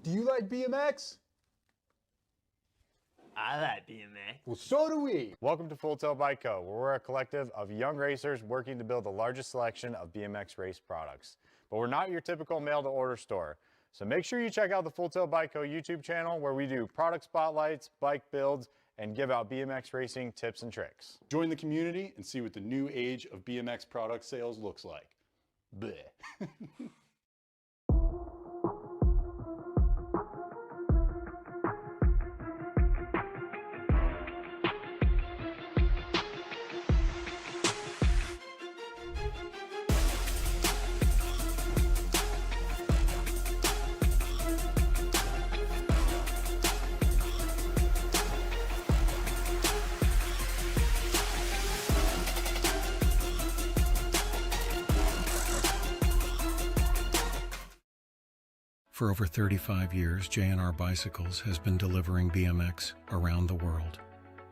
Do you like BMX? I like BMX. Well, so do we. Welcome to Full Tilt Bike Co., where we're a collective of young racers working to build the largest selection of BMX race products. But we're not your typical mail-to-order store. So make sure you check out the Full Tilt Bike Co. YouTube channel, where we do product spotlights, bike builds, and give out BMX racing tips and tricks. Join the community and see what the new age of BMX product sales looks like. Bleh. For over 35 years, J&R Bicycles has been delivering BMX around the world.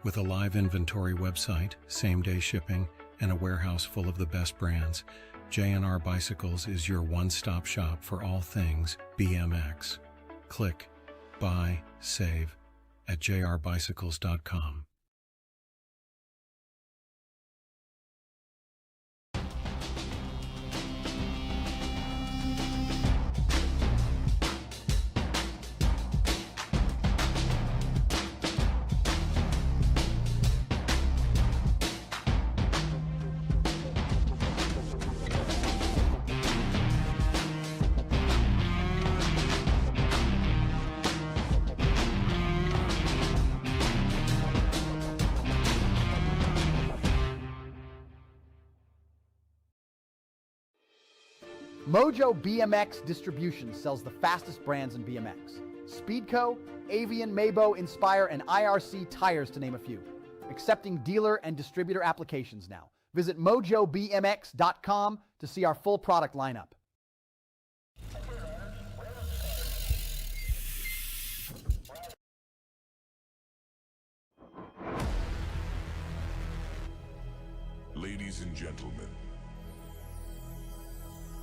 With a live inventory website, same-day shipping, and a warehouse full of the best brands, J&R Bicycles is your one-stop shop for all things BMX. Click, buy, save at jrbicycles.com. Mojo BMX Distribution sells the fastest brands in BMX. Speedco, Avian, Mabo, Inspire, and IRC Tires, to name a few. Accepting dealer and distributor applications now. Visit mojobmx.com to see our full product lineup. Ladies and gentlemen,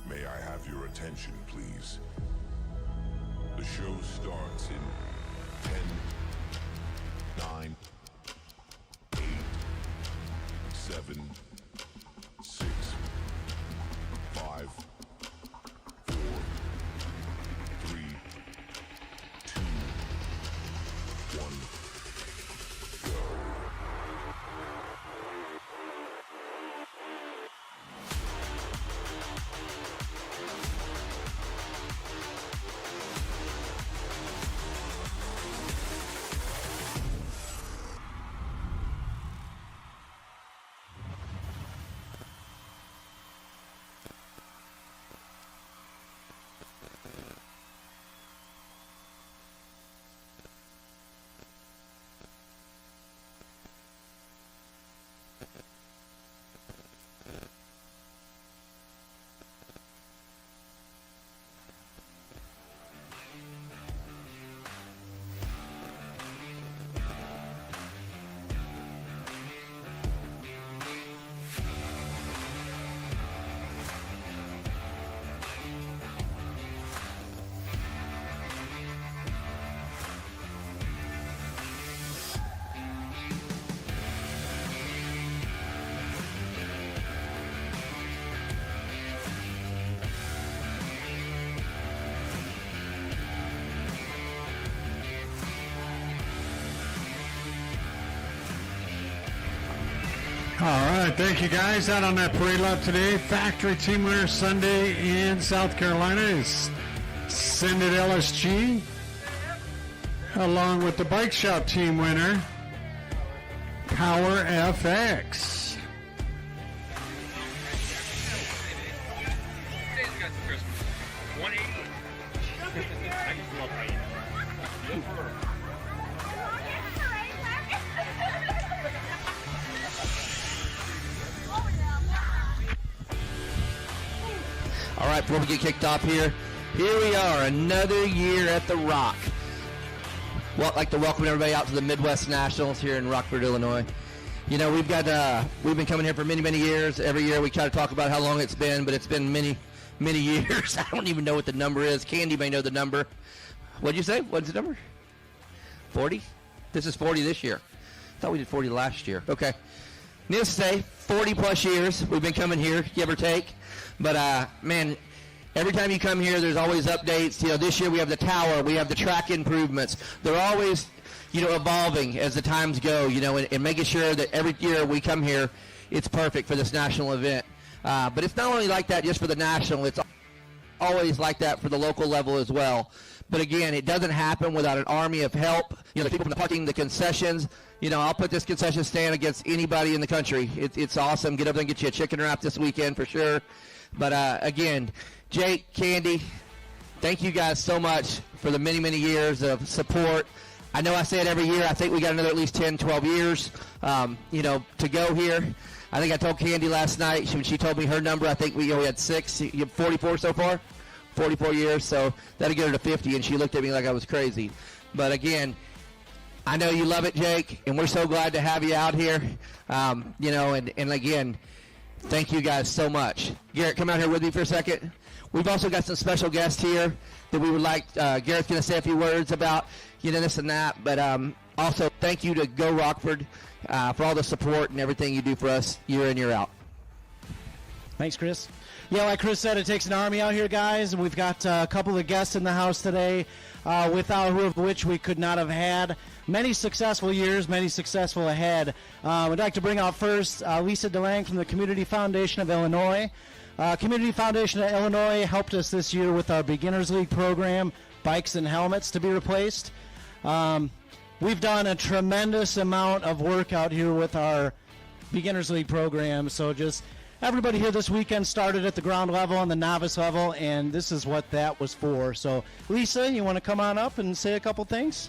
may I have your attention, please? The show starts in 10, 9, 8, 7, 6, 5, 4, 3, 2, 1, go. All right, thank you guys. Out on that parade lap today, factory team winner Sunday in South Carolina is Send It LSG, along with the bike shop team winner Power FX. All right, before we get kicked off here we are, another year at the Rock. Well, I'd like to welcome everybody out to the Midwest Nationals here in Rockford, Illinois. You know, we've been coming here for many, many years. Every year we try to talk about how long it's been, but it's been many, many years. I don't even know what the number is. Candy may know the number. What'd you say? What's the number? 40? This is 40 this year. I thought we did 40 last year. Okay. Needless to say, 40 plus years we've been coming here, give or take. But, man, every time you come here, there's always updates. You know, this year we have the tower, we have the track improvements. They're always, you know, evolving as the times go, you know, and making sure that every year we come here, it's perfect for this national event. But it's not only like that just for the national, it's always like that for the local level as well. But again, it doesn't happen without an army of help. You know, the people from the parking, the concessions. You know, I'll put this concession stand against anybody in the country. It's awesome. Get up there and get you a chicken wrap this weekend for sure. But again, Jake, Candy, thank you guys so much for the many, many years of support. I know I say it every year. I think we got another at least 10, 12 years, you know, to go here. I think I told Candy last night when she told me her number, I think we had 6. You have 44 so far? 44 years, so that'll get her to 50, and she looked at me like I was crazy. But again, I know you love it, Jake, and we're so glad to have you out here. You know, and again, thank you guys so much. Garrett, come out here with me for a second. We've also got some special guests here that we would like, Garrett's going to say a few words about, you know, this and that. But also, thank you to Go Rockford for all the support and everything you do for us year in, year out. Thanks, Chris. Yeah, like Chris said, it takes an army out here, guys, and we've got a couple of guests in the house today, without which we could not have had many successful years, many successful ahead. I'd like to bring out first Lisa DeLang from the Community Foundation of Illinois. Community Foundation of Illinois helped us this year with our Beginners League program, bikes and helmets to be replaced. We've done a tremendous amount of work out here with our Beginners League program, so just everybody here this weekend started at the ground level and the novice level, and this is what that was for. So, Lisa, you want to come on up and say a couple things?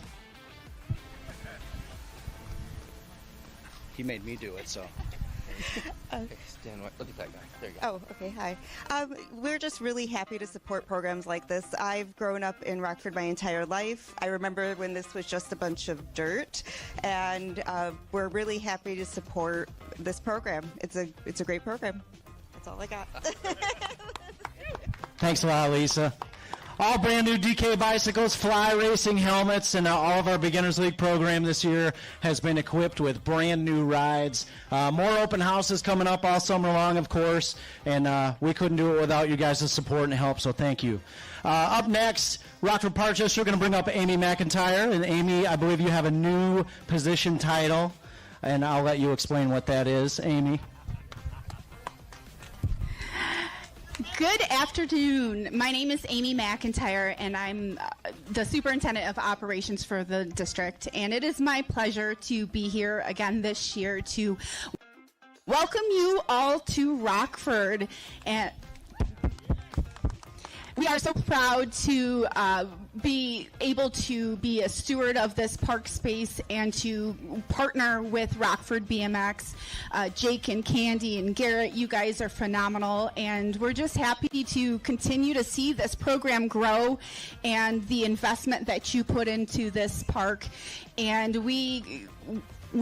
He made me do it, so. Stand right. Look at that guy. There you go. Oh, okay. Hi. We're just really happy to support programs like this. I've grown up in Rockford my entire life. I remember when this was just a bunch of dirt, and we're really happy to support this program. It's a great program. That's all I got. Thanks a lot, Lisa. All brand new DK bicycles, fly racing helmets, and all of our Beginners League program this year has been equipped with brand new rides. More open houses coming up all summer long, of course, and we couldn't do it without you guys' support and help, so thank you. Up next, Rockford Parchester, we're going to bring up Amy McIntyre. And Amy, I believe you have a new position title, and I'll let you explain what that is. Amy. Good afternoon. My name is Amy McIntyre, and I'm the superintendent of operations for the district. And it is my pleasure to be here again this year to welcome you all to Rockford. And we are so proud to be able to be a steward of this park space and to partner with Rockford BMX. Jake and Candy and Garrett, you guys are phenomenal, and we're just happy to continue to see this program grow and the investment that you put into this park. And we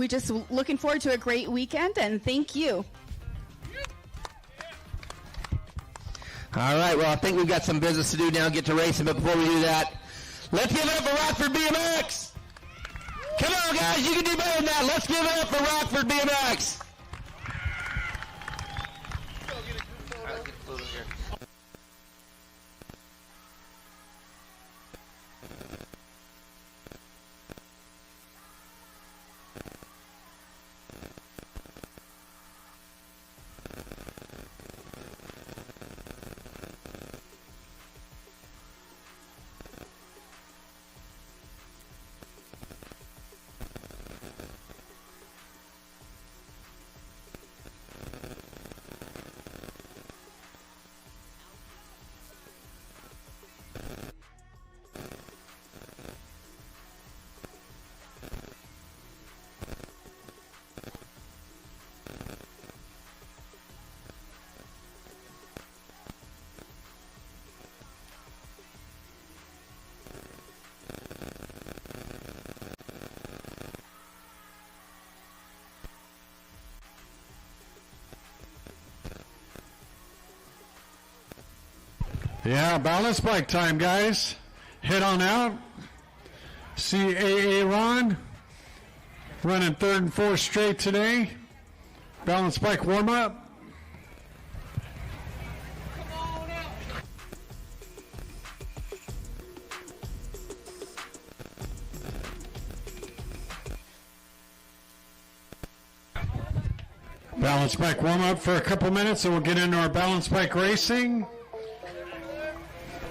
just looking forward to a great weekend, and thank you. All right, well, I think we've got some business to do now, get to racing, but before we do that, let's give it up for Rockford BMX! Come on, guys, you can do better than that. Let's give it up for Rockford BMX! Yeah, balance bike time, guys. Head on out, CAA Ron, running 3rd and 4th straight today. Balance bike warm-up. Balance bike warm-up for a couple minutes, and we'll get into our balance bike racing.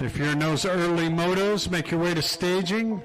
If you're in those early motos, make your way to staging.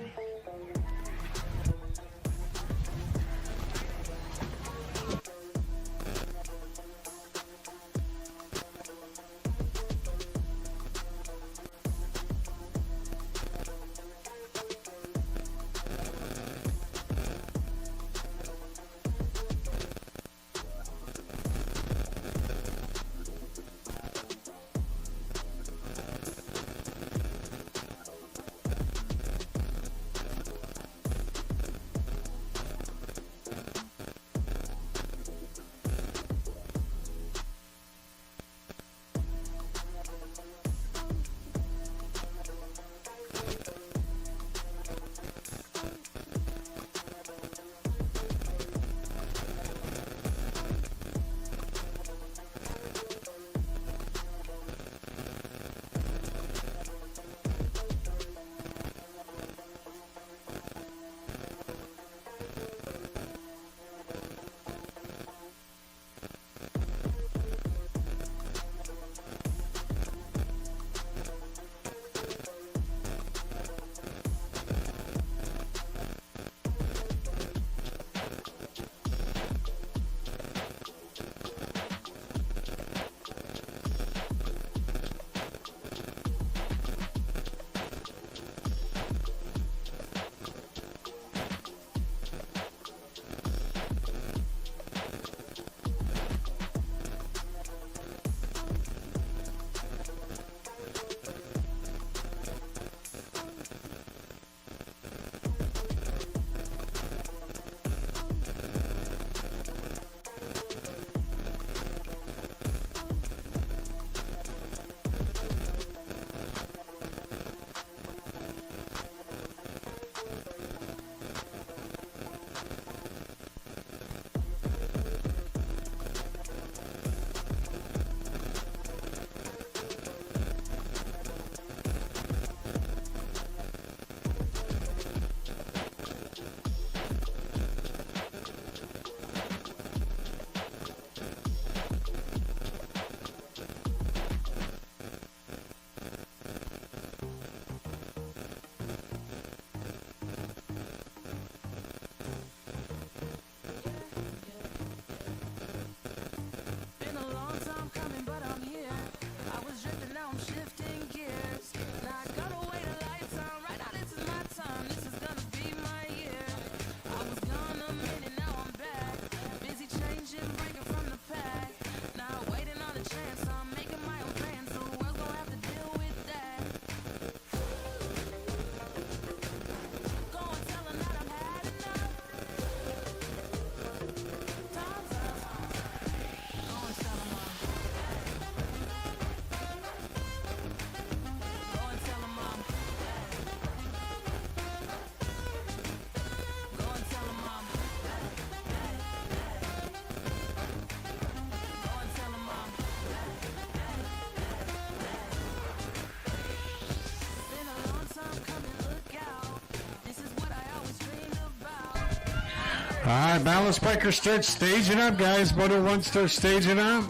All right, balance bikers start staging up, guys. Moto 1 starts staging up.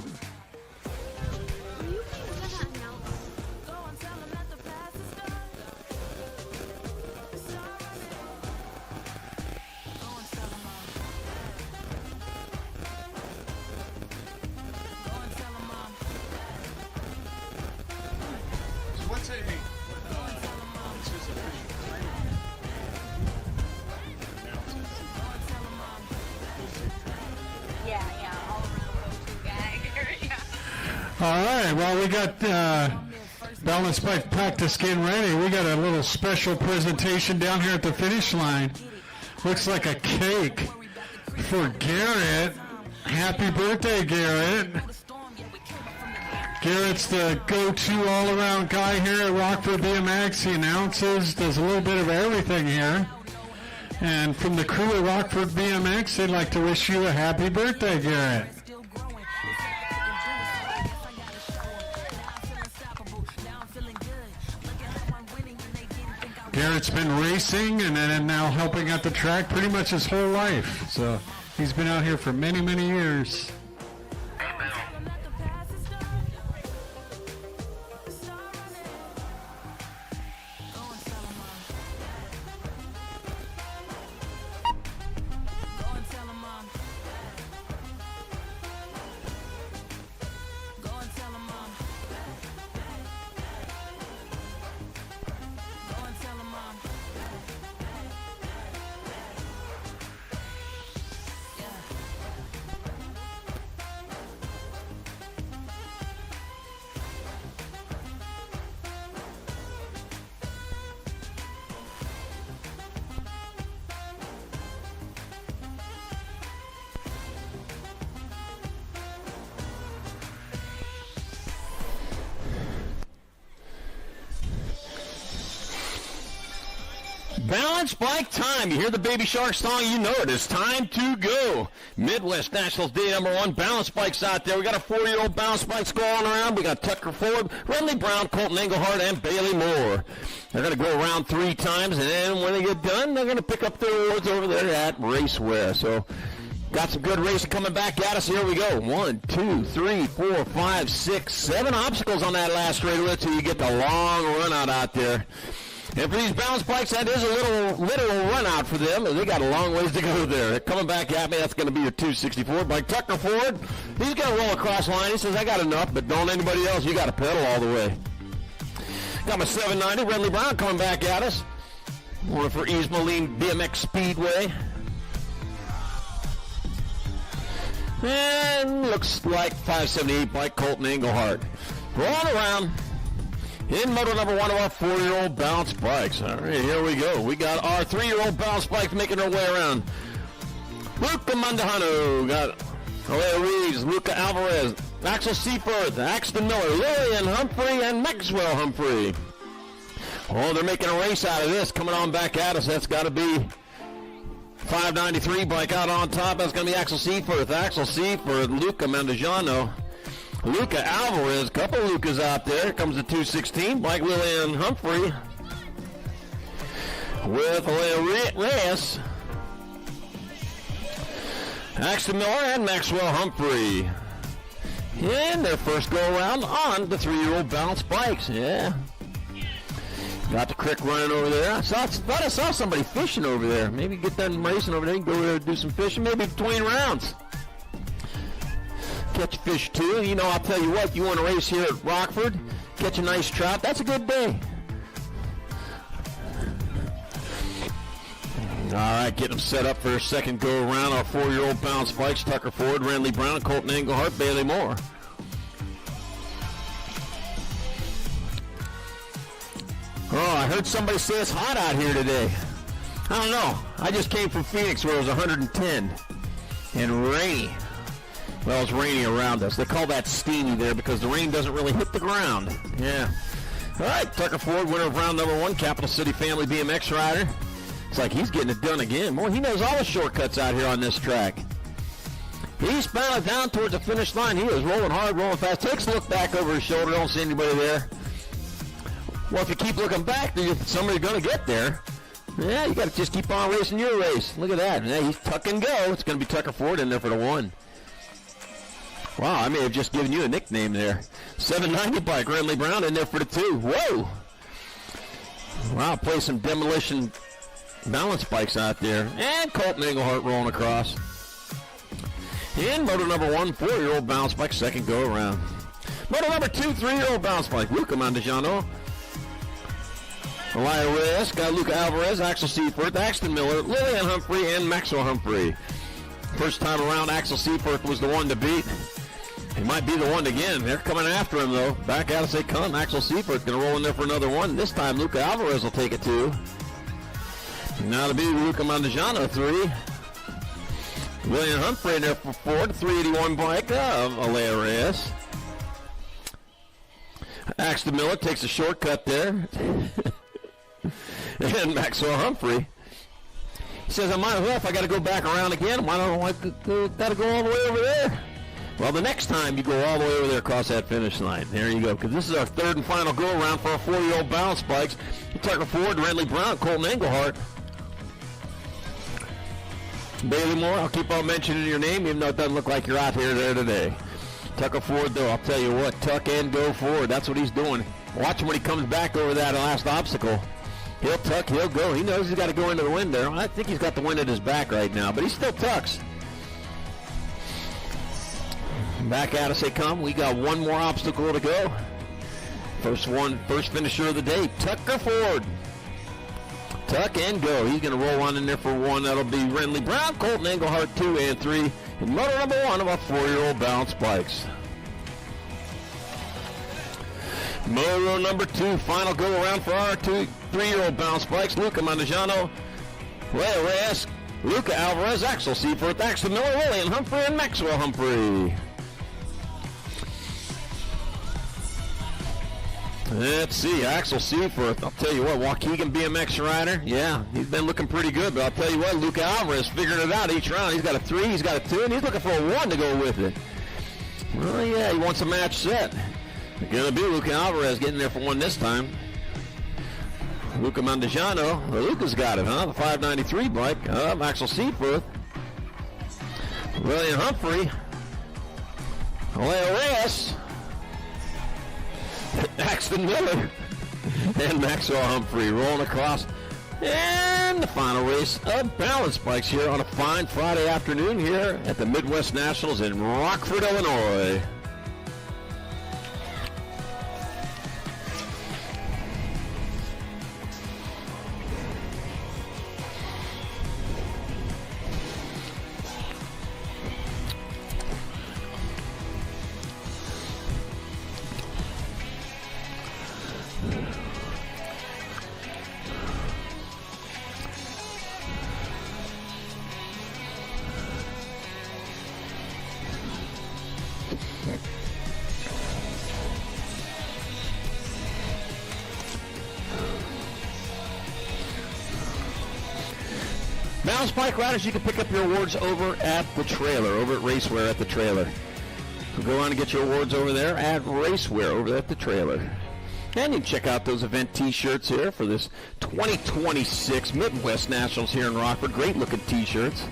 All right, well, we got balance bike practice getting ready. We got a little special presentation down here at the finish line. Looks like a cake for Garrett. Happy birthday, Garrett. Garrett's the go-to all-around guy here at Rockford BMX. He announces, does a little bit of everything here. And from the crew of Rockford BMX, they'd like to wish you a happy birthday, Garrett. Garrett's been racing and then now helping at the track pretty much his whole life. So he's been out here for many, many years. Balance bike time. You hear the Baby Shark song, you know it. It's time to go. Midwest Nationals Day #1. Balance bikes out there. We got a 4-year-old balance bikes going around. We got Tucker Ford, Renly Brown, Colton Englehart, and Bailey Moore. They're going to go around 3 times, and then when they get done, they're going to pick up their awards over there at Raceware. So got some good racing coming back at us. Here we go. 1, 2, 3, 4, 5, 6, 7 obstacles on that last straightaway till you get the long run out there. And for these balance bikes, that is a literal run out for them. They got a long ways to go there. They're coming back at me. That's going to be your 264 bike. Tucker Ford, he's going to roll across line. He says, I got enough, but don't anybody else. You got to pedal all the way. Got my 790, Renly Brown coming back at us. One for East Moline BMX Speedway. And looks like 578 bike, Colton Englehart. Rolling around. In moto number 1 of our 4-year-old balance bikes. All right, here we go. We got our 3-year-old balance bike making her way around. Luca Mandahano, got Alea Reeves, Luca Alvarez, Axel Seaforth, Axton Miller, Lillian Humphrey, and Maxwell Humphrey. Oh, they're making a race out of this. Coming on back at us. That's got to be 593 bike out on top. That's going to be Axel Seaforth, Luca Mandahano. Luca Alvarez, couple Lucas out there. Here comes the 216, Mike Lillian Humphrey with Alea Reyes, Axton Miller, and Maxwell Humphrey. In their first go-around on the 3-year-old balance bikes. Yeah. Got the creek running over there. I thought I saw somebody fishing over there. Maybe get done racing over there and go over there and do some fishing, maybe between rounds. Catch a fish too. You know, I'll tell you what, you want to race here at Rockford, catch a nice trout, that's a good day. All right, getting them set up for a second go around. Our 4-year-old balance bikes, Tucker Ford, Renly Brown, Colton Englehart, Bailey Moore. Oh, I heard somebody say it's hot out here today. I don't know. I just came from Phoenix where it was 110 and rainy. Well, it's rainy around us. They call that steamy there because the rain doesn't really hit the ground. Yeah. All right, Tucker Ford, winner of round number 1, Capital City Family BMX rider. It's like he's getting it done again. Boy, he knows all the shortcuts out here on this track. He's bound down towards the finish line. He is rolling hard, rolling fast. Takes a look back over his shoulder. Don't see anybody there. Well, if you keep looking back, somebody's going to get there. Yeah, you got to just keep on racing your race. Look at that. Yeah, he's tuck and go. It's going to be Tucker Ford in there for the 1. Wow, I may have just given you a nickname there. 790 bike, Renly Brown in there for the 2. Whoa! Wow, play some demolition balance bikes out there. And Colton Englehart rolling across. In moto number 1, 4-year-old balance bike, second go around. Moto number 2, 3-year-old balance bike, Luca Mandahano. Alea Reyes, got Luca Alvarez, Axel Seaforth, Axton Miller, Lillian Humphrey, and Maxwell Humphrey. First time around, Axel Seaforth was the one to beat. He might be the one again. They're coming after him, though. Back out as they come. Axel Seaforth going to roll in there for another 1. This time, Luca Alvarez will take it 2. Now to be Luca Mandahano, 3. William Humphrey in there for 4. The 381 bike of Alea Reyes. Axton Miller takes a shortcut there. And Maxwell Humphrey He says, I might as well if I got to go back around again. Why don't I got to go all the way over there? Well, the next time you go all the way over there across that finish line. There you go, because this is our third and final go-around for our 4-year-old balance bikes. Tucker Ford, Renly Brown, Colton Englehart. Bailey Moore, I'll keep on mentioning your name, even though it doesn't look like you're out here there today. Tucker Ford, though, I'll tell you what, tuck and go forward. That's what he's doing. Watch him when he comes back over that last obstacle. He'll tuck, he'll go. He knows he's got to go into the wind there. I think he's got the wind at his back right now, but he still tucks. Back at us they come. We got one more obstacle to go. First finisher of the day, Tucker Ford. Tuck and go. He's going to roll on in there for one. That'll be Renly Brown, Colton Englehart 2 and 3, and motor number 1 of our 4-year-old balance bikes. Moto number 2, final go around for our 3-year-old balance bikes. Luca Mandajano, Leo Reyes, Luca Alvarez, Axel Seaforth, Axel Miller, William Humphrey, and Maxwell Humphrey. Let's see, Axel Seaforth, I'll tell you what, Waukegan BMX rider, yeah, he's been looking pretty good, but I'll tell you what, Luca Alvarez figured it out each round. He's got a 3, he's got a 2, and he's looking for a 1 to go with it. Well, yeah, he wants a match set. Gonna be Luca Alvarez getting there for 1 this time. Luca Mandajano, well, Luca's got it, huh? The 593 bike of Axel Seaforth. William Humphrey. Leo Reyes. Axton Miller. And Maxwell Humphrey rolling across. And the final race of balance bikes here on a fine Friday afternoon here at the Midwest Nationals in Rockford, Illinois. Balance bike riders, you can pick up your awards over at the trailer, over at Racewear at the trailer. So go on and get your awards over there at Racewear over at the trailer. And you can check out those event t-shirts here for this 2026 Midwest Nationals here in Rockford. Great looking t-shirts.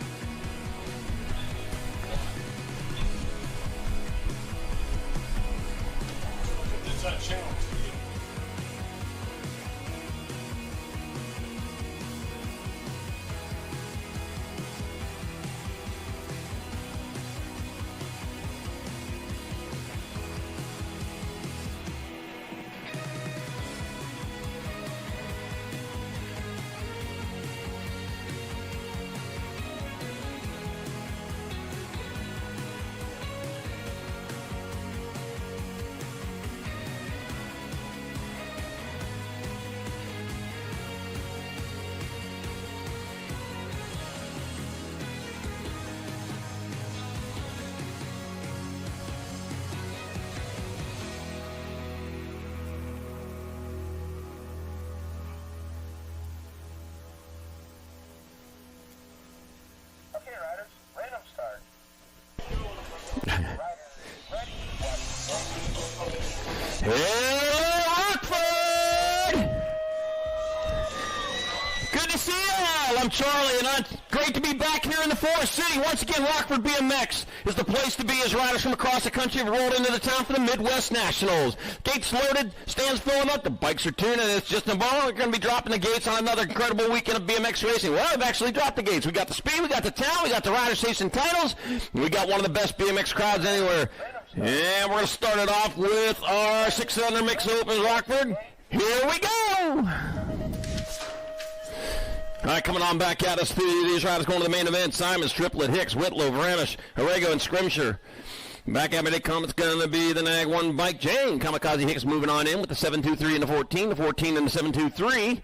I'm Charlie, and it's great to be back here in the Forest City. Once again, Rockford BMX is the place to be as riders from across the country have rolled into the town for the Midwest Nationals. Gates loaded, stands filling up, the bikes are tuned, and it's just a moment. We're going to be dropping the gates on another incredible weekend of BMX racing. Well, we've actually dropped the gates. We got the speed, we got the talent, we got the rider station titles, and we got one of the best BMX crowds anywhere. And we're going to start it off with our 6-cylinder mix open Rockford. Here we go! All right, coming on back at us through these riders going to the main event. Simons, Triplett, Hicks, Whitlow, Vranish, Arego, and Scrimshire. Back at me they come. It's going to be the Nag 1 bike. Jane Kamikaze Hicks moving on in with the 723 and the 14. The 14 and the 723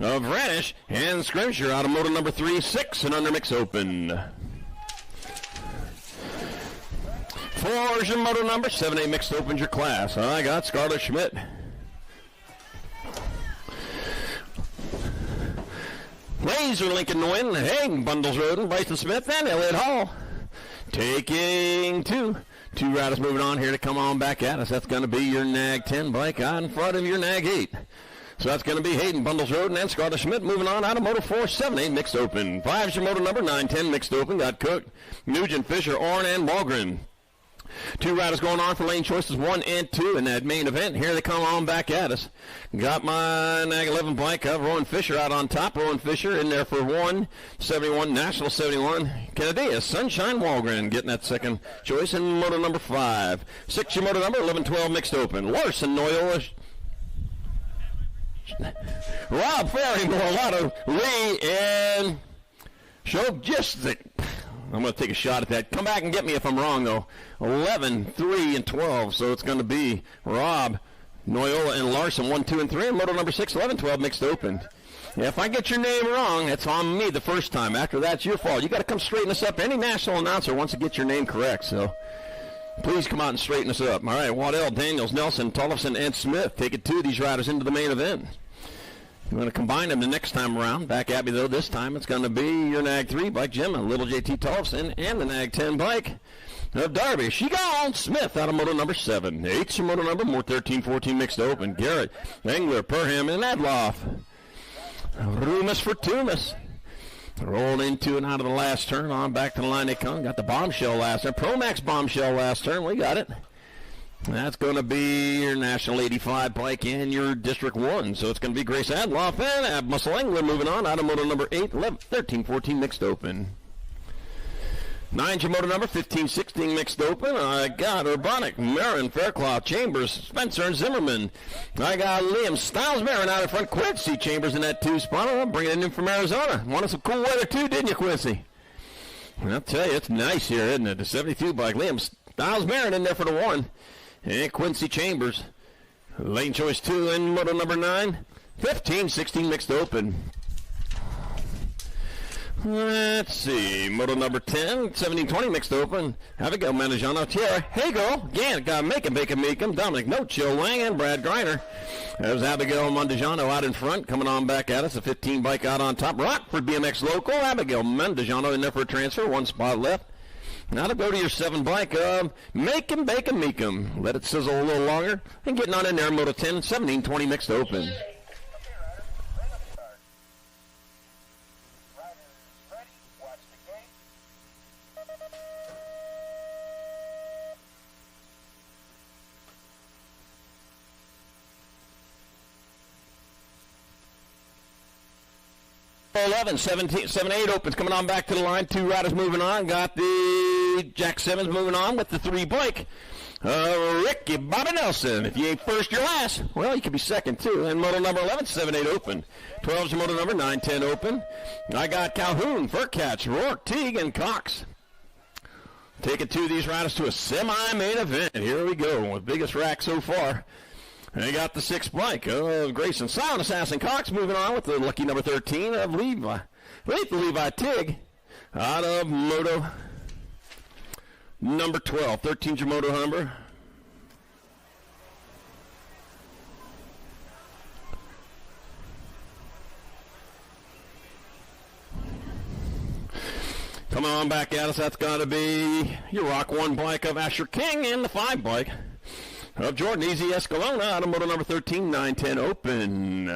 of Vranish. And Scrimshire out of motor number 3, 6 and under mix open. 4 is your motor number. 7A mixed opens your class. I got Scarlett Schmidt. Ladies Laser Lincoln Nguyen, Hayden Bundles Roden, Bryson Smith, and Elliott Hall. Taking 2. 2 riders moving on here to come on back at us. That's going to be your Nag 10 bike out in front of your Nag 8. So that's going to be Hayden Bundles Roden and Scarlett Schmidt moving on out of Moto 478 mixed open. 5's your moto number, 9-10 mixed open. Got Cook, Nugent, Fisher, Orrin, and Walgren. 2 riders going on for lane choices 1 and 2 in that main event. Here they come on back at us. Got my Nag 11 bike of Rowan Fisher out on top. Rowan Fisher in there for 171, National 71. Kennedy, Sunshine Walgren getting that second choice in moto number 5. 6 your moto number, 11-12 mixed open. Larson, Noyola, Rob Farringmore, Lotto, Lee, and Show just the... I'm going to take a shot at that. Come back and get me if I'm wrong, though. 11, 3, and 12. So it's going to be Rob, Noyola, and Larson, 1, 2, and 3. And moto number 6, 11, 12 mixed open. Yeah, if I get your name wrong, it's on me the first time. After that, it's your fault. You got to come straighten us up. Any national announcer wants to get your name correct, so please come out and straighten us up. All right, Waddell, Daniels, Nelson, Tollefson, and Smith. Take it 2 of these riders into the main event. I'm going to combine them the next time around. Back at me, though, this time it's going to be your Nag 3 bike, Jim, and Little JT Tollefson, and the Nag 10 bike of Darby. She gone. Smith out of moto number 7. 8's your moto number, more 13, 14 mixed open. Garrett, Engler, Perham, and Adloff. Rumus for Tumas. Rolled into and out of the last turn. On back to the line they come. Got the bombshell last turn. Promax bombshell last turn. We got it. That's going to be your National 85 bike in your District 1. So it's going to be Grace Adloff and Ab Muscle England moving on out of moto number 8, 11, 13, 14 mixed open. 9's your moto number, 15, 16 mixed open. I got Urbanic, Marin, Faircloth, Chambers, Spencer, and Zimmerman. I got Liam Styles Marin out in front. Quincy Chambers in that 2 spot. I'm bringing it in from Arizona. Wanted some cool weather too, didn't you, Quincy? I'll tell you, it's nice here, isn't it? The 72 bike. Liam Styles Marin in there for the 1. And Quincy Chambers, lane choice 2 in moto number 9, 15, 16 mixed open. Let's see, moto number 10, 17, 20 mixed open. Abigail Menajano, Tierra, Hago, Gant, got Macon, Bacon Meekum, Dominic No, Chill Lang, and Brad Greiner. There's Abigail Mendajano out in front, coming on back at us, a 15 bike out on top. Rockford BMX local, Abigail Mendajano in there for a transfer, 1 spot left. Now to go to your 7 bike of Macon, Bacon Meekum. Let it sizzle a little longer. And getting on in there, moto 10, 17, 20 mixed open. 11, 17, 7, 8 opens coming on back to the line. 2 riders moving on. Got the Jack Simmons moving on with the 3 bike. Ricky Bobby Nelson. If you ain't first, you're last. Well, you could be second, too. And moto number 11, 7, 8 open. 12's your moto number, 9, 10 open. I got Calhoun, Furcatch, Rourke, Teague, and Cox. Taking 2 of these riders to a semi-main event. Here we go. The biggest rack so far. They got the 6 bike of Grayson. Silent Assassin Cox moving on with the lucky number 13 of Levi. Levi Tig out of moto number 12. 13's your moto number. Coming on back at us, that's got to be your Rock 1 bike of Asher King and the 5 bike of Jordan Easy Escalona out of moto number 13, 9-10 open.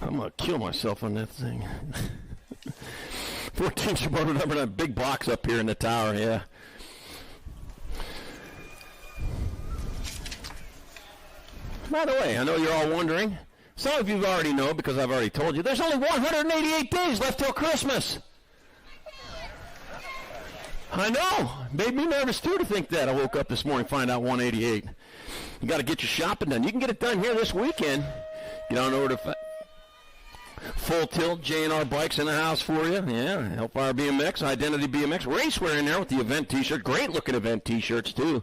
I'm going to kill myself on that thing. 14's your moto number, that big box up here in the tower, yeah. By the way, I know you're all wondering. Some of you already know because I've already told you. There's only 188 days left till Christmas. I know. Made me nervous, too, to think that. I woke up this morning and find out 188. You got to get your shopping done. You can get it done here this weekend. Get on over to Full Tilt, J&R Bikes in the house for you. Yeah, Hellfire BMX, Identity BMX. Racewear in there with the event T-shirt. Great-looking event T-shirts, too.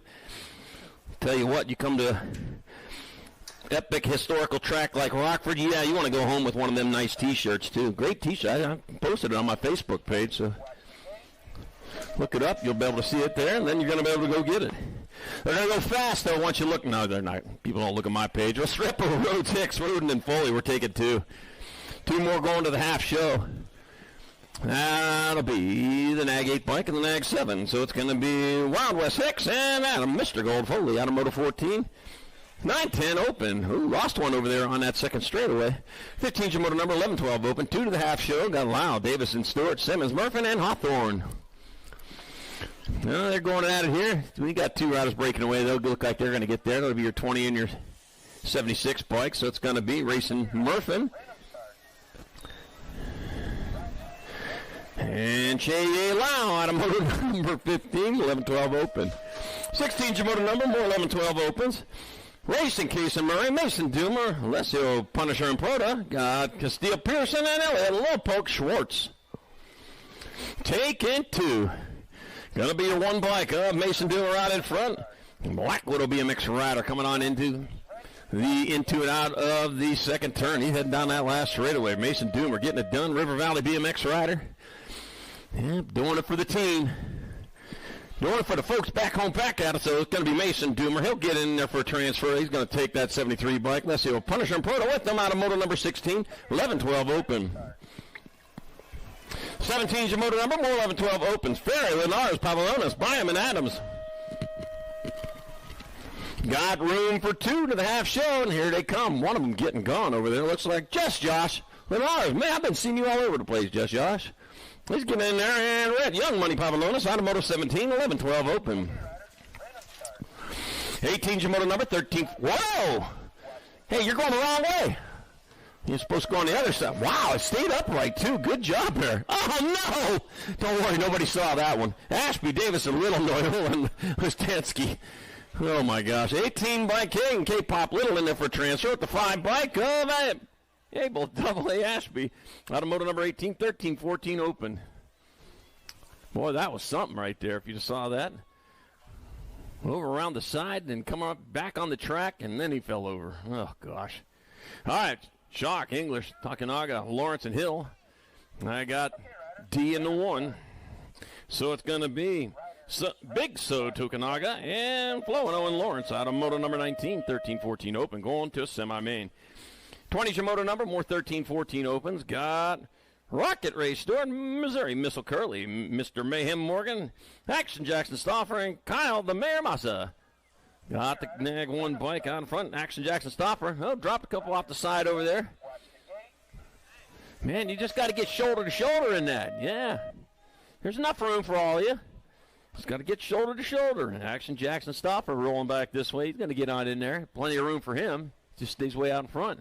Tell you what, you come to epic historical track like Rockford, yeah, you want to go home with one of them nice T-shirts, too. Great T-shirt. I posted it on my Facebook page, so look it up. You'll be able to see it there, and then you're going to be able to go get it. They're going to go fast, though, once you look. No, they're not. People don't look at my page. Well, Stripper, Rhodes, Hicks, Roden, and Foley, we're taking 2. 2 more going to the half show. That'll be the Nag 8 bike and the Nag 7. So it's going to be Wild West Hicks and Adam, Mr. Gold Foley, Automotive 14. 9-10 open. Ooh, lost one over there on that second straightaway. 15's your motor number, 11-12 open. 2 to the half show. Got Lyle, Davison, Stewart, Simmons, Murphy, and Hawthorne. Well, they're going at it here. We got 2 riders breaking away. They'll look like they're going to get there. That'll be your 20 and your 76 bike. So it's going to be racing Murphy. And Che Lau out of motor number 15, 11-12 open. 16's your motor number, more 11-12 opens. Racing Casey Murray, Mason Doomer, Alessio Punisher and Proda, got Castile Pearson and Elliot Lowpoke Schwartz. Taking 2. Gonna be your 1 bike of Mason Doomer out in front. Blackwood will be a mixed rider coming on into and out of the second turn. He's heading down that last straightaway. Mason Doomer getting it done. River Valley BMX rider. Yep, doing it for the team. Doing it for the folks back home back at it, so it's going to be Mason Doomer. He'll get in there for a transfer. He's going to take that 73 bike. Let's see, Punisher and Proto with them out of motor number 16, 11-12 open. 17's your motor number, more 11-12 opens. Ferry, Linares, Pavlonis, Byam, and Adams. Got room for 2 to the half show, and here they come. One of them getting gone over there. Looks like Just Josh Linares. Man, I've been seeing you all over the place, Just Josh. He's getting in there, and Red Young Money Pavlonis, Automotive 17, 11-12 open. 18's your motor number, 13. Whoa! Hey, you're going the wrong way. You're supposed to go on the other side. Wow, it stayed upright, too. Good job there. Oh, no! Don't worry, nobody saw that one. Ashby, Davis, and Little Noel, and Ostansky. Oh, my gosh. 18 by K and K-Pop Little in there for transfer with the 5 bike of Abel Double A Ashby. Automotive number 18, 13, 14 open. Boy, that was something right there if you just saw that. Over around the side and come up back on the track, and then he fell over. Oh, gosh. All right, Shock, English, Takanaga, Lawrence, and Hill. I got D in the 1. So it's going to be Big So Takanaga and Flo and Lawrence out of motor number 19, 13, 14 open, going to semi-main. 20's your motor number, more 13, 14 opens. Got Rocket Race Store, Missouri, Missile Curley, Mr. Mayhem Morgan, Action Jackson Stauffer, and Kyle the Mayor Massa. Got the Nag 1 bike out in front, Action Jackson Stauffer. Oh, dropped a couple off the side over there. Man, you just got to get shoulder to shoulder in that. Yeah. There's enough room for all of you. Just got to get shoulder to shoulder. And Action Jackson Stauffer rolling back this way. He's going to get on in there. Plenty of room for him. Just stays way out in front.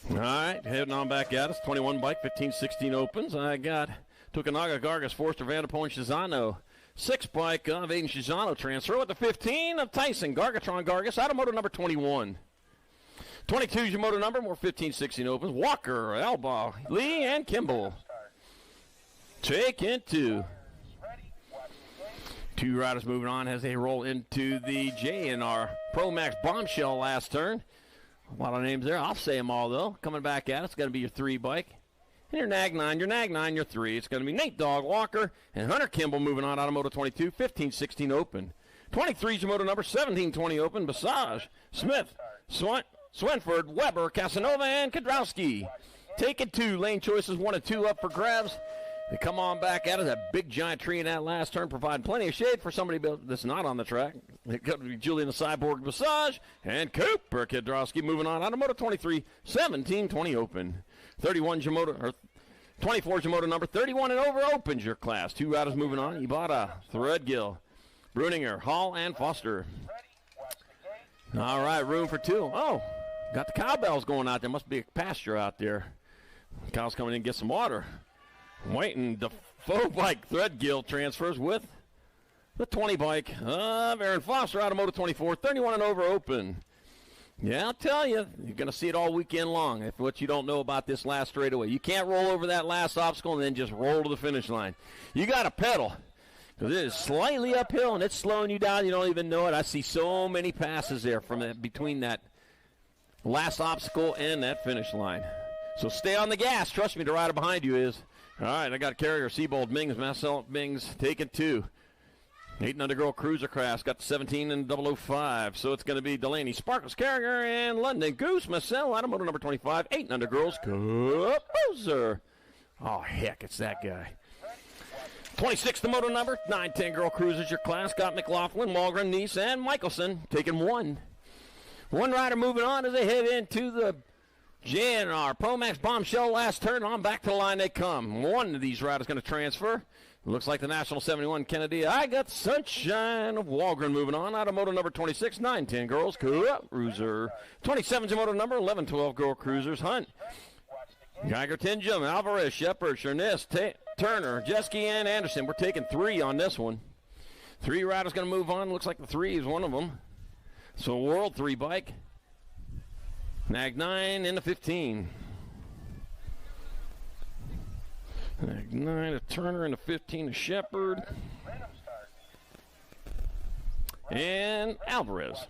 All right, heading on back at us. 21 bike, 15, 16 opens. I got Tukanaga, Gargas, Forster, Vanderpool, and Shizano. 6 bike of Aiden Shizano transfer with the 15 of Tyson, Gargatron, Gargas, out of motor number 21. 22 is your motor number, more 15, 16 opens. Walker, Elba, Lee, and Kimball. Take into 2 riders moving on as they roll into the J&R Pro Max Bombshell last turn. A lot of names there. I'll say them all, though. Coming back at it, it's going to be your 3 bike. And your Nag 9, your 3. It's going to be Nate Dogg Walker and Hunter Kimball moving on out of motor 22, 15, 16 open. 23 is your motor number, 17, 20 open. Basage, Smith, Swenford, Weber, Casanova, and Kodrowski. Taking 2. Lane choices 1 and 2 up for grabs. They come on back at it. That big giant tree in that last turn providing plenty of shade for somebody that's not on the track. It could be Julian the Cyborg Basage and Cooper Kodrowski moving on out of motor 23, 17, 20 open. 31's your motor, or 24's your motor number, 31 and over opens your class. 2 riders moving on. Ibarra, Threadgill, Bruninger, Hall, and Foster. All right, room for 2. Oh, got the cowbells going out there. Must be a pasture out there. Cows coming in to get some water. Waiting, the faux bike Threadgill transfers with the 20 bike of Aaron Foster out of motor 24, 31 and over open. Yeah, I'll tell you, you're going to see it all weekend long. If what you don't know about this last straightaway, you can't roll over that last obstacle and then just roll to the finish line. You got to pedal because it is slightly uphill and it's slowing you down. You don't even know it. I see so many passes there from between that last obstacle and that finish line. So stay on the gas. Trust me, the rider behind you is. All right, I got carrier Seabold Mings, Marcel Mings taking 2. 8 Girl Cruiser Class got 17 and 005. So it's going to be Delaney Sparkles Carrier and London Goose Marcel automotive number 25. 8 Girls Cup Cruiser. Oh, heck, it's that guy. 26 the moto number. 9-10 Girl Cruisers your class. Got McLaughlin, Walgren, Nice, and Michelson taking 1. One rider moving on as they head into the JNR Promax Bombshell last turn. On back to the line they come. One of these riders going to transfer. Looks like the National 71 Kennedy. I got Sunshine of Walgren moving on. Automotive number 26, 9-10 Girls Cruiser. 27's your moto number, 11-12 Girl Cruisers. Hunt, Geiger, Tinjum, Alvarez, Shepard, Shernis, Turner, Jeske, and Anderson. We're taking 3 on this one. 3 riders going to move on. Looks like the 3 is one of them. So World 3 bike. Nag 9 into 15. Nag 9 to Turner into 15 to Shepard. And Alvarez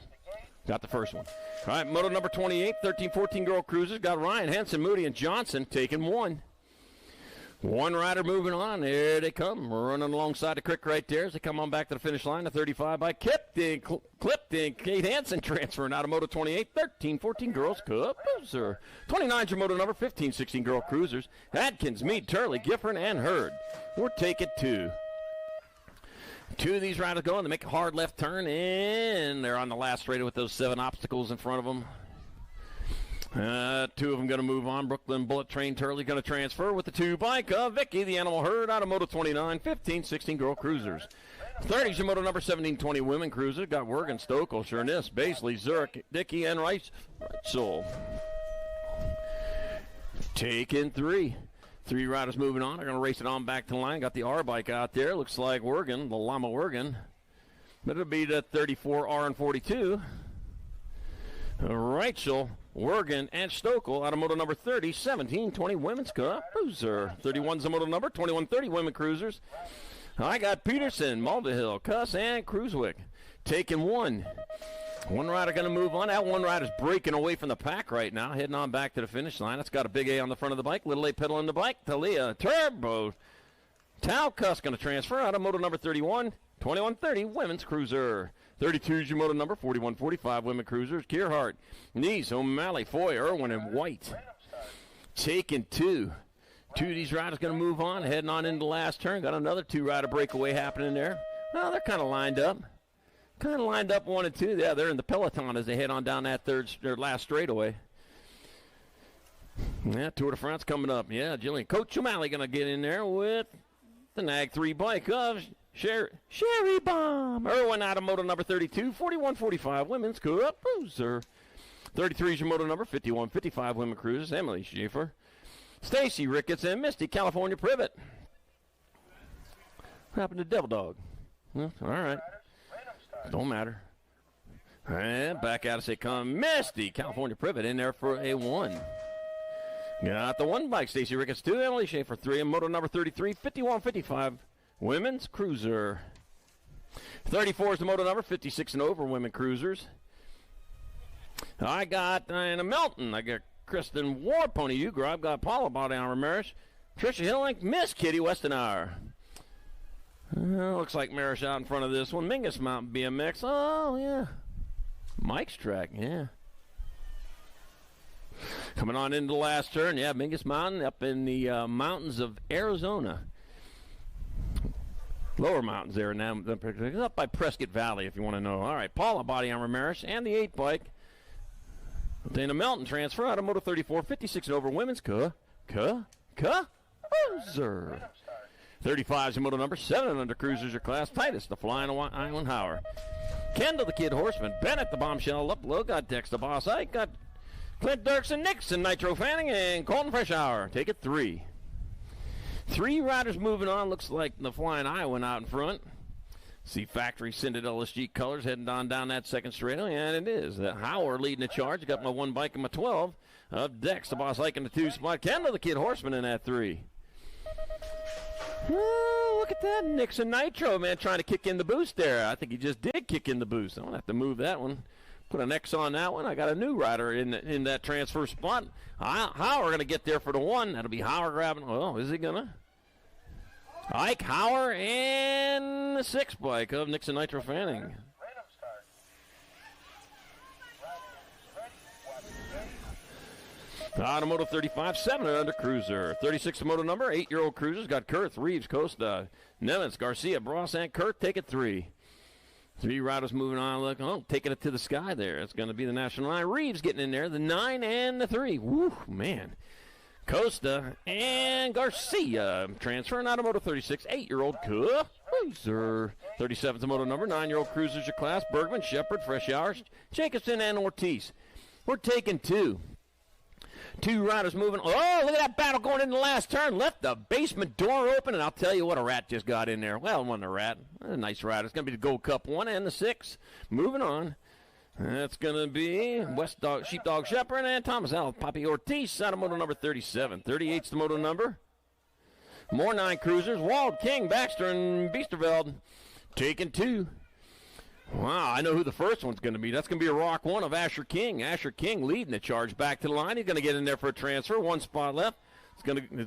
got the first one. All right, moto number 28, 13-14 Girl Cruisers. Got Ryan, Henson, Moody, and Johnson taking 1. One rider moving on. There they come. Running alongside the creek right there as they come on back to the finish line. The 35 by Kipton, Clipton, Kate Hansen transferring out of Moto 28. 13-14 Girls Cup Cruiser. 29's your moto number. 15-16 Girl Cruisers. Adkins, Mead, Turley, Gifford, and Hurd. We're taking 2. 2 of these riders going. They make a hard left turn, and they're on the last straightaway with those 7 obstacles in front of them. 2 of them going to move on. Brooklyn Bullet Train Turley going to transfer with the 2 bike of Vicky, the Animal Herd, out of Moto 29, 15-16 Girl Cruisers. 30's your moto number 17-20 Women Cruiser. Got Wergen, Stokel, Shernis, Basley, Zurich, Dickey, and Reitzel. Taking 3. 3 riders moving on. They're going to race it on back to the line. Got the R bike out there. Looks like Wergen, the Llama Wergen. But it'll be the 34 R and 42. Reitzel, Wergen, and Stokel out of moto number 30, 17-20 Women's Cup Cruiser. 31's the moto number, 21-30 Women Cruisers. I got Peterson, Mulvihill, Cuss, and Cruiswick taking 1. One rider going to move on. That one rider's breaking away from the pack right now, heading on back to the finish line. It's got a big A on the front of the bike, little A pedaling the bike. Talia, Turbo, Tau Cuss going to transfer out of moto number 31, 21-30 Women's Cruiser. 32's your moto number, 41-45 Women Cruisers. Kearhart, Nice, O'Malley, Foy, Irwin, and White. Taking 2. 2 of these riders going to move on, heading on into the last turn. Got another 2-rider breakaway happening there. Well, they're kind of lined up. 1 and 2. Yeah, they're in the peloton as they head on down that last straightaway. Yeah, Tour de France coming up. Yeah, Jillian. Coach O'Malley going to get in there with the Nag 3 bike of Sherry Bomb. Irwin out of moto number 32, 41-45 Women's Cup Cruiser. 33 is your moto number, 51-55 Women Cruisers. Emily Schaefer, Stacy Ricketts, and Misty California Privet. What happened to Devil Dog? Well, all right. Don't matter. And back out as they come. Misty California Privet in there for a 1. Got the 1 bike. Stacy Ricketts 2, Emily Schaefer 3, and moto number 33, 51-55 Women's Cruiser. 34 is the moto number, 56 and over Women Cruisers. I got Diana Melton. I got Kristen Warpony Ugra. I've got Paula Baudin Ramirez, Tricia Hillink, Miss Kitty Westenauer. Looks like Marish out in front of this one. Mingus Mountain BMX. Oh, yeah. Mike's track, yeah. Coming on into the last turn. Yeah, Mingus Mountain up in the mountains of Arizona. Lower mountains there now. Up by Prescott Valley, if you want to know. All right, Paula Body on Ramirez and the 8 bike. Dana Melton transfer out of Moto 34, 56 and over Women's Cruiser. 35 is the moto number, 7 and under Cruisers your class. Titus, the Flying Island Howard. Kendall, the Kid Horseman. Bennett, the Bombshell up low. Got Dex, the Boss. I got Clint Dirksen, Nixon, Nitro Fanning, and Colton Freshour. Take it 3. 3 riders moving on. Looks like the Flying Iowan out in front. See factory scented LSG colors heading on down that second straightaway, and it is. Howard leading the charge. Got my 1 bike and my 12 of Dex, the Boss Ike in the 2 spot. Kendall, the Kid Horseman in that 3. Oh, look at that Nixon Nitro, man, trying to kick in the boost there. I think he just did kick in the boost. I don't have to move that one. Put an X on that one. I got a new rider in that transfer spot. Howard going to get there for the 1. That'll be Howard grabbing. Oh, is he going to? Ike Hauer and the 6 bike of Nixon Nitro Fanning. Automotive 35, 7 and under cruiser. 36 moto number, 8-year-old cruisers. Got Kurth, Reeves, Costa, Nevins, Garcia, Bross, and Kurth. Take it 3. 3 riders moving on. Look, taking it to the sky there. It's going to be the national line. Reeves getting in there. The 9 and the 3. Woo, man. Costa and Garcia transferring. Automotive 36, 8-year-old cruiser. 37's the moto number, 9-year-old cruisers your class. Bergman, Shepard, Fresh Hours, Jacobson, and Ortiz. We're taking 2. 2 riders moving. Oh, look at that battle going in the last turn. Left the basement door open, and I'll tell you what, a rat just got in there. Well, it wasn't a rat. A nice rider. It's going to be the Gold Cup 1 and the 6. Moving on. That's going to be Sheepdog Shepherd and Thomas L. Poppy Ortiz. Moto number 37. 38's the moto number. More 9 cruisers. Wald, King, Baxter, and Biesterveld taking 2. Wow, I know who the first one's going to be. That's going to be a Rock 1 of Asher King. Asher King leading the charge back to the line. He's going to get in there for a transfer. 1 spot left.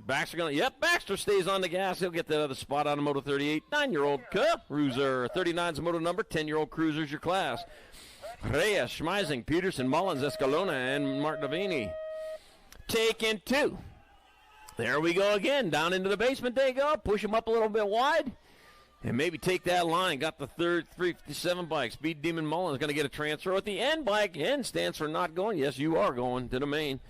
Baxter stays on the gas. He'll get that other spot on the Moto 38. 9-year-old cruiser. 39's the moto number. 10-year-old cruisers your class. Reyes, Schmeising, Peterson, Mullins, Escalona, and Mark Davini. Taking 2. There we go again. Down into the basement they go. Push them up a little bit wide. And maybe take that line. Got the third 357 bike. Speed Demon Mullins going to get a transfer at the end bike. N stands for not going. Yes, you are going to the main.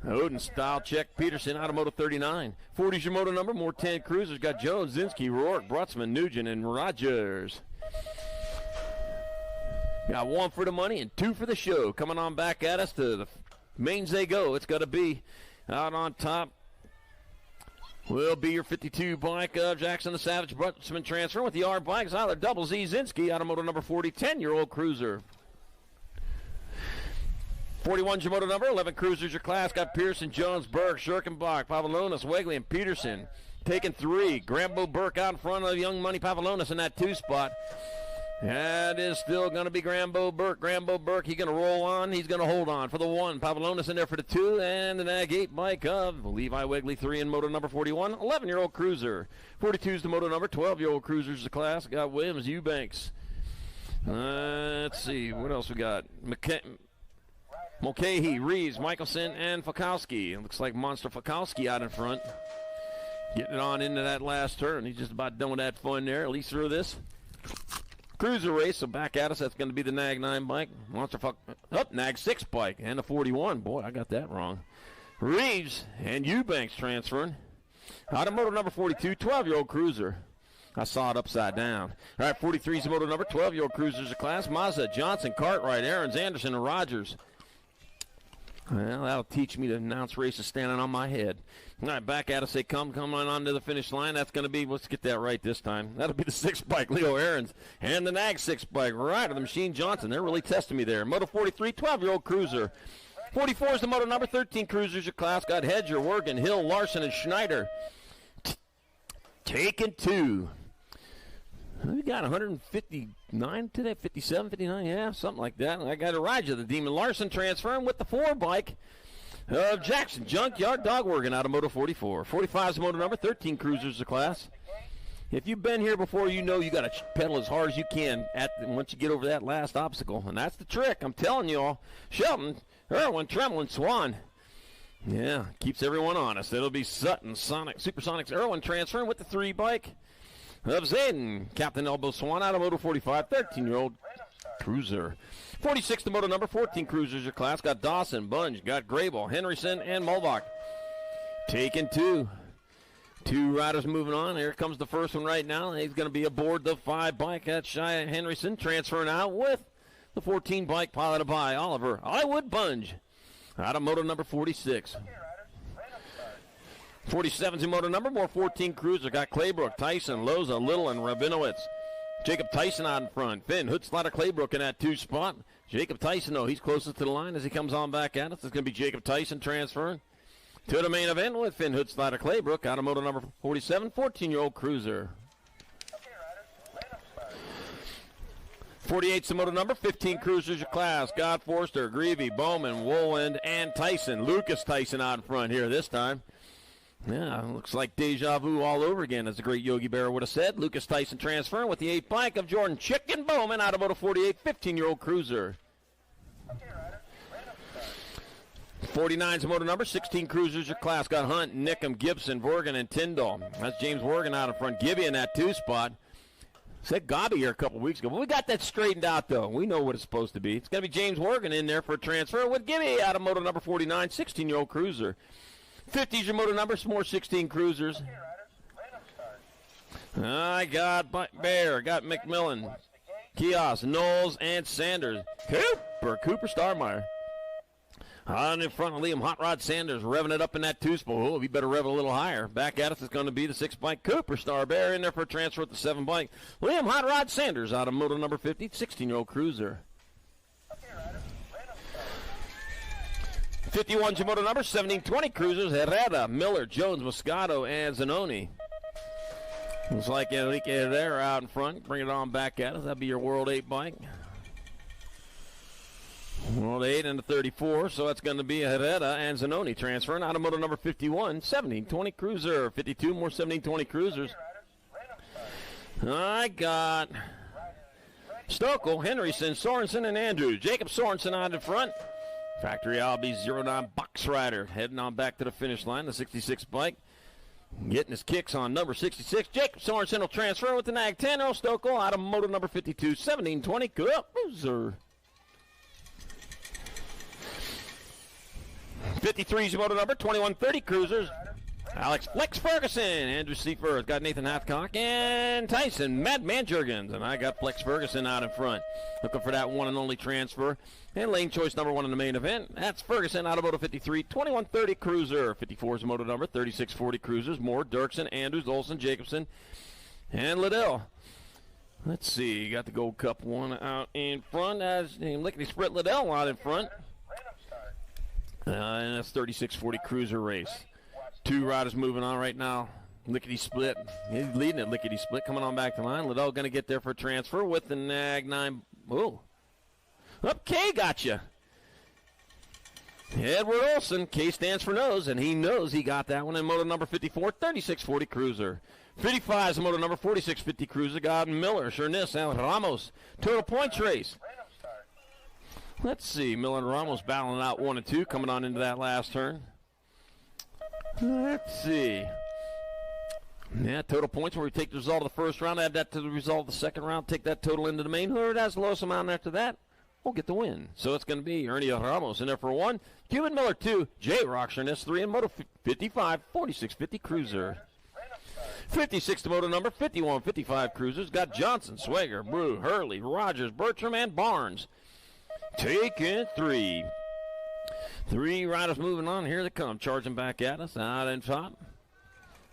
Odin, Style, Check, Peterson, Automotive 39. 40's your moto number. More 10 cruisers. Got Jones, Zinsky, Rourke, Brutzman, Nugent, and Rogers. Got 1 for the money and 2 for the show. Coming on back at us to the mains they go. It's got to be out on top. Will be your 52 bike of Jackson the Savage Brutzman transfer with the R bikes. Either Double Z Zinsky, Automotive number 40, 10-year-old cruiser. 41's your moto number, 11 cruisers your class. Got Pearson, Jones, Berg, Schirkenbach, Pavlonis, Wegley, and Peterson. Taking 3. Grambo Burke out in front of Young Money Pavlonis in that 2 spot. That is still going to be Grambo Burke. Grambo Burke, he's going to roll on. He's going to hold on for the 1. Pavlonis in there for the 2. And the Nag 8 bike of Levi Wegley, 3 in moto number 41. 11-year-old cruiser. 42's the moto number. 12-year-old cruisers the class. Got Williams, Eubanks. Let's see. What else we got? Mulcahy, Reeves, Michelson, and Fakowski. It looks like Monster Fakowski out in front. Getting it on into that last turn. He's just about done with that fun there. At least through this cruiser race, so back at us. That's going to be the Nag 9 bike. Nag 6 bike and the 41. Boy, I got that wrong. Reeves and Eubanks transferring. Automotive number 42, 12-year-old cruiser. I saw it upside down. All right, 43's the moto number, 12-year-old cruisers of class. Mazda, Johnson, Cartwright, Aarons, Anderson, and Rogers. Well, that'll teach me to announce races standing on my head. All right, back at us. They come on to the finish line. That's going to be, let's get that right this time. That'll be the 6 bike, Leo Aarons, and the Nag 6 bike, Ryder, the Machine Johnson. They're really testing me there. Moto 43, 12-year-old cruiser. 44 is the moto number, 13 cruisers your class. Got Hedger, Wergen, Hill, Larson, and Schneider. Taking 2. We got 159 today, 57, 59, yeah, something like that. I got Elijah, the Demon Larson, transferring with the 4 bike of Jackson Junkyard Dog Wergen out of Moto 44. 45 is the moto number, 13 cruisers the class. If you've been here before, you know you got to pedal as hard as you can once you get over that last obstacle, and that's the trick. I'm telling you all. Shelton, Irwin, Tremlin, Swan. Yeah, keeps everyone honest. It'll be Sutton, Supersonics, Irwin transferring with the 3 bike of Zayden, Captain Elbow Swan out of Moto 45, 13-year-old cruiser. 46 the moto number, 14 cruisers your class. Got Dawson, Bunge, got Grable, Henryson, and Mulbach. Taking 2. 2 riders moving on. Here comes the first one right now. He's going to be aboard the 5 bike. That's Shia Henryson transferring out with the 14 bike piloted by Oliver Hollywood Bunge out of moto number 46. 47's the moto number, more 14 cruiser. Got Claybrook, Tyson, Loza, Little, and Rabinowitz. Jacob Tyson out in front. Finn, Hood-Slatter, Claybrook in that 2 spot. Jacob Tyson, though, he's closest to the line as he comes on back at us. It's going to be Jacob Tyson transferring to the main event with Finn, Hood-Slatter, Claybrook out of moto number 47, 14-year-old cruiser. 48's the moto number, 15 cruisers your class. God Forster, Greavy, Bowman, Woolwind, and Tyson. Lucas Tyson out in front here this time. Yeah, looks like deja vu all over again, as the great Yogi Berra would have said. Lucas Tyson transferring with the 8 bike of Jordan Chicken Bowman out of Moto 48, 15-year-old cruiser. 49's motor number, 16 cruisers. Your class got Hunt, Nickham, Gibson, Vorgan, and Tyndall. That's James Vorgan out in front. Gibby in that 2 spot. Said Gobby here a couple weeks ago, but we got that straightened out, though. We know what it's supposed to be. It's going to be James Vorgan in there for a transfer with Gibby out of motor number 49, 16-year-old cruiser. 50's your motor number, some more 16 cruisers. I got Bear, got McMillan, Kios, Knowles, and Sanders. Cooper Starmeyer. On in front of Liam Hot Rod Sanders, revving it up in that 2-spot. Oh, he better rev it a little higher. Back at us is going to be the 6-bike Cooper Star Bear in there for a transfer with the 7-bike. Liam Hot Rod Sanders out of motor number 50, 16-year-old cruiser. 51's your motor number, 1720 cruisers. Herrera, Miller, Jones, Moscato, and Zanoni. Looks like Enrique Herrera out in front. Bring it on back at us. That'll be your World 8 bike. World 8 and the 34, so that's going to be Herrera and Zanoni transferring out of motor number 51, 1720 cruiser. 52 more 1720 cruisers. I got Stokel, Henryson, Sorensen, and Andrews. Jacob Sorensen out in front. Factory Albie 09 Box Rider heading on back to the finish line, the 66 bike. Getting his kicks on number 66. Jacob Sorensen will transfer with the Nag 10. Earl Stokel out of motor number 52, 1720 cruiser. 53's your motor number, 2130 cruisers. Alex Flex Ferguson, Andrew Seifert, got Nathan Hathcock, and Tyson Madman Jurgens. And I got Flex Ferguson out in front. Looking for that one and only transfer. And lane choice number 1 in the main event. That's Ferguson out of Moto 53, 2130 cruiser. 54's motor number, 3640 cruisers. Moore, Dirksen, Andrews, Olsen, Jacobson, and Liddell. Let's see, got the Gold Cup one out in front. As Lickety Sprit Liddell out in front. And that's 3640 cruiser race. 2 riders moving on right now. Lickety Split. He's leading it, Lickety Split. Coming on back to line. Liddell going to get there for a transfer with the Nag 9. Oh. Up K got you. Edward Olson. K stands for nose, and he knows he got that one in motor number 54, 3640 cruiser. 55 is motor number 4650 cruiser. Got Miller, Shernis, and Ramos. Total points race. Let's see. Miller and Ramos battling out 1 and 2, coming on into that last turn. Let's see. Yeah, total points where we take the result of the first round, add that to the result of the second round, take that total into the main. Whoever has the lowest amount after that will get the win. So it's going to be Ernie Ramos in there for 1, Cuban Miller 2, J. Rocksharness 3, and Moto 55, 4650 cruiser. 56 to motor number, 5155 cruisers. Got Johnson, Swager, Brew, Hurley, Rogers, Bertram, and Barnes. Taking 3. 3 riders moving on. Here they come, charging back at us out in top.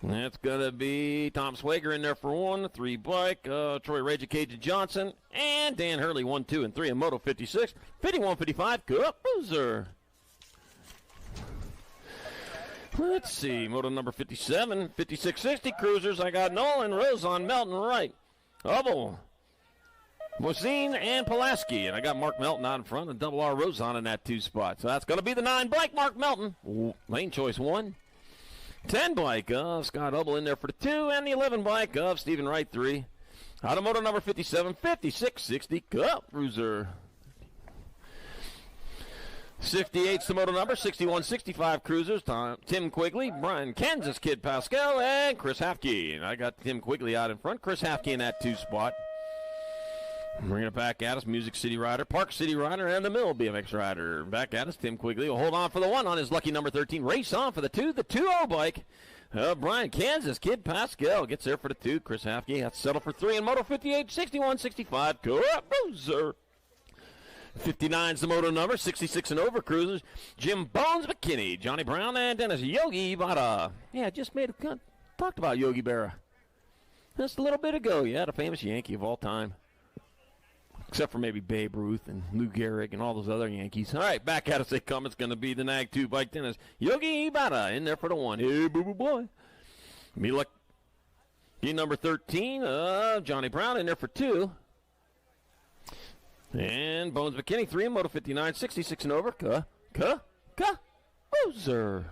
That's going to be Tom Swager in there for 1, 3 bike, Troy Reggie, Cajun Johnson, and Dan Hurley 1, 2, and 3 in Moto 56, 51-55 cruiser. Let's see, Moto number 57, 5660 cruisers. I got Nolan, Rosen, Melton, Wright, Hubble, Mosine, and Pulaski. And I got Mark Melton out in front and double R Rosen in that 2 spot. So that's going to be the 9 bike, Mark Melton. Lane choice 1. 10 bike of Scott Hubble in there for the 2, and the 11 bike of Stephen Wright 3. Out of motor number 57, 5660 Cup Cruiser. 68's the motor number, 6165 Cruisers. Tim Quigley, Brian Kansas Kid Pascal, and Chris Hafke. And I got Tim Quigley out in front, Chris Hafke in that 2 spot. Bringing it back at us, Music City Rider, Park City Rider, and the Mill BMX Rider. Back at us, Tim Quigley will hold on for the 1 on his lucky number 13. Race on for the 2, the 2-0 bike. Brian Kansas, Kid Pascal gets there for the 2. Chris Hafke has to settle for 3 in Moto 58, 6165 Cruiser. 59's the moto number, 66 and over cruisers. Jim Bones McKinney, Johnny Brown, and Dennis Yogi Berra. Yeah, just talked about Yogi Berra just a little bit ago. Yeah, the famous Yankee of all time. Except for maybe Babe Ruth and Lou Gehrig and all those other Yankees. All right, back at us they come. It's going to be the Nag 2 bike tennis. Yogi Berra in there for the 1. Hey, boo-boo boy. Lucky number 13, Johnny Brown in there for 2. And Bones McKinney, 3 in Moto 59, 66 and over. Cruiser.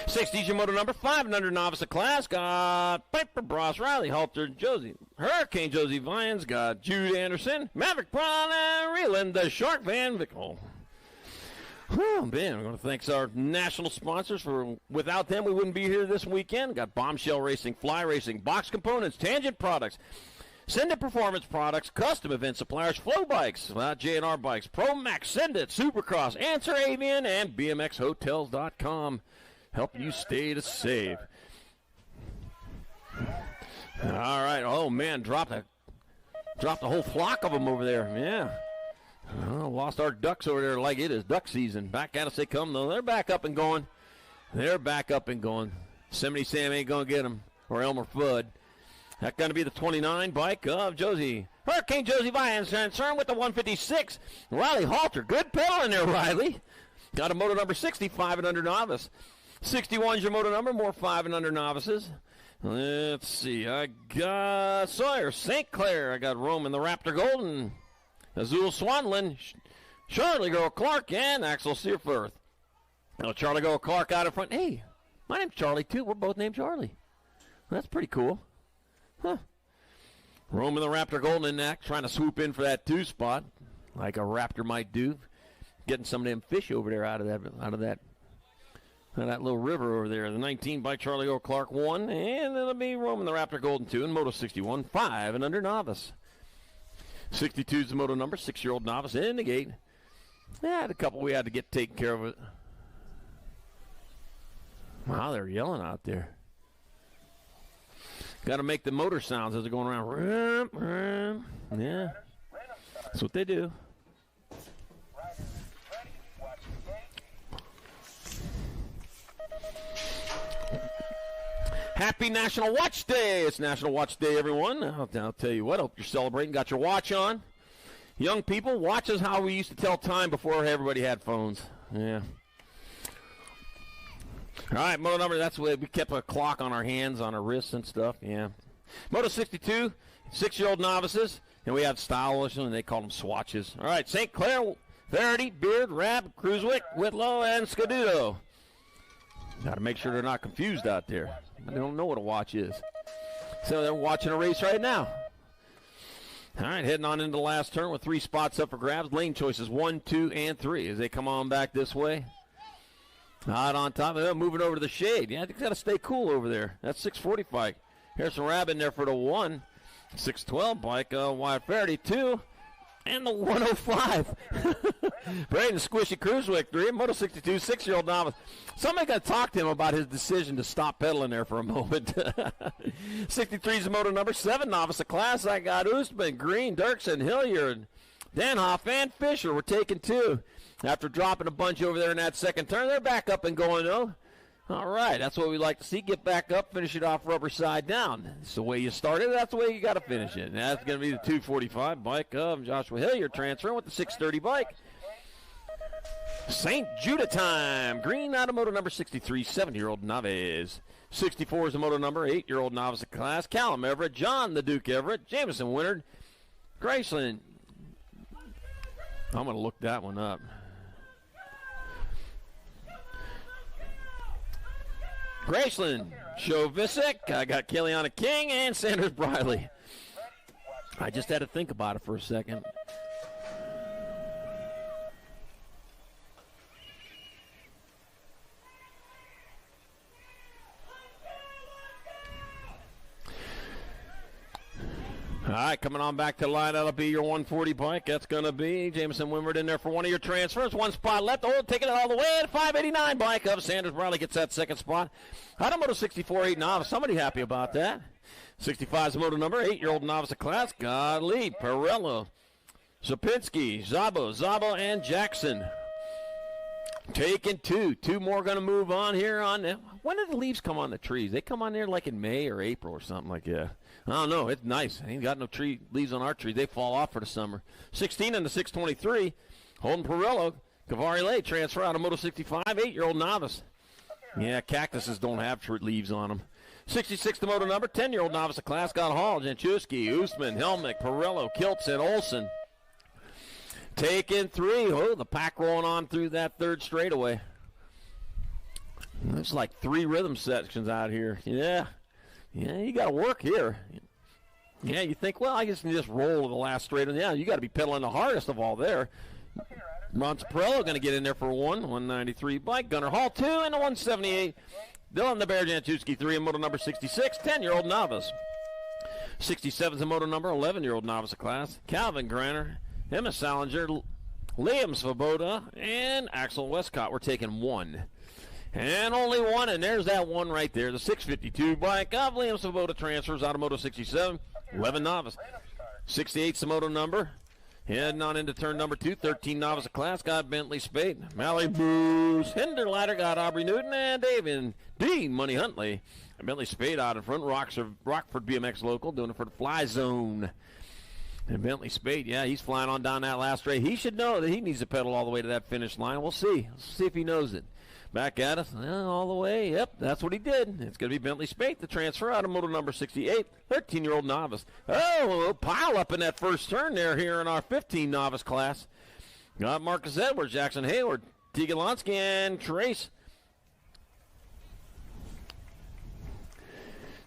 60's your moto number, 5 and under novice of class. Got Piper, Bros, Riley, Halter, Josie, Hurricane, Josie Vines. Got Jude Anderson, Maverick Braun, and Reeland, the Shark Van Vickle. Oh, man, I'm going to thank our national sponsors. Without them, we wouldn't be here this weekend. Got Bombshell Racing, Fly Racing, Box Components, Tangent Products, Send It Performance Products, Custom Event Suppliers, Flow Bikes, J&R Bikes, Pro Max, Send It, Supercross, Answer Avian, and BMXHotels.com. Help you stay to save. All right. Oh, man, dropped a whole flock of them over there. Yeah. Oh, lost our ducks over there like it is duck season. Back at us they come, though. They're back up and going. Yosemite Sam ain't going to get them, or Elmer Fudd. That's going to be the 29 bike of Josie. Hurricane Josie Vines, concerned with the 156. Riley Halter, good pedaling there, Riley. Got a moto number 65 and under novice. 61's your moto number, more 5 and under novices. Let's see, I got Sawyer, St. Clair. I got Roman the Raptor Golden, Azul Swanland, Charlie Girl Clark, and Axel Searforth. Now Charlie Girl Clark out in front. Hey, my name's Charlie, too. We're both named Charlie. That's pretty cool. Huh. Roman the Raptor Golden in that, trying to swoop in for that 2 spot, like a Raptor might do. Getting some of them fish over there out of that little river over there. The 19 by Charlie O. Clark 1, and it'll be Roman the Raptor Golden 2, and Moto 61, 5 and under novice. 62 is the moto number, 6-year-old novice in the gate. Yeah, had a couple we had to get taken care of it. Wow, they're yelling out there. Got to make the motor sounds as they're going around. Yeah, that's what they do. Happy National Watch Day. It's National Watch Day, everyone. I'll tell you what, I hope you're celebrating. Got your watch on. Young people, watch is how we used to tell time before everybody had phones. Yeah. All right, moto number, that's the way we kept a clock on our hands, on our wrists and stuff. Yeah. Moto 62, 6-year-old novices, and we had stylish, and they called them swatches. All right, St. Clair, Verity, Beard, Rab, Cruiswick, Whitlow, and Scaduto. Got to make sure they're not confused out there. They don't know what a watch is. So they're watching a race right now. All right, heading on into the last turn with 3 spots up for grabs. Lane choices 1, 2, and 3 as they come on back this way. Out on top of them, moving over to the shade. Yeah, I think got to stay cool over there. That's 645. Harrison Rabb in there for the 1. 612 bike, Wyatt Faraday 2. And the 105. Braden Squishy Cruiswick 3. Moto 62, 6-year-old novice. Somebody got to talk to him about his decision to stop pedaling there for a moment. 63 is the moto number, 7 novice of class. I got Oostman, Green, Dirksen, Hilliard, Danhoff, and Fisher. We're taking 2. After dropping a bunch over there in that second turn, they're back up and going, though. All right, that's what we like to see. Get back up, finish it off rubber side down. It's the way you started. That's the way you got to finish it. And that's going to be the 245 bike of Joshua Hilliard transferring with the 630 bike. St. Judah time. Green automoto number 63, 7-year-old novice. 64 is the moto number, 8-year-old novice of class. Callum Everett, John the Duke Everett, Jameson Winard, Graceland. I'm going to look that one up. Graceland, Shovisic, I got Kellyana King, and Sanders Briley. I just had to think about it for a second. All right, coming on back to the line, that'll be your 140 bike. That's going to be Jameson Wimard in there for one of your transfers. 1 spot left. Oh, taking it all the way. The 589 bike of Sanders Briley gets that 2nd spot. Moto 64, 8 novice. Somebody happy about that. 65 is the moto number, 8-year-old novice of class. Godly, Perello, Zapinski, Zabo, and Jackson. Taking 2. 2 more going to move on here. When did the leaves come on the trees? They come on there like in May or April or something like that. I don't know. It's nice. Ain't got no tree leaves on our tree. They fall off for the summer. 16 and the 623. Holden Perello, Cavari Lay, transfer out of Moto 65, 8-year-old novice. Yeah, cactuses don't have leaves on them. 66 the moto number, 10-year-old novice of class. Got Hall, Janchuski, Oostman, Helmick, Perello, Kiltz, and Olson. Taking 3. Oh, the pack rolling on through that 3rd straightaway. There's like 3 rhythm sections out here. Yeah, you got to work here. Yeah, you think, well, I guess you can just roll the last straight. And yeah, you got to be pedaling the hardest of all there. Ron Saparello going to get in there for 193 bike. Gunnar Hall 2 and a 178. Dylan the Bear Jantuski 3 in moto number 66, 10-year-old novice. 67 is a moto number, 11-year-old novice class. Calvin Granner, Emma Salinger, Liam Svoboda, and Axel Westcott. We're taking 1. And only 1, and there's that 1 right there. The 652 bike of Liam Svoboda transfers out of moto 67, 11 novice. 68's the moto number. Heading on into turn number 2, 13 novice class, got Bentley Spade, Mallory Booze, Hinderlatter got Aubrey Newton, and David D. Money Huntley. And Bentley Spade out in front, Rockford BMX local, doing it for the Fly Zone. And Bentley Spade, yeah, he's flying on down that last straight. He should know that he needs to pedal all the way to that finish line. We'll see. Let's see if he knows it. Back at us, all the way. Yep, that's what he did. It's going to be Bentley Spate, the transfer out of moto number 68, 13-year-old novice. Oh, a pile up in that first turn there here in our 15 novice class. Got Marcus Edwards, Jackson Hayward, Tegan Lonsky, and Trace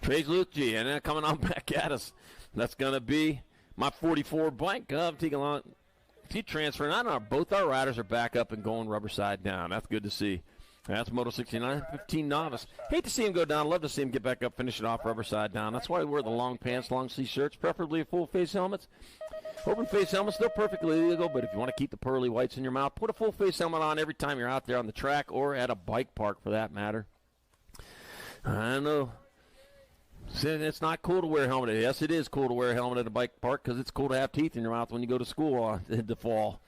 Lucci. And then coming on back at us, that's going to be my 44 bike of Tegan Lonsky. She's transferring. I don't know, both our riders are back up and going rubber side down. That's good to see. That's Moto 69, 15 novice. Hate to see him go down. Love to see him get back up, finish it off rubber side down. That's why we wear the long pants, long sleeve shirts, preferably full face helmets. Open face helmets, they're perfectly legal, but if you want to keep the pearly whites in your mouth, put a full face helmet on every time you're out there on the track or at a bike park for that matter. I know. It's not cool to wear a helmet. Yes, it is cool to wear a helmet at a bike park because it's cool to have teeth in your mouth when you go to school in the fall.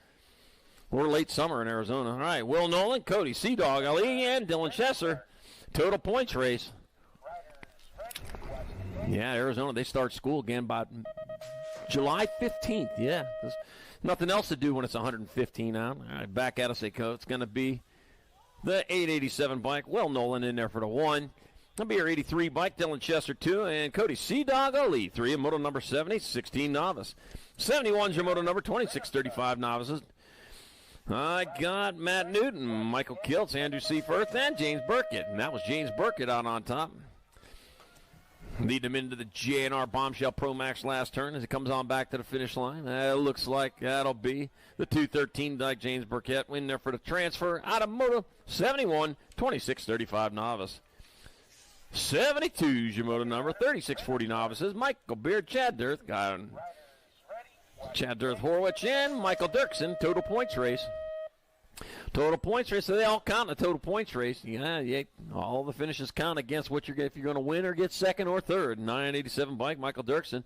Or late summer in Arizona. All right, Will Nolan, Cody Sea Dog Ali, and Dylan Chesser. Total points race. Yeah, Arizona, they start school again by July 15th. Yeah, there's nothing else to do when it's 115 out. All right, back at us, it's going to be the 887 bike. Will Nolan in there for the 1. That'll be your 83 bike, Dylan Chester 2, and Cody Sea Dog Ali 3 in moto number 70, 16 novice. 71's your moto number 2635 novices. I got Matt Newton, Michael Kiltz, Andrew Seaforth, and James Burkett. And that was James Burkett out on top. Lead him into the JNR Bombshell Pro Max last turn as he comes on back to the finish line. It looks like that'll be the 213 Dyke James Burkett win there for the transfer out of moto 71, 2635 novice. 72's your moto number, 3640 novices. Michael Beard, Chad Dirth, got him. Chad Dirth Horwich and Michael Dirksen, total points race. Total points race, so they all count in the total points race. Yeah, all the finishes count against what you're if you're going to win or get second or third. 987 bike, Michael Dirksen,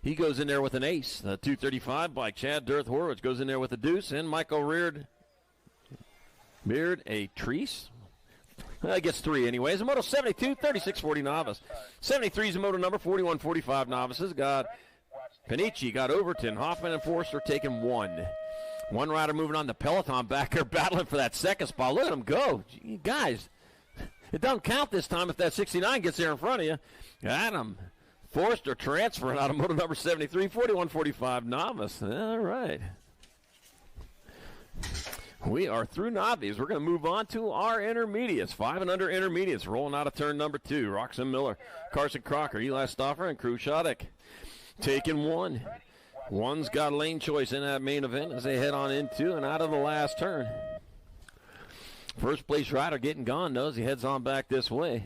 he goes in there with an ace. The 235 bike, Chad Dirth Horwich goes in there with a deuce, and Michael Beard a Treese. I guess 3 anyways. A moto 72, 3640 novice. 73 is a moto number, 4145 novices. Got Panici, got Overton, Hoffman, and Forster taking 1. One rider moving on the peloton back there, battling for that second spot. Look at him go. Gee, guys, it doesn't count this time if that 69 gets there in front of you. Adam Forster transferring out of moto number 73, 4145 novice. All right. We are through novices. We're going to move on to our intermediates. 5 and under intermediates rolling out of turn number 2. Roxanne Miller, Carson Crocker, Eli Stoffer, and Crew Shoddick. Taking 1. One's got lane choice in that main event as they head on into and out of the last turn. First place rider getting gone, though, as he heads on back this way.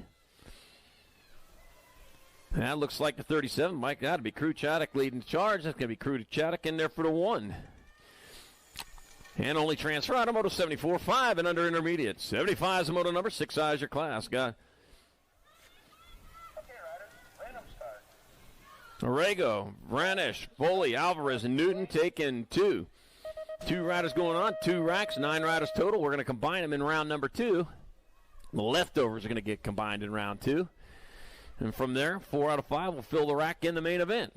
That looks like the 37. Mike, that'll be Crew Chaddock leading the charge. That's going to be Crew Chaddock in there for the 1. And only transfer out of moto 74, 5 and under intermediate. 75 is the moto number, 6 eyes your class. Got Orrego, Vranish, Foley, Alvarez, and Newton taking 2. 2 riders going on, 2 racks, 9 riders total. We're going to combine them in round number 2. The leftovers are going to get combined in round 2. And from there, 4 out of 5 will fill the rack in the main event.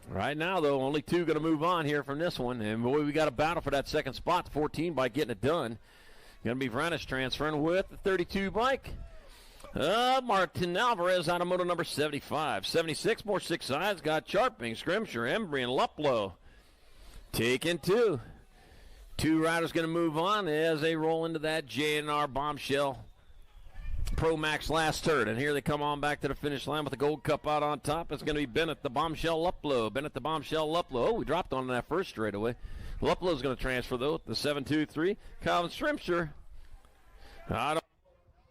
Right now, though, only 2 going to move on here from this one. And, boy, we got a battle for that second spot, 14 by getting it done. Going to be Vranish transferring with the 32 bike. Martin Alvarez out of moto number 75. 76, more 6 sides. Got Charping, Scrimshire, Embry, and Luplow. Taking 2. 2 riders going to move on as they roll into that JNR Bombshell Pro Max last turn. And here they come on back to the finish line with the gold cup out on top. It's going to be Bennett the Bombshell Luplow. Bennett the Bombshell Luplow. Oh, we dropped on that first straightaway. Luplow's going to transfer, though, with the 7-2-3. Calvin Strimster. Out of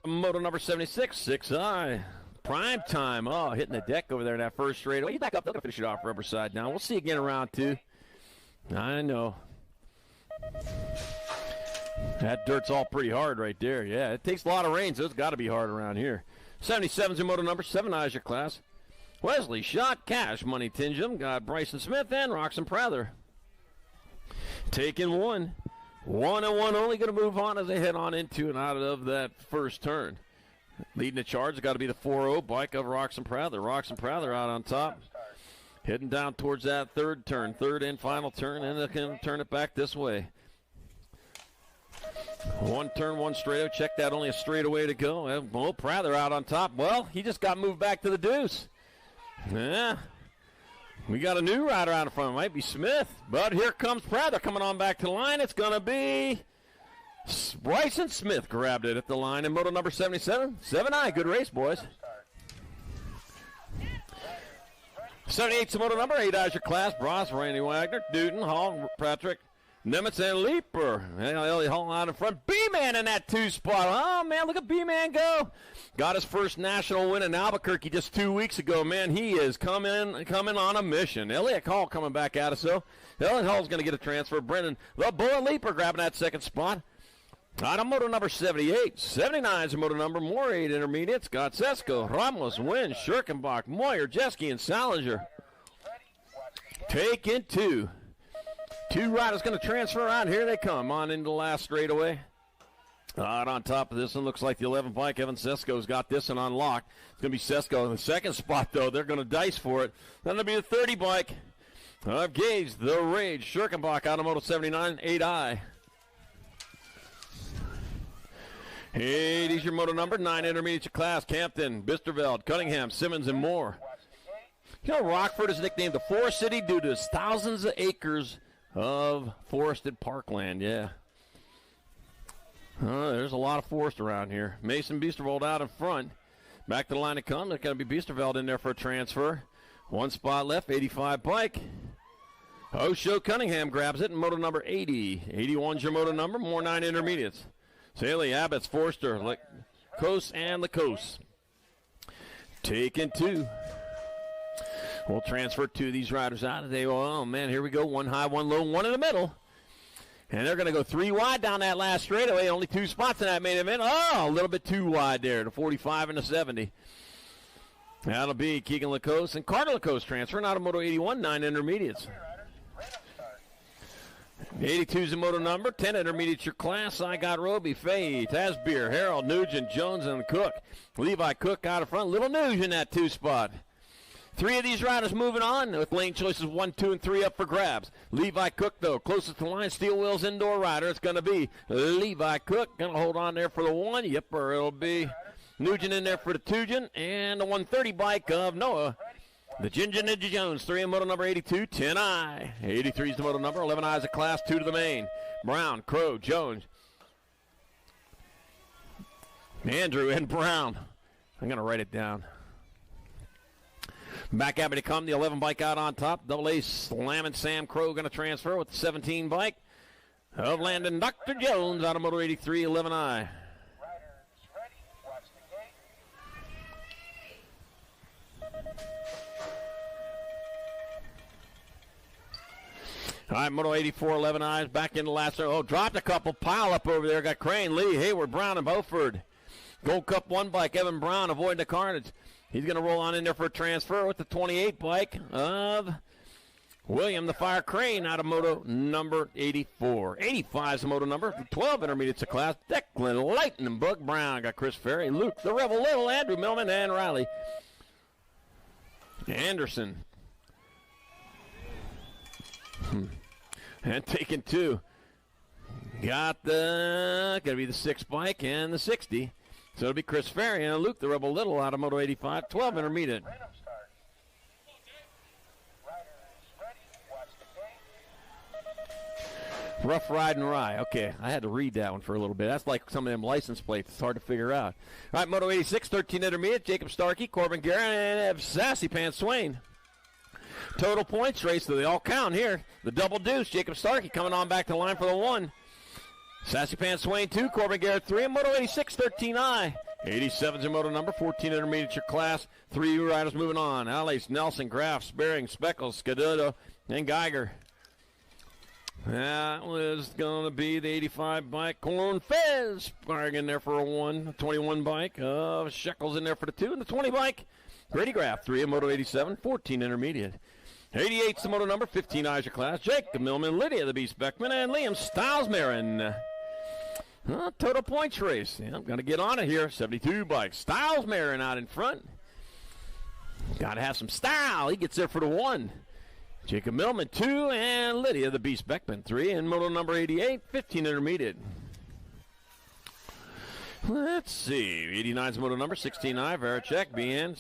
moto number 76, 6i. Prime time. Oh, hitting the deck over there in that first straightaway. He's back up. They're going to finish it off rubber side down. We'll see again around 2. I know. That dirt's all pretty hard right there. Yeah, it takes a lot of rain, so it's got to be hard around here. 77's your moto number. 7i's your class. Wesley Shot, Cash, Money Tingham. Got Bryson Smith and Roxon Prather. Taking 1. 1 and 1 only going to move on as they head on into and out of that first turn. Leading the charge has got to be the 4-0 bike of Roxon Prather. Roxon Prather out on top. Heading down towards that third turn. Third and final turn, and they can turn it back this way. 1 turn, 1 straightaway. Check that, only a straightaway to go. Oh, Prather out on top. Well, he just got moved back to the deuce. Yeah. We got a new rider out in front. It might be Smith. But here comes Prather coming on back to the line. It's going to be Bryson Smith grabbed it at the line in moto number 77. 7i. Good race, boys. 78's the moto number. 8i's your class. Bross, Randy Wagner, Dutton, Hall, Patrick, Nemitz, and Leeper. Ellie Hall out in front. B-Man in that 2 spot. Oh, man, look at B-Man go. Got his first national win in Albuquerque just 2 weeks ago. Man, he is coming on a mission. Elliot Hall coming back at us, so Elliot Hall's going to get a transfer. Brendan, the Bullet Leeper grabbing that second spot. Out of moto number 78. 79's a moto number. More 8 intermediates. Got Sesko, Ramos, Wynn, Schirkenbach, Moyer, Jeske, and Salinger. Taking 2. 2 riders going to transfer out. Here they come on into the last straightaway. Out on top of this one, looks like the 11 bike. Evan Sesko's got this one on lock. It's going to be Sesko in the second spot, though. They're going to dice for it. Then it'll be the 30 bike of Gage, the Rage. Schirkenbach out of moto 79, 8i. 80's your moto number. 9 intermediate class. Campton, Bisterveld, Cunningham, Simmons, and more. You know, Rockford is nicknamed the Forest City due to its thousands of acres of forested parkland. Yeah. There's a lot of forest around here. Mason Bisterveld out in front. Back to the line to come. There's going to be Bisterveld in there for a transfer. 1 spot left. 85 bike. Osho Cunningham grabs it in moto number 80. 81's your moto number. More 9 intermediates. Saley, Abbott's, Forster, Coase, and Lacoste. Taking 2. We'll transfer 2 of these riders out today. Oh, man, here we go. 1 high, 1 low, 1 in the middle. And they're going to go 3 wide down that last straightaway. Only 2 spots in that main event. Oh, a little bit too wide there. The 45 and the 70. That'll be Keegan Lacoste and Carter Lacoste transferring out of moto 81, 9 intermediates. 82's the moto number. 10 intermediates your class. I got Roby, Fay, Tasbeer, Harold, Nugent, Jones, and Cook. Levi Cook out in front. Little Nuge in that 2 spot. 3 of these riders moving on with lane choices 1, 2, and 3 up for grabs. Levi Cook, though, closest to the line, Steel Wheels indoor rider. It's going to be Levi Cook. Going to hold on there for the 1. Yep, or it'll be Nugent in there for the 2, and the 130 bike of Noah. The Ginger Ninja Jones, 3 in moto number 82, 10i. 83 is the moto number, 11i's a class, 2 to the main. Brown, Crow, Jones, Andrew, and Brown. I'm going to write it down. Back at me to come, the 11 bike out on top. Double A slamming Sam Crow going to transfer with the 17 bike of Landon Dr. Jones out of moto 83, 11i. All right, moto 84, 11i's back in the last. Oh, dropped a couple. Pile up over there. Got Crane, Lee, Hayward, Brown, and Beaufort. Gold Cup 1 bike, Evan Brown avoiding the carnage. He's going to roll on in there for a transfer with the 28 bike of William the Fire Crane out of moto number 84. 85 is the moto number. 12 intermediates of class. Declan Lightning Bug Brown. Got Chris Ferry, Luke the Rebel Little, Andrew Millman, and Riley Anderson. And taking 2. Got going to be the 6 bike and the 60. So it'll be Chris Ferry and Luke the Rebel Little out of moto 85. 12 intermediate. Rough Riding Rye. Okay, I had to read that one for a little bit. That's like some of them license plates. It's hard to figure out. All right, Moto 86, 13 intermediate. Jacob Starkey, Corbin Garrett, and Sassy Pants Swain. Total points race, so they all count here. The double deuce, Jacob Starkey coming on back to the line for the 1. Sassy Pants Swain 2, Corbin Garrett 3, and Moto 86, 13I. 87's your moto number, 14 intermediate your class. 3 riders moving on. Alice, Nelson, Graff, Sparing, Speckles, Scaduto, and Geiger. That was going to be the 85 bike. Corn Fez firing in there for a 1. 21 bike. Shekels in there for the 2. And the 20 bike. Grady Graff, 3 in Moto 87, 14 intermediate. 88's the moto number, 15 Eyes your class. Jake, the Millman, Lydia, the Beast Beckman, and Liam Styles Marin. Total points race. Yeah, I'm going to get on it here. 72 bikes. Styles Marin out in front. Got to have some style. He gets there for the 1. Jacob Millman, 2, and Lydia, the Beast Beckman, 3, and moto number 88, 15 intermediate. Let's see. 89's moto number, 16I, Varacek, BN,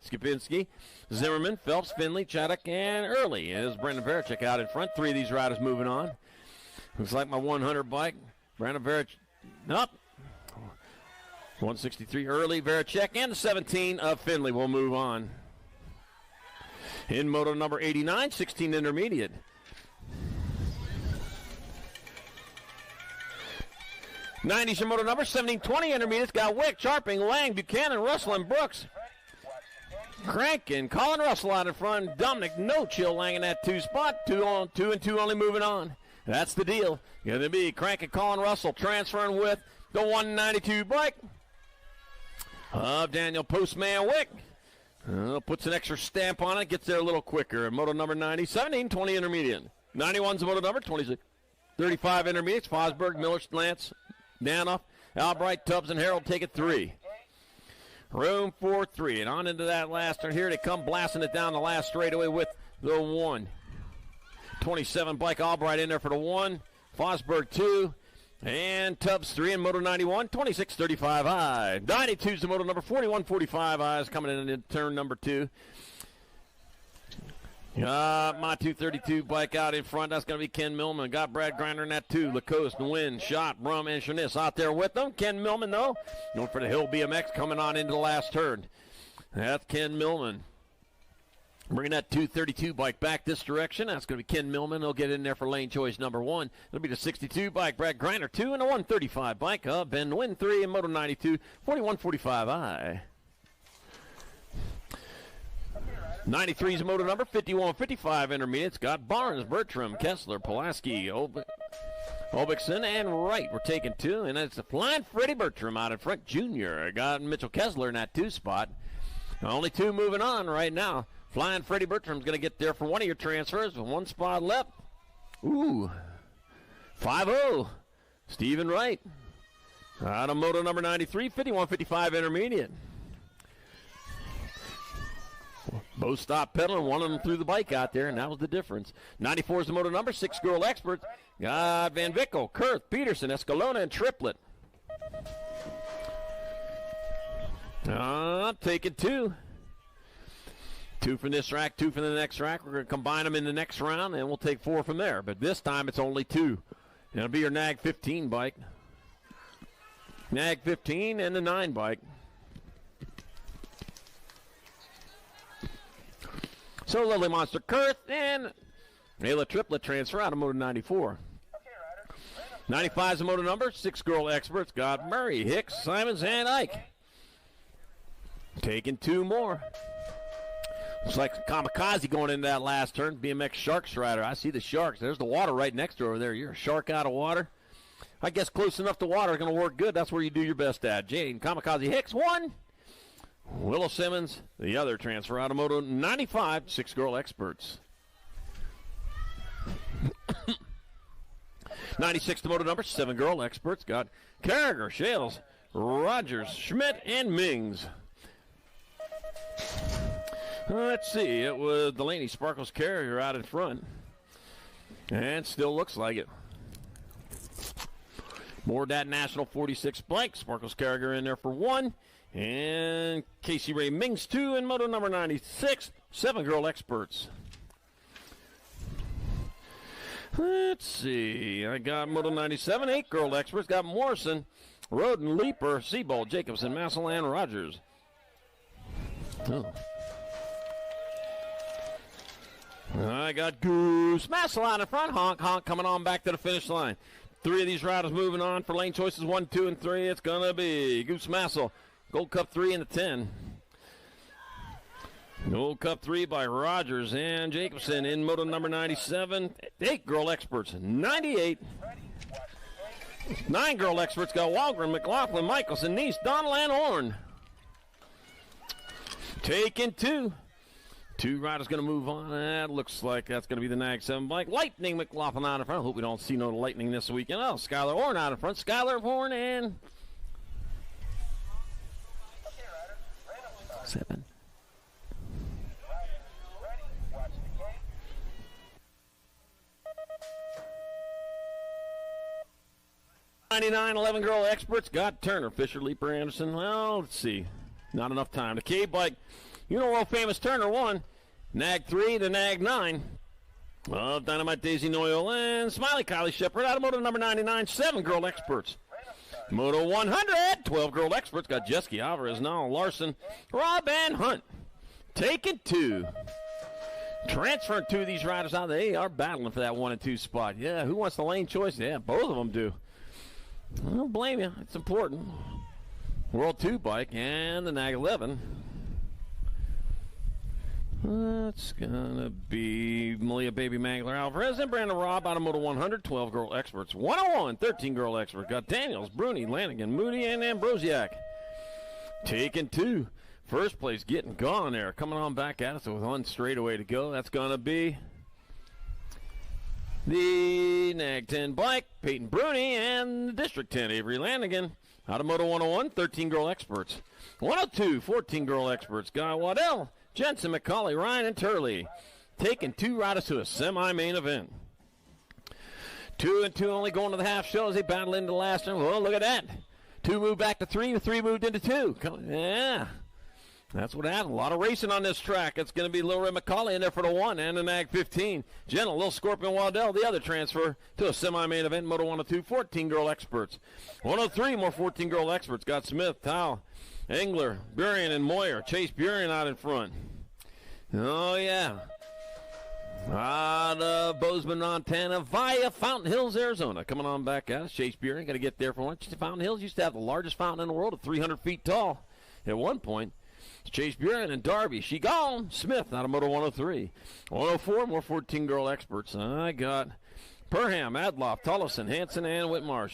Skipinski, Zimmerman, Phelps, Finley, Chaddock, and Early. There's Brandon Varacek out in front. 3 of these riders moving on. Looks like my 100 bike. Brandon Varacek, up. 163, Early, Varacek, and the 17 of Finley will move on. In moto number 89, 16 intermediate. '90's your moto number, 1720 intermediates. Got Wick, Sharping, Lang, Buchanan, Russell, and Brooks. Crank and Colin Russell out in front. Dominic No Chill Lang in that 2 spot. 2 on 2 and 2 only moving on. That's the deal. Going to be Crank and Colin Russell transferring with the 192 bike of Daniel Postman Wick. Puts an extra stamp on it, gets there a little quicker. Moto number 90, 17, 20 intermediate. 91's the moto number, 26, 35 intermediates. Fosberg, Miller, Lance, Danoff, Albright, Tubbs, and Harold take it 3. Room for 3. And on into that last turn here. They come blasting it down the last straightaway with the 1. 27 bike Albright in there for the 1. Fosberg 2. And Tubbs 3 in moto 91, 26-35I. 92's the moto number, 41-45I is coming in turn number 2. My 232 bike out in front. That's going to be Ken Millman. Got Brad Grinder in that 2. Lacoste, Nguyen, Schott, Brum, and Chanis out there with them. Ken Millman, though, going for the Hill BMX coming on into the last turn. That's Ken Millman. Bringing that 232 bike back this direction. That's going to be Ken Millman. He'll get in there for lane choice number 1. It'll be the 62 bike, Brad Griner 2, and a 135 bike. Ben Nguyen 3 in moto 92, 41-45I. 93's a moto number, 51-55 intermediates. Got Barnes, Bertram, Kessler, Pulaski, Obixon, and Wright. We're taking 2, and it's the Flying Freddie Bertram out in front. Junior got Mitchell Kessler in that 2 spot. Only 2 moving on right now. Flying Freddie Bertram's going to get there for one of your transfers with 1 spot left. Ooh, 5-0, Stephen Wright. Out of moto number 93, 51-55 intermediate. Both stopped pedaling, one of them threw the bike out there, and that was the difference. 94 is the moto number, 6 girl experts. Got Van Vickel, Kurth, Peterson, Escalona, and Triplet. Taking 2. 2 from this rack, 2 from the next rack. We're going to combine them in the next round, and we'll take 4 from there. But this time it's only 2. It'll be your Nag 15 bike. Nag 15 and the 9 bike. So Lovely Monster Kurth and Ayla Triplet transfer out of moto 94. 95 is the moto number. 6 girl experts. Got Murray, Hicks, Simons, and Ike. Taking 2 more. Looks like Kamikaze going into that last turn. BMX Sharks rider. I see the Sharks. There's the water right next to over there. You're a shark out of water. I guess close enough to water is going to work good. That's where you do your best at. Jane Kamikaze Hicks, 1. Willow Simmons, the other transfer out of moto 95. 6 girl experts. 96 the moto number. 7 girl experts. Got Carragher, Shales, Rogers, Schmidt, and Mings. Let's see. It was Delaney Sparkles Carrier out in front. And still looks like it. More that National 46 bike. Sparkles Carrier in there for 1. And Casey Ray Mings 2 in moto number 96. 7 girl experts. Let's see. I got Moto 97, 8-girl experts. Got Morrison, Roden, Leaper, Seabold, Jacobson, Masselan, Rogers. Oh. I got Goose, Masselan in front. Honk, honk, coming on back to the finish line. 3 of these riders moving on for lane choices 1, 2, and 3. It's going to be Goose Massel. Gold Cup 3 in the 10. Gold Cup 3 by Rogers and Jacobson in Moto number 97. 8-girl experts, 98. 9-girl experts got Walgren, McLaughlin, Michelson, Nice, Donald, and Horn. Taking 2. 2 riders going to move on. That looks like that's going to be the Nag 7 bike. Lightning McLaughlin out in front. I hope we don't see no lightning this weekend. Oh, Skylar Horn out in front. Skylar Horn and 7. 99, 11-girl experts got Turner, Fisher, Leaper, Anderson. Well, let's see. Not enough time. The K-bike, you know, world famous Turner won. Nag 3 to Nag 9. Well, Dynamite Daisy Noyle and Smiley Kylie Shepard out of Moto number 99, 7-girl experts. Moto 100, 12-girl experts got Jeske, Alvarez, Nall, Larson, Rob, and Hunt. Taking 2. Transferring 2 of these riders out. They are battling for that 1 and 2 spot. Yeah, who wants the lane choice? Yeah, both of them do. I don't blame you. It's important. World 2 bike and the Nag 11. That's going to be Malia Baby Mangler Alvarez and Brandon Robb out of Moto 100. 12-girl experts. 101, 13-girl expert. Got Daniels, Bruni, Lanigan, Moody, and Ambrosiak. Taking 2. First place getting gone there. Coming on back at us with 1 straightaway to go. That's going to be the Nag 10 bike, Peyton Bruni, and the District 10, Avery Lanigan. Out of Moto 101, 13-girl experts. 102, 14-girl experts. Guy Waddell, Jensen, McCauley, Ryan, and Turley. Taking 2 riders to a semi-main event. 2 and 2 only going to the half show as they battle into the last one. Well, look at that. 2 moved back to 3, and 3 moved into 2. Yeah. That's what happened. A lot of racing on this track. It's going to be Lil Ray McCauley in there for the 1 and the Nag 15. Jenna, Lil Scorpion Waddell, the other transfer to a semi-main event. Moto 102, 14-girl experts. 103, more 14-girl experts. Got Smith, Tao, Engler, Burien, and Moyer. Chase Burien out in front. Oh, yeah. Out of Bozeman, Montana, via Fountain Hills, Arizona. Coming on back at us. Chase Burien, got to get there for one. Fountain Hills used to have the largest fountain in the world at 300 feet tall at one point. Chase Buren and Darby. She gone. Smith out of Moto 103. 104, more 14-girl experts. I got Perham, Adloff, Tullison, Hanson, and Whitmarsh.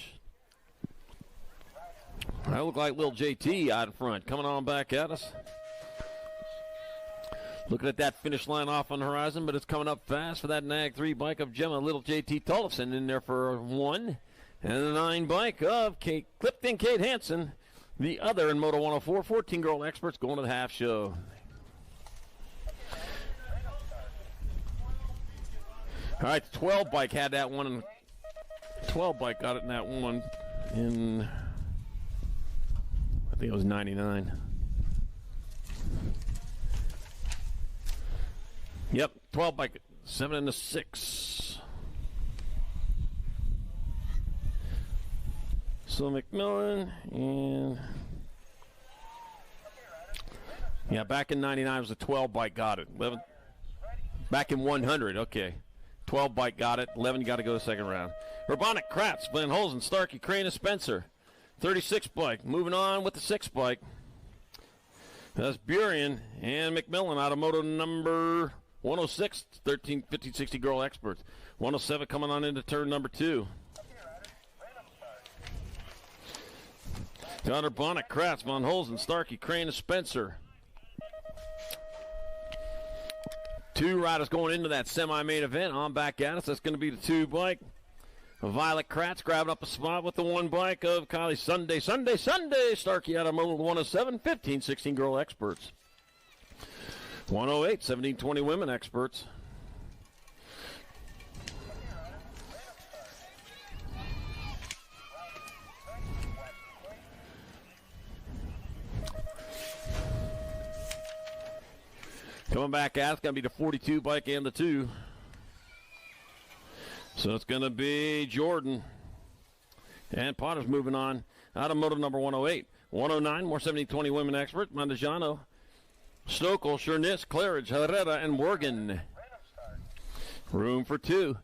I look like little JT out in front. Coming on back at us. Looking at that finish line off on the horizon, but it's coming up fast for that Nag 3 bike of Gemma. Little JT Tullison in there for 1. And the 9 bike of Clifton Kate Hansen. The other in Moto 104, 14-girl experts going to the half show. All right, the 12 bike had that one. And 12 bike got it in that one in, I think it was 99. Yep, 12 bike, 7 and a 6. So McMillan and yeah, back in 99 it was a 12 bike got it. 11 back in 100, okay. 12 bike got it. 11 got to go to second round. Urbanic, Kratz, Van Holzen, Starkey, Crane, and Spencer. 36 bike. Moving on with the 6 bike. That's Burien and McMillan out of Moto number 106, 13, 15, 60 girl experts. 107 coming on into turn number 2. Connor Bonnet, Kratz, Von Holzen, Starkey, Crane, and Spencer. 2 riders going into that semi-main event. On back at us. That's going to be the 2 bike. Violet Kratz grabbing up a spot with the 1 bike of Kylie Sunday. Starkey out of Moto 107, 15, 16 girl experts. 108, 17, 20 women experts. Coming back out, it's going to be the 42 bike and the 2. So it's going to be Jordan. And Potter's moving on. Out of moto number 108. 109, more 70-20 women experts. Mandajano, Stokel, Shernis, Claridge, Herrera, and Morgan. Room for two.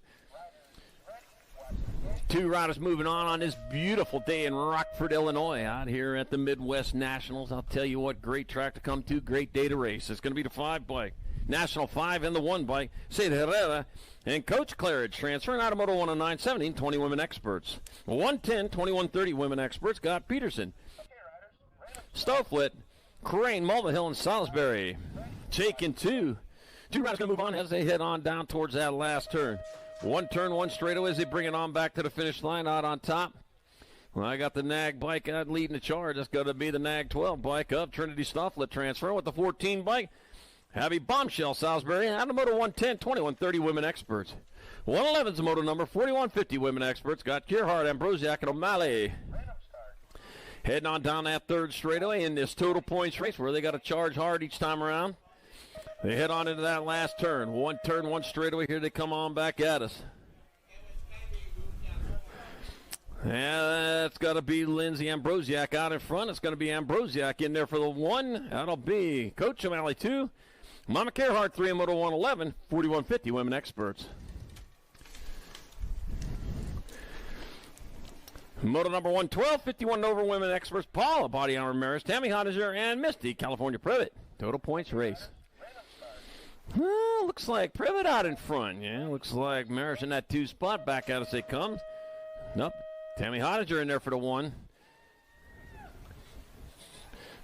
Two riders moving on this beautiful day in Rockford, Illinois, out here at the Midwest Nationals. I'll tell you what, great track to come to, great day to race. It's going to be the 5 bike, National 5 and the 1 bike, St. Herrera, and Coach Claridge transferring out of Moto 109, 17, 20 women experts. 110, 2130 women experts got Peterson, Stoflet, Crane, Mulvihill, and Salisbury. Taking two. Two riders going to move on as they head on down towards that last turn. One turn, one straightaway as they bring it on back to the finish line out on top. Well, I got the Nag bike out leading the charge. That's going to be the Nag 12 bike of Trinity Stofflet transfer with the 14 bike. Happy Bombshell Salisbury out of Moto 110, 2130 women experts. 111's the moto number, 4150 women experts. Got Gerhard, Ambrosiak, and O'Malley. Heading on down that third straightaway in this total points race where they got to charge hard each time around. They head on into that last turn. One turn, one straightaway. Here they come on back at us. And that's got to be Lindsay Ambrosiak out in front. It's going to be Ambrosiak in there for the 1. That'll be Coach O'Malley 2. Mama Gerhard 3 in Moto 111, 4150 women experts. Moto number 112, 51 over women experts. Paula Body Armor Maris, Tammy Honiger, and Misty California Privet. Total points race. Well, looks like Privet out in front. Yeah, looks like Maris in that 2 spot. Back out as they come. Nope. Tammy Honiger in there for the 1.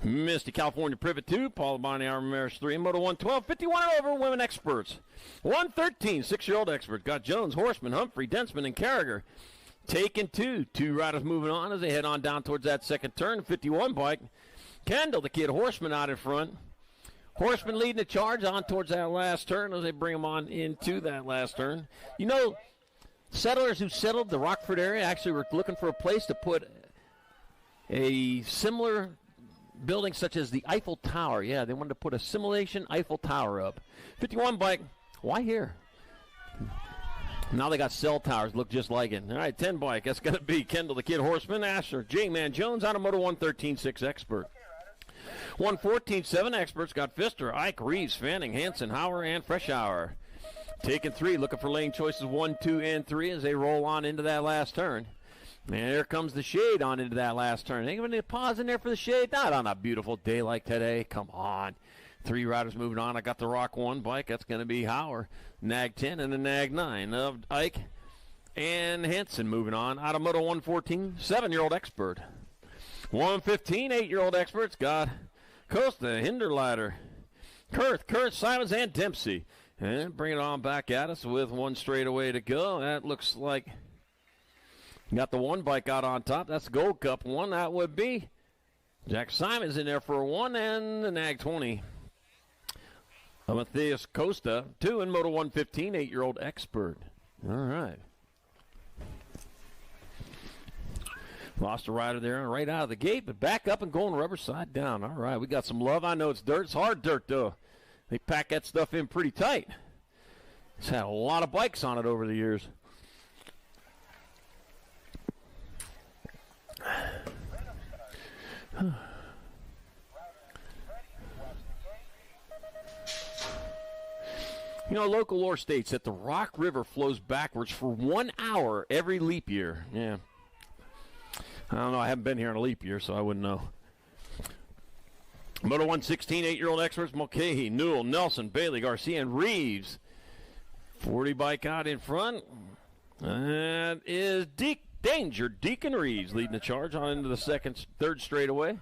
Misty California Privet 2. Paula Body Armor Maris 3. Moto 112, 51 over women experts. 113, 6-year-old experts. Got Jones, Horseman, Humphrey, Densman, and Carragher. Taking two. Two riders moving on as they head on down towards that second turn. 51 bike. Kendall, the kid Horseman out in front. Horseman leading the charge on towards that last turn as they bring them on into that last turn. You know, settlers who settled the Rockford area actually were looking for a place to put a similar building such as the Eiffel Tower. Yeah, they wanted to put a simulation Eiffel Tower up. 51 bike. Why here? Now they got cell towers, look just like it. All right, 10 bike. That's going to be Kendall, the kid Horseman, Asher, J-Man Jones out of Moto 113.6 expert. 114.7 experts got Pfister, Ike, Reeves, Fanning, Hansen, Hauer, and Freshour. Taking 3, looking for lane choices 1, 2, and 3 as they roll on into that last turn. And here comes the shade on into that last turn. Ain't gonna pause in there for the shade? Not on a beautiful day like today. Come on. 3 riders moving on. I got the Rock 1 bike. That's going to be Hauer, Nag 10, and the Nag 9 of Ike and Hansen moving on. Out of Moto 114, 7-year-old expert. 115, 8-year-old experts got Costa, Hinderleiter, Kurth, Simons, and Dempsey. And bring it on back at us with 1 straightaway to go. That looks like got the 1 bike out on top. That's the Gold Cup 1. That would be Jack Simons in there for a 1 and the Nag 20. Matthias Costa, 2 in Moto 115, 8-year-old expert. All right. Lost a rider there right out of the gate, but back up and going rubber side down. All right, we got some love. I know it's dirt. It's hard dirt, though. They pack that stuff in pretty tight. It's had a lot of bikes on it over the years. You know, local lore states that the Rock River flows backwards for 1 hour every leap year. Yeah. I don't know. I haven't been here in a leap year, so I wouldn't know. Moto 116, 8-year-old experts, Mulcahy, Newell, Nelson, Bailey, Garcia, and Reeves. 40 bike out in front. That is Danger Deacon Reeves leading the charge on into the third straightaway.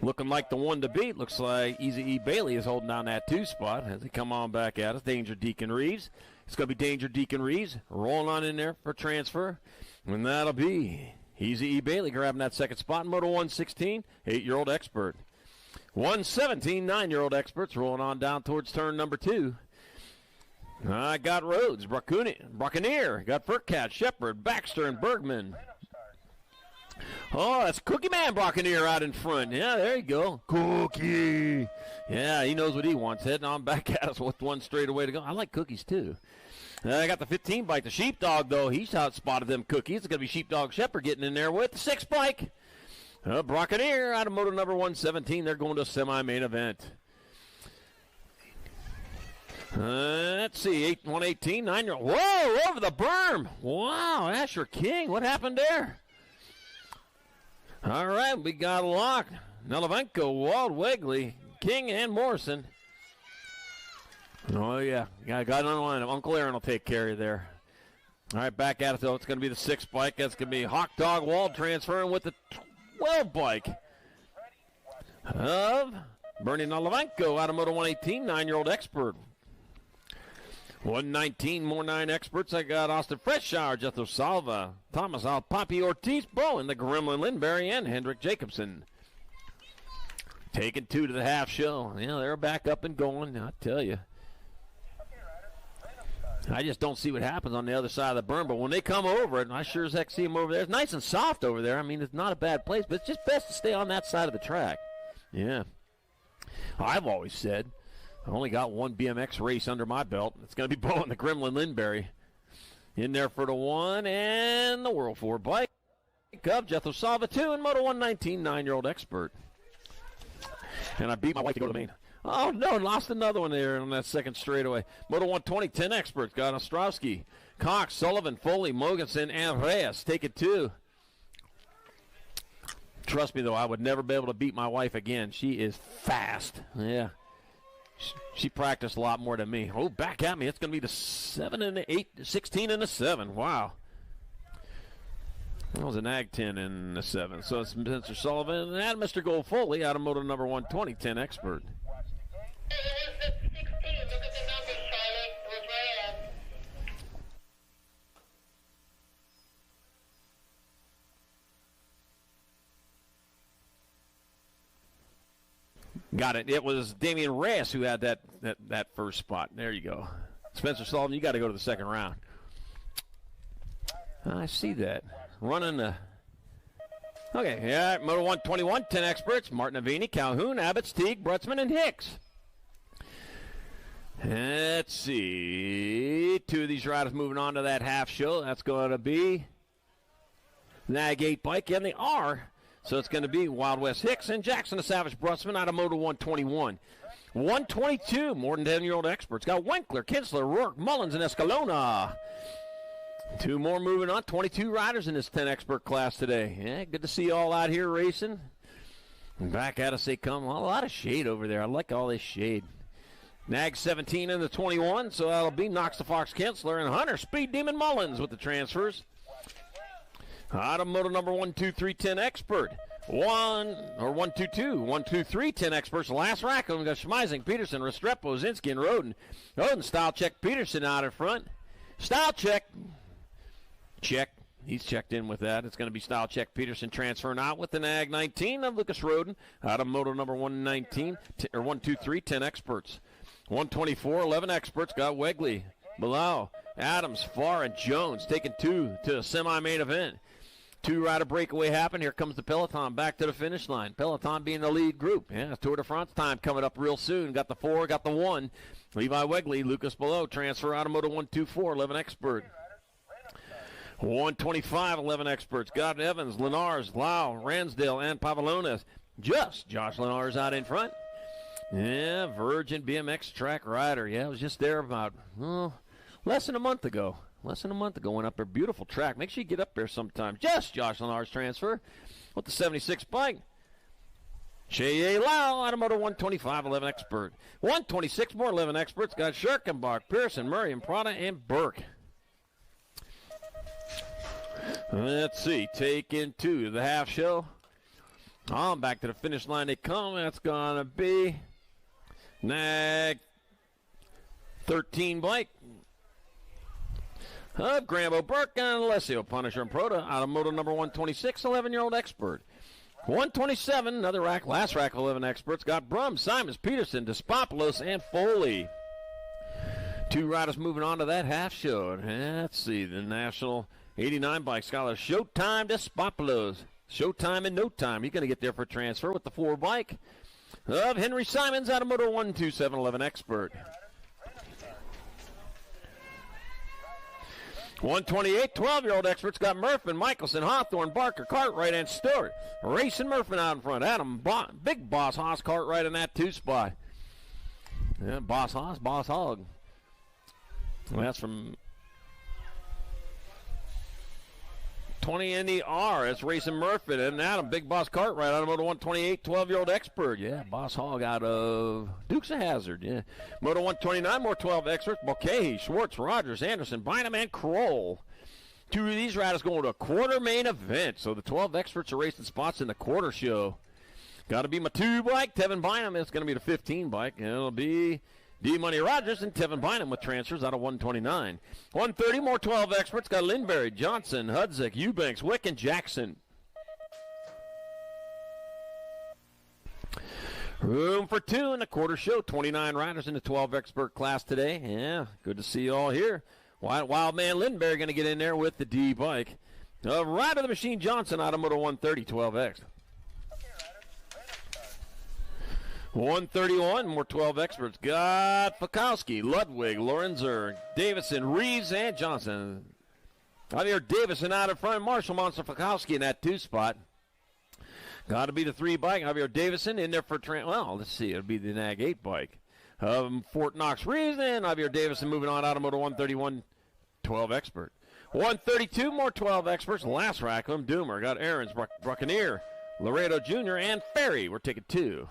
Looking like the 1 to beat. Looks like Easy E. Bailey is holding down that 2 spot as they come on back at us. Danger Deacon Reeves. It's going to be Danger Deacon Reeves rolling on in there for transfer. And that'll be Easy E. Bailey grabbing that 2nd spot in Moto 116, 8-year-old expert. 117, 9-year-old experts rolling on down towards turn number 2. I got Rhodes, Braconier, got Furcat, Shepard, Baxter, and Bergman. Oh, that's Cookie Man Braconier out in front. Yeah, there you go. Cookie. Yeah, he knows what he wants. Heading on back at us with 1 straightaway to go. I like cookies, too. I got the 15 bike. The Sheepdog, though, he's outspotted them cookies. It's going to be Sheepdog Shepherd getting in there with the 6 bike. Brockeneer out of moto number 117. They're going to a semi-main event. Let's see, 118, 9-year-old. Whoa, over the berm. Wow, Asher King, what happened there? All right, we got a lock. Nelevenko, Wald, Wegley, King, and Morrison. Oh, yeah, got on the line. Uncle Aaron will take care of you there. All right, back at it, though. It's going to be the 6 bike. That's going to be Hawk Dog Wald transferring with the 12 bike of Bernie Nelevenko out of moto 118, 9-year-old expert. 119, more 9 experts. I got Austin Freshour, Jethro Salva, Thomas Al Papi Ortiz, Bowen, the Gremlin Lindberry, and Hendrik Jacobson. Taking 2 to the half show. Yeah, they're back up and going, I tell you. I just don't see what happens on the other side of the berm, but when they come over it, I sure as heck see them over there. It's nice and soft over there. I mean, it's not a bad place, but it's just best to stay on that side of the track. Yeah. I've always said, I only got one BMX race under my belt. It's going to be Bowen, the Gremlin Lindberry. In there for the 1 and the World 4 bike. Of Jethro Salva 2 and Moto 119, 9-year-old expert. And I beat my wife to go to the main. Oh, no, lost another one there on that second straightaway. Moto 120, 10 experts. Got Ostrowski, Cox, Sullivan, Foley, Mogensen, and Reyes. Take it 2. Trust me, though, I would never be able to beat my wife again. She is fast. Yeah. She practiced a lot more than me. Oh, back at me. It's going to be the 7 and the 8, 16 and the 7. Wow. That was an Ag 10 and the 7. So it's Spencer Sullivan and Mr. Gold Foley out of moto number 120, 10 expert. Got it. It was Damian Reyes who had that first spot. There you go. Spencer Sullivan, you got to go to the second round. I see that. Running the... Okay, yeah, Moto 121, 10 experts. Martin Avini, Calhoun, Abbott, Teague, Brutzman, and Hicks. Let's see. 2 of these riders moving on to that half show. That's going to be Nag 8 bike and the R. So it's going to be Wild West Hicks and Jackson the Savage Brutzman out of Moto 121. 122, more than 10-year-old experts. Got Winkler, Kinsler, Rourke, Mullins, and Escalona. 2 more moving on. 22 riders in this 10 expert class today. Yeah, good to see you all out here racing. And back at us they come. A lot of shade over there. I like all this shade. Nag 17 in the 21, so that'll be Knox the Fox Kinsler and Hunter Speed Demon Mullins with the transfers. Out of moto number 123, 10 expert. 123, 10 experts. Last rack, we got Schmeising, Peterson, Restrepo, Zinski, and Roden. Roden, style check Peterson out in front. Style check. Check. He's checked in with that. It's going to be style check Peterson transferring out with the Nag 19 of Lucas Roden. Out of moto number 119, or 123, 10 experts. 124, 11 experts. Got Wegley, Bilal, Adams, Farr, and Jones taking 2 to a semi-main event. 2-rider breakaway happened. Here comes the Peloton back to the finish line. Peloton being the lead group. Yeah, Tour de France time coming up real soon. Got the 4, got the 1. Levi Wegley, Lucas Below, transfer out of moto 124, 11 expert. 125, 11 experts. Got Evans, Lenars, Lau, Ransdale, and Pavlonis. Just Josh Lenars out in front. Yeah, Virgin BMX track rider. Yeah, I was just there about less than a month ago. Went up there. Beautiful track. Make sure you get up there sometime. Just Josh Lenars transfer with the 76 bike. Cheye Lau out of moto 125, 11 expert. 126 more 11 experts. Got Scherkenbach, Pearson, Murray, and Prada, and Burke. Let's see. Taking 2 to the half show. On back to the finish line they come. That's going to be Nag 13 bike. Grambo Burke and Alessio Punisher and Proda out of moto number 126, 11-year-old expert. 127, another rack, last rack of 11 experts. Got Brum, Simons, Peterson, Despopoulos, and Foley. 2 riders moving on to that half show. Let's see, the National 89 bike scholar, Showtime Despopoulos. Showtime in no time. He's going to get there for transfer with the 4 bike of Henry Simons out of moto 127, 11 expert. 128, 12-year-old experts got Murphin, Michelson, Hawthorne, Barker, Cartwright, and Stewart. Racing Murphin out in front. Adam, Big Boss Haas, Cartwright in that 2 spot. Yeah, Boss Haas, Boss Hog. Well, that's from 20 in the R. That's Racing Murphy. And Adam, Big Boss Cartwright out of Moto 128, 12-year-old expert. Yeah, Boss Hog out of Dukes of Hazzard. Yeah. Moto 129, more 12 experts. Mulcahy, Schwartz, Rogers, Anderson, Bynum, and Kroll. 2 of these riders going to a quarter main event. So the 12 experts are racing spots in the quarter show. Got to be my 2 bike, Tevin Bynum. It's going to be the 15 bike. And it'll be D-Money Rogers and Tevin Bynum with transfers out of 129. 130, more 12 experts. Got Lindberry, Johnson, Hudzik, Eubanks, Wick, and Jackson. Room for 2 in the quarter show. 29 riders in the 12 expert class today. Yeah, good to see you all here. Wild Man Lindberry going to get in there with the D bike. Rider the Machine Johnson out of Moto 130, 12X. 131, more 12 experts. Got Fakowski, Ludwig, Lorenzer, Davison, Reeves, and Johnson. Javier Davison out in front. Marshall Monster Fakowski in that 2 spot. Got to be the 3 bike. Javier Davison in there for well, let's see. It'll be the NAG 8 bike. Fort Knox Reeves and Javier Davison moving on out of Moto 131, 12 expert. 132, more 12 experts. Last rack of them, Doomer. Got Aarons, Buccaneer, Laredo Jr., and Ferry. We're taking 2.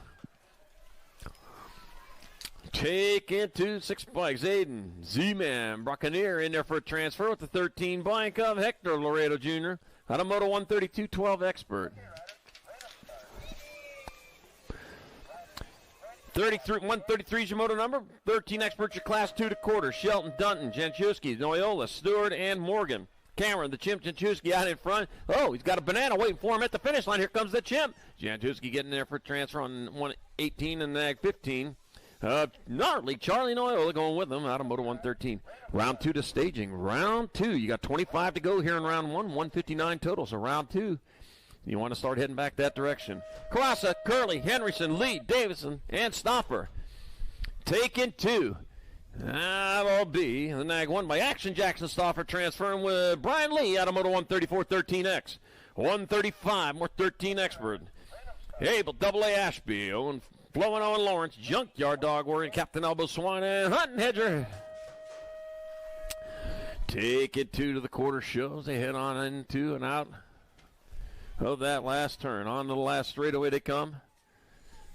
Take into 6 bikes. Aiden, Z-Man, Buccaneer in there for a transfer with the 13 bike of Hector Laredo Jr. out of Moto 132, 12 expert. 133 is your moto number. 13 experts, your class 2 to quarter. Shelton, Dunton, Janchuski, Noyola, Stewart, and Morgan. Cameron, the Chimp, Janchuski out in front. Oh, he's got a banana waiting for him at the finish line. Here comes the Chimp. Janchuski getting there for a transfer on 118 and NAG 15. Gnarly, Charlie Noyola going with them out of Moto 113. Round 2 to staging. Round 2. You got 25 to go here in round 1. 159 total. So round 2. You want to start heading back that direction. Karasa, Curley, Henderson, Lee, Davison, and Stopper. Taking 2. That'll be the NAG 1 by Action Jackson Stopper transferring with Brian Lee out of Moto 134 13X. 135, more 13 expert. Abel, AA Ashby, Owen, Flowing Owen Lawrence, Junkyard Dog Warrior, Captain Elbow Swan, and Hunting Hedger. Take it 2 to the quarter shows. They head on into and out of that last turn. On to the last straightaway they come.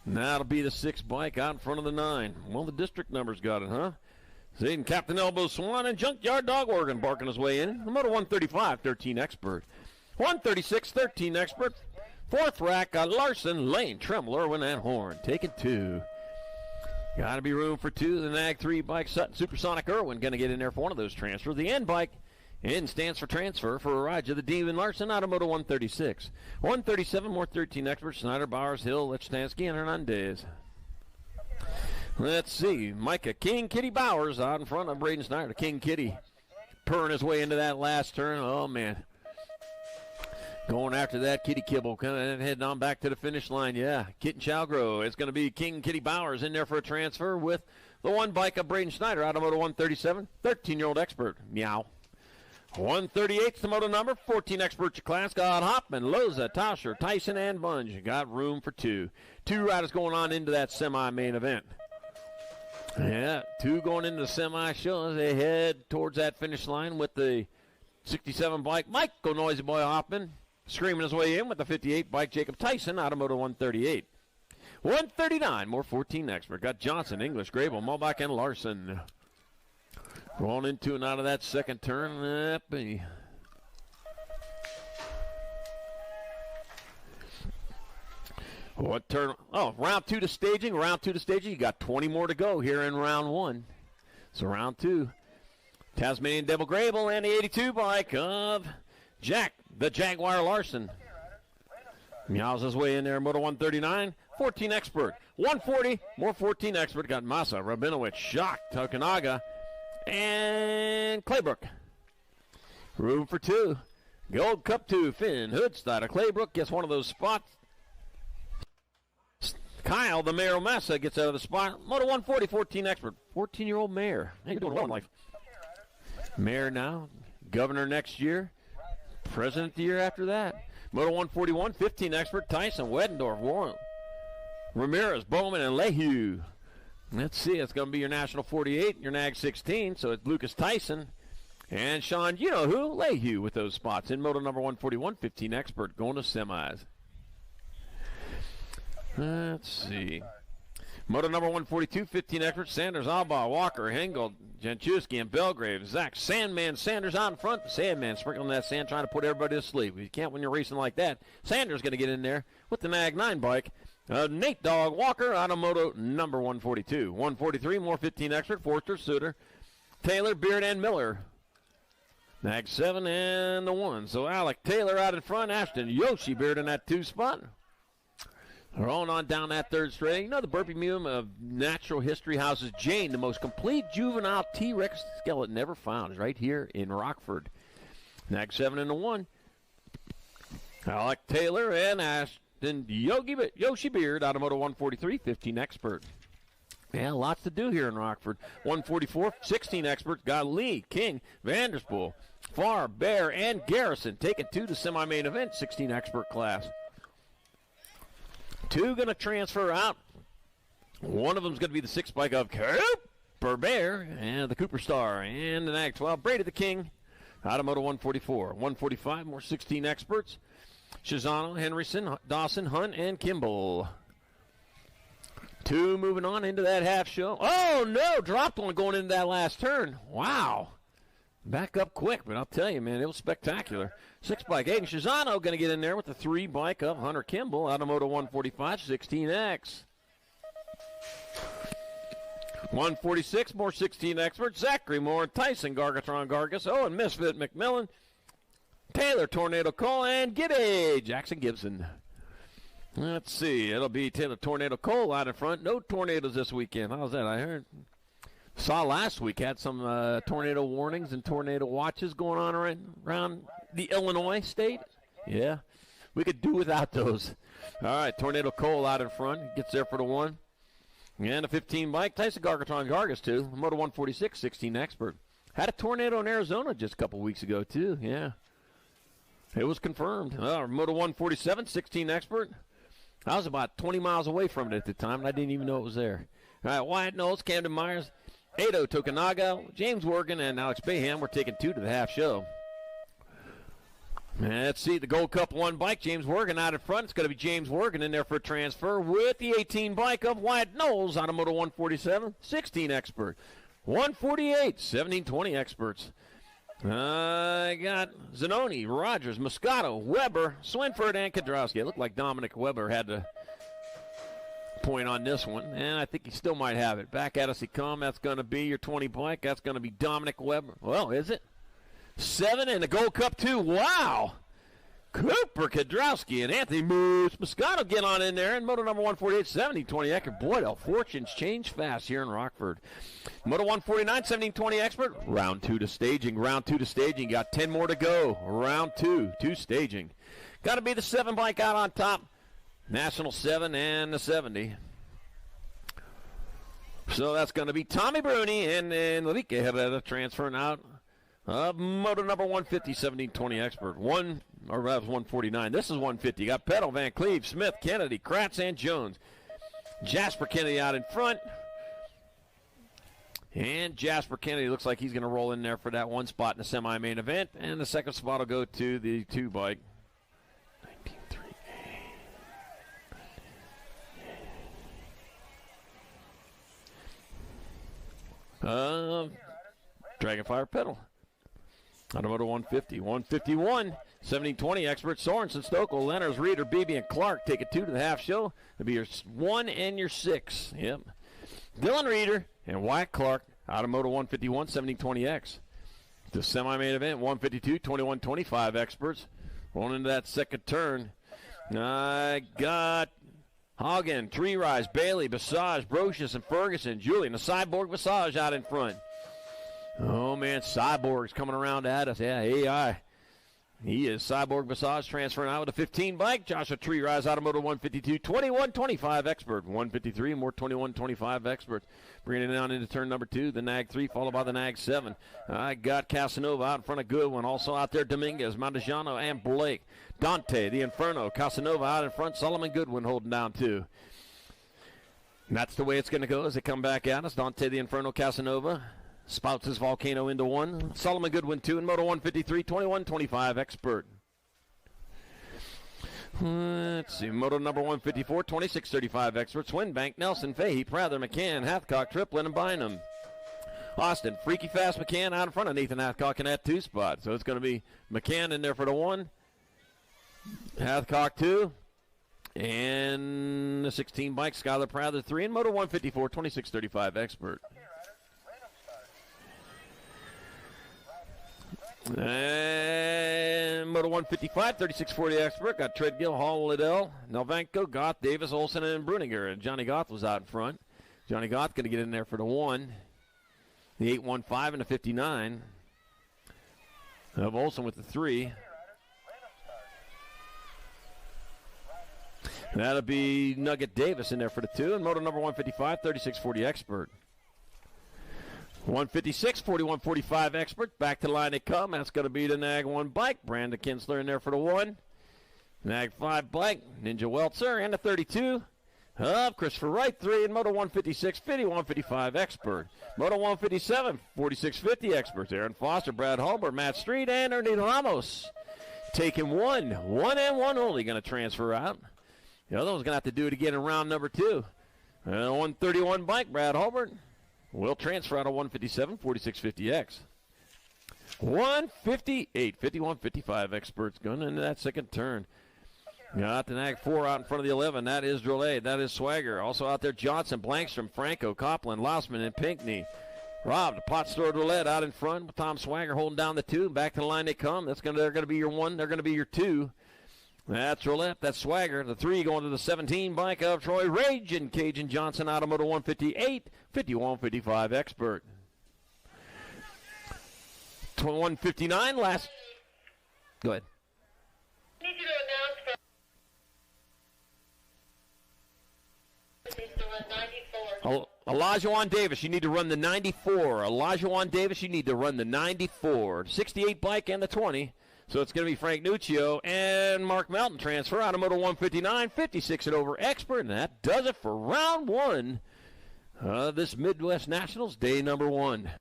And that'll be the 6 bike out in front of the 9. Well, the district numbers got it, huh? Zayden, Captain Elbow Swan, and Junkyard Dog Oregon barking his way in. The Moto 135, 13 expert. 136, 13 expert. 4th rack, Larson, Lane, Tremble, Irwin, and Horn. Taking 2. Got to be room for 2. The NAG 3 bike, Sutton, Supersonic, Irwin going to get in there for one of those transfers. The N bike, N stands for transfer for a ride to the Demon Larson out of Moto 136. 137, more 13 experts. Snyder, Bowers, Hill, Lechtansky, and Hernandez. Let's see. Micah King Kitty Bowers out in front of Braden Snyder. King Kitty purring his way into that last turn. Oh, man. Going after that kitty kibble, kind of heading on back to the finish line. Yeah, Kitten Chalgro. It's going to be King Kitty Bowers in there for a transfer with the 1 bike of Braden Snyder out of Moto 137. 13-year-old expert. Meow. 138's the moto number. 14 experts your class. Got Hopman, Loza, Tauscher, Tyson, and Bunge. Got room for 2. 2 riders going on into that semi-main event. Yeah, 2 going into the semi-show as they head towards that finish line with the 67 bike. Michael Noisy Boy Hoffman screaming his way in with the 58 bike. Jacob Tyson out of Moto 138. 139, more 14 expert. Got Johnson, English, Grable, Mulbach, and Larson. Going into and out of that second turn. What turn? Oh, round 2 to staging. Round 2 to staging. You got 20 more to go here in round 1. So round 2. Tasmanian Devil Grable and the 82 bike of Jack, the Jaguar Larson. Meows his way in there. Moto 139. 14 expert. 140. More 14 expert. Got Massa, Rabinowitz, Shock, Tokanaga, and Claybrook. Room for 2. Gold Cup 2. Finn Hoodsteiner. Claybrook gets one of those spots. Kyle, the Mayor Massa, gets out of the spot. Moto 140, 14 expert. 14-year-old Mayor. Hey, you're doing well in life. Mayor now governor next year, president the year after that. Moto 141, 15 expert, Tyson, Weddendorf, Warren, Ramirez, Bowman, and Lehue. Let's see, it's going to be your National 48, your NAG 16, so it's Lucas Tyson. And Sean, you know who? Lehue with those spots. In Moto number 141, 15 expert, going to semis. Let's see. Moto number 142, 15 expert, Sanders, Alba, Walker, Hengel, Janchuski, and Belgrave. Zach Sandman Sanders out in front. Sandman sprinkling that sand, trying to put everybody to sleep. You can't when you're racing like that. Sanders going to get in there with the NAG 9 bike. Nate Dog Walker out of Moto number 142. 143, more 15 expert, Forster, Suter, Taylor, Beard, and Miller. NAG 7 and the 1. So Alec Taylor out in front. Ashton Yoshi Beard in that 2 spot. Rolling on down that 3rd straight. You know, the Burpee Museum of Natural History houses Jane, the most complete juvenile T-Rex skeleton ever found, is right here in Rockford. NAG 7 and the 1. Alec Taylor and Ashton Yoshi Beard out of Moto 143, 15 expert. Yeah, lots to do here in Rockford. 144, 16 experts. Got Lee, King, Vanderspool, Farr, Bear, and Garrison taking to the semi-main event, 16 expert class. 2 going to transfer out. One of them is going to be the 6 bike of Cooper Bear and the Cooper Star. And the NAG 12, Brady the King out of Moto 144. 145, more 16 experts. Shizano, Henryson, Dawson, Hunt, and Kimball. 2 moving on into that half show. Oh, no, dropped one going into that last turn. Wow. Back up quick, but I'll tell you, man, it was spectacular. 6 bike, Aiden Shizano going to get in there with the 3 bike of Hunter Kimball out of Moto 145, 16X. 146, more 16 experts. Zachary Moore, Tyson Gargatron Gargas, and Misfit McMillan, Taylor Tornado Cole, and Gibby Jackson Gibson. Let's see, it'll be Taylor Tornado Cole out in front. No tornadoes this weekend. How's that? I heard. Saw last week had some tornado warnings and tornado watches going on around the Illinois state. Yeah, we could do without those. All right, Tornado Cole out in front. Gets there for the 1. And a 15 bike. Tyson Gargatron Gargas, too. Moto 146, 16 expert. Had a tornado in Arizona just a couple weeks ago, too. Yeah. It was confirmed. Moto 147, 16 expert. I was about 20 miles away from it at the time, and I didn't even know it was there. All right, Wyatt Knowles, Camden Myers, Ado Tokunaga, James Worgan, and Alex Bayham. We're taking 2 to the half show. Let's see, the Gold Cup 1 bike, James Worgan out in front. It's going to be James Worgan in there for a transfer with the 18 bike of Wyatt Knowles out of Moto 147, 16 expert. 148, 1720 experts. I got Zanoni, Rogers, Moscato, Weber, Swinford, and Kadrowski. It looked like Dominic Weber had the point on this one, and I think he still might have it. Back at us he come. That's going to be your 20 bike. That's going to be Dominic Weber. Well, is it? 7 in the Gold Cup 2. Wow. Cooper Kadrowski and Anthony Moose Moscato get on in there. And Moto number 148, 1720 expert. Boy, the fortunes change fast here in Rockford. Moto 149, 1720 expert. Round 2 to staging. Round 2 to staging. Got 10 more to go. Round 2 to staging. Got to be the 7 bike out on top. National 7 and the 70. So that's going to be Tommy Bruni and Levike Herrera transferring out. Moto number 150, 1720 expert. That was 149. This is 150. Got Peddle, Van Cleve, Smith, Kennedy, Kratz, and Jones. Jasper Kennedy out in front. And Jasper Kennedy looks like he's going to roll in there for that 1 spot in the semi-main event. And the 2nd spot will go to the 2 bike. 19-3. Dragonfire Pedal. Out of Moto 150. 151, 1720 expert. Sorensen, Stokel, Lenners, Reeder, Beebe, and Clark take it 2 to the half show. It'll be your 1 and your 6. Yep. Dylan Reeder and Wyatt Clark out of Moto 151, 1720X. The semi-main event, 152, 2125 experts. Rolling into that 2nd turn. I got Hagen, Tree Rise, Bailey, Basage, Brocious, and Ferguson. Julian, the Cyborg Basage out in front. Oh, man, Cyborg's coming around at us. Yeah, AI. He is Cyborg Massage transferring out with a 15 bike. Joshua Tree Rise Automotive 152, 21-25 Expert. 153, more 21-25 Expert. Bringing it down into turn number 2, the Nag 3, followed by the Nag 7. I got Casanova out in front of Goodwin. Also out there, Dominguez, Montejano, and Blake. Dante, the Inferno, Casanova out in front. Solomon Goodwin holding down 2. And that's the way it's going to go as they come back at us. Dante, the Inferno, Casanova. Spouts his Volcano into 1. Solomon Goodwin 2 in Moto 153, 21-25 Expert. Let's see, Moto number 154, 26-35 Expert. Swinbank, Nelson, Fahey, Prather, McCann, Hathcock, Triplin, and Bynum. Austin, Freaky Fast McCann out in front of Nathan Hathcock in that 2 spot. So it's going to be McCann in there for the 1. Hathcock 2. And the 16 bike, Skylar Prather 3 in Moto 154, 26-35 Expert. And Moto 155, 36-40 Expert. Got Treadgill, Hall, Liddell, Nelvanko, Goth, Davis, Olsen, and Bruninger. And Johnny Goth was out in front. Johnny Goth going to get in there for the 1. The 815 and the 59. Of Olsen with the 3. That'll be Nugget Davis in there for the 2. And Moto number 155, 36-40 Expert. 156, 41-45 Expert. Back to the line they come. That's going to be the Nag 1 bike. Brandon Kinsler in there for the 1. Nag 5 bike. Ninja Weltzer and the 32. Christopher Wright 3 in Moto 156, 51-55 Expert. Moto 157, 46-50 Experts. Aaron Foster, Brad Hulbert, Matt Street, and Ernie Ramos. Taking 1 and 1 only going to transfer out. The other one's going to have to do it again in round number 2. 131 bike, Brad Hulbert. Will transfer out of 157, 4650X. 158, 51-55 Experts going into that second turn. Got the Nag 4 out in front of the 11. That is Drolet. That is Swagger. Also out there, Johnson, Blankstrom, Franco, Copland, Lossman, and Pinckney. Rob, the pot store Drolet out in front with Tom Swagger holding down the 2. Back to the line they come. They're going to be your 1. They're going to be your 2. That's Roulette. That's Swagger. The 3 going to the 17 bike of Troy Rage and Cajun Johnson out of Moto 158, 51-55 Expert. 159 last. Go ahead. Elijah Davis, you need to run the 94. Elijah Davis, you need to run the 94. 68 bike and the 20. So it's going to be Frank Nuccio and Mark Melton transfer out of Moto 159, 56 and over Expert. And that does it for round 1 of this Midwest Nationals, day number 1.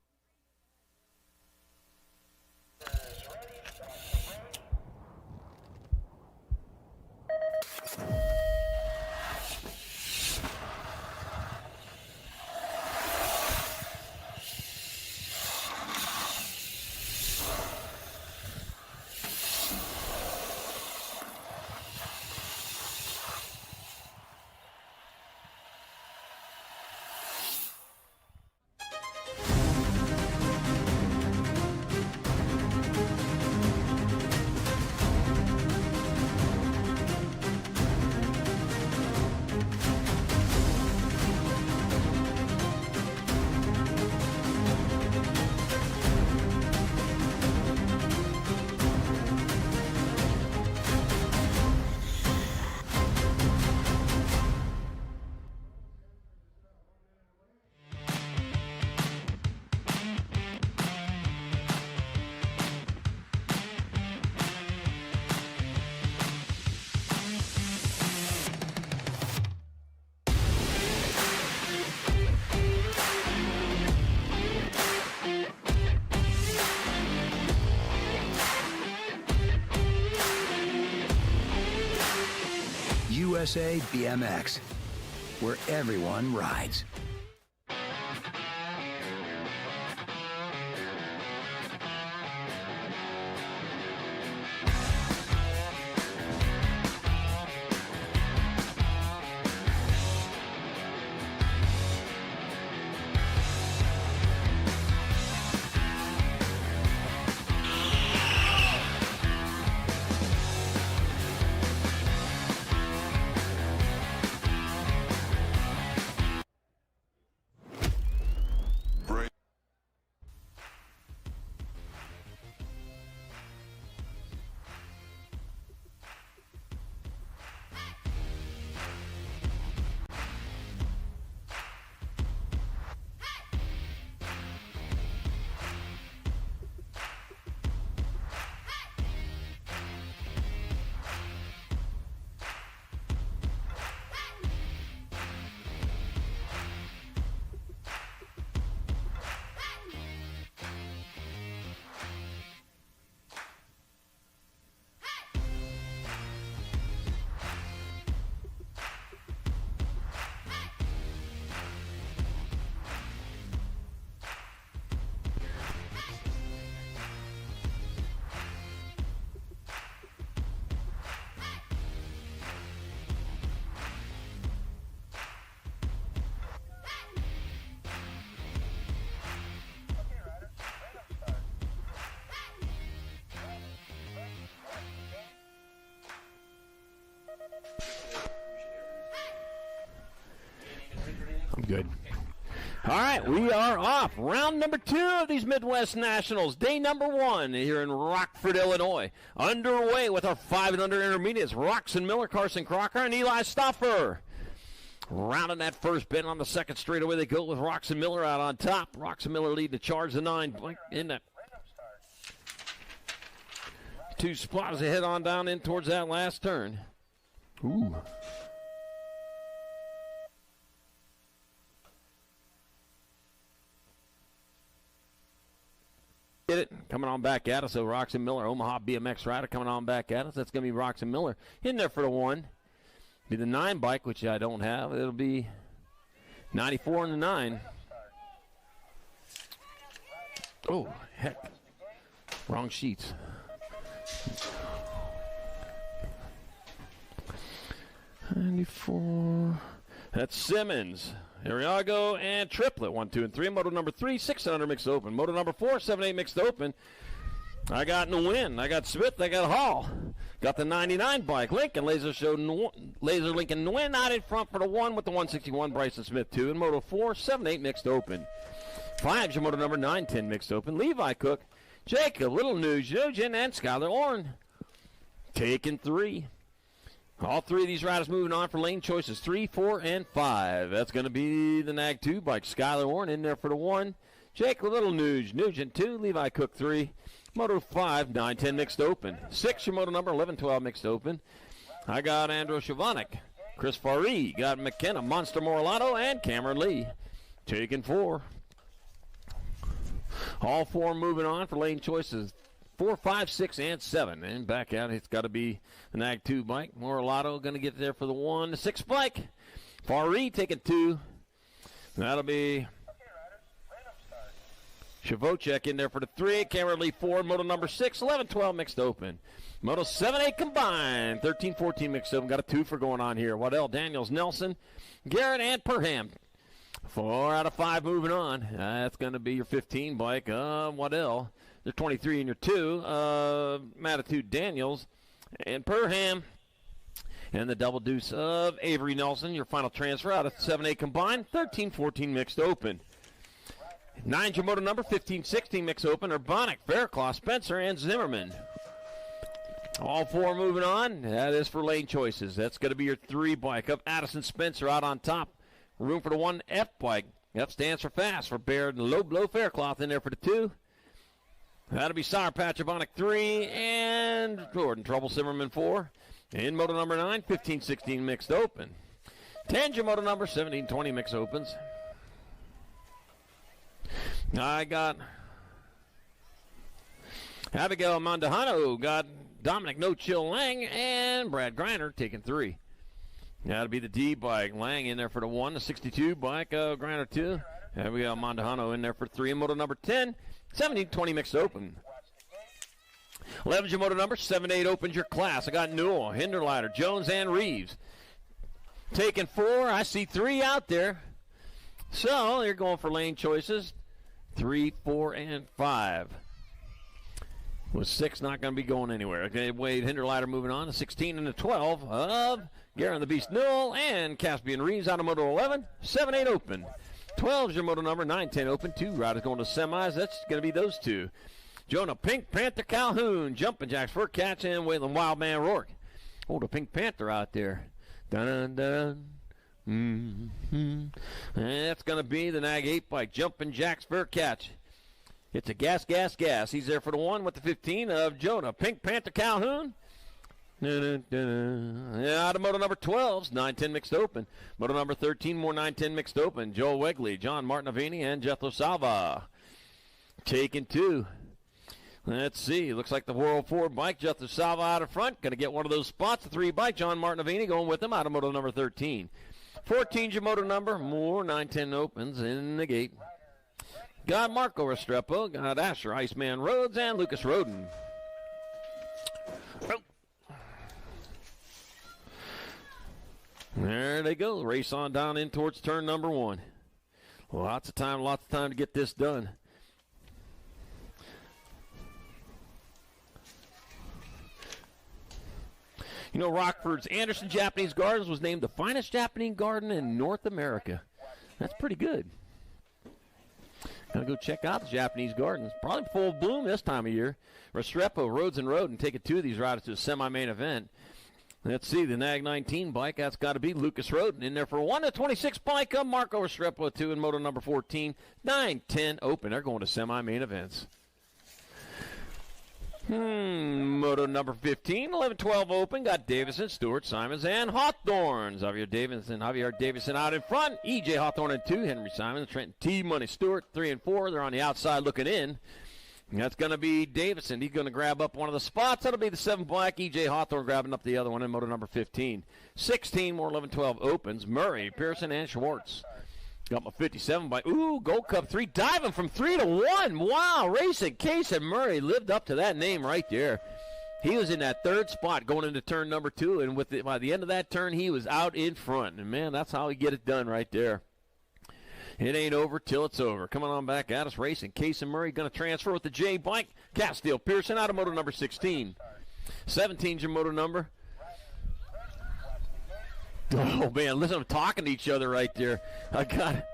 USA BMX, where everyone rides. Good. All right, we are off. Round number 2 of these Midwest Nationals. Day number 1 here in Rockford, Illinois. Underway with our 5 and under intermediates. Roxon Miller, Carson Crocker, and Eli Stoffer. Rounding that first bend on the second straightaway they go with Roxon Miller out on top. Roxon Miller leading the charge, the 9 in that 2 spot as they head on down in towards that last turn. Ooh. Get it coming on back at us. So Roxon Miller, Omaha BMX rider, coming on back at us. That's going to be Roxon Miller in there for the 1. Be the 9 bike, which I don't have. It'll be 94 and the 9. Oh, heck. Wrong sheets. $94. That's Simmons. Ariago and Triplet, 1, 2, and 3. Moto number 3, 600 mixed open. Moto number 4, 7, 8 mixed open. I got in the win. I got Smith. I got Hall. Got the 99 bike. Lincoln Laser Lincoln Nguyen out in front for the 1 with the 161. Bryson Smith 2. And Moto 4, 7, 8 mixed open. 5's your Moto number 9, 10 mixed open. Levi Cook, Jacob Little News, Eugene, and Skylar Orn. Taking 3. All 3 of these riders moving on for lane choices 3, 4, and 5. That's going to be the Nag 2 bike. Skylar Orn in there for the 1. Jake Little News, Nugent 2, Levi Cook 3. Moto 5, 9, 10 mixed open. 6, your Moto number 11, 12 mixed open. I got Andrew Shavanik, Chris Faree, got McKenna, Monster Moralato, and Cameron Lee. Taking 4. All 4 moving on for lane choices 4, 5, 6, and 7. And back out, it's got to be the Nag 2 bike. Moralato going to get there for the 1. The 6 bike. Faree taking 2. That'll be Shavocek in there for the 3. Cameron Lee 4. Moto number 6, 11, 12 mixed open. Moto 7, 8 combined. 13, 14 mixed open. Got a 2 for going on here. Waddell, Daniels, Nelson, Garrett, and Perham. 4 out of 5 moving on. That's going to be your 15 bike. Waddell. There's 23 in your 2. Matitude Daniels and Perham. And the double deuce of Avery Nelson. Your final transfer out of 7-8 combined. 13, 14 mixed open. 9's your Moto number. 15, 16 mixed open. Urbanic, Faircloth, Spencer, and Zimmerman. All 4 moving on. That is for lane choices. That's going to be your 3 bike. Up Addison Spencer out on top. Room for the 1 F bike. F stands for fast for Baird and Low Blow Faircloth in there for the 2. That'll be Sour Patch Urbanic 3 and Jordan Trouble Zimmerman 4. In Moto number 9, 15, 16 mixed open. 10's your Moto number, 17, 20 mixed opens. I got Abigail Mandahano, got Dominic No Chill Lang, and Brad Griner taking 3. That'll be the D bike. Lang in there for the 1, the 62 bike, Griner 2. Abigail Mandahano in there for 3. In Moto number 10, 17, 20 mixed open. 11's your Moto number, 7-8 opens your class. I got Newell, Hinderleiter, Jones, and Reeves. Taking 4. I see 3 out there. So they're going for lane choices 3, 4, and 5. With 6 not going to be going anywhere. Okay, Wade Hinderleiter moving on to 16 and the 12 of Garen the Beast Newell and Caspian Reeves out of Moto 11. 7-8 open. 12's your Moto number, 9-10 open. 2 riders going to semis. That's going to be those 2. Jonah Pink Panther Calhoun, Jumpin' Jacks Fur Catch, and Waylon Wildman Rourke. Oh, the Pink Panther out there. Dun dun. Mm-hmm. That's going to be the Nag 8 bike, Jumpin' Jacks Fur Catch. It's a gas. He's there for the 1 with the 15 of Jonah Pink Panther Calhoun. Out of Moto number 12's 9-10 mixed open. Moto number 13, more 9-10 mixed open. Joel Wegley, John Martinavini, and Jethro Salva. Taking 2. Let's see. Looks like the World 4 bike, Jethro Salva out of front. Going to get one of those spots. The 3 bike, John Martinavini going with him out of Moto number 13. 14's your Moto number. More 9-10 opens in the gate. Got Marco Restrepo, got Asher Iceman Rhodes, and Lucas Roden. Oh. There they go. Race on down in towards turn number 1. Lots of time to get this done. You know, Rockford's Anderson Japanese Gardens was named the finest Japanese garden in North America. That's pretty good. Gotta go check out the Japanese Gardens. Probably full bloom this time of year. Restrepo, Rhodes and Roden taking two of these riders to the semi-main event. Let's see, the Nag 19 bike, that's got to be Lucas Roden in there for 1. The 26 bike of Marco Restrepo, 2 in moto number 14. 9-10 open. They're going to semi-main events. Moto number 15, 11-12 open. Got Davison, Stewart, Simons, and Hawthorne. Javier Davison out in front. E.J. Hawthorne in 2. Henry Simons, Trenton T. Money Stewart, 3 and 4. They're on the outside looking in. And that's going to be Davison. He's going to grab up one of the spots. That'll be the 7 black. E.J. Hawthorne grabbing up the other one in moto number 15. 16 more 11-12 opens. Murray, Pearson, and Schwartz. Got my 57 by, Gold Cup 3, diving from 3 to 1. Wow, racing. Case and Murray lived up to that name right there. He was in that 3rd spot going into turn number 2, and by the end of that turn, he was out in front. And, man, that's how he get it done right there. It ain't over till it's over. Coming on back at us, racing. Case and Murray going to transfer with the J bike. Castile Pearson out of moto number 16. 17's your moto number. Oh, man, listen, I'm talking to each other right there. I got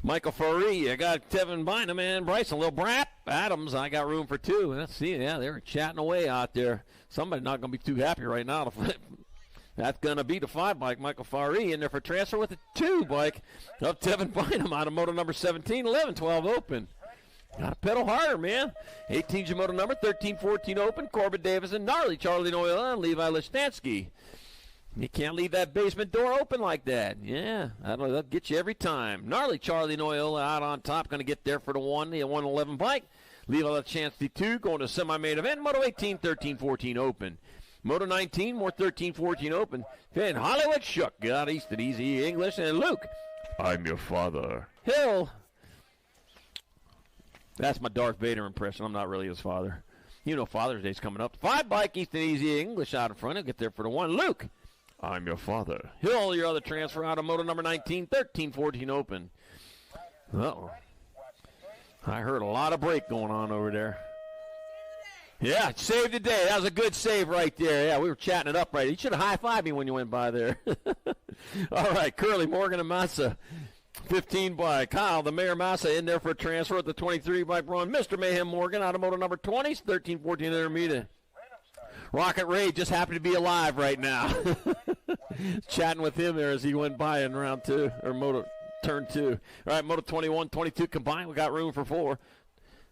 Michael Faree. I got Tevin Bynum and Bryson. Little Brap Adams. I got room for 2. Let's see. Yeah, they were chatting away out there. Somebody's not going to be too happy right now to flip. That's going to be the 5 bike, Michael Faree, in there for transfer with the 2 bike of Tevin Bynum out of moto number 17, 11-12 open. Got to pedal harder, man. 18's your moto number, 13-14 open. Corbin Davison, Gnarly Charlie Noyle, and Levi Lishtansky. You can't leave that basement door open like that. Yeah, that'll get you every time. Gnarly Charlie Noyle out on top, going to get there for the 111 bike. Levi Lishtansky 2, going to semi-main event. Moto 18, 13-14 open. Moto 19, more 13-14 open. Then Hollywood Shook got Easton Easy English. And Luke, I'm your father. Hill. That's my Darth Vader impression. I'm not really his father. You know Father's Day's coming up. 5 bike, Easton Easy English out in front. He'll get there for the 1. Luke, I'm your father. Hill, your other transfer out of moto number 19, 13-14 open. Uh-oh. I heard a lot of brake going on over there. Yeah, saved the day. That was a good save right there. Yeah, we were chatting it up right. You should have high-fived me when you went by there. All right, Curly, Morgan, and Massa. 15 by Kyle, the Mayor Massa in there for a transfer at the 23 by Braun. Mr. Mayhem Morgan out of moto number 20, 13-14 intermediate. Rocket Ray just happened to be alive right now. Chatting with him there as he went by in round 2, or moto turn 2. All right, moto 21, 22 combined. We got room for 4.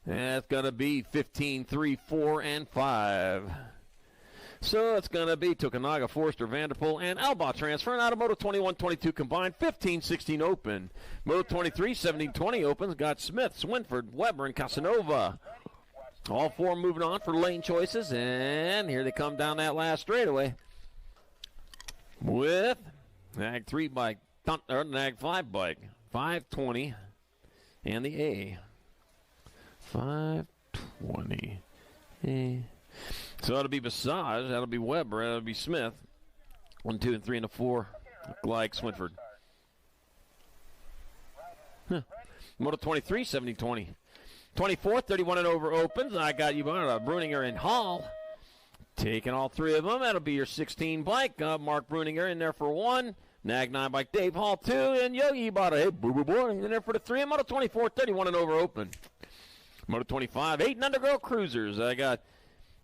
That's going to be 15, 3, 4, and 5. So it's going to be Tokunaga, Forster, Vanderpool, and Alba transferring out of moto 21, 22 combined. 15, 16 open. Moto 23, 17, 20 opens. Got Smith, Swinford, Weber, and Casanova. All 4 moving on for lane choices. And here they come down that last straightaway with Nag 3 bike, or Nag 5 bike. 520 and the A. 520. So that'll be Basage, that'll be Weber, that'll be Smith. 1, 2, and 3, and 4. Look like Swinford. Moto 23, 70, 20. 24, 31 and over opens. I got you, Bruninger and Hall. Taking all 3 of them. That'll be your 16 bike. Mark Bruninger in there for 1. Nag 9 bike, Dave Hall 2. And Yogi Bada, hey, boo boy, in there for the 3. And Moto 24, 31 and over open. Moto 25, 8 and under girl cruisers. I got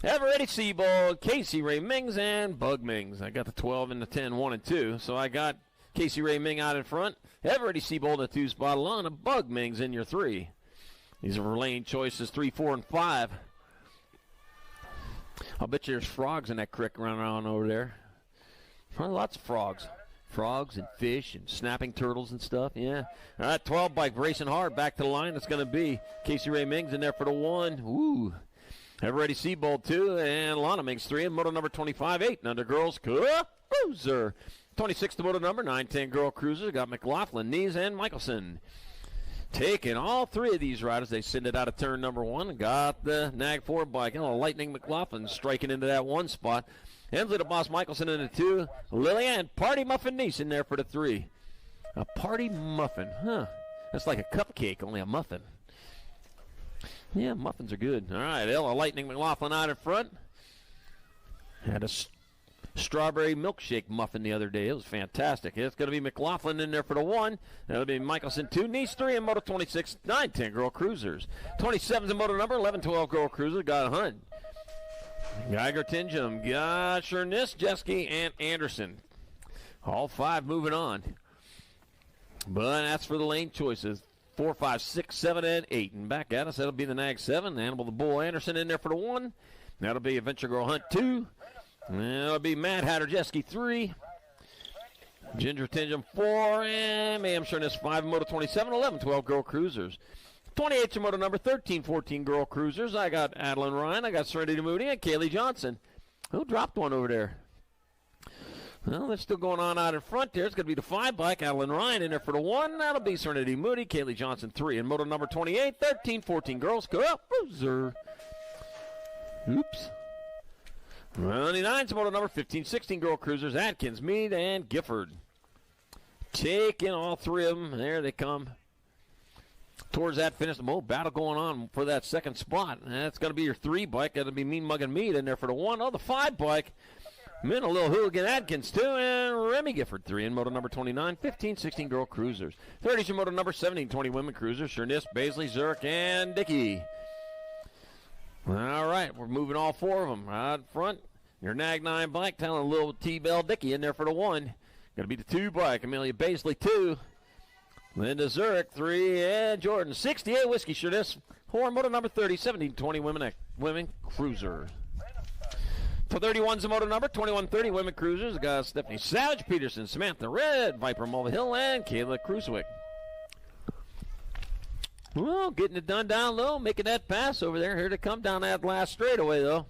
Eveready Seabold, Casey Ray Mings, and Bug Mings. I got the 12 and the 10, 1 and 2. So I got Casey Ray Ming out in front. Eveready Seabold in the 2 spot alone, and Bug Mings in your 3. These are for lane choices 3, 4, and 5. I'll bet you there's frogs in that creek running around over there. Probably lots of frogs. Frogs and fish and snapping turtles and stuff, yeah. All right, 12 bike racing hard back to the line. It's going to be Casey Ray Mings in there for the 1. Ooh. Eveready Seabold 2 and Lana Mings 3. And moto number 25, 8 and under girls cruiser. 26 the moto number, 9-10 girl cruiser. Got McLaughlin, Nees, and Michelson. Taking all 3 of these riders. They send it out of turn number 1. Got the Nag 4 bike. Lightning McLaughlin striking into that 1 spot. Hensley the Boss Michelson in the 2. Lillian Party Muffin Niece in there for the 3. A party muffin. Huh. That's like a cupcake, only a muffin. Yeah, muffins are good. All right, Ella Lightning McLaughlin out in front. Had a strawberry milkshake muffin the other day. It was fantastic. It's going to be McLaughlin in there for the 1. That'll be Michelson 2, Nice 3, and Moto 26, 9-10 girl cruisers. 27's a moto number, 11-12 girl cruisers. Got Hunt, Geiger, Tingham, got Sherniss, Jeske, and Anderson. All 5 moving on. But that's for the lane choices. 4, 5, 6, 7, and 8. And back at us, that'll be the Nag 7. Animal the Bull Anderson in there for the 1. That'll be Adventure Girl Hunt 2. And that'll be Mad Hatter Jeske 3. Ginger Tingham 4. And Mayhem Sherniss 5. Moto 27, 11, 12 girl cruisers. 28's your moto number, 13, 14 girl cruisers. I got Adeline Ryan. I got Serenity Moody and Kaylee Johnson. Who dropped one over there? Well, they're still going on out in front there. It's going to be the 5 bike. Adeline Ryan in there for the 1. That'll be Serenity Moody, Kaylee Johnson 3. And moto number 28, 13, 14 girls. Go up, Bruiser. Oops. 29's moto number 15, 16 girl cruisers. Atkins, Meade, and Gifford. Taking all 3 of them. There they come. Towards that finish. The battle going on for that second spot. And that's going to be your 3 bike. That'll be Mean Mug and Meade in there for the 1. Oh, the 5 bike. Min, a little hooligan Atkins, 2, and Remy Gifford, 3 in moto number 29, 15, 16 girl cruisers. 30's your moto number 17, 20 women cruisers. Sherniss, Baisley, Zurich, and Dickey. All right, we're moving all 4 of them. Out front, your Nag 9 bike, telling a little T-Bell Dickey in there for the 1. Going to be the 2 bike, Amelia Baisley, 2. Linda Zurich, 3, and Jordan, 68 Whiskey Sherniss, 4 moto number 30, 17, 20 women cruisers. For 31's the moto number, 21-30 women cruisers. Got Stephanie Savage Peterson, Samantha Red, Viper Mulvihill, and Kayla Cruiswick. Well, getting it done down low, making that pass over there. Here to come down that last straightaway, though.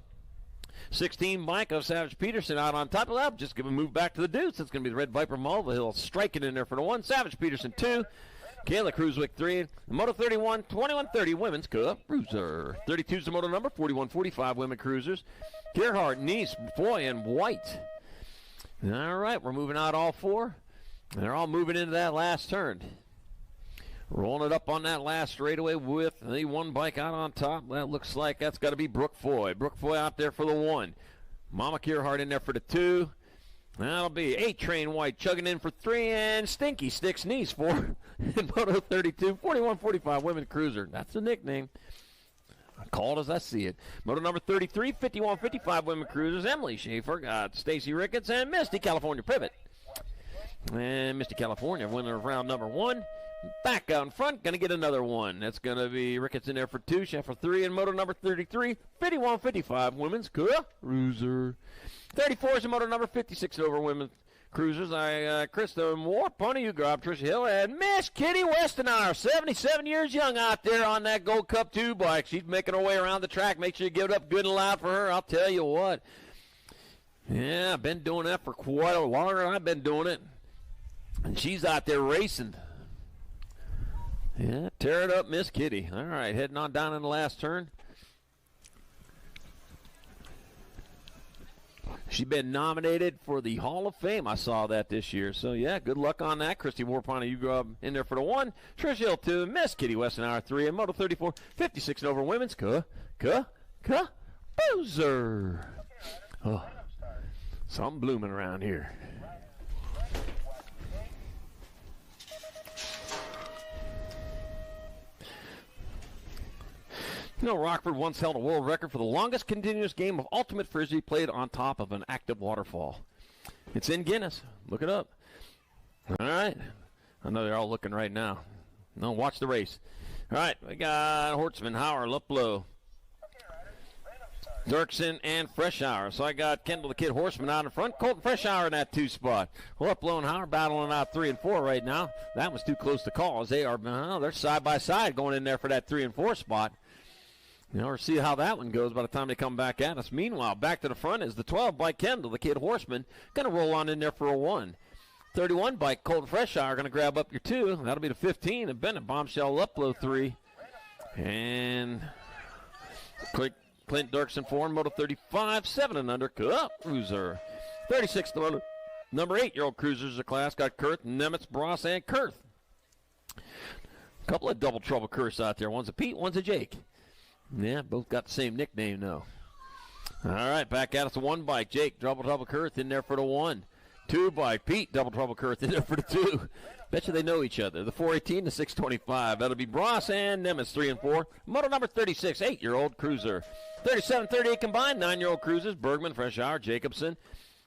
16 bike of Savage Peterson out on top of that. Just give a move back to the deuce. It's going to be the Red Viper Mulvihill striking in there for the 1. Savage Peterson, 2. Kayla Cruiswick, 3. The moto 31, 21-30 women's cruiser. 32's the moto number, 41-45 women cruisers. Gerhardt, Nice, Foy, and White. All right, we're moving out all 4. They're all moving into that last turn. Rolling it up on that last straightaway with the 1 bike out on top. That looks like that's got to be Brooke Foy. Brooke Foy out there for the 1. Mama Gerhardt in there for the 2. That'll be 8 Train White chugging in for 3, and Stinky Sticks Nice 4 in moto 32, 41-45 women cruiser. That's the nickname. Called as I see it. Moto number 33, 51-55 women cruisers. Emily Schaefer got Stacy Ricketts and Misty California Pivot. And Misty California winner of round number 1. Back out in front, going to get another 1. That's going to be Ricketts in there for 2, Schaefer 3, and moto number 33, 51-55 women's cruiser. 34 is the moto number 56 over women's cruisers. Krista Moore, Pony, you grab Tricia Hill, and Miss Kitty Westenauer, 77 years young out there on that Gold Cup 2 bike. She's making her way around the track. Make sure you give it up good and loud for her. I'll tell you what. Yeah, I've been doing that for quite a while longer than I've been doing it. And she's out there racing. Yeah, tear it up, Miss Kitty. All right, heading on down in the last turn. She's been nominated for the Hall of Fame. I saw that this year. So, yeah, good luck on that. Christy Warpana, you go up in there for the 1. Trish Hill, 2. Miss Kitty Westenauer, 3. And moto 34, 56 and over women's boozer. Oh, something blooming around here. You know, Rockford once held a world record for the longest continuous game of ultimate frisbee played on top of an active waterfall. It's in Guinness. Look it up. All right. I know they're all looking right now. No, watch the race. All right, we got Hortzman, Hauer, Luplow, Dirksen, and Freshour. So I got Kendall the Kid Horseman out in front. Colton Freshour in that 2 spot. Luplow and Hauer battling out 3 and 4 right now. That was too close to call as they are, they're side by side going in there for that 3 and 4 spot. You know, we'll see how that one goes by the time they come back at us. Meanwhile, back to the front is the 12 by Kendall, the Kid Horseman, going to roll on in there for a 1. 31 by Colton Freshour going to grab up your 2. That'll be the 15. And Bennett Bombshell Luplow 3. And Clint Dirksen 4, moto 35, 7 and under, cruiser. 36, the moto number 8-year-old cruisers of the class got Kurth, Nemitz, Bross, and Kurth. A couple of double trouble Kurths out there. One's a Pete, one's a Jake. Yeah, both got the same nickname, though. All right, back at us, the 1 bike. Jake, double Kurth in there for the 1. 2 bike. Pete, double Kurth in there for the 2. Bet you they know each other. The 418 to 625. That'll be Bross and Nemitz, 3 and 4. Moto number 36, 8-year-old cruiser. 37, 38 combined, 9-year-old cruisers. Bergman, Freshour, Jacobson,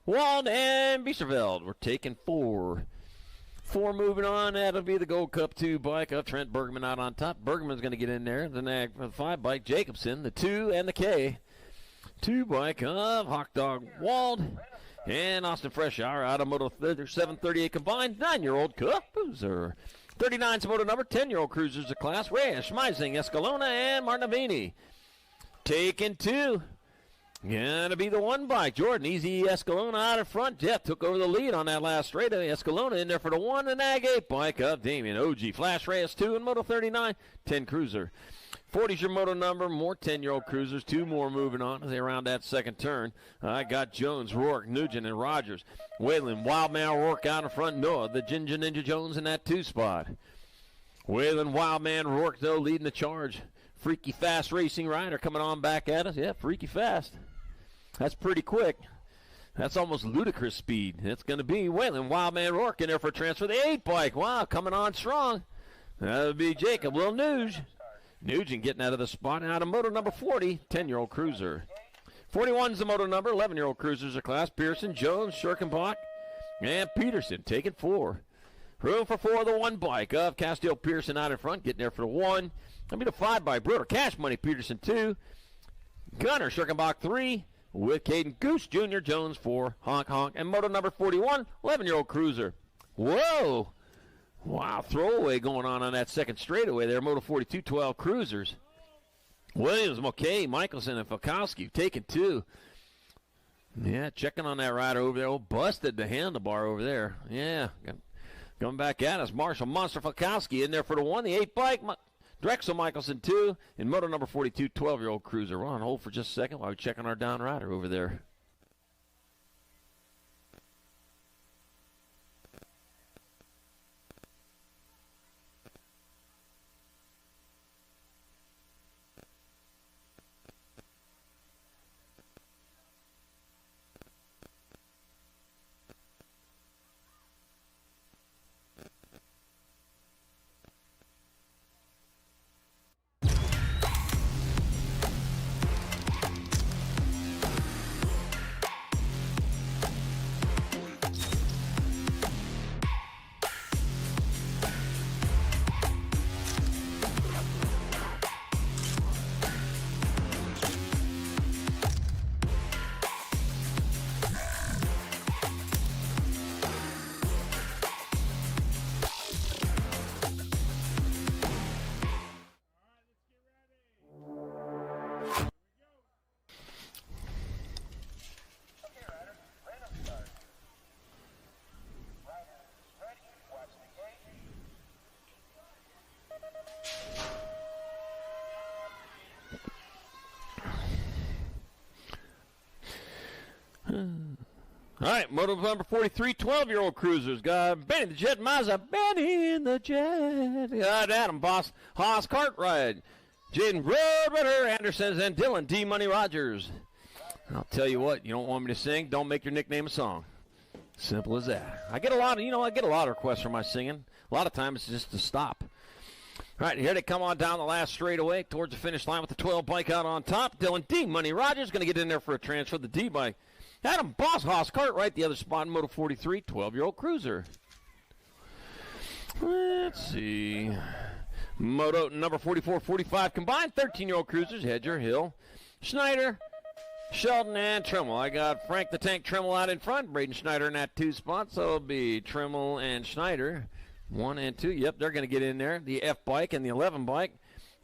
Wald, and Biesterveld. We're taking 4. 4 moving on. That'll be the Gold Cup 2 bike of Trent Bergman out on top. Bergman's going to get in there. The 5 bike, Jacobson, the 2 and the K. 2 bike of Hawk Dog Wald and Austin Freshour out of Moto 738 combined. 9-year-old Cruiser. 39's Moto number. 10-year-old cruisers of class. Reyes, Schmeising, Escalona, and Martinavini. Taking 2. Gonna be the 1 bike. Jordan, easy Escalona out in front. Jeff took over the lead on that last straightaway. Escalona in there for the 1 and Ag 8 bike of Damien. OG Flash Reyes 2 and Moto 39. 10 cruiser. 40's your Moto number. More 10-year-old cruisers. 2 more moving on as they round that second turn. I got Jones, Rourke, Nugent, and Rogers. Whalen, Wildman, Rourke out in front. Noah, the Ginger Ninja Jones in that 2 spot. Whalen, Wildman, Rourke, though, leading the charge. Freaky Fast Racing Rider coming on back at us. Yeah, Freaky Fast. That's pretty quick. That's almost ludicrous speed. It's going to be Whalen, Wildman, Rourke in there for transfer. The 8 bike. Wow, coming on strong. That'll be Jacob Lil Nuge. Nugent getting out of the spot. Out of Moto number 40, 10-year-old cruiser. 41's the Moto number. 11-year-old cruisers of class. Pearson, Jones, Schirkenbach, and Peterson taking 4. Room for 4 of the 1 bike of Castile Pearson out in front. Getting there for the 1. That'll be the 5 bike. Bruder Cash Money Peterson 2. Gunner Schirkenbach 3. With Caden Goose Jr. Jones 4. Honk Honk. And Moto number 41, 11-year-old cruiser. Whoa. Wow, throwaway going on that second straightaway there. Moto 42, 12 cruisers. Williams, McKay, Michelson, and Falkowski taking 2. Yeah, checking on that rider over there. Oh, busted the handlebar over there. Yeah, coming back at us. Marshall Monster Falkowski in there for the 1. The 8 bike. Drexel Michelson 2. And Moto number 42, 12-year-old cruiser. We're on hold for just a second while we're checking our down rider over there. All right, Moto number 43, 12-year-old cruisers. Got Benny the Jet Mazza, Benny the Jet. Got Adam Boss, Haas Cartwright, Jaden Roadrunner Anderson, and Dylan D. Money Rogers. I'll tell you what, you don't want me to sing, don't make your nickname a song. Simple as that. I get a lot of requests for my singing. A lot of times it's just to stop. All right, here they come on down the last straightaway towards the finish line with the 12 bike out on top. Dylan D. Money Rogers going to get in there for a transfer. The D bike. Adam Boss Haas Cartwright, the other spot in Moto 43, 12-year-old cruiser. Let's see. Moto number 44, 45 combined, 13-year-old cruisers. Hedger, Hill, Schneider, Sheldon, and Tremmel. I got Frank the Tank Tremmel out in front. Braden Schneider in that 2 spot. So it'll be Tremmel and Schneider. 1 and 2. Yep, they're going to get in there. The F bike and the 11 bike.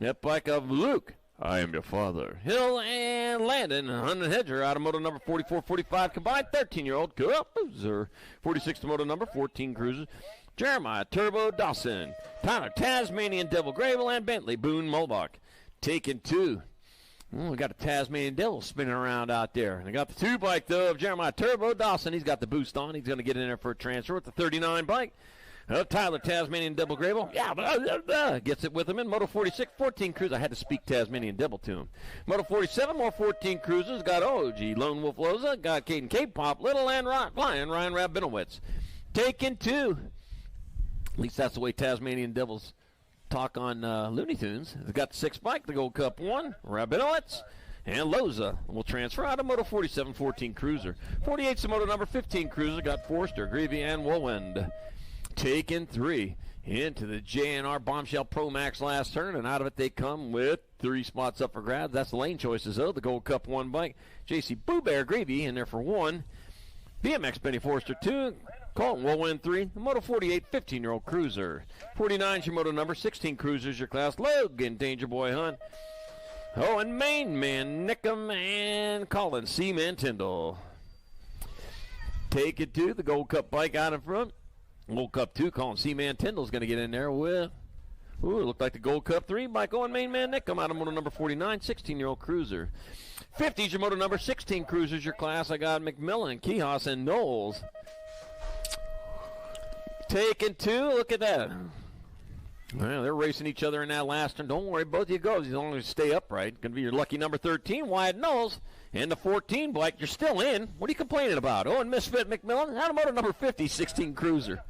F bike of Luke. I am your father. Hill and Landon. Hunt and Hedger out of Moto number 44, 45 combined. 13-year-old cruiser. 46 to Moto number 14 cruisers. Jeremiah Turbo Dawson. Tyler Tasmanian Devil Gravel and Bentley Boone Mulbach. Taking 2. We got a Tasmanian Devil spinning around out there. And I got the 2 bike, though, of Jeremiah Turbo Dawson. He's got the boost on. He's going to get in there for a transfer with the 39 bike. Tyler Tasmanian Devil Grable. Yeah, gets it with him in Moto 46, 14 cruisers. I had to speak Tasmanian Devil to him. Moto 47, more 14 cruisers. Got OG Lone Wolf Loza. Got Caden K-Pop, Little and Flying Ryan Rabinowitz. Taking 2. At least that's the way Tasmanian Devils talk on Looney Tunes. They've got the 6 bike, the Gold Cup 1, Rabinowitz. And Loza will transfer out of Moto 47, 14 cruiser. 48's the Moto number 15 cruiser. Got Forster, Greavy, and Woolwind. Taking 3 into the JNR Bombshell Pro Max last turn, and out of it they come with 3 spots up for grabs. That's the lane choices, though. The Gold Cup 1 bike. JC Boo Bear Greavy in there for 1. BMX Benny Forster 2. Colton Woolwind 3. The Moto 48, 15-year-old cruiser. 49's your Moto number 16 cruisers, your class. Logan Danger Boy Hunt. Oh, and Main Man Nickum and Colin Seaman Tyndall. Take it to the Gold Cup bike out in front. Gold Cup 2, Colin Seaman Tyndall's going to get in there with, it looked like the Gold Cup 3 bike going Main Man Nickum out of Moto number 49, 16-year-old cruiser. 50's your Moto number 16 cruisers, your class. I got McMillan, Kihos, and Knowles. Taking 2, look at that. Well, they're racing each other in that last turn. Don't worry, both of you go. You don't stay upright. Going to be your lucky number 13, Wyatt Knowles. And the 14 bike, you're still in. What are you complaining about? Oh, and Misfit McMillan, out of Moto number 50, 16 cruiser.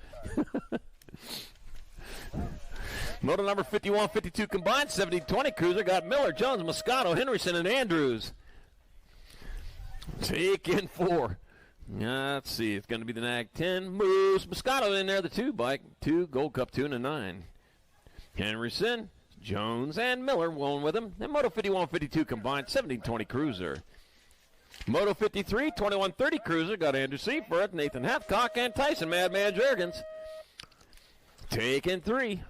Moto number 51, 52 combined, 70-20 cruiser. Got Miller, Jones, Moscato, Henderson, and Andrews. Taking 4. Let's see. It's going to be the Nag 10. Moose, Moscato in there, the 2 bike. 2, Gold Cup 2, and a 9. Henryson, Jones, and Miller going with him. And Moto 51, 52 combined, 17-20 cruiser. Moto 53, 21-30 cruiser. Got Andrew Seifert, Nathan Hathcock, and Tyson Madman Jurgens. Taking 3.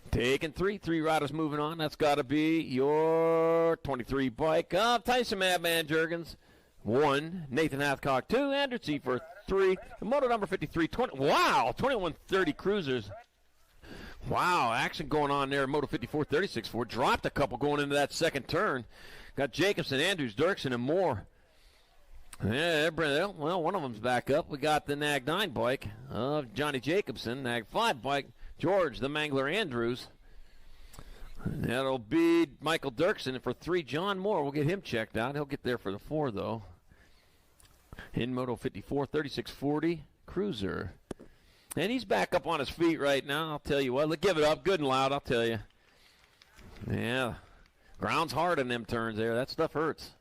Taking 3. 3 riders moving on. That's got to be your 23 bike of Tyson Madman Jurgens. 1, Nathan Hathcock 2, Andrew Seifert 3. Moto number 53, 20. Wow, 21-30 cruisers. Wow, action going on there. Moto 54, 36-4. Dropped a couple going into that second turn. Got Jacobson, Andrews, Dirksen, and Moore. Yeah, well, one of them's back up. We got the Nag 9 bike of Johnny Jacobson. Nag 5 bike, George, the Mangler Andrews. That'll be Michael Dirksen. And for 3, John Moore. We'll get him checked out. He'll get there for the 4, though. In Moto 54, 36-40, cruiser. And he's back up on his feet right now. I'll tell you what. Let's give it up good and loud, I'll tell you. Yeah. Ground's hard in them turns there. That stuff hurts.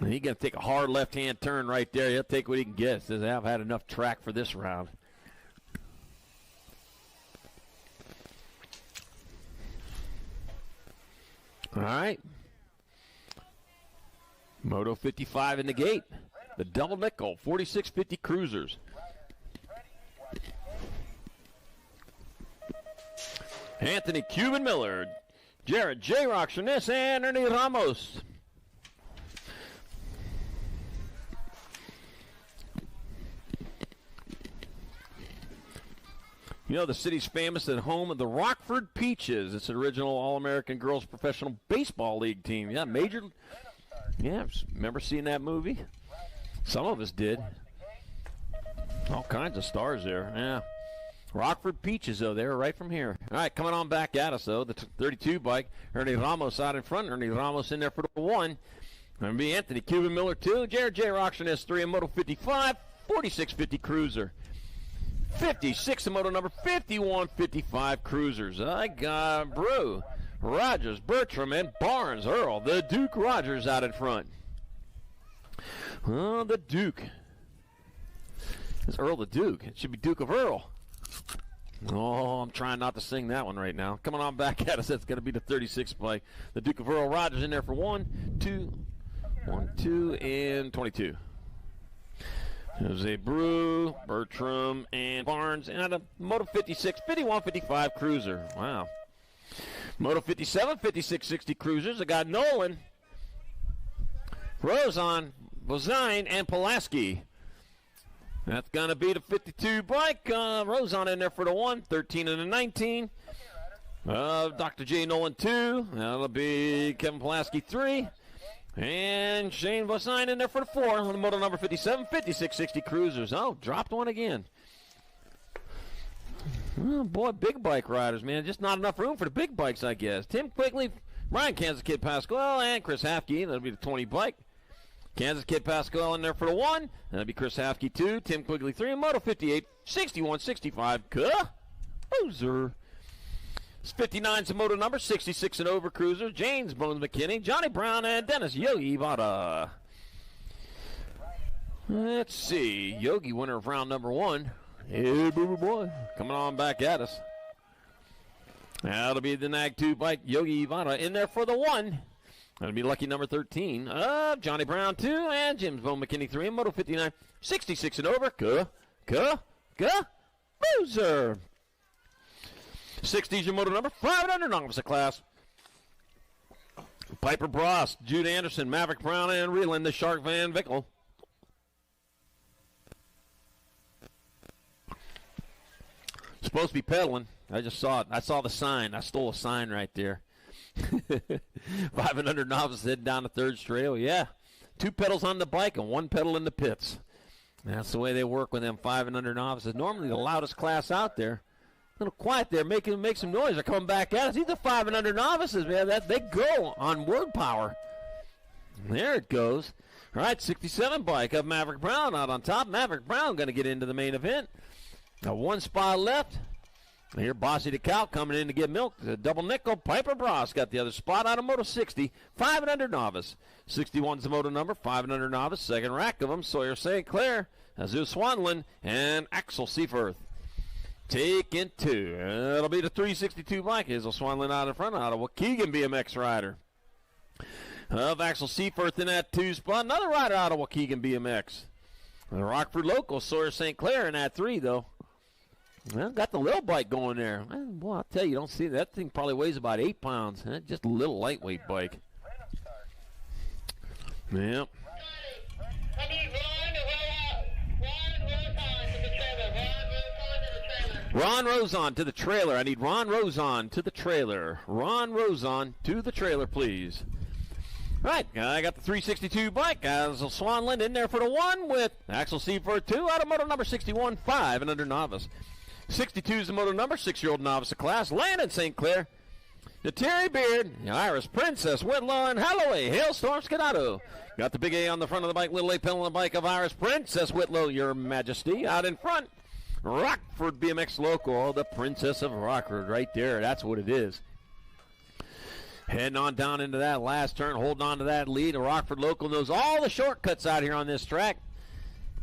He's going to take a hard left-hand turn right there. He'll take what he can get. Says, I've had enough track for this round. All right. Moto 55 in the gate. The double nickel, 4650 cruisers. Anthony Cuban Miller, Jared J. Rocksherness, and Ernie Ramos. You know, the city's famous at home of the Rockford Peaches. It's an original All-American Girls Professional Baseball League team. Yeah, major. Yeah, remember seeing that movie? Some of us did. All kinds of stars there. Yeah. Rockford Peaches, though, they're right from here. All right, coming on back at us, though. The 32 bike. Ernie Ramos out in front. Ernie Ramos in there for the 1. Going to be Anthony Cuban Miller, 2. Jared J. Rocksherness, 3. And Moto 55, 4650 cruiser. 56 in Moto number 5155 cruisers. I got Brew, Rogers, Bertram, and Barnes. Earl, the Duke Rogers out in front. Oh, the Duke. It's Earl the Duke. It should be Duke of Earl. Oh, I'm trying not to sing that one right now. Coming on back at us, that's going to be the 36 bike. The Duke of Earl Rogers in there for 1, 2, and 22. Jose Brew, Bertram, and Barnes, and a Moto 56, 51, 55 cruiser. Wow. Moto 57, 56, 60 cruisers. I got Nolan, Rosen, Bozine, and Pulaski. That's going to be the 52 bike. Rosen in there for the 1, 13 and a 19. Dr. J. Nolan 2. That'll be Kevin Pulaski 3. And Shane Bosine in there for the 4 on the moto number 57, 5660 Cruisers. Oh, dropped one again. Oh, boy, big bike riders, man. Just not enough room for the big bikes, I guess. Tim Quigley, Ryan Kansas Kid Pasquale, and Chris Hafke. That'll be the 20 bike. Kansas Kid Pasquale in there for the 1. That'll be Chris Hafke 2, Tim Quigley 3, and Moto 58, 61, 65. Boozer. 59's the moto number, 66 and over Cruiser. James Bones McKinney, Johnny Brown, and Dennis Yogi Vada. Let's see. Yogi, winner of round number 1. Hey, boo boy, coming on back at us. That'll be the Nag 2 bike, Yogi Vada in there for the 1. That'll be lucky number 13 of Johnny Brown 2 and James Bone McKinney 3 and Moto 59, 66 and over. Boozer. 60's your moto number, 500 novice class. Piper Bross, Jude Anderson, Maverick Brown, and Reeland, the Shark Van Vickle. Supposed to be pedaling. I just saw it. I saw the sign. I stole a sign right there. 500 novices heading down the 3rd trail. Yeah. 2 pedals on the bike and 1 pedal in the pits. That's the way they work with them 500 novices. Normally the loudest class out there. A little quiet there, make some noise. They're coming back at us. These are 500 novices, man. They go on word power. There it goes. All right, 67 bike of Maverick Brown out on top. Maverick Brown going to get into the main event. Now 1 spot left. Here, Bossy DeCal coming in to get milk. The double nickel. Piper Bross got the other spot out of Moto 60. 500 novice. 61's the moto number. 500 novice. Second rack of them. Sawyer St. Clair, Azu Swanlin, and Axel Seaforth. Taking 2. That'll be the 362 bike. Hazel Swanlin out in front out of Waukegan BMX rider. Of Axel Seaforth in that 2 spot. Another rider out of Waukegan BMX. The Rockford local, Sawyer St. Clair in that 3, though. Well, got the little bike going there. Well, boy, I'll tell you, don't see that thing probably weighs about 8 pounds. Just a little lightweight bike. Yep. Ron Rosen to the trailer. I need Ron Rosen to the trailer. Ron Rosen to the trailer, please. All right, I got the 362 bike. Axel Swanland in there for the 1 with Axel Seaforth 2 out of moto number 61, 5 and under novice. 62 is the moto number, 6-year-old novice of class. Landon St. Clair. The Terry Beard, the Iris Princess Whitlow, and Holloway, Hailstorm Skedato. Got the big A on the front of the bike, little A pedal on the bike of Iris Princess Whitlow, Your Majesty. Out in front, Rockford BMX local, the Princess of Rockford, right there. That's what it is. Heading on down into that last turn, holding on to that lead. A Rockford local knows all the shortcuts out here on this track.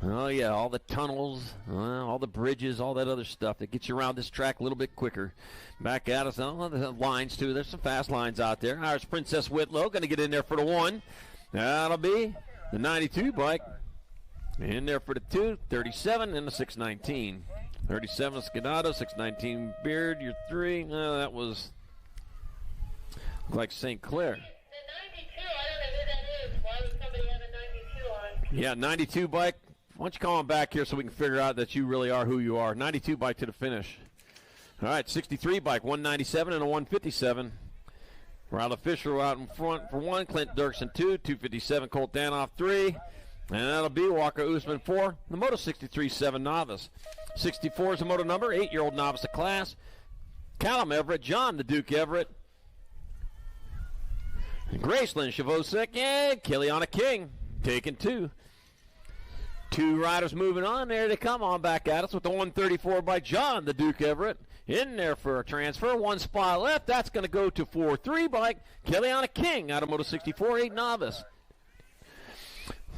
Oh, yeah, all the tunnels, all the bridges, all that other stuff that gets you around this track a little bit quicker. Back at us, oh, the lines, too. There's some fast lines out there. Irish Princess Whitlow going to get in there for the 1. That'll be the 92 bike. In there for the 2, 37, and the 619. 37 Skedato, 619 Beard, your 3. That was like St. Clair. Yeah, 92 bike. Why don't you come on back here so we can figure out that you really are who you are. 92 bike to the finish. All right, 63 bike, 197 and a 157. Riley Fisher out in front for 1. Clint Dirksen 2, 257. Colt Danoff 3. And that'll be Walker Usman 4. The Moto 63 7 novice. 64 is the moto number, 8-year-old novice of class. Callum Everett, John the Duke Everett. Graceland Chavosek and Kiliana King taking 2. 2 riders moving on there. They come on back at us with the 134 by John the Duke Everett. In there for a transfer. 1 spot left. That's going to go to 4-3 bike. Kiliana King out of Moto 64, 8 novice.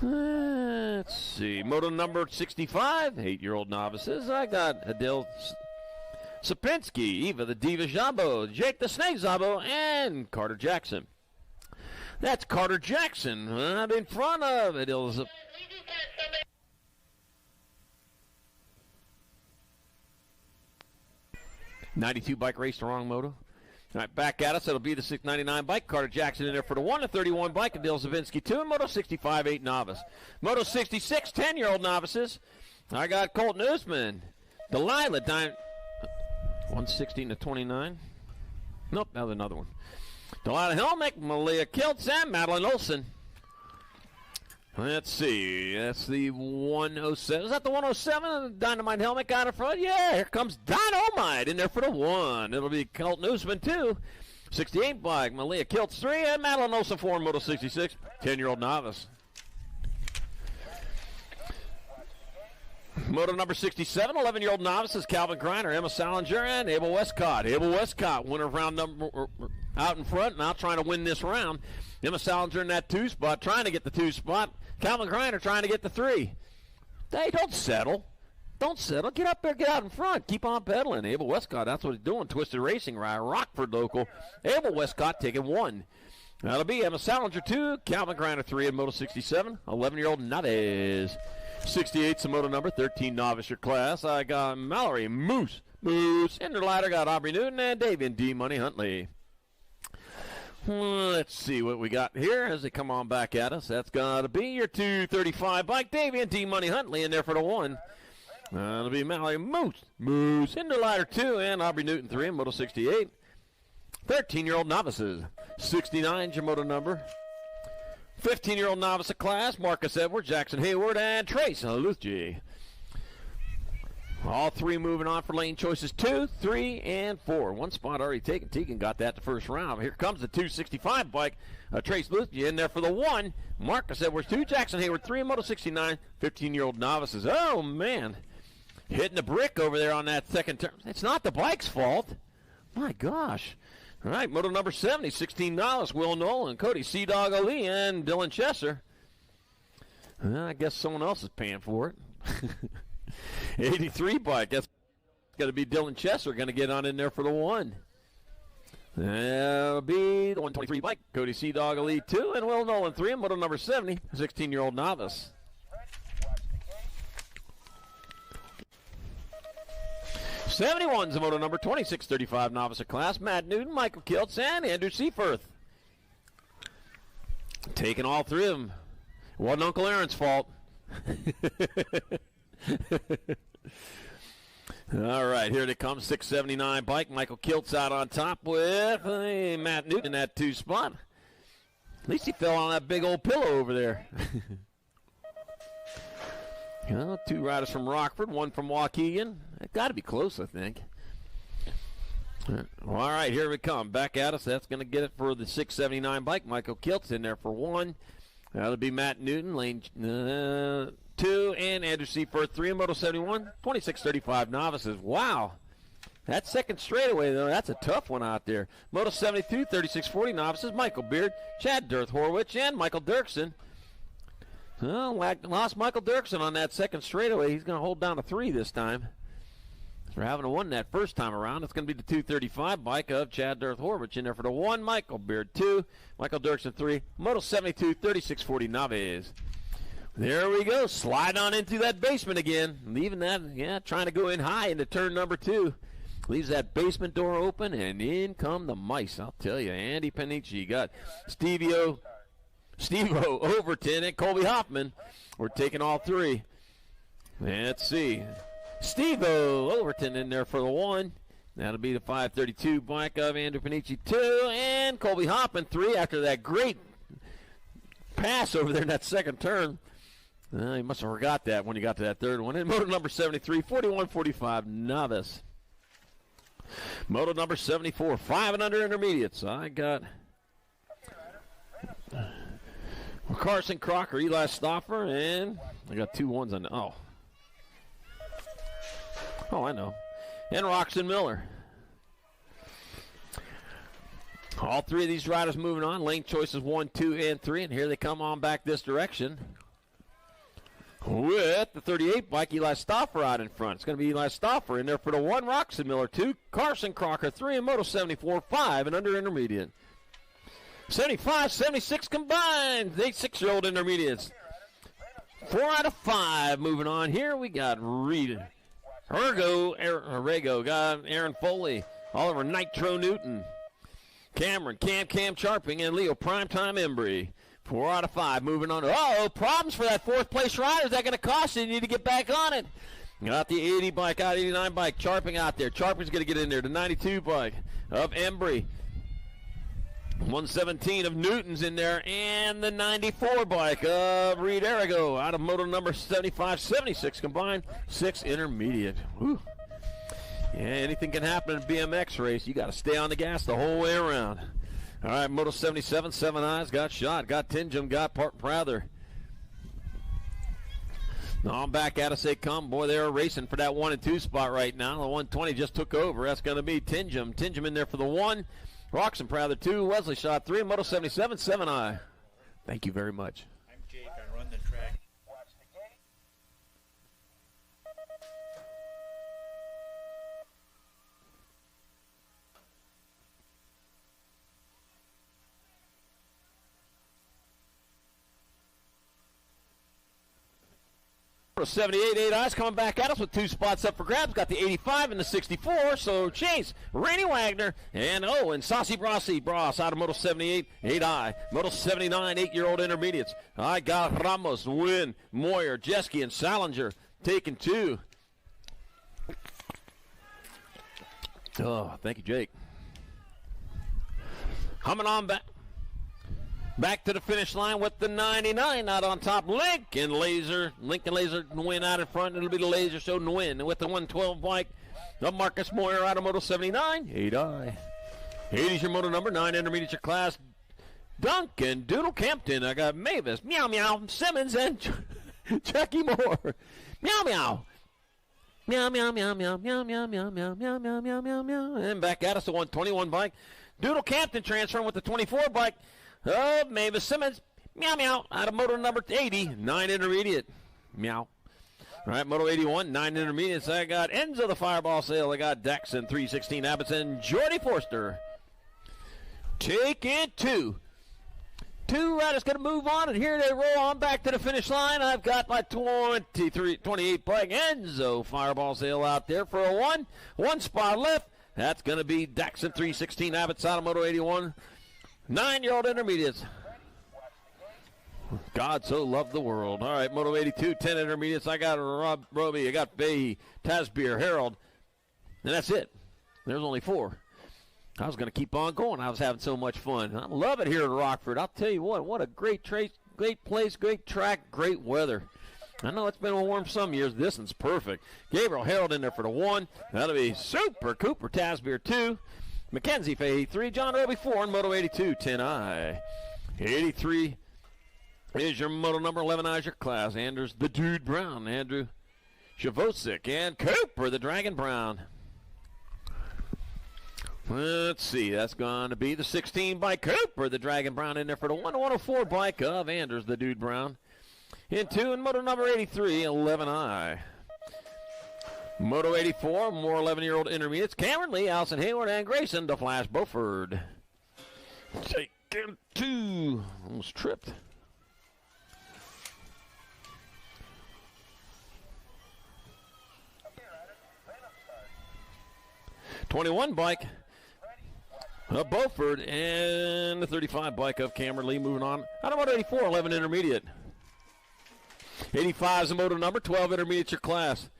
Let's see. Moto number 65, 8-year-old novices. I got Adele Sapinski, Eva the Diva Jabo, Jake the Snake Zabo, and Carter Jackson. That's Carter Jackson. I'm in front of Adele. 92 bike race, the wrong moto. All right, back at us. It'll be the 699 bike. Carter Jackson in there for the 1, the 31 bike. Adil Zavinsky 2, and Moto 65, 8 novice. Moto 66, 10-year-old novices. I got Colton Usman, Delilah, 116 to 29. Nope, that was another one. Delilah Helmick, Malia Kiltz, and Madeline Olson. Let's see. That's the 107. Is that the 107? Dynamite Helmick out in front. Yeah, here comes Dynamite in there for the 1. It'll be Colt Newsman 2. 68 bike, Malia Kiltz 3, and Madeline Olson 4 in Moto 66. 10-year-old novice. Moto number 67, 11-year-old novices, Calvin Greiner, Emma Salinger, and Abel Westcott. Abel Westcott, winner of round number out in front, now trying to win this round. Emma Salinger in that 2 spot, trying to get the 2 spot. Calvin Greiner trying to get the 3. Hey, don't settle. Don't settle. Get up there, get out in front. Keep on pedaling. Abel Westcott, that's what he's doing. Twisted Racing Ride, Rockford local. Abel Westcott taking 1. That'll be Emma Salinger 2, Calvin Greiner 3 in Moto 67, 11-year-old novice. 68's the moto number, 13 novice your class. I got Mallory Moose. In the ladder got Aubrey Newton and Davian D. Money Huntley. Let's see what we got here as they come on back at us. That's got to be your 235 bike, Davian D. Money Huntley in there for the 1. That'll be Mallory Moose in the ladder 2 and Aubrey Newton 3 in Moto 68. 13-year-old novices. 69's your moto number. 15-year-old novice of class, Marcus Edwards, Jackson Hayward, and Trace Luthje. All 3 moving on for lane choices 2, 3, and 4. 1 spot already taken. Tegan got that the first round. Here comes the 265 bike. Trace Luthje in there for the 1. Marcus Edwards 2, Jackson Hayward 3, Moto 69. 15-year-old novices. Oh, man. Hitting the brick over there on that second turn. It's not the bike's fault. My gosh. All right, moto number 70, $16. Will Nolan, Cody Sea-Dog Ali, and Dylan Chesser. I guess someone else is paying for it. 83 bike. That's going to be Dylan Chesser going to get on in there for the 1. That'll be the 123 bike. Cody Sea-Dog Ali 2, and Will Nolan 3, and moto number 70, 16-year-old novice. 71's the moto number 2635 novice of class. Matt Newton, Michael Kiltz, and Andrew Seaforth. Taking all 3 of them. It wasn't Uncle Aaron's fault. All right, here they come. 679 bike. Michael Kiltz out on top with Matt Newton in that 2 spot. At least he fell on that big old pillow over there. 2 riders from Rockford, 1 from Waukegan. It's got to be close, I think. All right, here we come. Back at us. That's going to get it for the 679 bike. Michael Kiltz in there for 1. That'll be Matt Newton, lane 2, and Andrew Seaforth 3 in Moto 71. 2635 novices. Wow. That second straightaway, though, that's a tough one out there. Moto 72, 3640 novices. Michael Beard, Chad Dirth Horwich, and Michael Dirksen. Well, lost Michael Dirksen on that second straightaway. He's going to hold down to 3 this time. For having won that first time around, it's going to be the 235 bike of Chad Dirth Horwich in there for the 1. Michael Beard 2, Michael Dirksen 3, Moto 72, 3640 novice. There we go. Slide on into that basement again. Leaving that, trying to go in high into turn number 2. Leaves that basement door open, and in come the mice. I'll tell you, Andy Panici got Steve-O Overton and Colby Hoffman. We're taking all 3. Let's see. Steve-O Overton in there for the 1. That'll be the 532 bike of Andrew Panici 2. And Colby Hoffman 3 after that great pass over there in that second turn. He must have forgot that when he got to that third one. And moto number 73, 4145 novice. Moto number 74, 5 and under intermediates. I got Carson Crocker, Eli Stoffer, and I got 2 1s on. Oh, I know. And Roxon Miller. All 3 of these riders moving on. Lane choices 1, 2, and 3. And here they come on back this direction. With the 38 bike, Eli Stoffer out in front. It's going to be Eli Stoffer in there for the 1. Roxon Miller 2. Carson Crocker 3. And Moto 74, 5 and under intermediate. 75, 76 combined. 6-year-old intermediates. 4 out of 5 moving on. Here we got Reed. Rego, got Aaron Foley, Oliver Nitro Newton, Cameron, Cam Charping, and Leo Primetime Embry. 4 out of 5 moving on. Problems for that 4th place rider. Is that going to cost you? You need to get back on it. Got the 80 bike out, 89 bike. Charping out there. Charping's going to get in there. The 92 bike of Embry. 117 of Newton's in there. And the 94 bike of Reed Arago out of moto number 75, 76 combined. 6 intermediate. Whew. Yeah, anything can happen in a BMX race. You got to stay on the gas the whole way around. All right, moto 77, 7 eyes. Got shot. Got Tinjum. Got Prather. On back at us they come. Boy, they're racing for that 1 and 2 spot right now. The 120 just took over. That's going to be Tinjum. Tinjum in there for the 1. Roxon Prather 2. Wesley shot 3. Moto 77, 7 eye. Thank you very much. I'm Jake. I run the track. For 78, 8 eyes coming back at us with 2 spots up for grabs. Got the 85 and the 64. So Chase, Randy Wagner, and Saucy Brossi. Bros out of Moto 78, 8 eye. Moto 79, 8-year-old intermediates. I got Ramos, Wynn, Moyer, Jeske, and Salinger taking 2. Oh, thank you, Jake. Coming on back. Back to the finish line with the 99 out on top. Lincoln Laser win out in front. It'll be the Laser Show win. And with the 112 bike of Marcus Moyer out of Moto 79. 8i. 8 is your moto number. 9 intermediate your class. Duncan Doodle Campton. I got Mavis, Meow Meow, Simmons, and Jackie Moore. Meow Meow. Meow Meow Meow Meow Meow Meow Meow Meow Meow Meow Meow Meow Meow. And back at us the 121 bike. Doodle Campton transferring with the 24 bike. Mavis Simmons, meow meow, out of moto number 80, 9 intermediate, meow. All right, moto 81, 9 intermediates. I got Enzo the Fireball Sale. I got Daxon, 316 Abbots, and Jordy Forster. Taking 2. 2 riders going to move on, and here they roll on back to the finish line. I've got my 28 bike Enzo Fireball Sale out there for a 1. 1 spot left. That's going to be Daxon, 316 Abbots, out of moto 81. 9-year-old intermediates. God so loved the world. All right, Moto 82, 10 intermediates. I got Roby, I got Bay, Tasbeer, Harold, and that's it. There's only 4. I was going to keep on going. I was having so much fun. I love it here at Rockford. I'll tell you what a great place, great track, great weather. I know it's been warm some years. This one's perfect. Gabriel Harold in there for the 1. That'll be Super Cooper Tasbeer 2. Mackenzie Fahey 3, John Roby 4, and Moto 82, 10i. 83 is your moto number, 11 is your class. Anders the Dude Brown, Andrew Shavosik, and Cooper the Dragon Brown. Let's see, that's going to be the 16 by Cooper the Dragon Brown in there for the 104 bike of Anders the Dude Brown. In 2, and moto number 83, 11i. Moto 84, more 11-year-old intermediates. Cameron Lee, Allison Hayward, and Grayson the Flash Beauford. Taking 2. Almost tripped. '21 bike of Beauford, and the 35 bike of Cameron Lee moving on. Out of Moto 84, 11 intermediate. 85 is the moto number, 12 intermediate your class.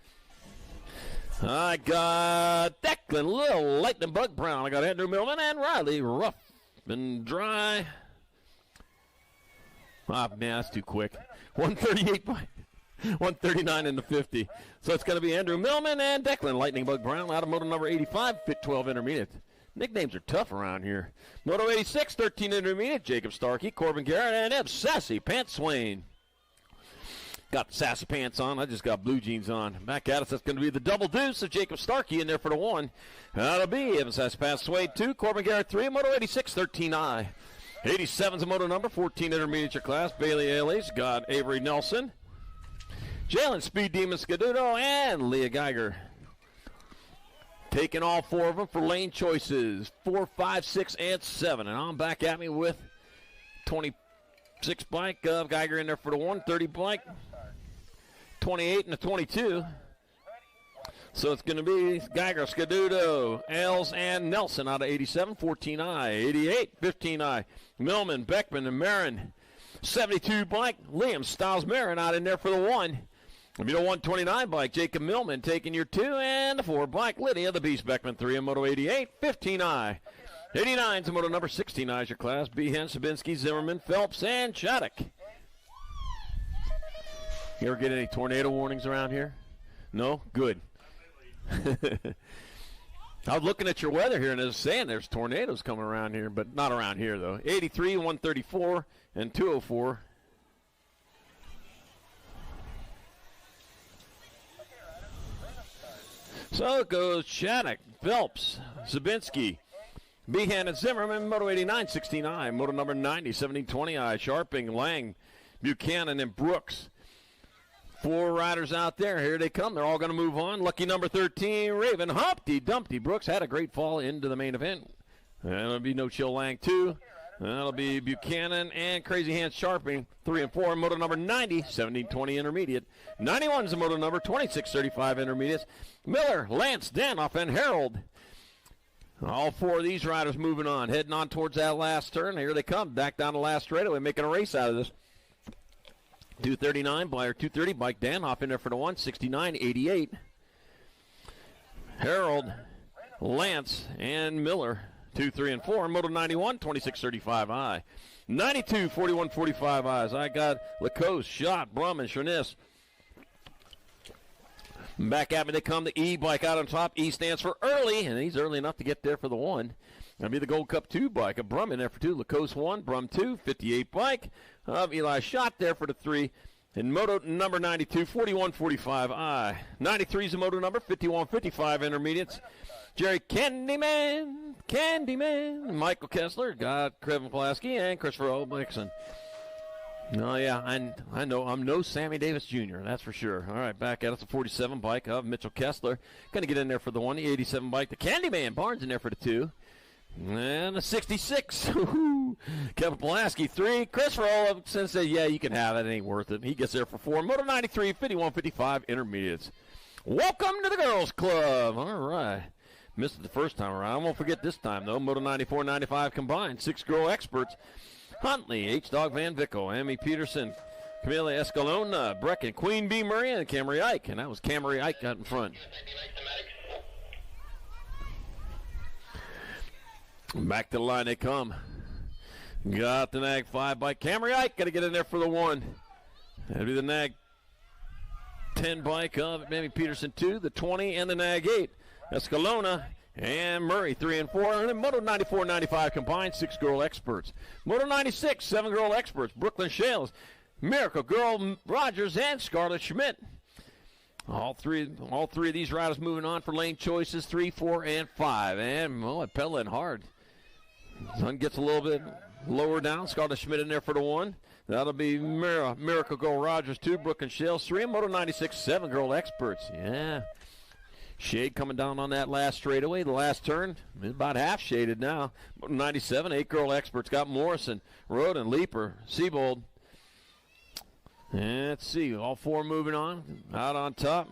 I got Declan Little, Lightning Bug Brown. I got Andrew Millman and Riley Rough and Dry. Ah, man, that's too quick. 138 by 139 in the 50. So it's going to be Andrew Millman and Declan Lightning Bug Brown out of moto number 85, fit 12 intermediate. Nicknames are tough around here. Moto 86, 13 intermediate, Jacob Starkey, Corbin Garrett, and Eb Sassy Pants Swain. Got the sassy pants on. I just got blue jeans on. Back at us, that's going to be the double deuce of Jacob Starkey in there for the 1. That'll be Evan Sassy Pants Swain 2, Corbin Garrett 3, Moto 86, 13i. 87's a moto number, 14 intermediate your class. Bailey Ailes got Avery Nelson, Jalen Speed Demon Scaduto, and Leah Geiger. Taking all 4 of them for lane choices, 4, 5, 6, and 7. And on back at me with 26 bike of Geiger in there for the 1, 30 bike. 28 and a 22. So it's going to be Geiger, Scaduto, Els, and Nelson out of 87, 14i. 88, 15i. Millman, Beckman, and Marin. 72 bike, Liam Stiles Marin out in there for the 1. If you know 129 bike, Jacob Millman taking your 2, and the 4 bike, Lydia the Beast Beckman 3 in Moto 88, 15I. 89 is Moto number 16I is your class. Behan, Sabinski, Zimmerman, Phelps, and Shattuck. You ever get any tornado warnings around here? No? Good. I was looking at your weather here, and I was saying there's tornadoes coming around here, but not around here, though. 83, 134, and 204. So it goes Shattuck, Phelps, Zabinski, Behan, and Zimmerman, Moto 89, 16I, Moto number 90, 1720I, Sharping, Lang, Buchanan, and Brooks. 4 riders out there. Here they come. They're all going to move on. Lucky number 13, Raven, Humpty Dumpty. Brooks had a great fall into the main event. That'll be No Chill Lang 2. That'll be Buchanan and Crazy Hands Sharping, 3 and 4. Moto number 90, 1720 intermediate. 91 is the moto number, 2635 intermediates. Miller, Lance, Danoff, and Harold. All 4 of these riders moving on, heading on towards that last turn. Here they come, back down the last straightaway, making a race out of this. 239 by or 230 bike, Danoff in there for the 169.88. Harold, Lance, and Miller, 2, 3, and 4. Moto 91, 26.35I. 92, 41.45Is. I got Lacoste, Schott, Brum, and Chernis. Back at me they come. The E bike out on top. E stands for early, and he's early enough to get there for the 1. That'll be the Gold Cup 2 bike. A Brum in there for 2. Lacoste 1, Brum 2, 58 bike. Eli Schott there for the 3. And moto number 92, 41.45I. 93 is the moto number, 51.55 intermediates. Jerry Candyman, Michael Kessler, got Kevin Pulaski, and Christopher Olbixson. Oh, yeah, I know. I'm no Sammy Davis Jr., that's for sure. All right, back at us, the 47 bike of Mitchell Kessler. Going to get in there for the 1, the 87 bike. The Candyman, Barnes in there for the 2. And the 66, Kevin Pulaski, 3. Christopher Olbixson said, yeah, you can have it. It ain't worth it. He gets there for 4. Moto 93, 51.55 intermediates. Welcome to the Girls Club. All right. Missed it the first time around. I won't forget this time, though. Moto 94, 95 combined. 6 girl experts. Huntley, H-Dog Van Vickle, Amy Peterson, Camila Escalona, Brecken, Queen Bee Murray, and Camry Ike. And that was Camry Ike out in front. Back to the line they come. Got the Nag 5 bike. Camry Ike got to get in there for the 1. That'll be the Nag 10 bike of Amy Peterson 2, the 20, and the Nag 8. Escalona and Murray 3 and 4. And then Moto 94, 95 combined, 6 girl experts. Moto 96, 7 girl experts. Brooklyn Shales, Miracle Girl Rogers, and Scarlett Schmidt. All three of these riders moving on for lane choices 3, 4, and 5. And pedaling hard. Sun gets a little bit lower down. Scarlett Schmidt in there for the 1. That'll be Miracle Girl Rogers 2, Brooklyn Shales 3, and Moto 96, 7 girl experts. Yeah. Shade coming down on that last straightaway. The last turn is about half shaded now. 97, 8 girl experts. Got Morrison, Roden, Leaper, Siebold. And let's see, all 4 moving on. Out on top.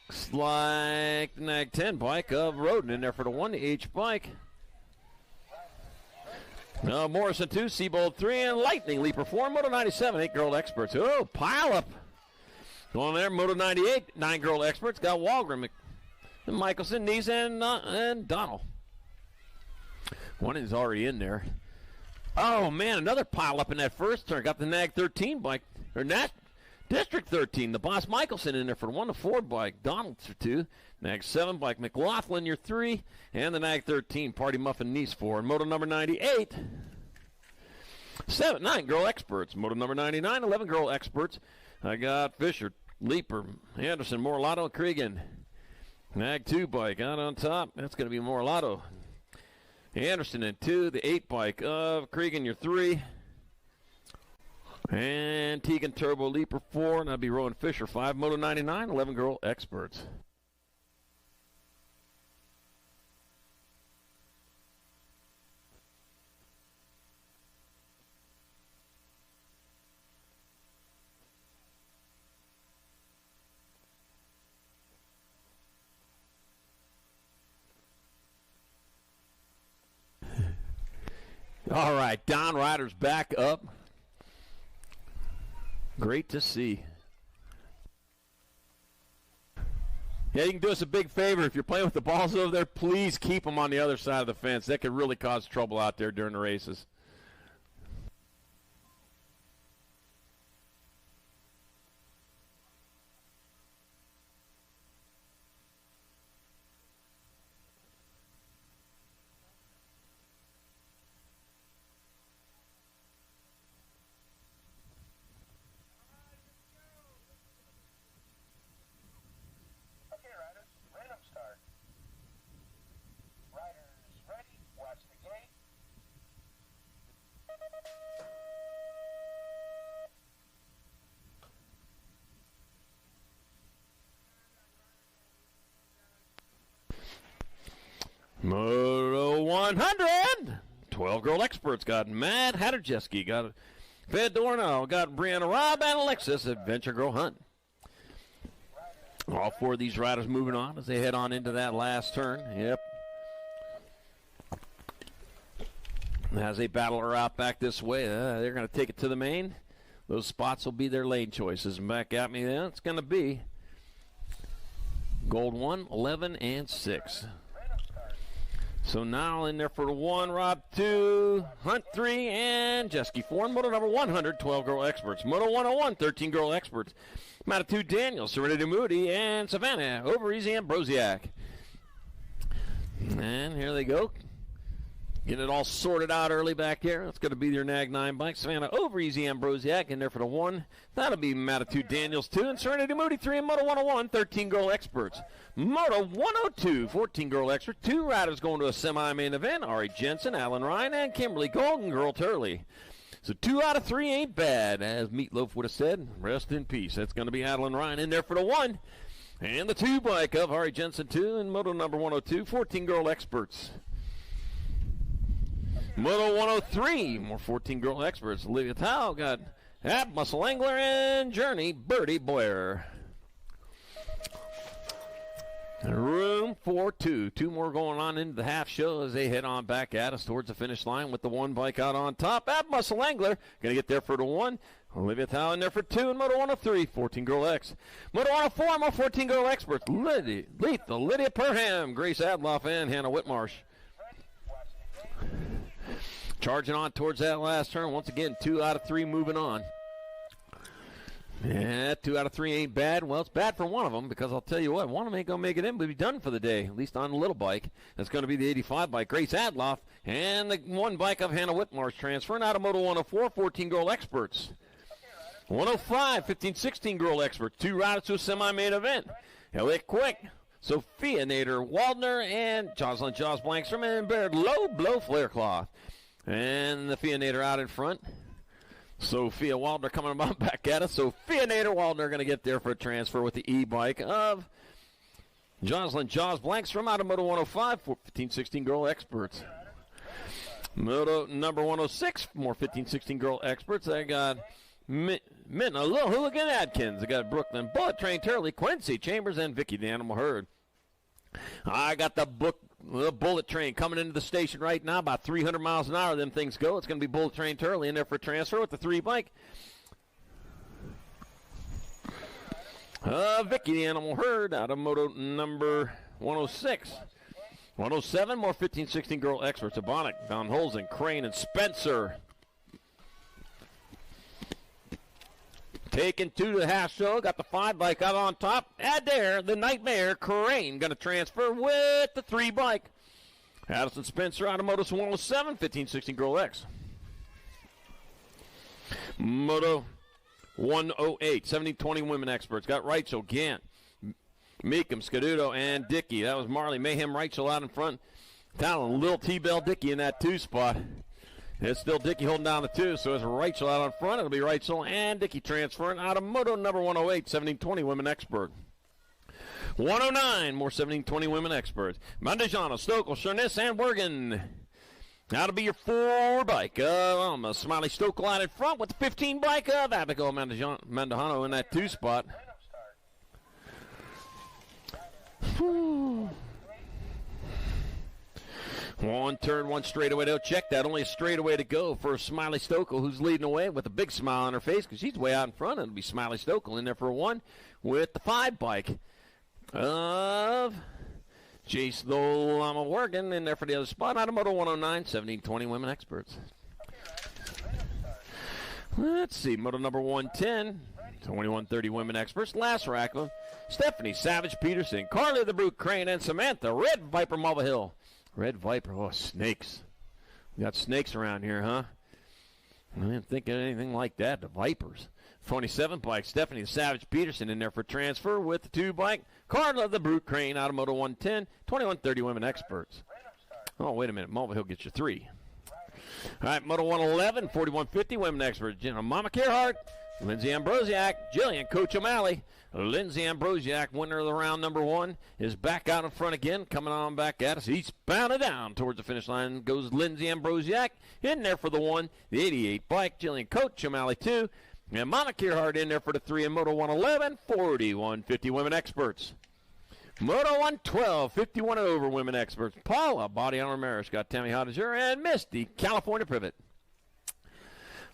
Looks like the Nag 10 bike of Roden in there for the 1, the H bike. Morrison 2, Siebold 3, and Lightning Leaper 4. Moto 97, 8 girl experts. Oh, pile up. Going there, Moto 98, 9 girl experts. Got Walgren, Michelson, Nees, and Donald. One is already in there. Oh, man, another pile up in that first turn. Got the Nag 13 bike, or District 13. The Boss Michelson in there for the 1 to 4 bike. Donald for 2. Nag 7 bike, McLaughlin, your 3. And the Nag 13, Party Muffin Niece 4. And Moto number 98, 9 girl experts. Moto number 99, 11 girl experts. I got Fisher, Leaper, Anderson, Morlato, Cregan. Nag 2 bike out on top. That's going to be Morlato. Anderson in 2. The 8 bike of Cregan, your 3. And Tegan Turbo Leaper 4. And that'll be Rowan Fisher 5. Moto 99, 11 girl experts. All right, Don Ryder's back up. Great to see. Yeah, you can do us a big favor. If you're playing with the balls over there, please keep them on the other side of the fence. That could really cause trouble out there during the races. Moto 100. 12 girl experts got Matt Hatterjeski, got Fedorno, got Brianna Robb, and Alexis Adventure Girl Hunt. All four of these riders moving on as they head on into that last turn. Yep. As they battle her out back this way, they're going to take it to the main. Those spots will be their lane choices. And back at me then, it's going to be Gold 1, 11, and 6. So now in there for the 1, Rob 2, Hunt 3, and Jeski 4. And Moto number 100, 12 girl experts. Moto 101, 13 girl experts. Moto 2, Daniel, Serenity Moody, and Savannah, Over Easy Ambrosiak. And here they go. Getting it all sorted out early back here. It's going to be their Nag 9 bike. Savannah Over Easy Ambrosiak in there for the 1. That'll be Moto 2 Daniels 2. And Serenity Moody 3. And Moto 101, 13 girl experts. Moto 102, 14 girl experts. 2 riders going to a semi-main event. Ari Jensen, Alan Ryan, and Kimberly Golden Girl Turley. So 2 out of 3 ain't bad, as Meatloaf would have said. Rest in peace. That's going to be Alan Ryan in there for the 1. And the 2 bike of Ari Jensen 2. And Moto number 102, 14 girl experts. Moto 103, more 14 girl experts. Olivia Tao got App, Muscle Angler, and Journey, Birdie Boyer. Room for 2. 2 more going on into the half show as they head on back at us towards the finish line with the 1 bike out on top. App, Muscle Angler, going to get there for the 1. Olivia Tao in there for 2. And Moto 103, 14 girl X. Moto 104, more 14 girl experts. Lydia Perham, Grace Adloff, and Hannah Whitmarsh. Charging on towards that last turn. Once again, 2 out of 3 moving on. Yeah, 2 out of 3 ain't bad. Well, it's bad for one of them because I'll tell you what, one of them ain't going to make it in, but be done for the day, at least on the little bike. That's going to be the 85 bike, Grace Adloff, and the 1 bike of Hannah Whitmarsh transferring out of Moto 104, 14 girl experts. 105, 15, 16 girl experts. 2 riders to a semi-main event. Elliot Quick, Sophia Nader Waldner, and Jocelyn Jaws Blankstrom, and Baird Low Blow Flarecloth. And the Nader out in front. Sophia Waldner coming about back at us. Sophia Nader Waldner going to get there for a transfer with the e-bike of Jocelyn Jaws Blankstrom out of Moto 105, 15-16 girl experts. Moto number 106, more 15-16 girl experts. They got Minna Little Hooligan Adkins. They got Brooklyn Bullet Train Turley, Quincy Chambers, and Vicky the Animal Herd. I got the Bullet Train coming into the station right now, about 300 miles an hour. Them things go. It's going to be Bullet Train Turley in there for a transfer with the 3 bike. Vicky the Animal Herd out of Moto number 106. 107, more 15-16 girl experts. Ebonic, Van Holzen, Crane, and Spencer. Taking 2 to the half show. Got the 5 bike out on top. Adair, the Nightmare, Crane, going to transfer with the 3 bike. Addison Spencer out of Moto 107, 15-16 girl X. Moto 108, 70-20 women experts. Got Rachel, Gant, Meekum, Scaduto, and Dickey. That was Marley Mayhem, Rachel out in front. Talon, Lil T-Bell Dickey in that 2 spot. It's still Dickey holding down the 2, so it's Rachel out on front. It'll be Rachel and Dickey transferring out of Moto number 108, 17-20 women expert. 109, more 17-20 women experts. Mandajano, Stokel, Shernis, and Wergen. That'll be your 4 bike. Smiley Stokel out in front with the 15 bike of Abigail Mandajano in that 2 spot. Whew. 1 turn, 1 straightaway. They'll check that. Only a straightaway to go for Smiley Stokel, who's leading away with a big smile on her face because she's way out in front. It'll be Smiley Stokel in there for a 1 with the 5 bike of Jace Lama Worgan in there for the other spot. Out of Moto 109, 1720 women experts. Let's see, Moto number 110, 2130 women experts. Last rack of them, Stephanie Savage Peterson, Carly the Brute Crane, and Samantha Red Viper Mulva Hill. Red Viper, oh, snakes. We got snakes around here, huh? I didn't think of anything like that, the Vipers. 27 bike, Stephanie Savage Peterson in there for transfer with the 2 bike. Carla the Brute Crane out of Moto 110, 2130 women experts. Oh, wait a minute, Mulva Hill gets you 3. All right, Moto 111, 4150 women experts. Mama Gerhardt, Lindsay Ambrosiak, Jillian Coach O'Malley. Lindsay Ambrosiak, winner of the round number 1, is back out in front again, coming on back at us. Eastbound and down towards the finish line goes Lindsay Ambrosiak. In there for the 1, the 88 bike. Jillian Coach O'Malley 2. And Mama Gerhardt in there for the 3 in Moto 111, 4150 women experts. Moto 112, 51 and over women experts. Paula Body on Ramirez got Tammy Hodiger and Misty California Privet.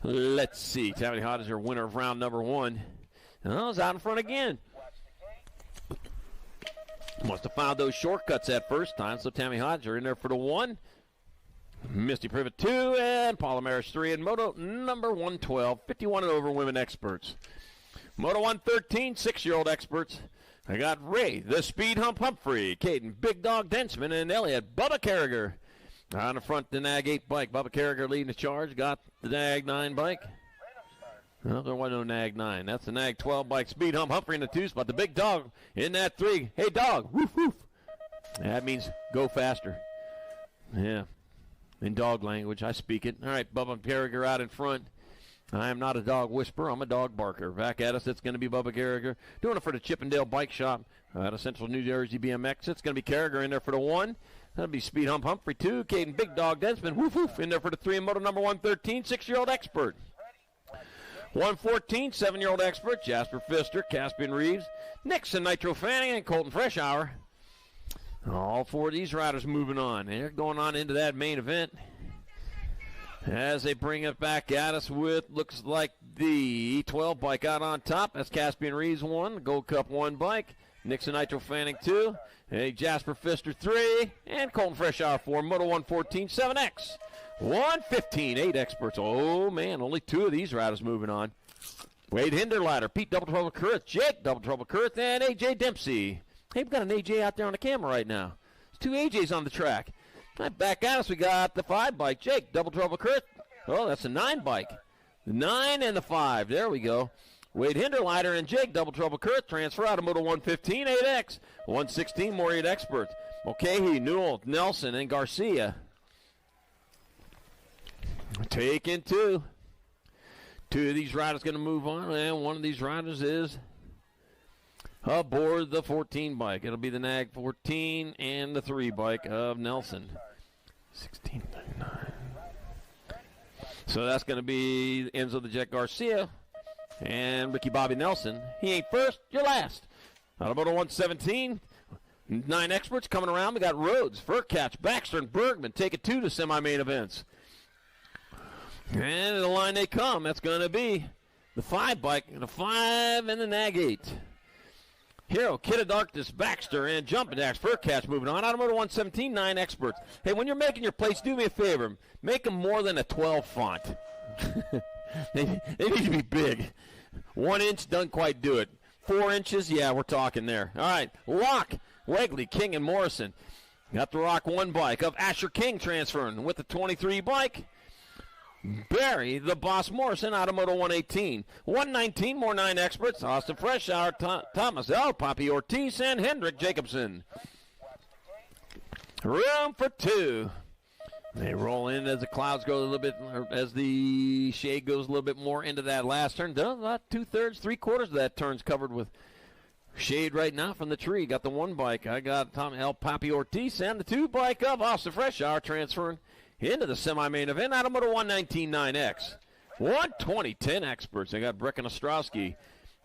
Let's see, Tammy Hodiger, winner of round number 1. Oh, is out in front again. Must have found those shortcuts that first time, so Tammy Hodger in there for the 1. Misty Privet 2, and Paula Maris 3, and Moto number 112, 51 and over women experts. Moto 113, 6-year-old experts. I got Ray, the Speed Hump Humphrey, Caden, Big Dog Densman, and Elliot, Bubba Carragher. On the front, the Nag 8 bike. Bubba Carragher leading the charge, got the Nag 9 bike. Well, there was no Nag 9. That's the Nag 12 bike. Speed Hump Humphrey in the 2 spot. The Big Dog in that 3. Hey, dog, woof, woof. That means go faster. Yeah. In dog language, I speak it. All right, Bubba Carragher out in front. I am not a dog whisperer. I'm a dog barker. Back at us, it's going to be Bubba Carragher. Doing it for the Chippendale Bike Shop out of Central New Jersey BMX. It's going to be Carragher in there for the 1. That'll be Speed Hump Humphrey 2. Caden Big Dog Densman, woof, woof, in there for the 3. Moto number 113, 6-year-old expert. 114, 7-year-old expert. Jasper Pfister, Caspian Reeves, Nixon Nitro Fanning, and Colton Freshour. All 4 of these riders moving on. They're going on into that main event as they bring it back at us with, looks like the 12 bike out on top. That's Caspian Reeves 1, Gold Cup 1 bike. Nixon Nitro Fanning 2, a Jasper Pfister 3, and Colton Freshour 4. Moto 114, 7X. 115, 8 experts. Oh, man, only 2 of these riders moving on. Wade Hinderlader, Pete Double Trouble Kurth, Jake Double Trouble Kurth, and A.J. Dempsey. Hey, we've got an AJ out there on the camera right now. There's 2 AJs on the track. Right, back at us, we got the 5 bike. Jake, Double Trouble Kurt. Oh, that's a 9 bike. The 9 and the 5. There we go. Wade Hinderleiter and Jake, Double Trouble Kurt, transfer out of Moto 115, 8X. 116, more 8 experts. Mulcahy, Newell, Nelson, and Garcia. Taking 2. 2 of these riders going to move on, and one of these riders is aboard the 14 bike. It'll be the Nag 14 and the 3 bike of Nelson. 16.99. So that's going to be Enzo the Jet Garcia and Ricky Bobby Nelson. He ain't first, you're last. Out of Moto 117, 9 experts coming around. We got Rhodes, Furcatch, Baxter, and Bergman taking 2 to semi-main events. And in the line they come. That's going to be the 5 bike, the 5 and the Nag 8. Hero, Kid of Darkness, Baxter, and Jumping Jacks, Furcatch moving on. Automotive 117, 9 experts. Hey, when you're making your plates, do me a favor. Make them more than a 12 font. they need to be big. 1 inch doesn't quite do it. 4 inches, yeah, we're talking there. All right, Locke, Wegley, King, and Morrison. Got the Rock 1 bike of Asher King transferring with the 23 bike. Barry, the Boss Morrison, Automoto 118. 119, more 9 experts. Austin Freshour, Thomas L., Poppy Ortiz, and Hendrick Jacobson. Room for 2. They roll in as the clouds go a little bit, as the shade goes a little bit more into that last turn. About 2/3, 3/4 of that turn's covered with shade right now from the tree. Got the 1 bike. I got Tom L. Poppy Ortiz and the 2 bike of Austin Freshour transferring into the semi-main event. Automoto 119 9X. 120 10 experts. They got Brecken Ostrowski,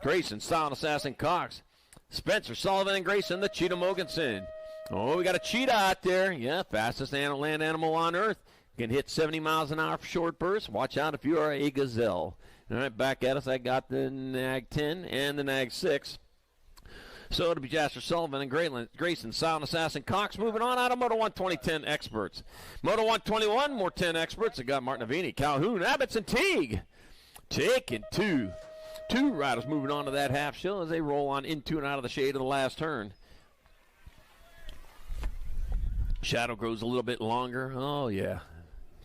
Grayson, Silent Assassin Cox, Spencer Sullivan, and Grayson, the Cheetah Mogensen. Oh, we got a cheetah out there. Yeah, fastest land animal on earth. Can hit 70 miles an hour for short bursts. Watch out if you are a gazelle. All right, back at us. I got the Nag 10 and the Nag 6. So it'll be Jasper Sullivan and Grayson, Silent Assassin, Cox moving on out of Moto 120 10 experts. Moto 121, more 10 experts. I got Martin Avini, Calhoun, Abbots, and Teague. Taking two. Two riders moving on to that half shell as they roll on into and out of the shade of the last turn. Shadow grows a little bit longer. Oh, yeah.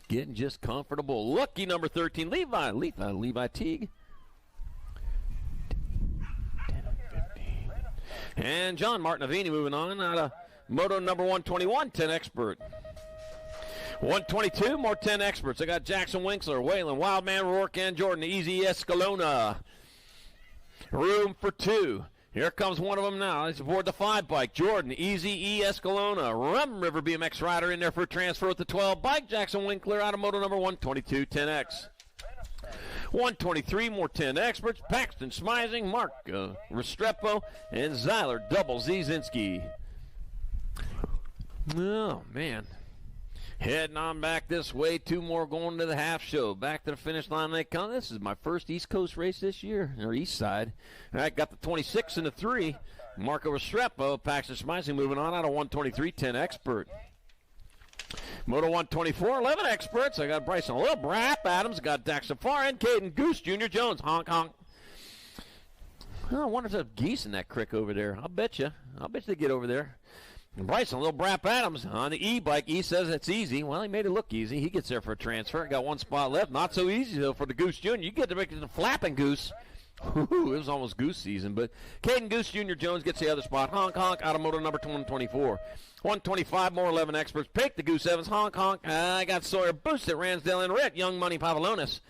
Getting just comfortable. Lucky number 13, Levi Teague. 10 and 15. And John Martin Avini moving on out of Moto number 121, 10 expert. 122, more 10 experts. I got Jackson Winkler, Waylon, Wildman, Rourke, and Jordan, Easy Escalona. Room for two. Here comes one of them now. He's aboard the 5 bike. Jordan, Easy E. Escalona. Rum River BMX rider in there for a transfer with the 12 bike. Jackson Winkler out of Moto number 122, 10X. 123, more 10 experts. Paxton Smizing, Mark Restrepo, and Zyler Double Zizinski. Oh, man. Heading on back this way, two more going to the half show. Back to the finish line they come. This is my first East Coast race this year, or East Side. All right, got the 26 and the 3. Marco Restrepo, Paxton Smizing moving on out of 123, 10 expert. Moto 124, 11 experts. I got Bryson Little, Brap Adams, got Dax Safar, and Caden Goose, Junior Jones. Honk, honk. Oh, I wonder if there's geese in that creek over there. I'll bet you they get over there. And Bryson, little Brap Adams on the E-bike. E says it's easy. Well, he made it look easy. He gets there for a transfer. Got one spot left. Not so easy, though, for the Goose Jr. You get to make it the flapping Goose. Ooh, it was almost Goose season. But Caden Goose Jr. Jones gets the other spot. Honk, honk, out of Moto number 124. 125, more 11 experts. Pick the Goose Evans. Honk, honk. I got Sawyer Boosted, Ransdale, and Rhett. Young Money Pavlonis.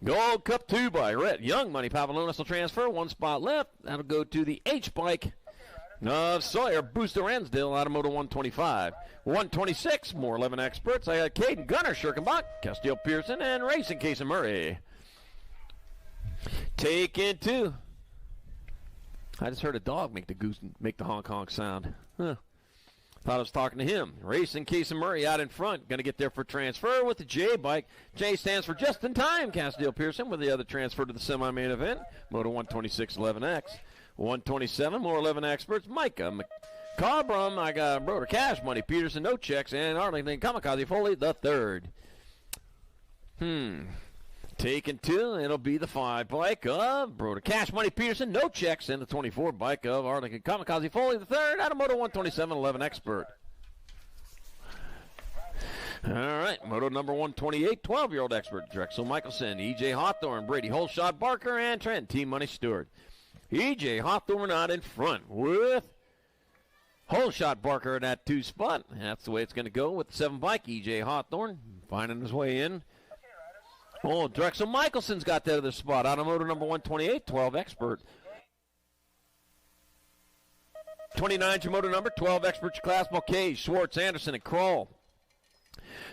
Gold Cup 2 by Rhett. Young Money Pavlonis will transfer. One spot left. That'll go to the H-bike of Sawyer Booster Ransdale out of Moto 125. 126, more 11 experts. I got Caden Gunner, Schirkenbach, Castillo Pearson, and Racing Case of Murray. Take it two. I just heard a dog make the honk honk sound. Huh. Thought I was talking to him. Racing Case of Murray out in front. Going to get there for transfer with the J bike. J stands for just in time. Castillo Pearson with the other transfer to the semi-main event. Moto 126 11X. 127, more 11 experts. Micah McCarbrum, I got Broder Cash Money, Peterson, no checks, and Arlington Kamikaze Foley, the third. Taking two, it'll be the 5 bike of Broder Cash Money, Peterson, no checks, and the 24 bike of Arlington Kamikaze Foley, the third, out of Moto 127, 11 expert. All right, Moto number 128, 12-year-old expert, Drexel Michelson, E.J. Hawthorne, Brady Holshot Barker, and Trent Team Money Stewart. E.J. Hawthorne out in front with Holshot Barker in that 2 spot. That's the way it's going to go with the 7 bike. E.J. Hawthorne finding his way in. Oh, Drexel Michelson's got that other spot out of Moto number 128, 12 expert. 29's your Moto number, 12 experts class, Mulcahy, Schwartz, Anderson, and Kroll.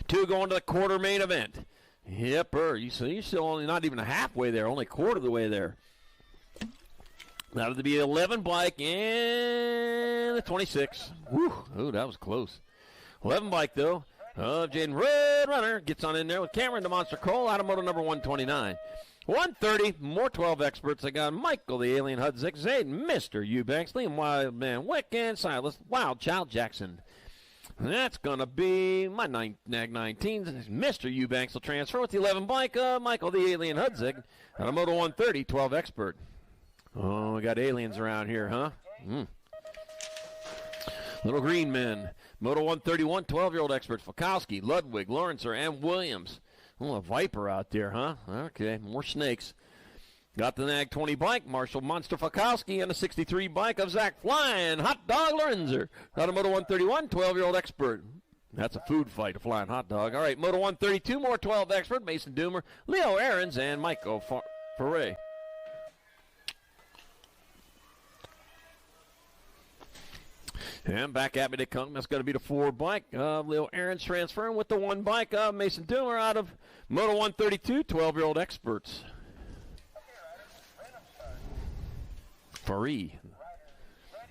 2 going to the quarter main event. Yepper, you're still only not even halfway there, only a quarter of the way there. That'll be 11 bike and the 26. Whew, oh, that was close. 11 bike, though, of Jaden Red Runner. Gets on in there with Cameron, the Monster Cole, out of Moto number 129. 130, more 12 experts. I got Michael, the Alien Hudzik, Zayden, Mr. Eubanks, Liam Wildman, Wick, and Silas Wild Child Jackson. That's going to be my nag 19. Mr. Eubanks will transfer with the 11 bike of Michael, the Alien Hudzik, out of Moto 130, 12 expert. Oh, we got aliens around here, huh? Little green men. Moto 131, 12-year-old experts. Falkowski, Ludwig, Lawrencer, and Williams. Oh, a Viper out there, huh? Okay, more snakes. Got the Nag 20 bike. Marshall Monster Falkowski and the 63 bike of Zach Flying. Hot Dog Lorenzer. Out of Moto 131, 12-year-old expert. That's a food fight, a flying hot dog. All right, Moto 132, more 12 expert. Mason Doomer, Leo Aarons, and Michael Foray. And back at me they come. That's going to be the 4 bike. Leo Aarons transferring with the 1 bike. Mason Doomer out of Moto 132, 12-year-old experts. Faree.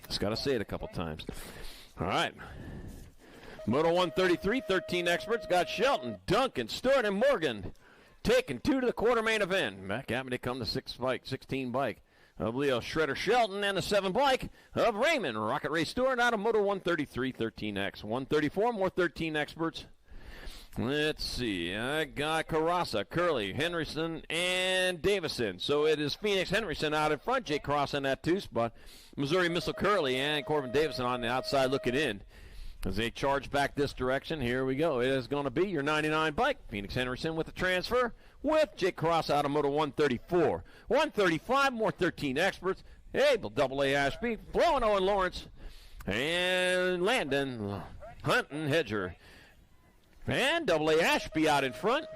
Just got to say it a couple times. All right. Moto 133, 13 experts. Got Shelton, Duncan, Stewart, and Morgan taking 2 to the quarter main event. Back at me they come, the 16 bike. of Leo Shredder Shelton, and the 7 bike of Raymond Rocket Race Stewart out of Moto 133 13X. 134, more 13 experts. Let's see. I got Carrassa, Curley, Henderson, and Davison. So it is Phoenix Henderson out in front. Jake Cross in that 2 spot. Missouri Missile Curley and Corbin Davison on the outside looking in. As they charge back this direction, here we go. It is going to be your 99 bike. Phoenix Henderson with the transfer with Jake Cross out of Moto 134. 135, more 13 experts. Abel AA Ashby, Flo and Owen Lawrence, and Landon Hunt and Hedger. And AA Ashby out in front.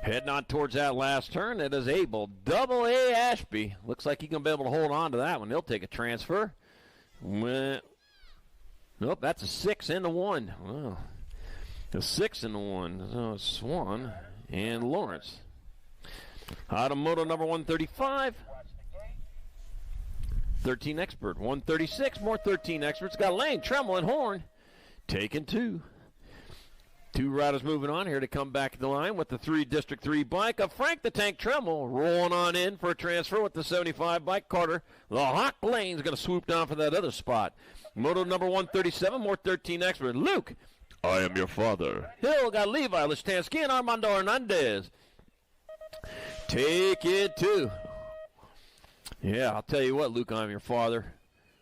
Heading on towards that last turn. It is Abel AA Ashby. Looks like he's going to be able to hold on to that one. He'll take a transfer. Nope, that's a 6 and a 1. Wow. A 6 and a 1. So Swan and Lawrence. Out of Moto number 135. 13 expert. 136, more 13 experts. Got Lane, Tremble, and Horn. Taking 2. 2 riders moving on here to come back to the line with the 3 District 3 bike of Frank the Tank Tremble rolling on in for a transfer with the 75 bike. Carter, the Hawk Lane's going to swoop down for that other spot. Moto number 137, more 13 expert. Luke, I am your father. Hill got Levi Listansky and Armando Hernandez. Take it 2. Yeah, I'll tell you what, Luke, I'm your father.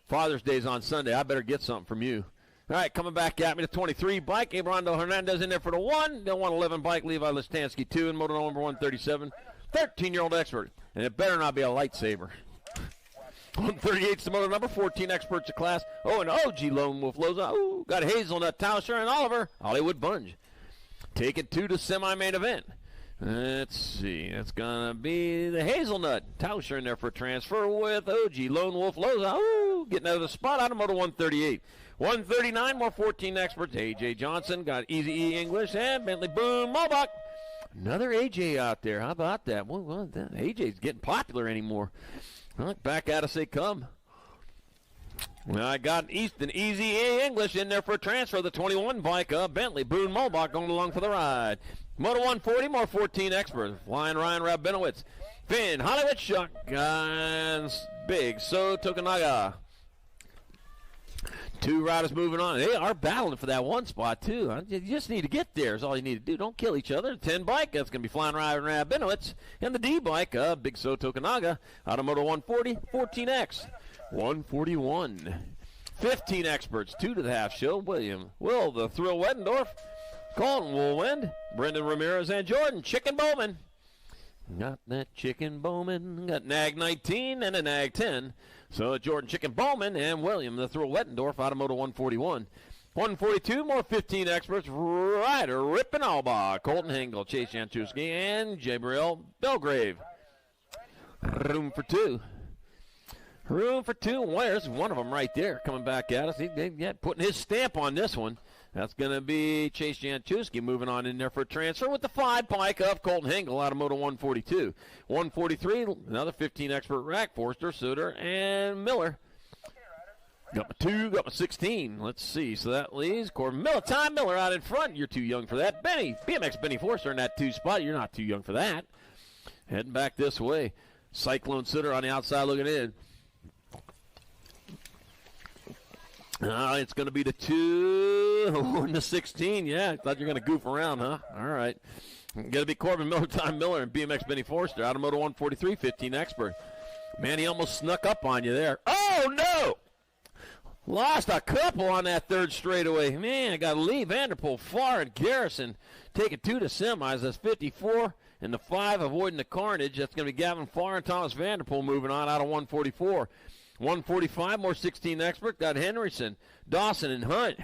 Father's Day's on Sunday. I better get something from you. All right, coming back at me, the 23 bike. Armando Hernandez in there for the 1. The 111 bike, Levi Listansky 2. And Moto number 137, 13-year-old expert. And it better not be a lightsaber. 138's the moto number, 14 experts of class. Oh, and OG Lone Wolf Loza. Ooh, got Hazelnut, Tauscher, and Oliver. Hollywood Bunge. Taking 2 to semi-main event. Let's see. It's going to be the Hazelnut. Tauscher in there for a transfer with OG Lone Wolf Loza. Ooh, getting out of the spot out of Moto 138. 139, more 14 experts. A.J. Johnson got Easy E English and Bentley Boone Mobach. Another A.J. out there. How about that? Well, A.J.'s getting popular anymore. Well, back at us they come. Well, I got Easton Easy A English in there for a transfer. The 21 bike of Bentley Boone Mobach going along for the ride. Moto 140, more 14 experts. Flying Ryan Rabinowitz. Finn, Hollywood Shotgun, Big So Tokunaga. 2 riders moving on. They are battling for that 1 spot, too. You just need to get there is all you need to do. Don't kill each other. 10 bike, that's going to be Flying Ryan Rabinowitz. And the D bike, Big So Tokunaga, out of Moto 140, 14X. 141. 15 experts, 2 to the half show. Will the Thrill Weddendorf, Colton Woolwind, Brendan Ramirez, and Jordan Chicken Bowman. Got that Chicken Bowman. Got Nag 19 and a Nag 10. So Jordan Chicken Bowman and William the Thrill Wettendorf out of Moto 141. 142, more 15 experts. Ryder Rippin' Alba, Colton Hengel, Chase Jantuski, and Jabriel Belgrave. Room for 2. Room for 2. There's one of them right there coming back at us. He's putting his stamp on this one. That's going to be Chase Jantuski moving on in there for a transfer with the 5 bike of Colton Hengel out of Moto 142. 143, another 15 expert rack, Forster, Suter, and Miller. Got my 2, got my 16. Let's see. So that leaves Corbin Miller. Ty Miller out in front. You're too young for that. BMX Benny Forster in that 2 spot. You're not too young for that. Heading back this way. Cyclone Suter on the outside looking in. It's going to be the 2 and the 16. Yeah, I thought you were going to goof around, huh? All right. Going to be Corbin Miller, Tom Miller, and BMX Benny Forster out of Moto 143, 15 expert. Man, he almost snuck up on you there. Oh, no! Lost a couple on that 3rd straightaway. Man, I got Lee Vanderpool, Farr, and Garrison taking 2 to semis. That's 54. And the 5 avoiding the carnage. That's going to be Gavin Farr and Thomas Vanderpool moving on out of 144. 145, more 16 expert. Got Henderson, Dawson, and Hunt.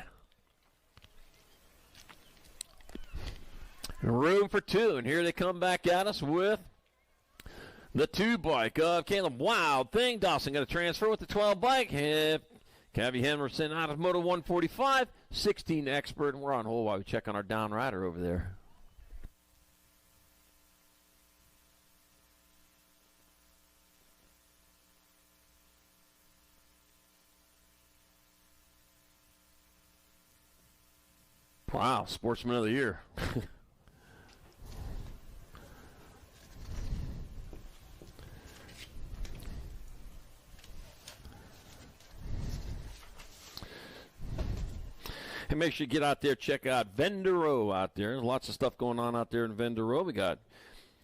Room for 2, and here they come back at us with the 2 bike of Caleb Wild Thing. Dawson got a transfer with the 12 bike. Cavi Henderson out of Moto 145, 16 expert. And we're on hold while we check on our down rider over there. Wow, Sportsman of the Year. And make sure you get out there, check out Vendor Row out there. There's lots of stuff going on out there in Vendor Row. We got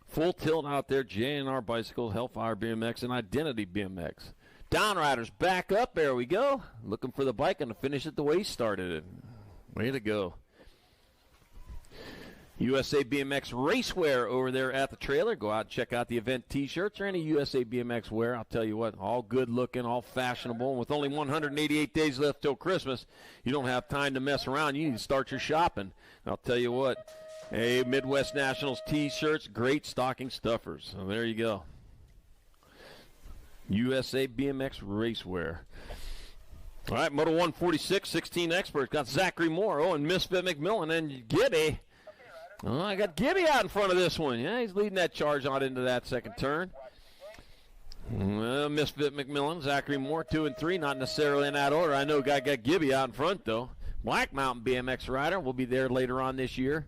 Full Tilt out there, J&R Bicycle, Hellfire BMX, and Identity BMX. Downriders back up. There we go. Looking for the bike and to finish it the way he started it. Way to go. USA BMX racewear over there at the trailer. Go out and check out the event T-shirts or any USA BMX wear. I'll tell you what, all good looking, all fashionable. And with only 188 days left till Christmas, you don't have time to mess around. You need to start your shopping. And I'll tell you what, hey, Midwest Nationals T-shirts, great stocking stuffers. So there you go. USA BMX racewear. All right, Moto 146, 16 experts. Got Zachary Moore, and Misfit McMillan, and Gibby. Oh, I got Gibby out in front of this one. Yeah, he's leading that charge on into that second turn. Well, Misfit McMillan, Zachary Moore, 2 and 3, not necessarily in that order. I know I got Gibby out in front, though. Black Mountain BMX rider will be there later on this year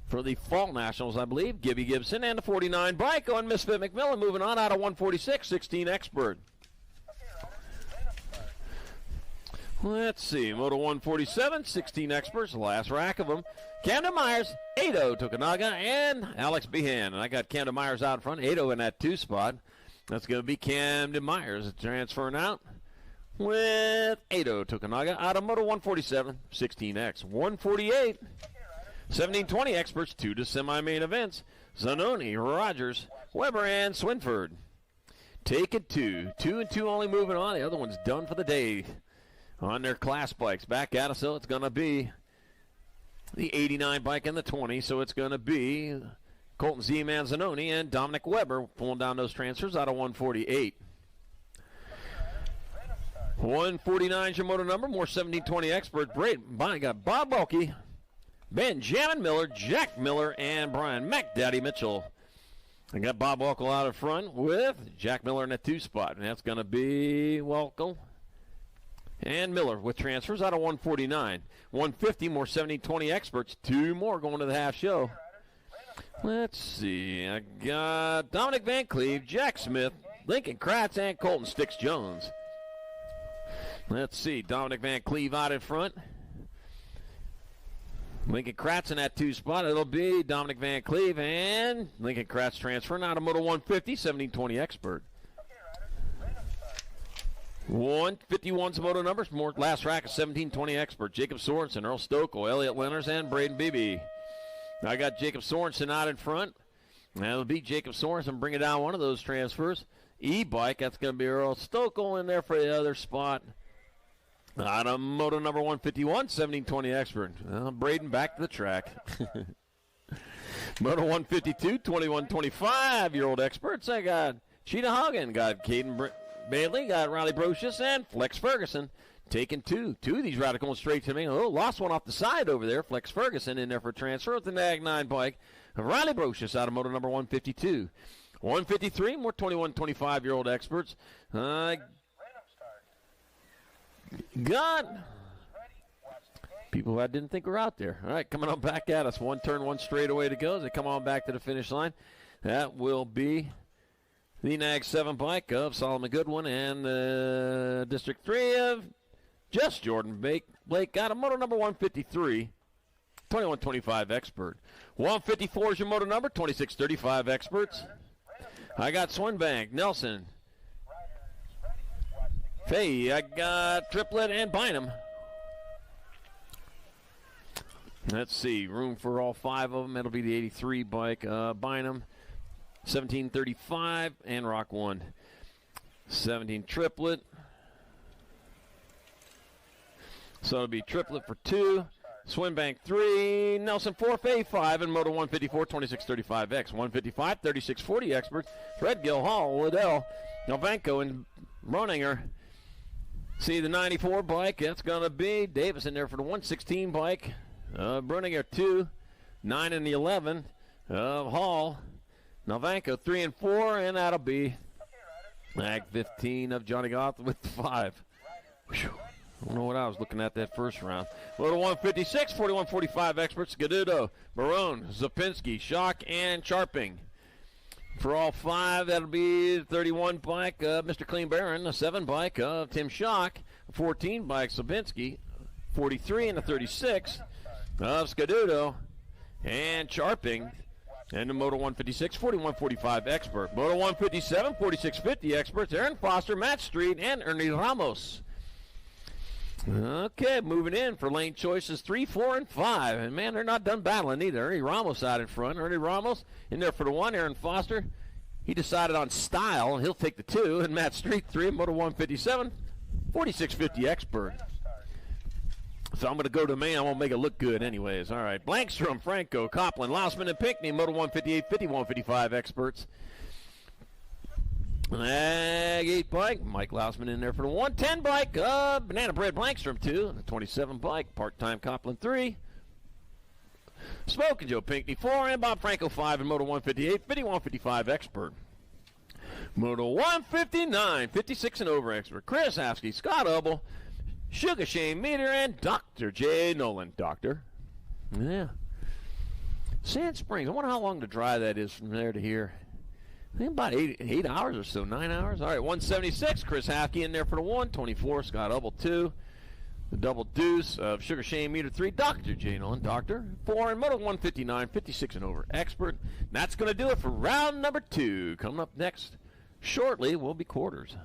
for the Fall Nationals, I believe. Gibby Gibson and the 49 bike on Misfit McMillan moving on out of 146, 16 expert. Let's see, Moto 147, 16 experts, the last rack of them. Camden Myers, Ado Tokunaga, and Alex Behan. And I got Camden Myers out in front, Ado in that 2 spot. That's going to be Camden Myers transferring out with Ado Tokunaga out of Moto 147, 16X. 148, 1720 experts, 2 to semi-main events. Zanoni, Rogers, Weber, and Swinford. Take it 2. 2 and 2 only moving on. The other one's done for the day on their class bikes. Back at us, so it's going to be the 89 bike and the 20, so it's going to be Colton Z-Man Zanoni and Dominic Weber pulling down those transfers out of 148. 149 is your motor number, more 1720 expert. I got Bob Bulkey, Benjamin Miller, Jack Miller, and Brian McDaddy Mitchell. I got Bob Welkel out in front with Jack Miller in that 2 spot, and that's going to be Welkel and Miller with transfers out of 149. 150, more 1720 experts. 2 more going to the half show. Let's see. I got Dominic Van Cleve, Jack Smith, Lincoln Kratz, and Colton Sticks Jones. Let's see. Dominic Van Cleve out in front. Lincoln Kratz in that 2 spot. It'll be Dominic Van Cleve and Lincoln Kratz transferring out of Moto 150, 1720 expert. 151's moto numbers. More last rack of 1720 expert. Jacob Sorensen, Earl Stokel, Elliot Lenners, and Braden Beebe. I got Jacob Sorensen out in front. That'll be Jacob Sorensen bringing down one of those transfers. E-bike, that's going to be Earl Stokel in there for the other spot. Out of moto number 151, 1720 expert. Braden back to the track. Moto 152, 21-25-year-old experts. I got Cheetah Hagen, got Caden Bailey, got Riley Brocious, and Flex Ferguson taking 2. 2 of these riders going straight to me. Oh, lost one off the side over there. Flex Ferguson in there for transfer with the Nag 9 bike. Riley Brocious out of moto number 152. 153, more 21-25-year-old experts. Got people who I didn't think were out there. All right, coming on back at us. 1 turn, 1 straightaway to go as they come on back to the finish line. That will be the Nag 7 bike of Solomon Goodwin and District 3 of just Jordan Blake out of moto number 153, 21-25 expert. 154 is your moto number, 26-35 experts. I got Swinbank, Nelson, Faye, I got Triplet and Bynum. Let's see, room for all 5 of them. It'll be the 83 bike, Bynum. 1735 and Rock 1. 17 Triplet. So it'll be Triplet for 2. Swinbank 3. Nelson 4. Faye 5. And Moto 154, 2635X. 155, 3640 experts. Threadgill, Hall, Liddell, Novanko, and Broninger. See the 94 bike. That's going to be Davis in there for the 116 bike. Broninger 2. 9 and the 11 of Hall. Novanko 3 and 4, and that'll be Mag 15 of Johnny Goth with 5. Whew. I don't know what I was looking at that first round. Moto 156, 41-45 experts. Gadudo, Barone, Zapinski, Schock, and Charping. For all 5, that'll be 31 bike of Mr. Clean Baron, a 7 bike of Tim Schock, 14 bike Zapinski, 43 and the 36 of Scadudo and Charping. And the Moto 156, 4145 expert. Moto 157, 4650 experts. Aaron Foster, Matt Street, and Ernie Ramos. Okay, moving in for lane choices 3, 4, and 5. And, man, they're not done battling either. Ernie Ramos out in front. Ernie Ramos in there for the 1. Aaron Foster, he decided on style, and he'll take the 2. And Matt Street, 3, Moto 157, 4650 expert. So I'm going to go to the main. I'm going to make it look good anyways. All right. Blankstrom, Franco, Copland, Lausman, and Pinckney, Moto 158, 50, 155 experts. Ag 8 bike, Mike Lausman in there for the 110 bike. Banana Bread Blankstrom 2, and the 27 bike, part-time Copland 3. Smoke and Joe Pinckney 4, and Bob Franco 5, and Moto 158, 50, 155 expert. Moto 159, 56 and over expert. Chris Hafsky, Scott Hubble, Sugar Shane Meter, and Dr. J. Nolan. Doctor. Yeah. Sand Springs. I wonder how long the drive that is from there to here. I think about 8 hours or so, 9 hours. All right, 176. Chris Hafke in there for the 124. Scott Hubble 2. The double deuce of Sugar Shane Meter 3. Dr. J. Nolan. Doctor 4. And Moto 159, 56 and over expert. And that's going to do it for round number 2. Coming up next shortly will be quarters.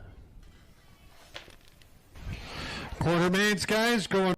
Quarter mains, guys, going.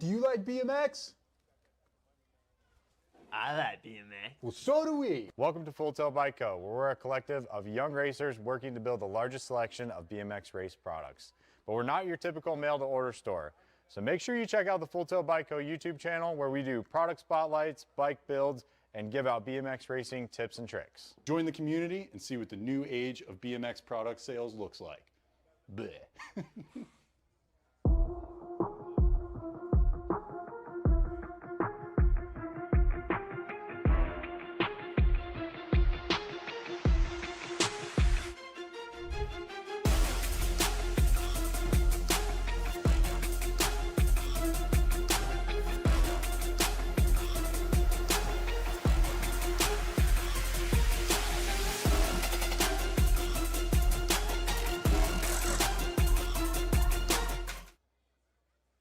Do you like BMX? I like BMX. Well, so do we. Welcome to Full Tilt Bike Co., where we're a collective of young racers working to build the largest selection of BMX race products. But we're not your typical mail-to-order store. So make sure you check out the Full Tilt Bike Co. YouTube channel, where we do product spotlights, bike builds, and give out BMX racing tips and tricks. Join the community and see what the new age of BMX product sales looks like. Bleh.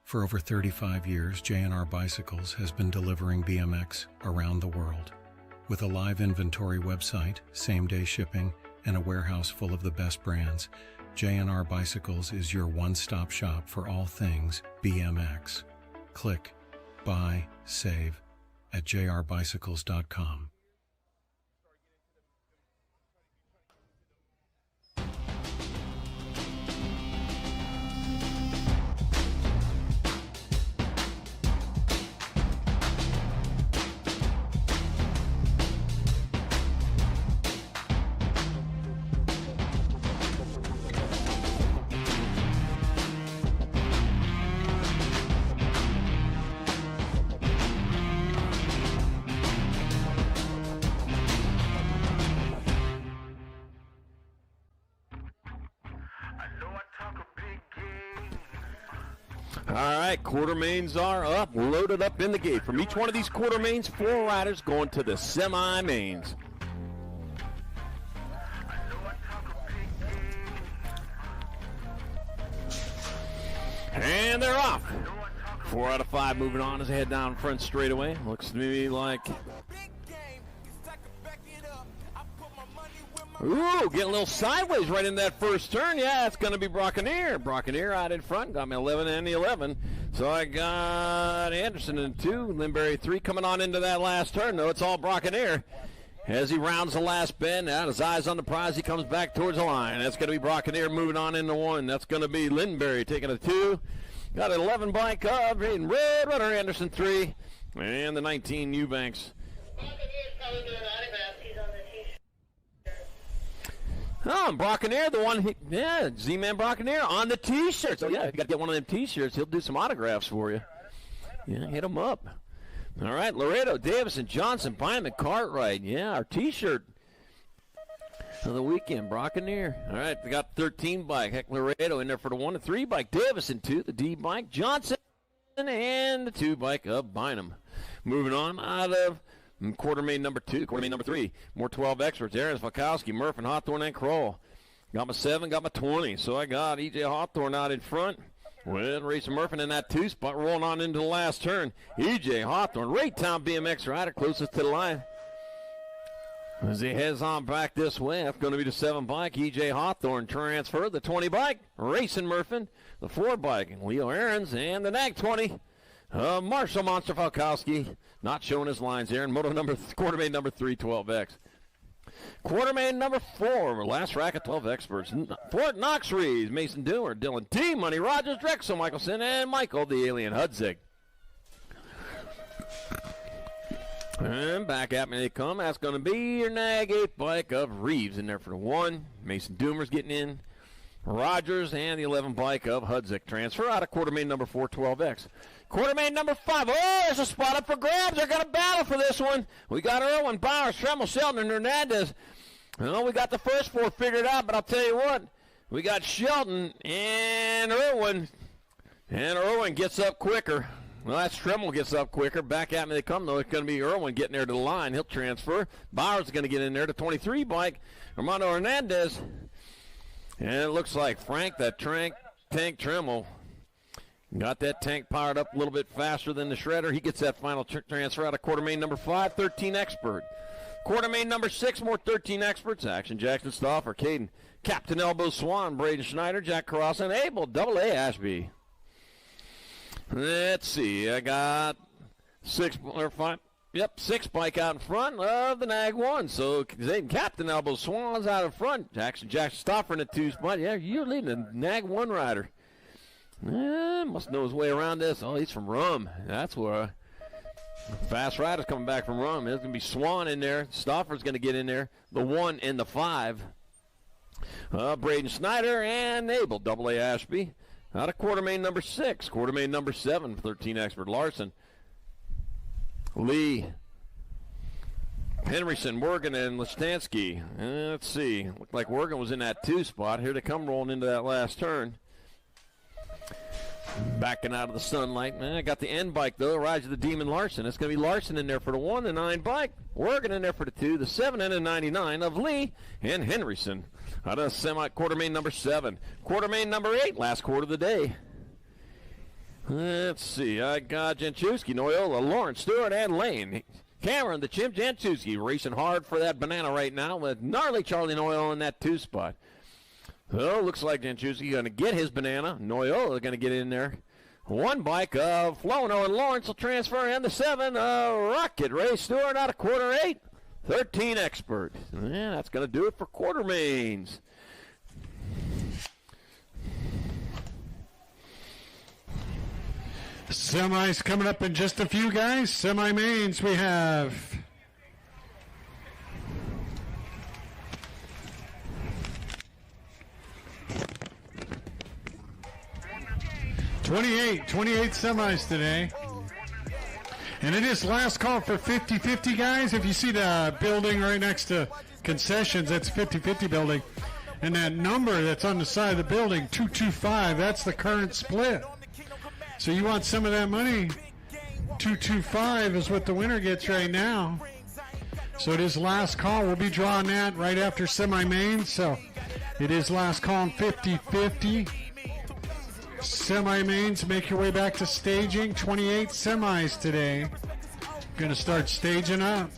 For over 35 years, J&R Bicycles has been delivering BMX around the world. With a live inventory website, same-day shipping, and a warehouse full of the best brands, J&R Bicycles is your one-stop shop for all things BMX. Click, buy, save at jrbicycles.com. All right, quarter mains are up, loaded up in the gate. From each one of these quarter mains, 4 riders going to the semi-mains. And they're off. 4 out of 5 moving on as they head down front straightaway. Looks to me like Ooh, getting a little sideways right in that first turn. Yeah, it's going to be Brockeneer. Brockeneer out in front. Got me 11 and the 11. So I got Anderson in 2, Lindberry 3 coming on into that last turn. No, it's all Brockeneer. As he rounds the last bend, out his eyes on the prize, he comes back towards the line. That's going to be Brockeneer moving on into 1. That's going to be Lindberry taking a 2. Got an 11 bike up in Red Runner Anderson 3. And the 19 Eubanks. Oh, Brockeneer, the one, Z-Man Brockeneer on the T-shirt. So, yeah, if you got to get one of them T-shirts, he'll do some autographs for you. Yeah, hit him up. All right, Laredo, Davison, Johnson, Byman, Cartwright. Yeah, our T-shirt of the weekend, Brockeneer. All right, we got 13 bike. Heck, Laredo in there for the 1 and 3 bike. Davison, 2, the D bike. Johnson, and the 2 bike of Bynum. Moving on out of quartermain number 2, quartermain number 3. More 12 experts. Aaron Falkowski, Murph, and Hawthorne and Kroll. Got my 7, got my 20. So I got E.J. Hawthorne out in front. With Racing Murphy in that 2 spot, rolling on into the last turn. E.J. Hawthorne, Raytown BMX rider, closest to the line. As he heads on back this way, that's going to be the 7 bike. E.J. Hawthorne transfer, the 20 bike. Racing Murphy, the 4 bike. Leo Aarons, and the NAG 20. Marshall Monster Falkowski, not showing his lines there. And quartermain number 3, 12X. Quartermain number 4, last rack of 12 experts. Fort Knox Reeves, Mason Doomer, Dylan T, Money Rogers, Drexel Michelson, and Michael the Alien Hudzig. And back at me they come. That's going to be your NAG 8 bike of Reeves in there for the 1. Mason Doomer's getting in. Rogers and the 11 bike of Hudzik. Transfer out of quartermain number 4, 12X. Quartermain number 5. Oh, there's a spot up for grabs. They're going to battle for this one. We got Irwin, Bowers, Tremmel, Shelton, and Hernandez. Well, we got the first 4 figured out, but I'll tell you what. We got Shelton and Irwin. And Irwin gets up quicker. Well, that's Tremmel gets up quicker. Back at me they come, though. It's going to be Irwin getting there to the line. He'll transfer. Bowers is going to get in there. The 23 bike. Armando Hernandez. And it looks like Frank, that tank Tremmel, got that tank powered up a little bit faster than the shredder. He gets that final transfer out of quartermain number 5, 13 expert. Quartermain number 6, more 13 experts. Action Jackson Stauffer, Caden, Captain Elbow Swan, Braden Schneider, Jack Carrasa, and Abel, AA Ashby. Let's see, I got 6 bike out in front of the NAG 1. So Captain Elbow Swan's out in front. Jackson Stauffer in the 2 spot. Yeah, you're leading the NAG 1 rider. Must know his way around this. Oh, he's from Rum. That's where fast rider's coming back from Rum. There's going to be Swan in there. Stauffer's going to get in there. The 1 and the 5. Braden Snyder and Abel, AA Ashby. Out of quartermain number 6. Quartermain number 7, 13 expert. Larson. Lee. Henryson, Morgan, and Listansky. Let's see. Looked like Morgan was in that 2 spot. Here they come rolling into that last turn. Backing out of the sunlight. I got the end bike, though. Rise of the Demon Larson. It's going to be Larson in there for the 1, the 9 bike. Morgan in there for the 2, the 7, and the 99 of Lee and Henryson. Out of quartermain number 7. Quartermain number 8, last quarter of the day. Let's see. I got Janczewski, Noyola, Lawrence, Stewart, and Lane. Cameron, the Chimp, Janczewski, racing hard for that banana right now with gnarly Charlie Noyola in that 2 spot. So looks like Janczewski going to get his banana. Noyola going to get in there. 1 bike of Flono and Lawrence will transfer, and the 7 Rocket Ray Stewart out of quarter 8. 13 expert. Yeah, that's going to do it for quartermains. Semis coming up in just a few, guys. Semi-mains we have 28 semis today. And it is last call for 50-50, guys. If you see the building right next to concessions, that's 50-50 building. And that number that's on the side of the building, 225, that's the current split. So you want some of that money. 225 is what the winner gets right now. So it is last call. We'll be drawing that right after semi-main. So it is last call on 50-50. Semi-mains, make your way back to staging. 28 semis today. Going to start staging up.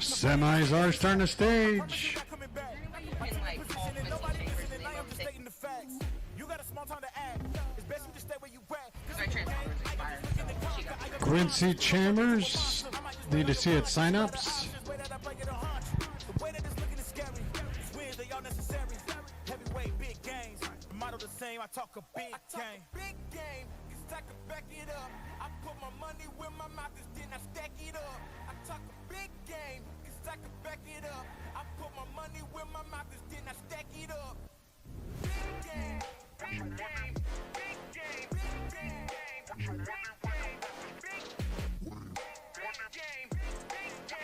Semis are starting to stage. Quincy Chambers. Need to see its signups. I talk a big game, stack it, back it up. I put my money where my mouth is, then I stack it up. I talk a big game, stack it, back it up. I put my money where my mouth is, then I stack it up. Big game, big game, big game, big game, big game, big game, big game.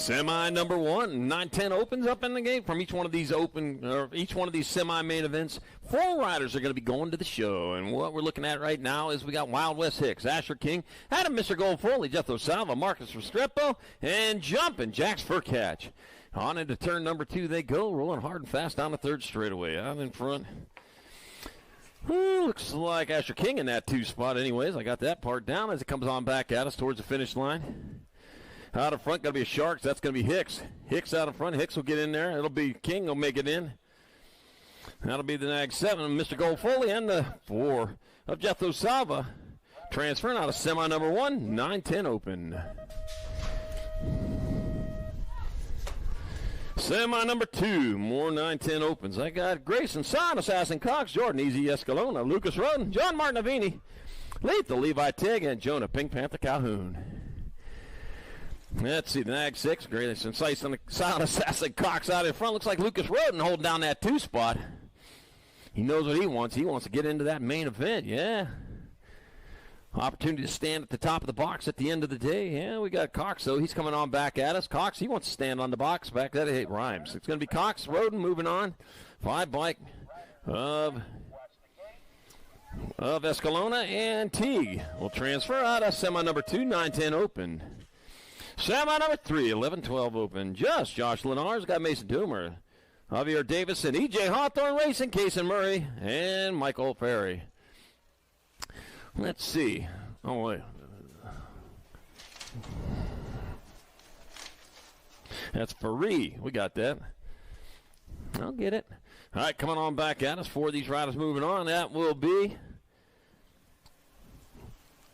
Semi number 1, 9-10 opens up in the game from each one of these semi-main events. 4 riders are going to be going to the show, and what we're looking at right now is we got Wild West Hicks, Asher King, Adam Mr. Gold Foley, Jethro Salva, Marcus Restrepo, and jumping Jax Furcatch. On into turn number 2 they go, rolling hard and fast down the third straightaway. Out in front. Looks like Asher King in that 2 spot anyways. I got that part down as it comes on back at us towards the finish line. Out in front, got to be a Sharks. That's going to be Hicks. Hicks out in front. Hicks will get in there. It'll be King will make it in. That'll be the Nag 7, Mr. Gold Foley, and the 4 of Jethro Salva. Transferring out of semi number 1, 9-10 open. Semi number 2, more 9-10 opens. I got Grayson, Son, Assassin Cox, Jordan Easy Escalona, Lucas Roden, John Martinavini, Lethal Levi Tig, and Jonah Pink Panther Calhoun. Let's see, the Nag 6, Grayson, Son, Assassin Cox out in front. Looks like Lucas Roden holding down that 2 spot. He knows what he wants. He wants to get into that main event, yeah. Opportunity to stand at the top of the box at the end of the day. Yeah, we got Cox, though. He's coming on back at us. Cox, he wants to stand on the box back. That it rhymes. It's going to be Cox, Roden moving on. 5 bike of Escalona, and Teague will transfer out of semi number 2, 9-10 open. Semi number 3, 11-12 open. Just Josh Lenars, got Mason Doomer, Javier Davison, E.J. Hawthorne Racing, Kason Murray, and Michael Ferry. Let's see. Oh, wait. That's Ferry. We got that. I'll get it. All right, coming on back at us. 4 of these riders moving on. That will be,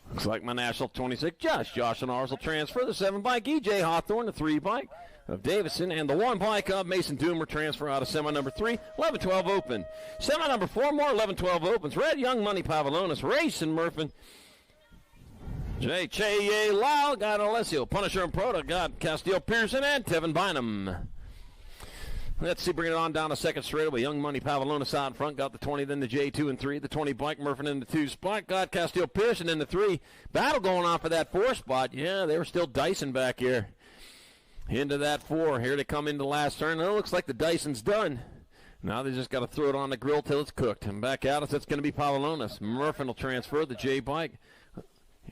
looks like my National 26. Josh and ours will transfer. The 7 bike, E.J. Hawthorne, the 3 bike of Davison, and the 1 bike of Mason Doomer transfer out of semi number 3, 11-12 open. Semi number 4, more 11-12 opens. Red Young Money Pavlonis, Racing Murphin, Che Lau, got Alessio, Punisher and Proto, got Castillo Pearson, and Tevin Bynum. Let's see, bringing it on down the second straightaway. Young Money Pavlonis out in front, got the 20, then the J2 and 3. The 20 bike, Murphin in the 2 spot, got Castillo Pearson in the 3. Battle going on for that 4 spot. Yeah, they were still dicing back here. Into that 4. Here they come into the last turn. And it looks like the Dyson's done. Now they just got to throw it on the grill till it's cooked. And back out, it's going to be Pavlonis. Murphin will transfer the J bike.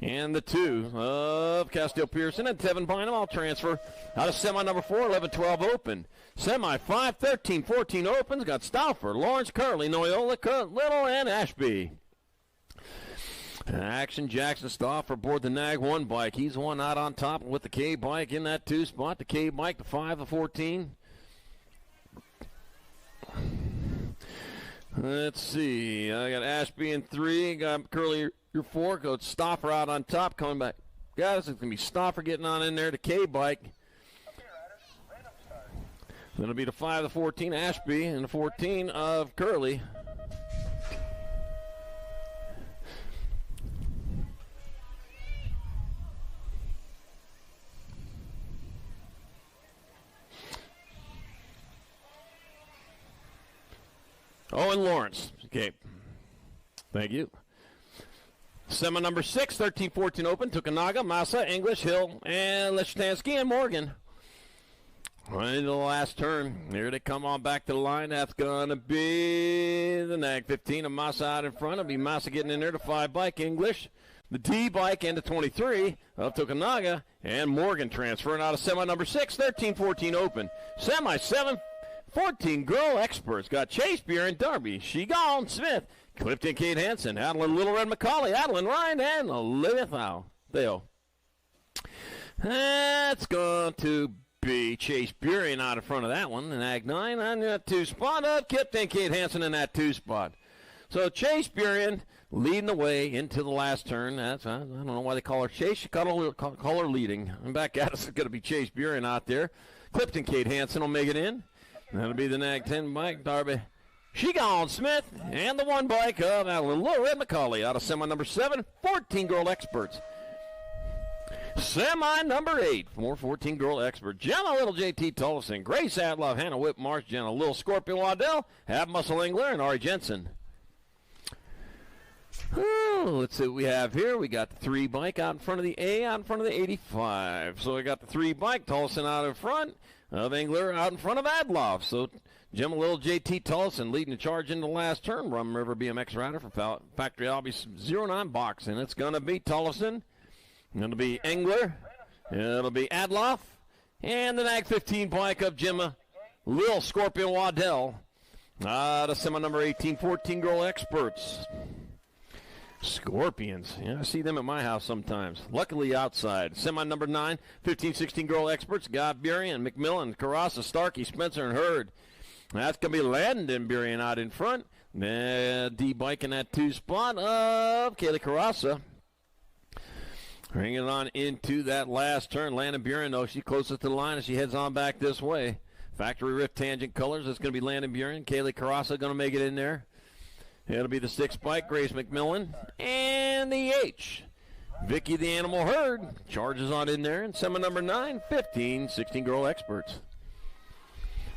And the 2 of Castillo Pearson and Tevin Bynum will transfer out of semi number 4, 11-12 open. Semi 5, 13, 14 opens. Got Stauffer, Lawrence, Curley, Noyola, Little, and Ashby. Action Jackson Stauffer aboard the Nag 1 bike. He's the one out on top with the K bike in that 2 spot. The K bike, the 5, the 14. Let's see. I got Ashby in 3. Got Curley your 4. Got Stauffer out on top coming back. Guys, it's going to be Stauffer getting on in there. The K bike. Then it'll be the 5, the 14, Ashby, and the 14 of Curley. Oh, and Lawrence. Okay. Thank you. Semi number 6, 13-14 open. Tukanaga, Massa, English, Hill, and Leshtansky and Morgan. Right into the last turn. Here they come on back to the line. That's going to be the Nag 15 of Massa out in front. It'll be Massa getting in there, the 5 bike, English. The D bike and the 23 of Tukanaga. And Morgan transferring out of semi number 6, 13-14 open. Semi 7, 14 girl experts. Got Chase Buren, Darby, Shigal, Smith, Clifton, Kate Hansen, Adeline Little Red McCauley, Adeline Ryan, and Olivia Theo. That's going to be Chase Buren out in front of that one. And Ag 9 on that 2 spot of Clifton, Kate Hansen in that 2 spot. So Chase Buren leading the way into the last turn. That's I don't know why they call her Chase. She call her leading. And back at us, it's going to be Chase Buren out there. Clifton, Kate Hansen will make it in. That'll be the Nag 10 bike, Darby Shigal Smith, and the 1 bike of Adeline Little Red McCauley out of semi number 7, 14 girl experts. Semi number 8, more 14 girl expert. Jenna Little, JT Tollefson, Grace Adlove, Hannah Whip Marsh, Jenna Little, Scorpio Waddell, Ab Muscle Engler, and Ari Jensen. Oh, let's see what we have here. We got the 3 bike out in front of the A, out in front of the 85. So we got the 3 bike, Tollison out in front of Engler, out in front of Adloff. So Jim Little, JT Tollison leading the charge into the last turn. Rum River BMX rider from Factory Hobby 09 box. And it's going to be Tollison. Going to be Engler. It'll be Adloff. And the NAG 15 bike of Jim Lil Scorpion Waddell. The semi number 18, 14 Girl Experts. Scorpions. Yeah, I see them at my house sometimes. Luckily outside. Semi number 9, 15, 16 Girl Experts. Got Burien, McMillan, Carassa, Starkey, Spencer, and Hurd. That's going to be Landon Burien out in front. D-bike in that 2 spot of Kaylee Carassa. Bringing it on into that last turn. Landon Burien, though, she's closest to the line as she heads on back this way. Factory Rift Tangent Colors. It's going to be Landon Burien. Kaylee Carassa going to make it in there. It'll be the 6 bike, Grace McMillan. And the H. Vicky the Animal Herd charges on in there. And semi number 9, 15, 16 Girl Experts.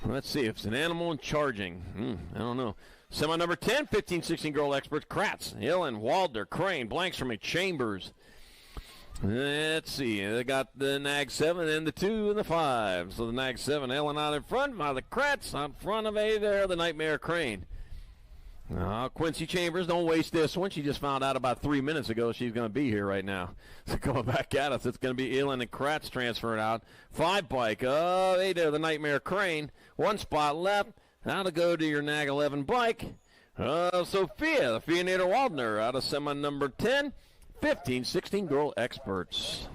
Let's see if it's an animal and charging. I don't know. Semi number 10, 15, 16 Girl Experts. Kratz, Hillen, Walder, Crane, blanks from me, Chambers. Let's see. They got the NAG 7 and the 2 and the 5. So the NAG 7, Ellen out in front by the Kratz. Out front of A there, the Nightmare Crane. Quincy Chambers, don't waste this one. She just found out about 3 minutes ago she's going to be here right now. So coming back at us, it's going to be Elin and Kratz transferring out. 5 bike, hey there, the Nightmare Crane. 1 spot left. Now to go to your NAG 11 bike. Sophia, the Fianator Waldner out of semi number 10, 15, 16 Girl Experts.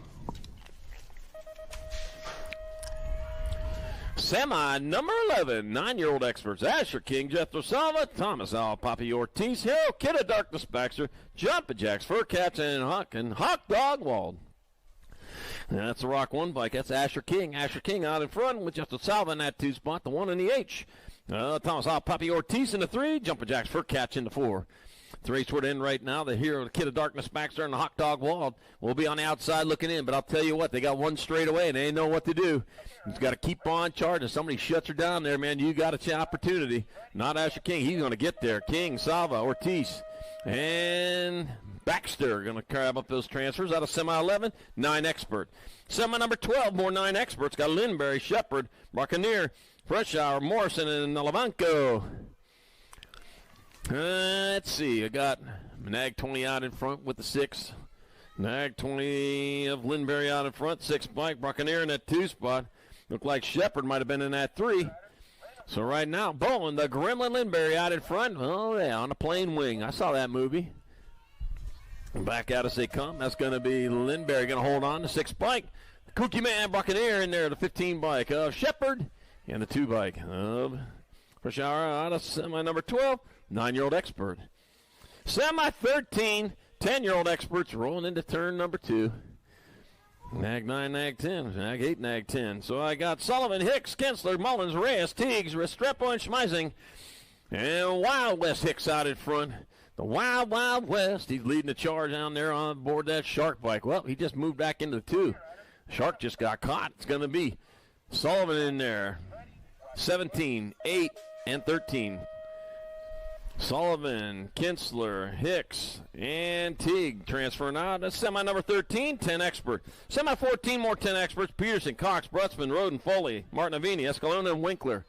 Semi number 11, 9-year-old Experts. Asher King, Jethro Salva, Thomas Al, Papi Ortiz, Hill, Kid of Darkness Baxter, Jumpin' Jacks, Furcats, and Hawk Dog Wald. That's the Rock 1 bike. That's Asher King. Asher King out in front with Jethro Salva in that 2 spot, the 1 in the H. Thomas Al, Papi Ortiz in the 3, Jumpin' Jacks, Furcats in the 4. The race toward end right now. The hero, the Kid of Darkness Baxter, and the Hawk Dog Wald will be on the outside looking in. But I'll tell you what, they got 1 straight away, and they know what to do. He's got to keep on charging. Somebody shuts her down there, man. You got an opportunity. Not Asher King. He's going to get there. King, Salva, Ortiz, and Baxter going to grab up those transfers out of semi 11. 9 Expert. Semi number 12, more 9 Experts. Got Lindberry, Shepard, Buccaneer, Freshour, Morrison, and Nalavanco. Let's see. I got NAG 20 out in front with the 6. NAG 20 of Lindberry out in front. 6 bike. Buccaneer in that 2 spot. Looked like Shepard might have been in that 3. So right now, Bowen, the Gremlin Lindberry out in front. Oh, yeah, on a plane wing. I saw that movie. Back out as they come. That's going to be Lindberry going to hold on. The 6 bike. The Kooky Man Buccaneer in there. The 15 bike of Shepard. And the 2 bike of Freshour out of semi number 12. 9-year-old Expert. Semi 13, 10-year-old Experts rolling into turn number 2. NAG 9, NAG 10, NAG 8, NAG 10. So I got Sullivan, Hicks, Kinsler, Mullins, Reyes, Teagues, Restrepo, and Schmeising. And Wild West Hicks out in front. The Wild West. He's leading the charge down there on board that Shark bike. Well, he just moved back into the 2. Shark just got caught. It's going to be Sullivan in there. 17, 8, and 13. Sullivan, Kinsler, Hicks, and Teague transferring out. That's semi number 13, 10 Expert. Semi 14, more 10 Experts. Peterson, Cox, Brutzman, Roden, Foley, Martin Avini, Escalona, and Winkler.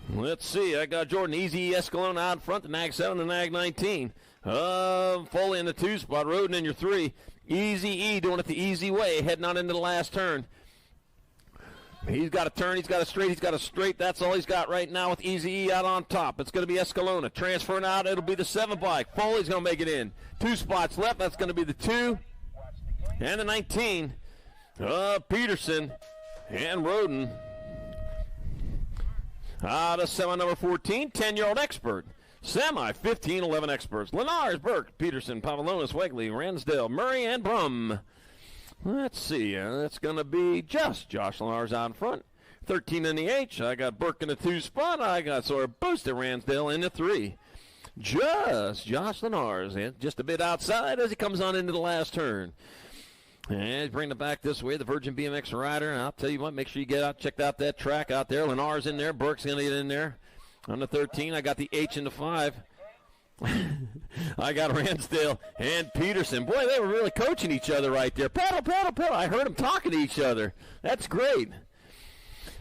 Let's see. I got Jordan Easy Escalona out in front, the NAG 7 and NAG 19. Foley in the 2 spot, Roden in your 3. Easy E doing it the easy way, heading on into the last turn. He's got a turn, he's got a straight, that's all he's got right now with Easy E out on top. It's going to be Escalona. Transferring out, it'll be the 7 bike. Foley's going to make it in. 2 spots left, that's going to be the 2 and the 19. Peterson and Roden. Out of semi number 14, 10-year-old Expert. Semi, 15, 11 Experts. Lenars, Burke, Peterson, Pavlonis, Wegley, Ransdale, Murray, and Brum. Let's see. That's going to be just Josh Lenars out in front. 13 in the H. I got Burke in the 2 spot. I got Sawyer Boosted Ransdale in the 3. Just Josh Lenars. And just a bit outside as he comes on into the last turn. And bring it back this way, the Virgin BMX rider. And I'll tell you what, make sure you get out, check out that track out there. Lenars in there. Burke's going to get in there. On the 13, I got the H in the 5. I got Ransdale and Peterson. Boy, they were really coaching each other right there. Pedal, pedal, pedal. I heard them talking to each other. That's great.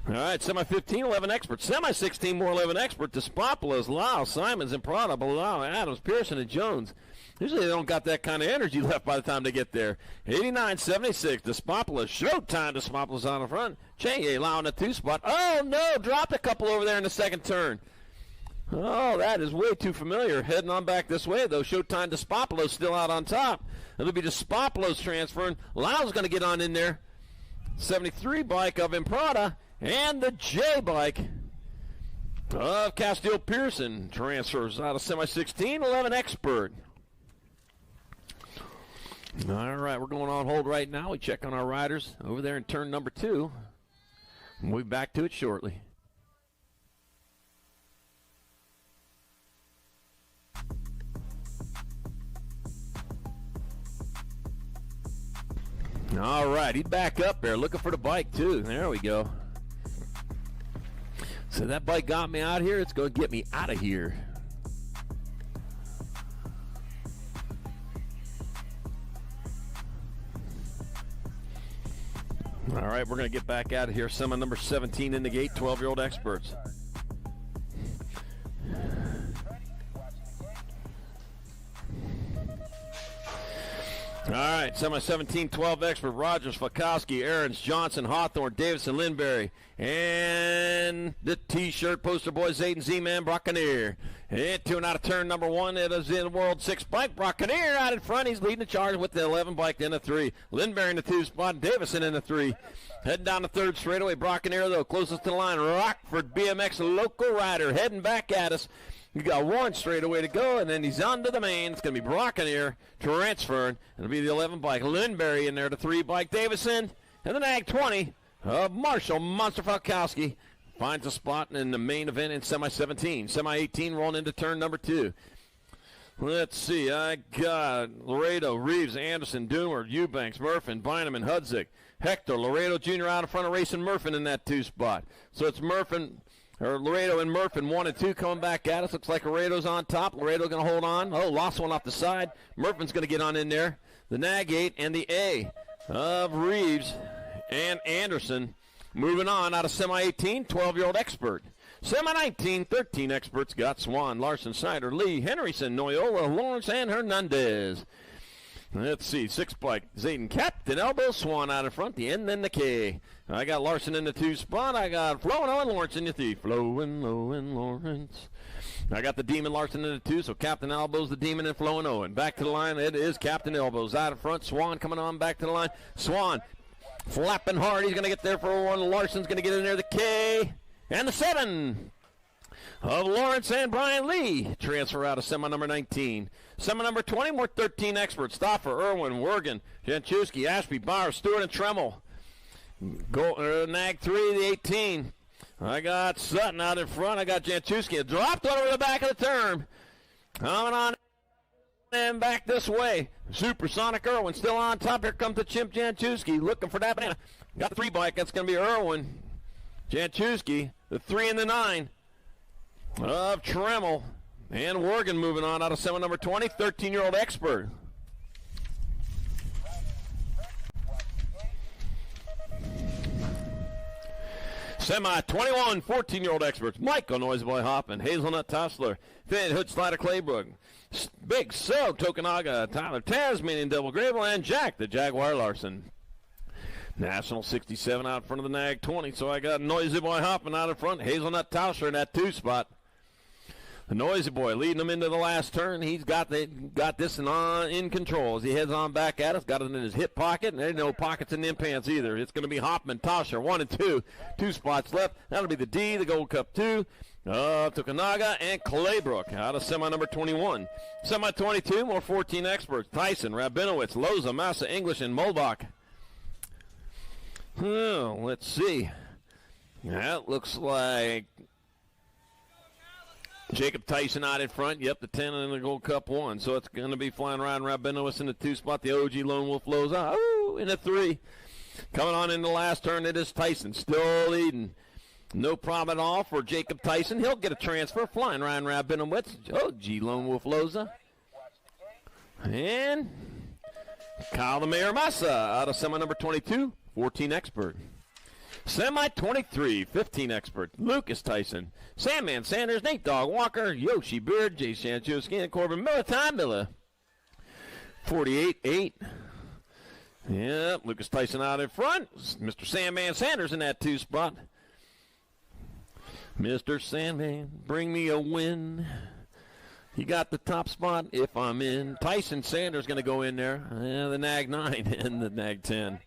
All right, semi-15, 11 experts. Semi-16, more 11 expert. Despopolis, Lau, Simons, and Prada, Bilal, Adams, Pearson, and Jones. Usually they don't got that kind of energy left by the time they get there. 89-76, Despopolis, Showtime, Despopolis on the front. Cheye, Lau in the 2 spot. Oh, no, dropped a couple over there in the second turn. Oh, that is way too familiar. Heading on back this way, though. Showtime, Despopolis still out on top. It'll be Despopolis transferring. Lau's going to get on in there. 73 bike of Imprada. And the J bike of Castile Pearson transfers out of semi-16, 11 expert. All right, we're going on hold right now. We check on our riders over there in turn number 2. We'll be back to it shortly. All right, he's back up there looking for the bike, too. There we go. So that bike got me out here. It's going to get me out of here. All right, we're going to get back out of here. Semi number 17 in the gate, 12-year-old experts. All right, semi-17, 12 expert, Rogers, Fakowski, Aarons, Johnson, Hawthorne, Davison, Lindberry, and the T-shirt poster boy, Zayden Z-Man, Brockeneer. And 2 out of turn number 1, it is in World 6 bike. Brockeneer out in front, he's leading the charge with the 11 bike in the 3. Lindberry in the 2 spot, Davison in the 3. Heading down the 3rd straightaway, Brockeneer, though, closest to the line. Rockford BMX local rider heading back at us. You got 1 straightaway to go, and then he's on to the main. It's going to be Brockeneer transferring. It'll be the 11 bike. Lindberry in there, the 3 bike. Davison, and the Nag 20 of Marshall Monster Falkowski finds a spot in the main event in semi-17. Semi-18 rolling into turn number 2. Let's see. I got Laredo, Reeves, Anderson, Doomer, Eubanks, Murfin, Bynum, Hudzik. Hector, Laredo Jr. out in front of Racing Murfin in that 2 spot. So it's Laredo and Murfin 1 and 2 coming back at us. Looks like Laredo's on top. Laredo going to hold on. Oh, lost one off the side. Murfin's going to get on in there. The Nag 8 and the A of Reeves and Anderson moving on out of semi-18, 12-year-old expert. Semi-19, 13 experts got Swan, Larson, Snyder, Lee, Henryson, Noyola, Lawrence, and Hernandez. Let's see, 6 bike, Zayden, Captain Elbow, Swan out in front, the N, then the K. I got Larson in the 2 spot. I got Flo and Lawrence in the 3. Flo and Lawrence. I got the Demon Larson in the 2, so Captain Elbow's the Demon and Flo and Owen. Back to the line, it is Captain Elbows out in front. Swan coming on back to the line. Swan flapping hard. He's going to get there for 1. Larson's going to get in there, the K. And the 7 of Lawrence and Brian Lee. Transfer out of semi number 19. Semi number 20, more 13 experts. Stoffer, Irwin, Wergen, Janchewski, Ashby, Bauer, Stewart, and Tremmel. Nag 3, the 18. I got Sutton out in front. I got Janchewski. Dropped over the back of the turn. Coming on and back this way. Supersonic Irwin still on top. Here comes the Chimp Janchewski looking for that banana. Got the 3 bike. That's going to be Irwin. Janchewski, the 3 and the 9 of Tremmel. And Wergen moving on out of semi number 20, 13-year-old expert. Semi-21, 14-year-old experts. Michael Noiseboy Hoffman, Hazelnut Tossler, Finn Hood Slider Claybrook, Big So Tokunaga, Tyler Tasmanian Double Grable, and Jack the Jaguar Larson. National 67 out in front of the Nag 20, so I got Noisy Boy Hoffman out in front, Hazelnut Tossler in that 2 spot. The Noisy Boy leading him into the last turn. He's got this in control as he heads on back at us. Got it in his hip pocket, and there's no pockets in them pants either. It's going to be Hoffman, Tosher, 1 and 2. 2 spots left. That'll be the D, the Gold Cup 2. Tokunaga and Claybrook out of semi number 21. Semi 22, more 14 experts. Tyson, Rabinowitz, Loza, Massa, English, and Mulbach. Let's see. That looks like Jacob Tyson out in front. Yep, the 10 and the Gold Cup 1. So it's going to be flying around Rabinowitz in the 2 spot. The OG Lone Wolf Loza in the 3. Coming on in the last turn, it is Tyson still leading. No problem at all for Jacob Tyson. He'll get a transfer. Flying Ryan Rabinowitz. Oh, G. Lone Wolf Loza. And Kyle the Mayor Massa out of semi number 22, 14 expert. Semi 23, 15 expert. Lucas Tyson. Sandman Sanders, Nate Dog Walker, Yoshi Beard, Jay Sanchowski, and Corbin Miller. Time Miller. 48-8. Yep, Lucas Tyson out in front. Mr. Sandman Sanders in that 2 spot. Mr. Sandman, bring me a win. You got the top spot if I'm in. Tyson Sanders going to go in there. The Nag 9 and the Nag 10.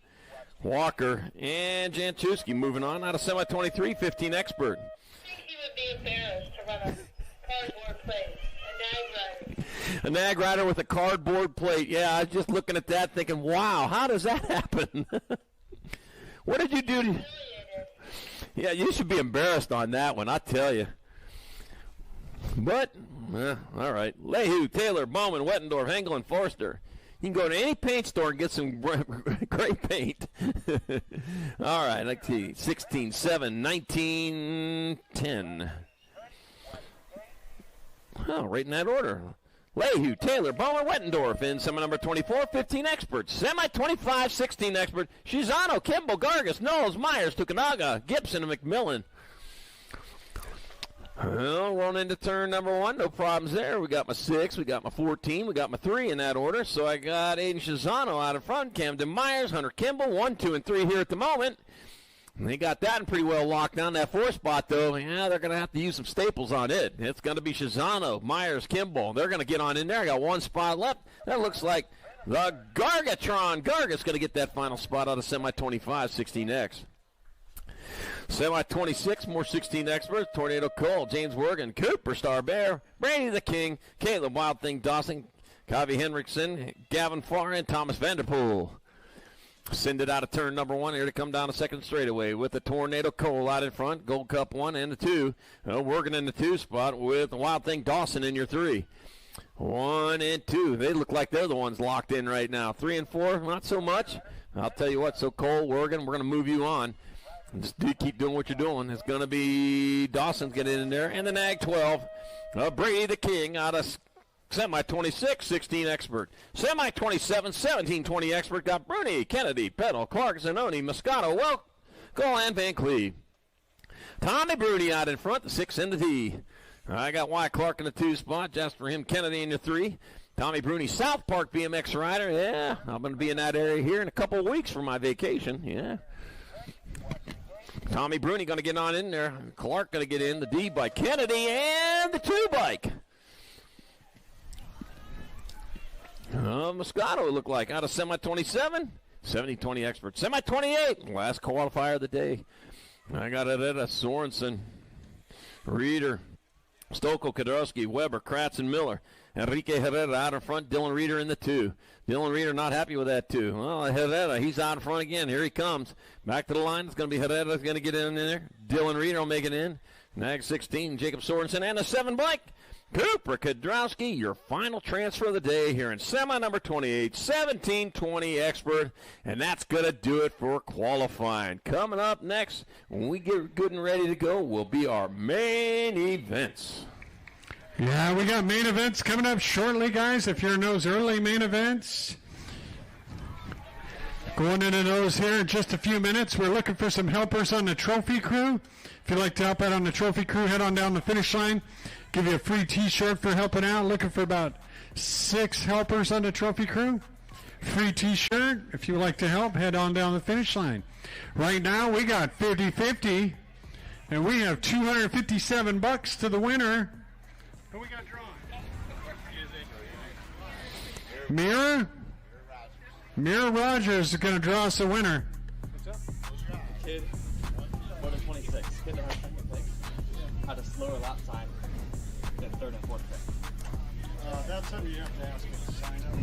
Walker and Janchewski moving on out of semi 23, 15 expert. He would be embarrassed to run a cardboard plate, a nag rider. A nag rider with a cardboard plate. Yeah, I was just looking at that thinking, wow, how does that happen? What did you do? Yeah, you should be embarrassed on that one, I tell you. But, all right. Lehu, Taylor, Bowman, Wettendorf, Hengel, and Forster. You can go to any paint store and get some great paint. All right, let's see. 16, 7, 19, 10. Oh, right in that order. Lehu, Taylor, Bowman, Wettendorf in semi number 24, 15 experts. Semi 25, 16 expert. Shizano, Kimball, Gargas, Knowles, Myers, Tukanaga, Gibson, and McMillan. Well, rolling into turn number 1, no problems there. We got my 6, we got my 14, we got my 3 in that order. So I got Aiden Shizano out in front, Camden Myers, Hunter Kimball, 1, 2, and 3 here at the moment. And they got that pretty well locked down. That 4 spot, though, yeah, they're going to have to use some staples on it. It's going to be Shizano, Myers, Kimball. They're going to get on in there. I got 1 spot left. That looks like the Gargatron. Gargat's going to get that final spot out of semi-25, 16X. Semi-26, more 16 experts. Tornado Cole, James Wergen, Cooper, Star Bear, Brady the King, Caleb Wild Thing Dawson, Kavi Henriksen, Gavin Farr, and Thomas Vanderpool. Send it out of turn number 1 here to come down a second straightaway with the Tornado Cole out in front. Gold Cup 1 and the 2. Wergen in the 2 spot with the Wild Thing Dawson in your 3. 1 and 2. They look like they're the ones locked in right now. 3 and 4, not so much. I'll tell you what, so Cole, Wergen, we're going to move you on. Just keep doing what you're doing. It's going to be Dawson's getting in there. And the Nag 12. Brady the King out of semi-26, 16 expert. Semi-27, 17, 20 expert. Got Bruni, Kennedy, Peddle, Clark, Zanoni, Moscato, Welko, and Van Cleve. Tommy Bruni out in front, the 6 and the T. I got Wyatt Clark in the 2 spot. Just for him, Kennedy in the 3. Tommy Bruni, South Park BMX rider. Yeah, I'm going to be in that area here in a couple of weeks for my vacation. Yeah. Tommy Bruni going to get on in there. Clark going to get in. The D by Kennedy and the 2 bike. Moscato looked like out of semi-27, 70-20 expert. Semi-28, last qualifier of the day. I got it at a Sorensen, Reeder, Stokel, Kodorowski, Weber, Kratz, and Miller. Enrique Herrera out in front, Dylan Reeder in the 2. Dylan Reeder not happy with that 2. Well, Herrera, he's out in front again. Here he comes. Back to the line. It's going to be Herrera that's going to get in there. Dylan Reeder will make it in. Nag 16, Jacob Sorensen, and a 7 bike. Cooper Kodrowski, your final transfer of the day here in semi number 28, 17-20 expert, and that's going to do it for qualifying. Coming up next, when we get good and ready to go, will be our main events. Yeah, we got main events coming up shortly, guys. If you're in those early main events, going into those here in just a few minutes. We're looking for some helpers on the trophy crew. If you'd like to help out on the trophy crew, head on down the finish line. Give you a free t-shirt for helping out. Looking for about 6 helpers on the trophy crew. Free t-shirt. If you would like to help, head on down the finish line. Right now, we got 50-50, and we have $257 to the winner. Who we got drawn? Mira Rogers is going to draw us a winner. Kid, more than 26. Kid that has second pick. Had a slower lap time than 3rd and 4th pick. That's something you have to ask him to sign up.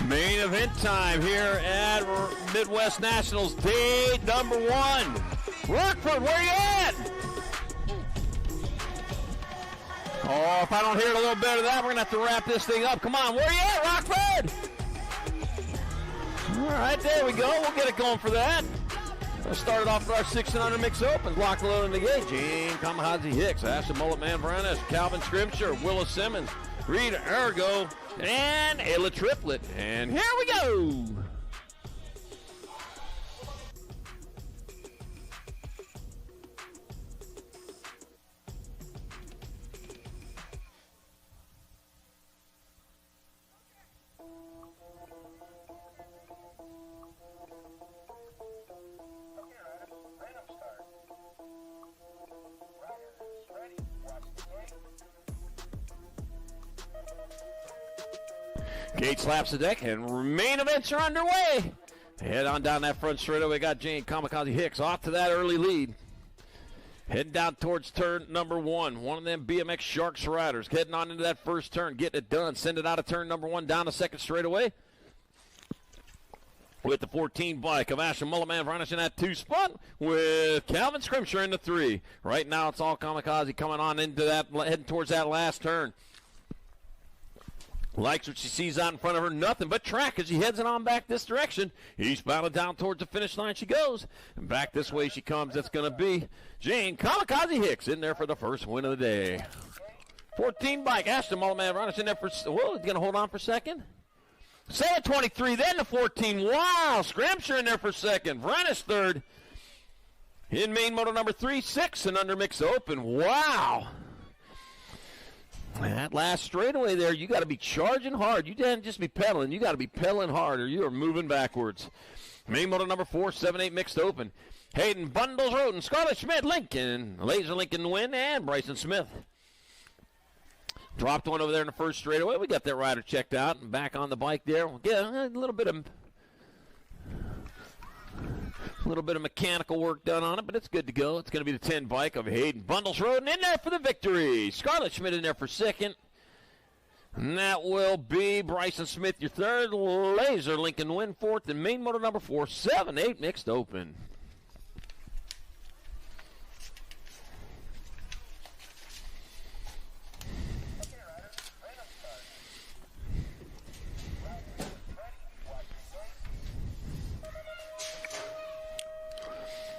Main event time here at Midwest Nationals, day number 1. Rockford, where you at? Oh, if I don't hear a little bit of that, we're going to have to wrap this thing up. Come on, where you at, Rockford? All right, there we go. We'll get it going for that. Let's start it off with our 6 and under mix opens. Lock, load, in the gate. Gene Kamikaze Hicks, Ashton Mullet Man Varenas, Calvin Scrimsher, Willis Simmons, Reed Ergo, and Ayla Triplet. And here we go. Gate slaps the deck, and main events are underway. Head on down that front straightaway. We got Jane Kamikaze Hicks off to that early lead. Heading down towards turn number 1. One of them BMX Sharks riders heading on into that first turn, getting it done. Send it out of turn number 1 down to second straightaway. With the 14 bike of Ashton Mulletman Varnish in that 2 spot with Calvin Scrimsher in the 3. Right now it's all Kamikaze coming on into that, heading towards that last turn. Likes what she sees out in front of her, nothing but track as she heads it on back this direction. Eastbound down towards the finish line she goes. And back this way she comes. That's going to be Jane Kamikaze Hicks in there for the first win of the day. 14 bike, Ashton Mulletman Varnish in there for, whoa, he's going to hold on for second. 7:23, then the 14. Wow, Scrimsher in there for second. Varnish third. In main moto number 3, 6 and under mix open. Wow. That last straightaway there, you got to be charging hard. You can't just be pedaling. You got to be pedaling hard or you are moving backwards. Main moto number 4, 7-8 mixed open. Hayden Bundles Roden, Scarlett Schmidt, Lincoln, Laser Lincoln Win, and Bryson Smith. Dropped one over there in the first straightaway. We got that rider checked out and back on the bike there. We'll get a little bit of mechanical work done on it, but it's good to go. It's going to be the 10 bike of Hayden Bundles Roden in there for the victory. Scarlett Schmidt in there for second. And that will be Bryson Smith, your third. Laser Lincoln Win fourth. And main motor number 4, 7-8 mixed open.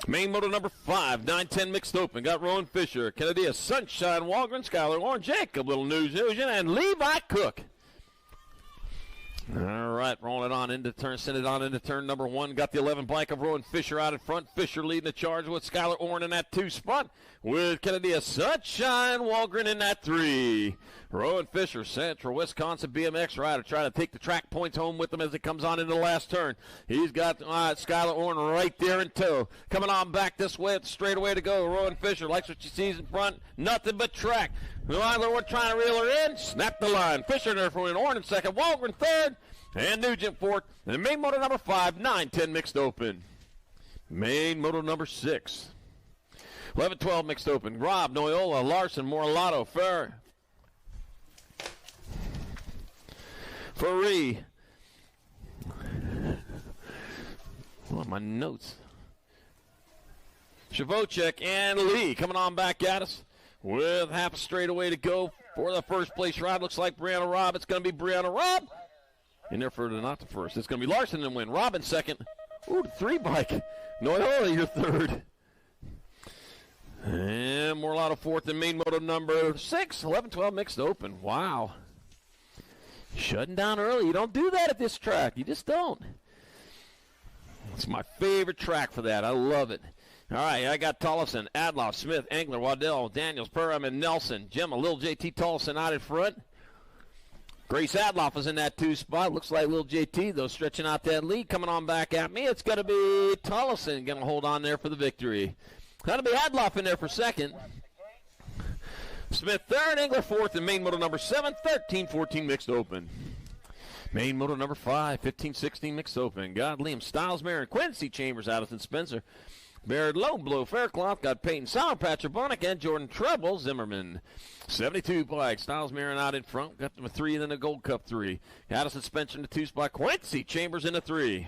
Main motor number 5, 9-10 mixed open. Got Rowan Fisher, Kennedy, Sunshine, Walgren, Skylar, Warren, Jacob, Little Nugent, and Levi Cook. All right, rolling it on into turn, send it on into turn number 1. Got the 11 bike of Rowan Fisher out in front. Fisher leading the charge with Skylar Orrin in that 2 spot. With Kennedy, Sunshine, Walgren in that 3. Rowan Fisher, Central Wisconsin BMX rider, trying to take the track points home with him as it comes on into the last turn. He's got Skylar Orrin right there in tow. Coming on back this way, it's straight away to go. Rowan Fisher likes what she sees in front. Nothing but track. We're trying to reel her in. Snap the line. Fisher there for an Orrin in second. Walgren third. And Nugent fourth. And main motor number 5, 9-10 mixed open. Main motor number 6. 11-12 mixed open. Rob, Noyola, Larson, Moralato, Ferree. Oh, my notes. Shavocek and Lee coming on back at us with half a straightaway to go for the first place ride. Looks like Brianna Robb. It's going to be Brianna Robb. In there for not the first. It's going to be Larson and win. Robin second. Ooh, the 3 bike. Noyola, your third. And Morlato fourth and main moto number 6. 11-12 mixed open. Wow. Shutting down early. You don't do that at this track. You just don't. It's my favorite track for that. I love it. All right, I got Tollefson, Adloff, Smith, Engler, Waddell, Daniels, Perham, and Nelson. Gemma, Lil JT Tollefson out in front. Grace Adloff is in that 2 spot. Looks like Lil JT, though, stretching out that lead. Coming on back at me, it's going to be Tollefson going to hold on there for the victory. That'll be Adloff in there for second. Smith third, Engler fourth, and main motor number 7, 13-14 mixed open. Main motor number 5, 15-16 mixed open. Got Liam Stiles, Marin, Quincy Chambers, Addison Spencer. Baird Low Blow Faircloth got Peyton Sour Patcher Bonick and Jordan Treble Zimmerman. 72 bike. Styles Marin out in front. Got them a 3 and then a Gold Cup 3. Addison Spencer in the 2 spot. Quincy Chambers in the 3.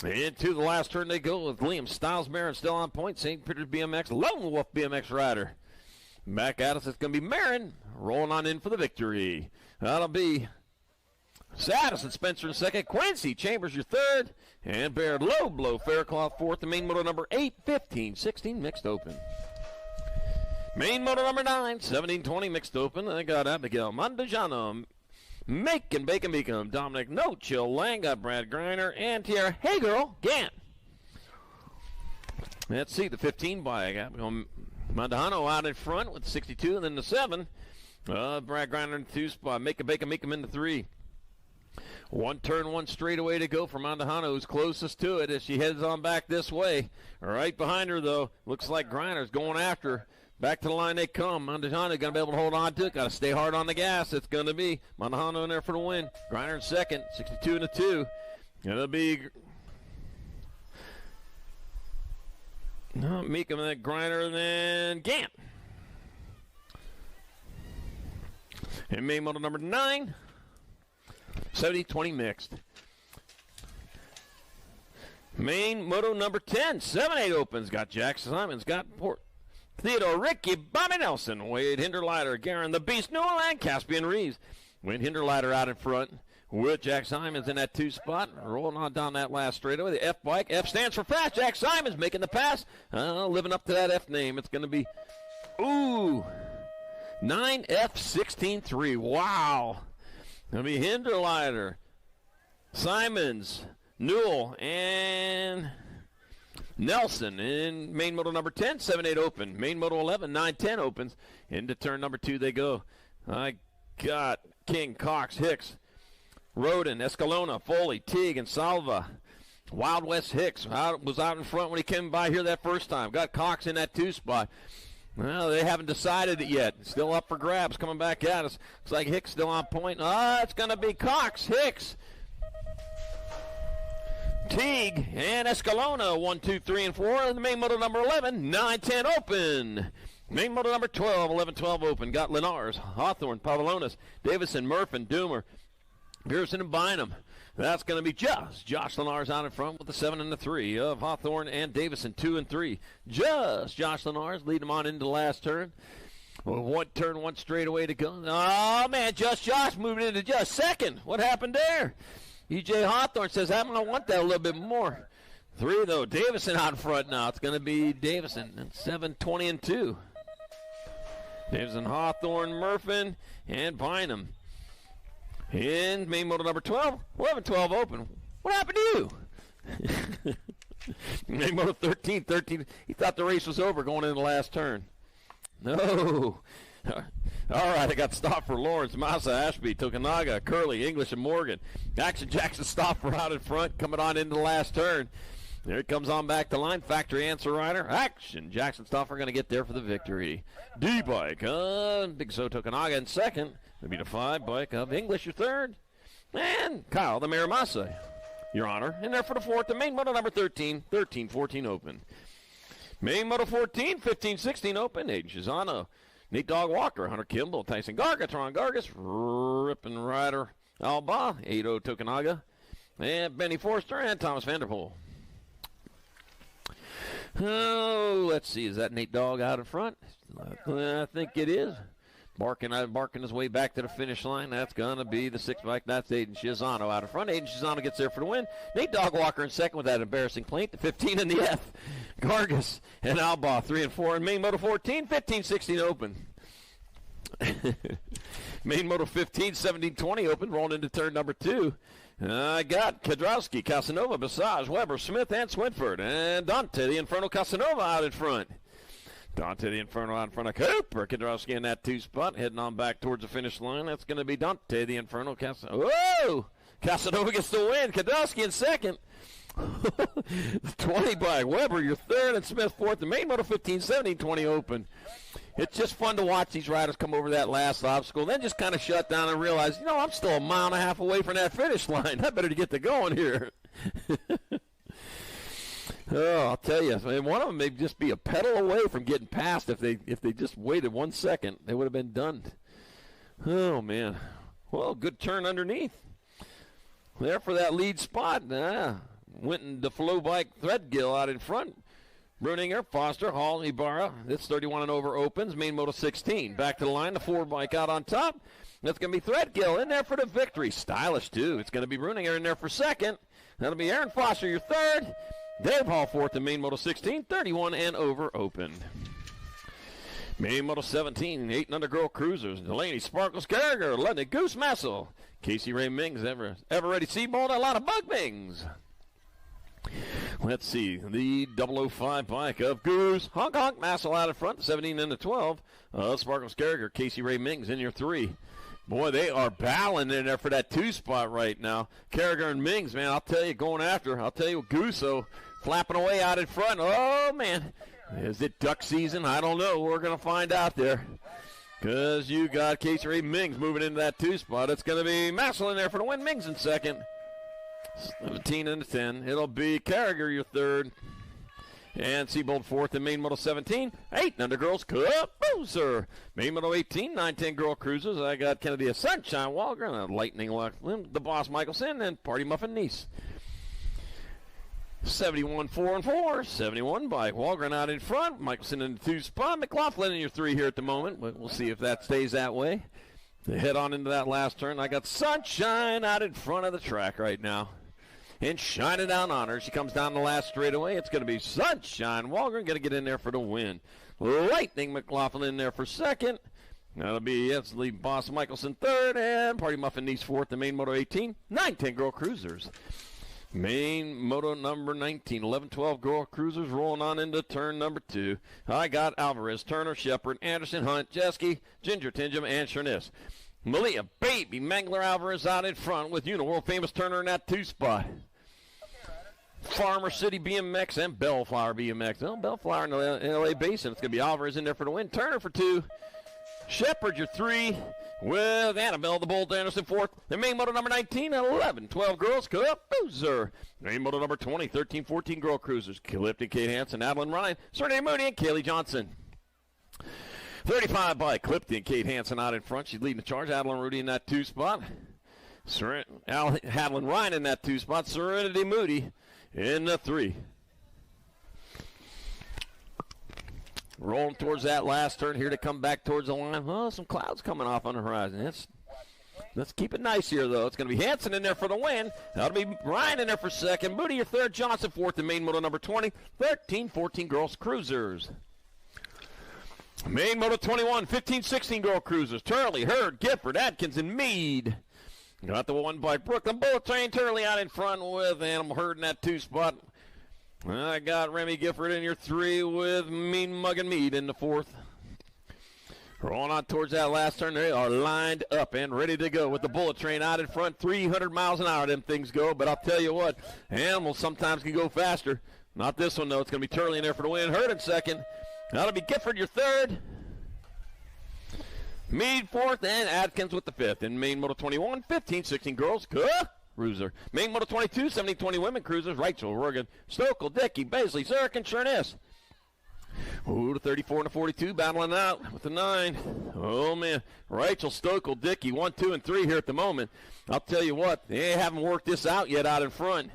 Into the last turn they go with Liam Styles Marin still on point. St. Peter's BMX. Lone Wolf BMX rider. Back at us, it's going to be Marin rolling on in for the victory. That'll be Addison Spencer in second. Quincy Chambers your third. And Baird Low Blow Faircloth fourth. The main moto number 8, 15, 16 mixed open. Main moto number 9, 17, 20 mixed open. They got Abigail Mondajano, Macon Bacon Beacom, Dominic No Chill Lang, got Brad Greiner, and Tierra Hey Girl Gant. Let's see the 15 bike. Abigail Mondajano out in front with 62, and then the 7. Brad Greiner in the 2 spot. Macon Bacon Beacom in the 3. 1 turn, 1 straightaway to go for Mondajano, who's closest to it as she heads on back this way. Right behind her, though, looks like Greiner's going after her. Back to the line they come. Mondajano going to be able to hold on to it. Got to stay hard on the gas. It's going to be Mondajano in there for the win. Greiner in second, 62 and a 2. It'll be Meekum, then Greiner, then Gant. And main model number 9. 70-20 mixed. Main moto number 10, 7-8 opens. Got Jack Simons, got Theodore Ricky, Bobby Nelson, Wade Hinderleiter, Garen the Beast Newell, and Caspian Reeves. Wade Hinderleiter out in front with Jack Simons in that 2 spot. Rolling on down that last straightaway. The F bike. F stands for fast. Jack Simons making the pass. Living up to that F name. It's going to be, 9F16-3. Wow. It'll be Hinderleiter, Simons, Newell, and Nelson in main moto number 10, 7-8 open. Main moto 11, 9-10 opens. Into turn number 2 they go. I got King, Cox, Hicks, Roden, Escalona, Foley, Teague, and Salva. Wild West Hicks was out in front when he came by here that first time. Got Cox in that 2 spot. Well, they haven't decided it yet. Still up for grabs coming back at us. Looks like Hicks still on point. It's going to be Cox, Hicks, Teague, and Escalona. 1, 2, 3, and 4. And the main moto number 11, 9-10 open. Main moto number 12, 11-12 open. Got Lenars, Hawthorne, Pavlonis, Davison, Murphin, Doomer, Pearson, and Bynum. That's going to be Josh Lenars out in front with the 7 and the 3 of Hawthorne and Davison, 2 and 3. Josh Lenars lead them on into the last turn. Well, 1 turn, 1 straightaway to go. Oh, man, Josh moving into just second. What happened there? EJ Hawthorne says, I want that a little bit more. 3, though. Davison out in front now. It's going to be Davison and 7, 20 and 2. Davison, Hawthorne, Murphin, and Bynum. In main moto number 12, 11-12 open. What happened to you? Main moto 13. He thought the race was over going into the last turn. No. All right, I got stop for Lawrence, Massa, Ashby, Tokunaga, Curley, English, and Morgan. Action Jackson Stopper out in front, coming on into the last turn. There it comes on back to line. Factory Answer Rider. Action Jackson Stopper going to get there for the victory. D-Bike, Big So Tokunaga in second. Maybe the 5 bike of English, your third. And Kyle, the Mayor Massa, your honor. And there for the 4th, the main moto number 13, 14 open. Main moto 14, 15-16 open. Aiden Shizano, Nate Dog Walker, Hunter Kimball, Tyson Gargatron Gargas, Rippin' Rider Alba, 8-0 Tokunaga, and Benny Forster and Thomas Vanderpool. Oh, let's see. Is that Nate Dog out in front? I think it is. Barking his way back to the finish line. That's going to be the 6 bike. That's Aiden Shizano out in front. Aiden Shizano gets there for the win. Nate Dog Walker in second with that embarrassing plaint. The 15 in the F. Gargas and Alba 3 and 4. And main moto 14, 15-16 open. Main moto 15, 17-20 open. Rolling into turn number 2. I got Kadrowski, Casanova, Basage, Weber, Smith, and Swinford. And Dante, the Inferno Casanova out in front. Dante the Inferno out in front of Cooper. Kadrowski in that 2 spot, heading on back towards the finish line. That's going to be Dante the Inferno Casanova. Whoa! Casanova gets the win. Kadrowski in second. 20 by Weber, your third, and Smith fourth. The main moto 15, 17, 20 open. It's just fun to watch these riders come over that last obstacle, then just kind of shut down and realize, I'm still a mile and a half away from that finish line. I better get to going here. Oh, I'll tell you, one of them may just be a pedal away from getting past. If they just waited 1 second, they would have been done. Oh, man. Well, good turn underneath. There for that lead spot. Went in the flow bike Threadgill out in front. Bruninger, Foster, Hall, Ibarra. This 31 and over opens. Main Moto 16. Back to the line. The 4 bike out on top. That's going to be Threadgill in there for the victory. Stylish, too. It's going to be Bruninger in there for second. That'll be Aaron Foster, your third. Dave Hall fourth in Main Moto 16. 31 and over opened. Main Moto 17. 8 and under girl cruisers. Delaney, Sparkles, Carragher, London, Goose, Massel. Casey Ray Mings, ever ready Seabold, a lot of Bug Mings. Let's see, the 005 bike of Goose, Honk Honk, Massel out in front, the 17 and the 12. Sparkles, Carragher, Casey Ray Mings in your 3. Boy, they are battling in there for that 2 spot right now. Carragher and Mings, man, I'll tell you, going after. I'll tell you, Guso flapping away out in front. Oh, man. Is it duck season? I don't know. We're going to find out there. Because you got Casey Ray Mings moving into that 2 spot. It's going to be Massel in there for the win. Mings in second. 17 and 10. It'll be Carragher, your third. And Seabold fourth in Main Moto 17. 8 under girls cup boozer. Main Moto 18, 9-10 girl cruisers. I got Kennedy a Sunshine Walker and a Lightning Laughlin, the Boss Michelson, and Party Muffin Niece. 71 4-4. 71 bike. Walgren out in front. Michelson in the 2 spot. McLaughlin in your 3 here at the moment. We'll see if that stays that way. They head on into that last turn. I got Sunshine out in front of the track right now. And shining down on her. She comes down the last straightaway. It's going to be Sunshine Walgren going to get in there for the win. Lightning McLaughlin in there for second. That'll be the Boss Michelson third. And Party Muffin Niece fourth. The Main Moto 18. 9-10 girl cruisers. Main Moto number 19. 11-12 girl cruisers rolling on into turn number 2. I got Alvarez, Turner, Shepard, Anderson, Hunt, Jeske, Ginger, Tingham, and Sherniss. Malia, Baby, Mangler, Alvarez out in front with world famous Turner in that 2 spot. Farmer City BMX and Bellflower BMX. Well, Bellflower in the LA Basin. It's going to be Alvarez in there for the win. Turner for 2. Shepard, your 3. With Annabelle, the Bolt Anderson fourth. The Main Moto number 19, 11-12 girls cup boozer. Main Moto number 20, 13-14 girl cruisers. Clifton, Kate Hansen, Adeline Ryan, Serena Mooney, and Kaylee Johnson. 35 by Clifton, Kate Hansen out in front. She's leading the charge. Adeline Rudy in that 2 spot. Adeline Ryan in that 2 spot. Serenity Moody in the 3. Rolling towards that last turn here to come back towards the line. Oh, some clouds coming off on the horizon. Let's keep it nice here, though. It's going to be Hansen in there for the win. That'll be Ryan in there for second. Moody, your third. Johnson fourth in Main Moto number 20. 13-14 girls cruisers. Main Moto 21, 15-16 girl cruisers. Turley, Hurd, Gifford, Adkins, and Meade. Got the 1 by Brooklyn. Bullet Train, Turley out in front with Animal Hurd in that 2 spot. I got Remy Gifford in your 3 with Mean Mug and Meade in the 4th. Rolling on towards that last turn. They are lined up and ready to go with the Bullet Train out in front. 300 miles an hour them things go. But I'll tell you what, animals sometimes can go faster. Not this one, though. It's going to be Turley in there for the win. Hurd in second. That'll be Gifford, your 3rd. Meade 4th, and Adkins with the 5th. In Main Moto 21, 15-16 girls cruiser. Main Moto 22, 70-20 women cruisers. Rachel, Rogan, Stokel, Dickey, Baisley, Zurich, and Sherniss. Ooh, the 34 and the 42 battling out with the 9. Oh, man. Rachel, Stokel, Dickey, 1, 2, and 3 here at the moment. I'll tell you what, they haven't worked this out yet out in front.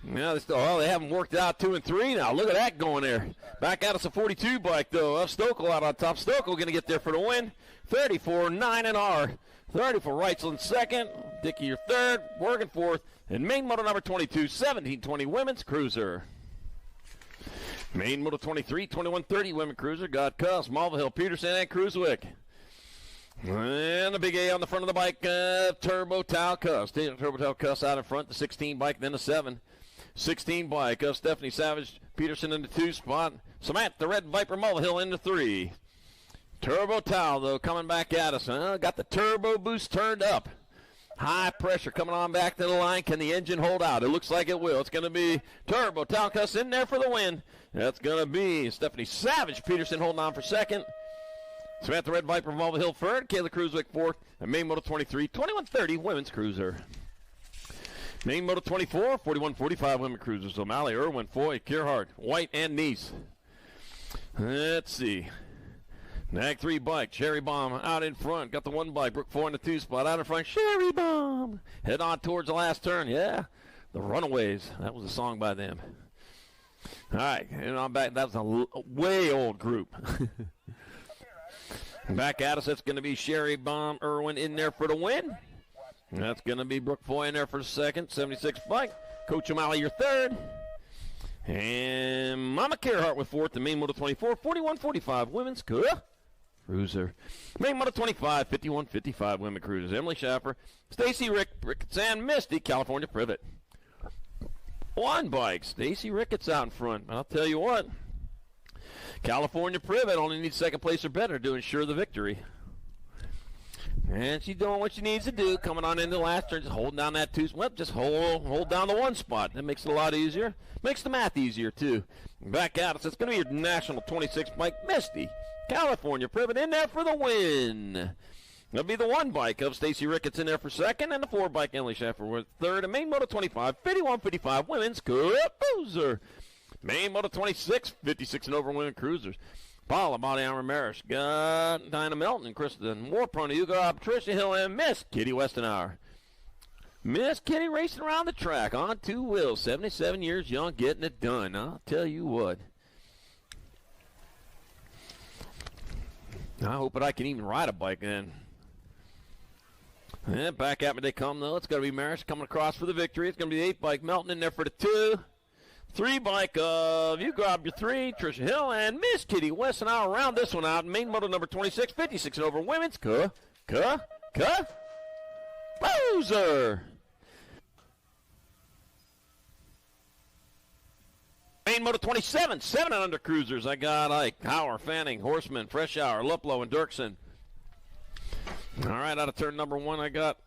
Yeah, they haven't worked out 2 and 3 now. Look at that going there. Back out, it's a 42 bike, though. Stokel out on top. Stokel going to get there for the win. 34, 9 and R. 30 for Reitzel in second. Dickey your 3rd. Morgan 4th. And Main Moto number 22, 17-20 women's cruiser. Main Moto 23, 21-30 women cruiser. Got Cuss, Malvahill, Peterson, and Cruiswick. And a big A on the front of the bike, Turbo Tau Cuss. Turbo Tau Cuss out in front, the 16 bike, then the 7. 16 bike of Stephanie Savage, Peterson in the 2 spot. Samantha, the Red Viper, Mulvihill in the 3. Turbo Tau, though, coming back at us. Got the turbo boost turned up. High pressure coming on back to the line. Can the engine hold out? It looks like it will. It's going to be Turbo Tau Cuss in there for the win. That's going to be Stephanie Savage, Peterson holding on for second. Samantha Red Viper, Mulvihill third. Kayla Cruiswick 4th. And Main Moto 23, 21-30 women's cruiser. Main Moto 24, 41-45 women cruisers. O'Malley, Irwin, Foy, Kearhart, White, and Nice. Let's see. Nag 3 bike, Cherry Bomb out in front. Got the 1 bike, Brook 4 in the 2 spot. Out in front, Cherry Bomb. Head on towards the last turn. Yeah, the Runaways. That was a song by them. All right, and on back. That was a way old group. Back at us, that's going to be Cherry Bomb, Irwin in there for the win. That's going to be Brook Foy in there for the second. 76 bike. Coach O'Malley, your third. And Mama Kearhart with fourth. The Main Moto 24, 41-45 women's cruiser. Main Moto 25, 51-55 women cruisers. Emily Schaffer, Stacy Ricketts, and Misty, California Privet. 1 bike. Stacy Ricketts out in front. I'll tell you what. California Privet only needs second place or better to ensure the victory. And she's doing what she needs to do, coming on into the last turn, just holding down that 2. Well, just hold down the 1 spot. That makes it a lot easier. Makes the math easier, too. Back at us, it's going to be your National 26 bike, Misty, California Privet, in there for the win. That'll be the 1 bike of Stacy Ricketts in there for second, and the 4 bike, Emily Schaffer, with third. And Main Moto 25, 51-55 women's cruiser. Main Moto 26, 56 and over women cruisers. Paula Bodian Ramirez, got Dinah Melton and Kristen Warprone, Hugo, Patricia Hill, and Miss Kitty Westenauer. Miss Kitty racing around the track on 2 wheels, 77 years young, getting it done. I'll tell you what. I hope that I can even ride a bike then. And back at me they come, though. It's going to be Maris coming across for the victory. It's going to be the 8 bike Melton in there for the 2. 3 bike of you grab your 3, Tricia Hill, and Miss Kitty West, and I'll round this one out. Main Moto number 26, 56 and over women's cruiser. Main Moto 27, 7 and under cruisers. I got Ike, Hauer, Fanning, Horseman, Freshour, Luplow, and Dirksen. All right, out of turn number 1, I got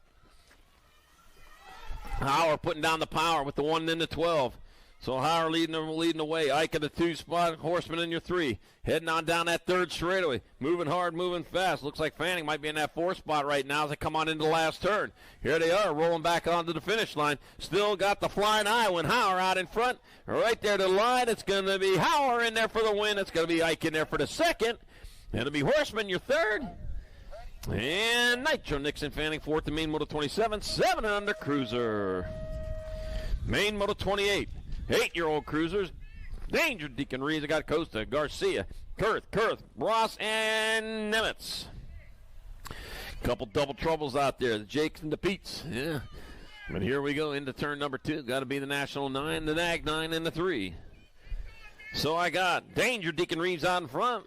Hauer putting down the power with the 1 and the 12. So Hauer leading the way. Ike in the 2 spot. Horseman in your 3. Heading on down that 3rd straightaway. Moving hard, moving fast. Looks like Fanning might be in that 4th spot right now as they come on into the last turn. Here they are, rolling back onto the finish line. Still got the flying Iowan Hauer out in front. Right there to the line. It's going to be Hauer in there for the win. It's going to be Ike in there for the 2nd. It'll be Horseman your 3rd. And Nitro Nixon Fanning 4th to Main Moto 27. 7 and under cruiser. Main Moto 28. 8-year-old cruisers. Danger Deacon Reeves. I got Costa, Garcia, Kurth, Ross, and Nemitz. Couple double troubles out there. The Jakes and the Petes. Yeah. But here we go into turn number 2. Got to be the National 9, the Nag 9, and the 3. So I got Danger Deacon Reeves out in front.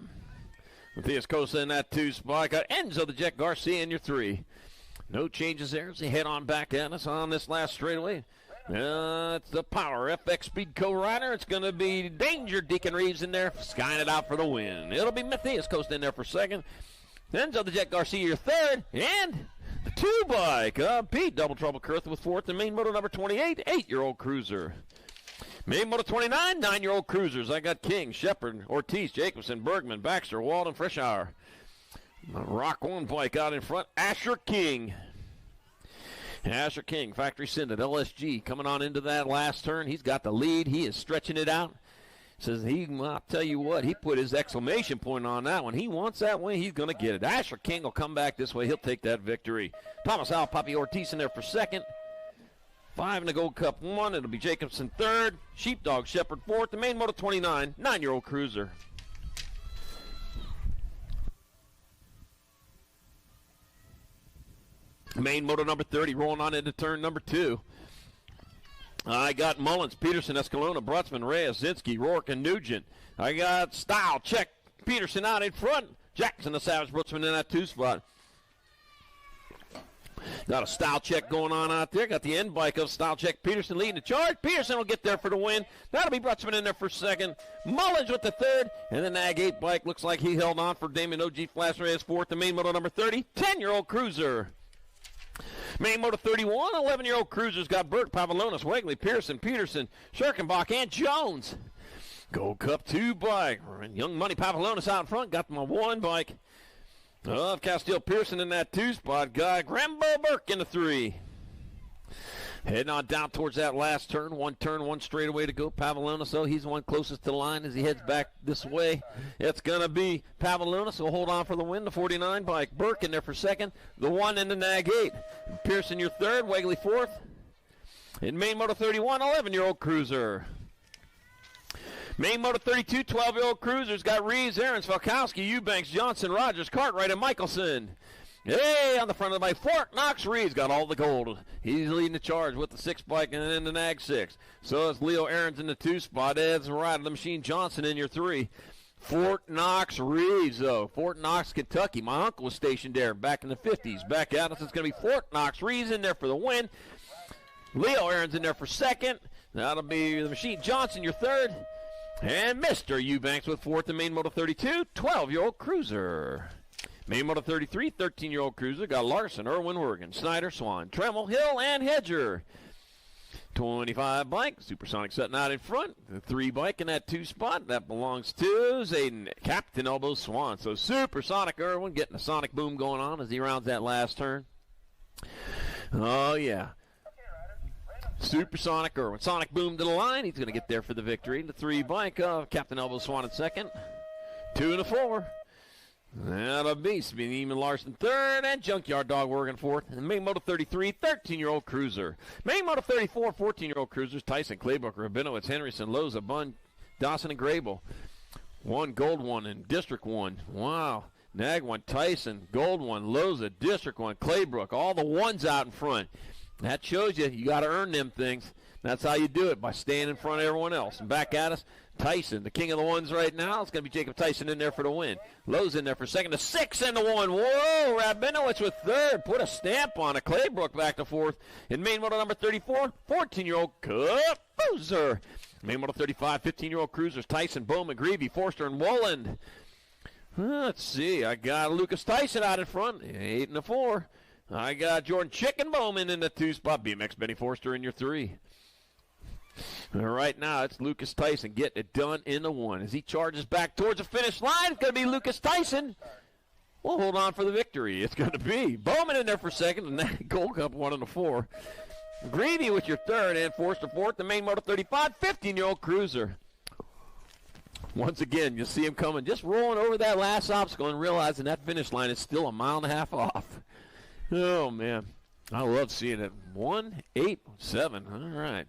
Matthias Costa in that 2 spot. I got Enzo the Jet Garcia in your 3. No changes there as they head on back at us on this last straightaway. It's the Power FX Speed Co-Rider. It's going to be Danger Deacon Reeves in there, skying it out for the win. It'll be Matthias Costa in there for 2nd. Enzo the Jet Garcia your 3rd. And the 2 bike, Pete Double Trouble Kurth with 4th. And Main Moto number 28, 8-year-old cruiser. Main Moto 29, 9-year-old cruisers. I got King, Shepard, Ortiz, Jacobson, Bergman, Baxter, Walden, Freshour. Rock 1 bike out in front, Asher King. Asher King, factory sended, LSG, coming on into that last turn. He's got the lead. He is stretching it out. Says I'll tell you what, he put his exclamation point on that one. He wants that win. He's going to get it. Asher King will come back this way. He'll take that victory. Thomas Howell, Poppy Ortiz in there for 2nd. 5 in the Gold Cup 1. It'll be Jacobson 3rd. Sheepdog Shepard 4th. The Main Moto 29, 9-year-old cruiser. Main Moto number 30 rolling on into turn number 2. I got Mullins, Peterson, Escalona, Brutzman, Reyes, Zinski, Rourke, and Nugent. I got Style, Check, Peterson out in front. Jackson, the Savage, Brutzman in that 2 spot. Got a Style Check going on out there. Got the end bike of Style Check. Peterson leading the charge. Peterson will get there for the win. That'll be Brutzman in there for 2nd. Mullins with the 3rd. And the Nag 8 bike looks like he held on for Damon O.G. Flash Reyes 4th. The Main Moto number 30, 10-year-old cruiser. Main Moto 31, 11-year-old cruisers got Burke, Pavlonis, Wegley, Pearson, Peterson, Schirkenbach, and Jones. Gold Cup 2 bike. Young Money Pavlonis out in front. Got my 1 bike of Castile Pearson in that 2 spot. Got Grambo Burke in the 3. Heading on down towards that last turn. One straightaway to go. Pavlonis, though, he's the one closest to the line as he heads back this way. It's going to be Pavlonis will hold on for the win. The 49 bike. Burke in there for second. The 1 in the Nag 8. Pearson, your third. Wegley fourth. In main moto 31, 11-year-old cruiser. Main moto 32, 12-year-old cruisers got Reeves, Aarons, Falkowski, Eubanks, Johnson, Rogers, Cartwright, and Michelson. Hey, on the front of the bike, Fort Knox Reeves got all the gold. He's leading the charge with the 6 bike and then the Nag 6. So it's Leo Aarons in the 2 spot. Ed's right of the machine. Johnson in your 3. Fort Knox Reeves, though. Fort Knox, Kentucky. My uncle was stationed there back in the 50s. Back at us, it's going to be Fort Knox Reeves in there for the win. Leo Aarons in there for second. That'll be the machine. Johnson, your third. And Mr. Eubanks with fourth in main moto 32, 12-year-old cruiser. Main moto 33, 13-year-old cruiser got Larson, Irwin, Wergen, Snyder, Swan, Tremmel, Hill, and Hedger. 25 bike, Supersonic setting out in front. The 3 bike in that 2 spot, that belongs to Zayden, Captain Elbow Swan. So Supersonic Irwin getting a sonic boom going on as he rounds that last turn. Oh, yeah. Supersonic Irwin. Sonic boom to the line. He's going to get there for the victory. The 3 bike of Captain Elbow Swan in second. 2 and a 4. That'll be Neiman Larson third, and Junkyard Dog Wergen fourth. And main moto 33, 13-year-old cruiser. Main moto 34, 14-year-old cruisers. Tyson, Claybrook, Rabinowitz, Henderson, Loza, Bunn, Dawson, and Grable. 1 gold 1 in District 1. Wow. Nag 1, Tyson, gold 1, Loza, District 1, Claybrook. All the 1s out in front. That shows you got to earn them things. That's how you do it, by staying in front of everyone else. And back at us, Tyson, the king of the 1s right now. It's going to be Jacob Tyson in there for the win. Lowe's in there for second. The 6 and the 1. Whoa, Rabinowitz with third. Put a stamp on it. Claybrook back to fourth. In main moto number 34, 14-year-old cruiser. Main moto 35, 15-year-old cruisers. Tyson, Bowman, Greavy, Forster, and Wolland. Let's see. I got Lucas Tyson out in front. 8 and a 4. I got Jordan Chicken Bowman in the 2 spot. BMX Benny Forster in your 3. Right now, it's Lucas Tyson getting it done in the 1. As he charges back towards the finish line, it's going to be Lucas Tyson. We'll hold on for the victory. It's going to be Bowman in there for second, and that Gold Cup 1 and a 4. Greavy with your third, and Forster fourth. The main moto 35, 15-year-old cruiser. Once again, you'll see him coming, just rolling over that last obstacle and realizing that finish line is still 1.5 miles off. Oh, man. I love seeing it. 1:08.7. All right.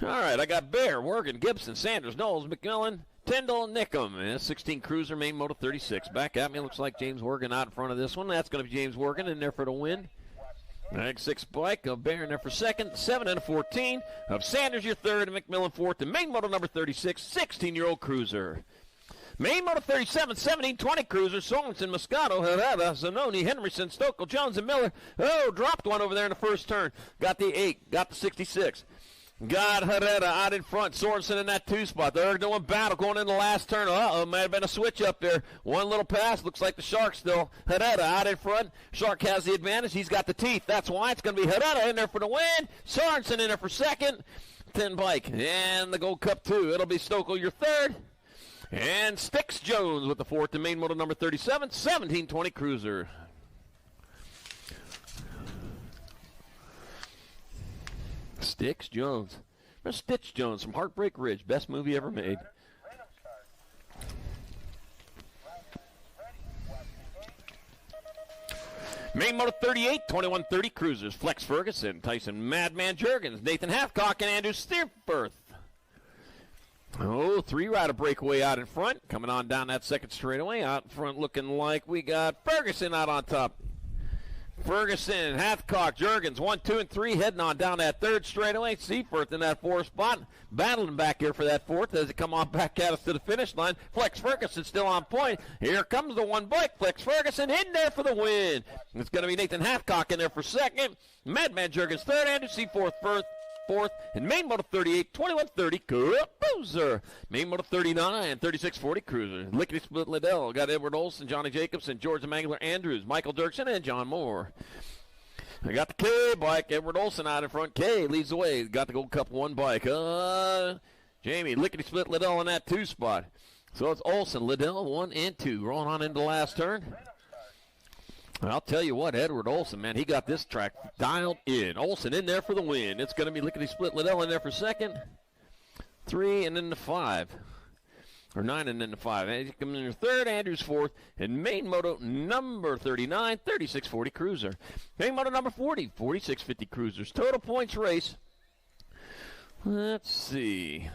All right, I got Bear, Wergen, Gibson, Sanders, Knowles, McMillan, Tyndall, and Nickham. And 16 cruiser, main moto 36. Back at me, looks like James Wergen out in front of this one. That's going to be James Wergen in there for the win. Nag 6 bike of Bear in there for second. 7 and a 14 of Sanders, your third, and McMillan fourth. And main moto number 36, 16-year-old cruiser. Main moto 37, 17, 20 cruisers. Sorensen, Moscato, Herrera, Zanoni, Henderson, Stokel, Jones, and Miller. Oh, dropped one over there in the first turn. Got the 8, got the 66. Got Herrera out in front. Sorensen in that 2 spot. They're doing battle going in the last turn. Uh-oh, might have been a switch up there. One little pass. Looks like the Shark still. Herrera out in front. Shark has the advantage. He's got the teeth. That's why it's going to be Herrera in there for the win. Sorensen in there for second. 10 bike. And the Gold Cup 2. It'll be Stokel your third. And Sticks Jones with the fourth. The main moto number 37. 17-20 cruiser. Sticks Jones. Remember Stitch Jones from Heartbreak Ridge. Best movie ever made. Main moto 38, 21-30 cruisers. Flex Ferguson, Tyson Madman Jurgens, Nathan Hathcock, and Andrew Steerforth. Oh, 3-rider breakaway out in front. Coming on down that second straightaway. Out in front looking like we got Ferguson out on top. Ferguson, Hathcock, Jurgens, 1, 2, and 3, heading on down that third straightaway. Seaforth in that 4th spot, battling back here for that 4th as they come on back at us to the finish line. Flex Ferguson still on point. Here comes the 1 bike. Flex Ferguson in there for the win. It's going to be Nathan Hathcock in there for second. Madman Jurgens third, Andrew Seaforth fourth, and main moto 38, 21-30 cruiser. Main moto 39, 36-40 cruiser. Lickety Split Liddell got Edward Olson, Johnny Jacobson, George Mangler Andrews, Michael Dirksen, and John Moore. I got the K bike. Edward Olson out in front. K leads the way. Got the Gold Cup 1 bike. Jamie Lickety Split Liddell in that 2 spot. So it's Olson, Liddell 1 and 2. Rolling on into the last turn. I'll tell you what, Edward Olson, man, he got this track dialed in. Olson in there for the win. It's going to be lickety-split. Liddell in there for second. 3 and then the 5. Or 9 and then the 5. And comes in your third, Andrews fourth. And main moto number 39, 3640 Cruiser. Main moto number 40, 4650 Cruisers. Total points race. Let's see.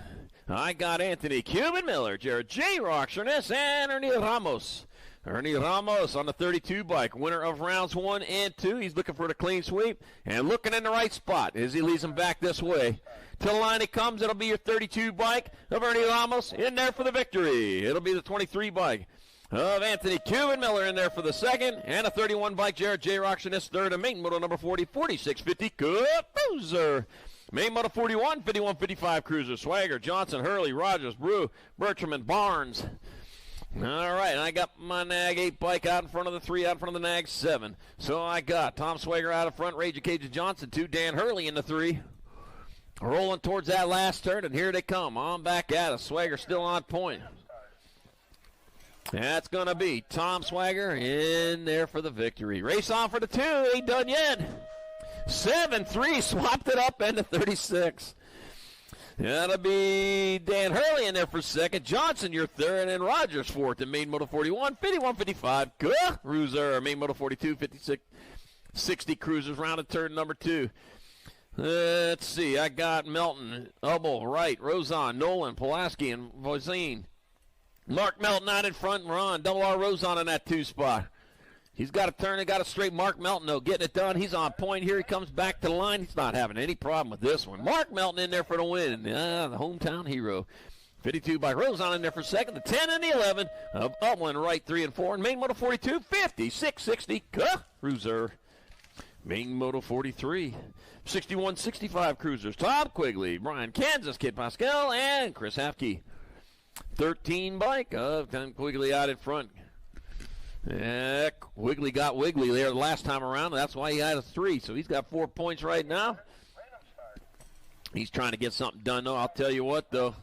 I got Anthony Cuban Miller, Jared J. Rockford, and Ernie Ramos. Ernie Ramos on the 32 bike, winner of rounds 1 and 2. He's looking for the clean sweep and looking in the right spot as he leads him back this way. Till the line he comes, it'll be your 32 bike of Ernie Ramos in there for the victory. It'll be the 23 bike of Anthony Cuban Miller in there for the second, and a 31 bike, Jared J. Rockford, third, and main moto number 40, 4650 Cruiser. Main moto 41, 5155 Cruiser. Swagger, Johnson, Hurley, Rogers, Brew, Bertram, and Barnes. All right, and I got my Nag 8 bike out in front of the 3, out in front of the Nag 7. So I got Tom Swagger out in front, Rage Cajun Johnson 2, Dan Hurley in the 3. Rolling towards that last turn, and here they come. On back at us. Swagger still on point. That's going to be Tom Swagger in there for the victory. Race on for the 2. Ain't done yet. 7-3, swapped it up into 36. That'll be Dan Hurley in there for second. Johnson, your third, and Rogers fourth. And main moto 41, 51-55 Cruiser. Main moto 42, 56-60 Cruisers. Rounded turn number 2. Let's see. I got Melton, Hubble, Wright, Rozon, Nolan, Pulaski, and Voisin. Mark Melton out in front. We're on double R Rozon in that 2 spot. He's got a turn and got a straight. Mark Melton, though, getting it done. He's on point here. He comes back to the line. He's not having any problem with this one. Mark Melton in there for the win. The hometown hero. 52 by Rozon in there for second. The 10 and the 11 of Upland, Wright 3 and 4. And main moto 42, 56-60 Cruiser. Main moto 43, 61-65 Cruisers. Tom Quigley, Brian Kansas, Kid Pascal, and Chris Hafke. 13 bike of Tom Quigley out in front. Wiggly got wiggly there the last time around. That's why he had a 3. So he's got 4 points right now. He's trying to get something done, though. I'll tell you what, though.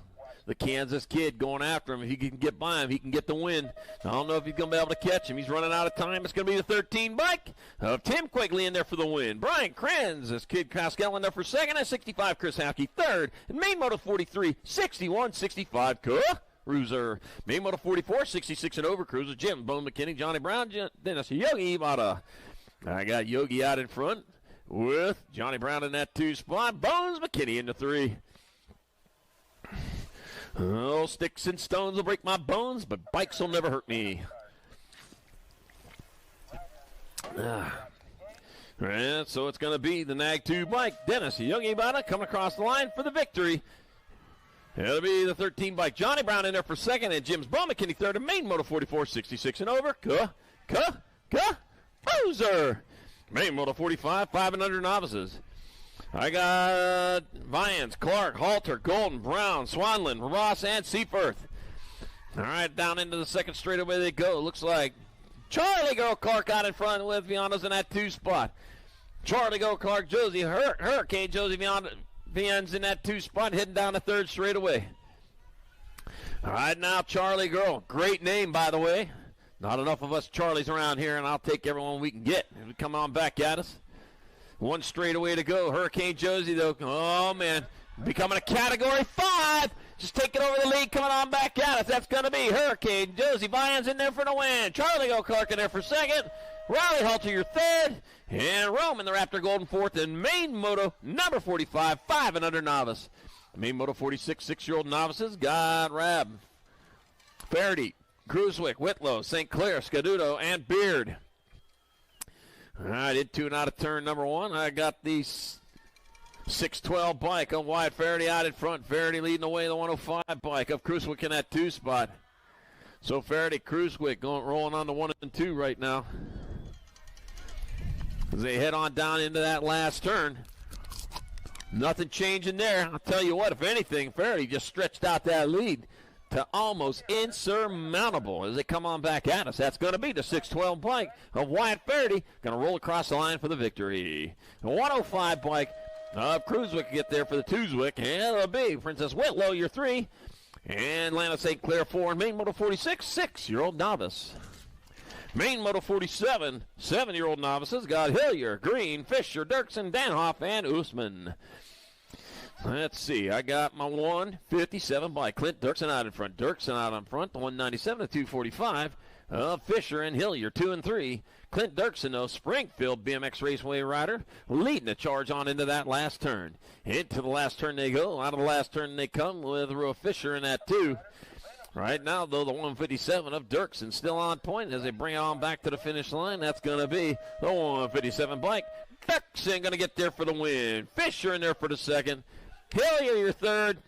The Kansas kid going after him. If he can get by him, he can get the win. I don't know if he's going to be able to catch him. He's running out of time. It's going to be the 13 bike of Tim Quigley in there for the win. Brian Krenz, this Kid Pascal in there for second. And 65, Chris Hafke third. And main moto 43, 61-65 Cruiser. Main moto 44, 66 and over Cruiser. Jim, Bone McKinney, Johnny Brown, Dennis Yogi Ibata. I got Yogi out in front with Johnny Brown in that 2 spot. Bones McKinney in the 3. Oh, sticks and stones will break my bones, but bikes will never hurt me. Right, so it's going to be the Nag 2 bike. Dennis Yogi Ibata coming across the line for the victory. It'll be the 13 bike. Johnny Brown in there for second, and Jim's Bone McKinney third, and main moto 44, 66 and over. Cruiser. Main moto 45, 5 and under novices. I got Vyans, Clark, Halter, Golden, Brown, Swanland, Ross, and Seaforth. All right, down into the second straightaway they go. Looks like Charlie Girl Clark out in front with Vianos in that 2 spot. Charlie Girl Clark, Josie, Hurricane Josie Vians in that 2 spot, heading down the third straightaway. All right, now Charlie Girl. Great name, by the way. Not enough of us Charlies around here, and I'll take everyone we can get. Come on back at us. 1 straightaway to go. Hurricane Josie, though. Oh, man. Becoming a Category 5. Just taking over the lead, coming on back at us. That's going to be Hurricane Josie Vians in there for the win. Charlie Go Clark in there for second. Riley Halter, your third. And Rome in the Raptor Golden fourth. And main moto number 45, 5 and under novice. Main moto 46, 6-year-old novices. got Rab, Faraday, Cruiswick, Whitlow, St. Clair, Scaduto, and Beard. All right, into and out of turn number 1. I got the 612 bike of Wyatt Faraday out in front. Faraday leading the way, the 105 bike of Cruiswick in that 2 spot. So Faraday, Cruiswick rolling on the 1 and 2 right now. As they head on down into that last turn. Nothing changing there. I'll tell you what, if anything, Faraday just stretched out that lead to almost insurmountable as they come on back at us. That's going to be the 612 bike of Wyatt Faraday. Going to roll across the line for the victory. The 105 bike of Cruiswick get there for the Twoswick. And it'll be Princess Whitlow, your 3. And Atlanta St. Clair 4. And main moto 46, 6-year-old novice. Main Moto 47, 7-year-old novices got Hillier, Green, Fisher, Dirksen, Danhoff, and Usman. Let's see. I got my 157 bike. Clint Dirksen out in front. Dirksen out on front. The 197 to 245. Fisher and Hillier 2 and 3. Clint Dirksen, though, Springfield BMX Raceway rider, leading the charge on into that last turn. Into the last turn they go. Out of the last turn they come with Roe Fisher in that 2. Right now, though, the 157 of Dirksen still on point as they bring it on back to the finish line. That's going to be the 157 bike. Dirksen going to get there for the win. Fisher in there for the second. Hillier, your third.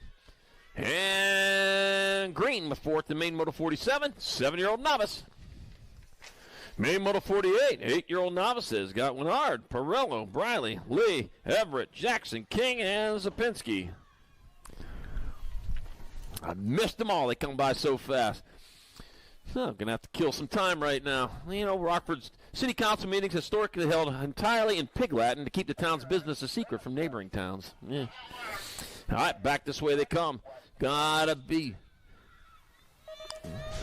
And Green with fourth in Main Moto 47, 7-year-old novice. Main Moto 48, 8-year-old novices got Winard, Pirello, Briley, Lee, Everett, Jackson, King, and Zapinski. I missed them all. They come by so fast. So I'm going to have to kill some time right now. You know, Rockford's city council meetings historically held entirely in Pig Latin to keep the town's business a secret from neighboring towns. Yeah. All right, back this way they come. Gotta be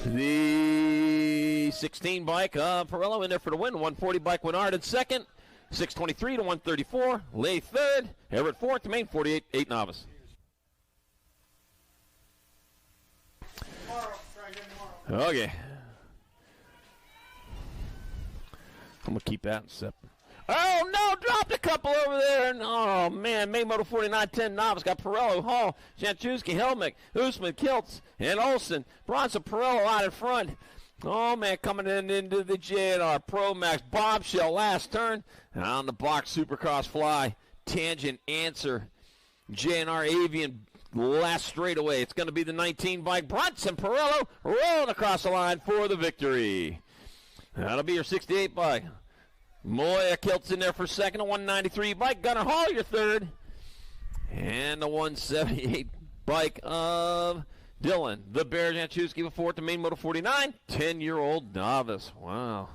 the 16 bike, Pirello in there for the win. 140 bike, Winard in second. 623 to 134. Lay third. Everett fourth. Main 48, 8 novice. Okay. I'm going to keep that separate. Oh, no, dropped a couple over there. Oh, man, Main Moto 49, 10 novice. Got Pirello, Hall, Janczewski, Helmick, Usman, Kiltz, and Olsen. Bronson Pirello out in front. Oh, man, coming into the JNR Pro Max. Bombshell last turn. And on the box, Supercross Fly. Tangent answer. JNR Avian last straightaway. It's going to be the 19 bike. Bronson Pirello rolling across the line for the victory. That'll be your 68 bike. Moya Kiltz in there for second. A 193 bike. Gunnar Hall, your third. And the 178 bike of Dylan. The Bear Janczewski with fourth. The Main Moto 49. 10-year-old novice. Wow.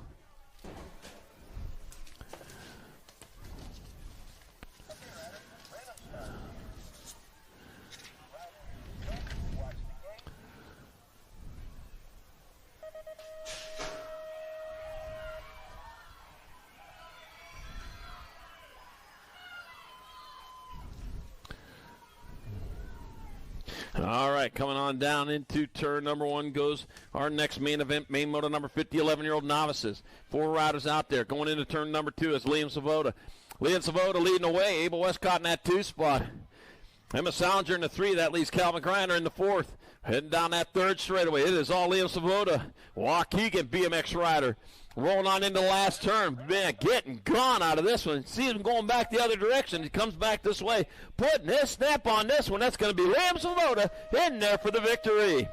All right, coming on down into turn number 1 goes our next main event, Main Moto number 50, 11-year-old novices. 4 riders out there. Going into turn number 2 is Liam Savoda. Liam Savoda leading the way. Abel Westcott in that 2 spot. Emma Salinger in the 3. That leaves Calvin Greiner in the 4th. Heading down that 3rd straightaway. It is all Liam Savoda. Waukegan BMX rider. Rolling on into the last turn. Man, getting gone out of this one. See him going back the other direction. He comes back this way. Putting his snap on this one. That's going to be Liam Savoda in there for the victory.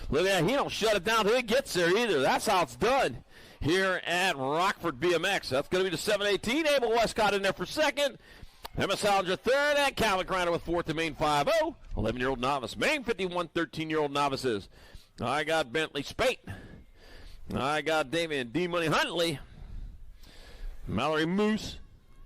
Look at that. He don't shut it down till he gets there either. That's how it's done here at Rockford BMX. That's going to be the 718. Abel Westcott in there for second. Emma Salinger third. And Calvin Greiner with fourth. The Main 5-0. 11-year-old novice. Main 51, 13-year-old novices. I got Bentley Spate. I got Damian D-Money Huntley, Mallory Moose,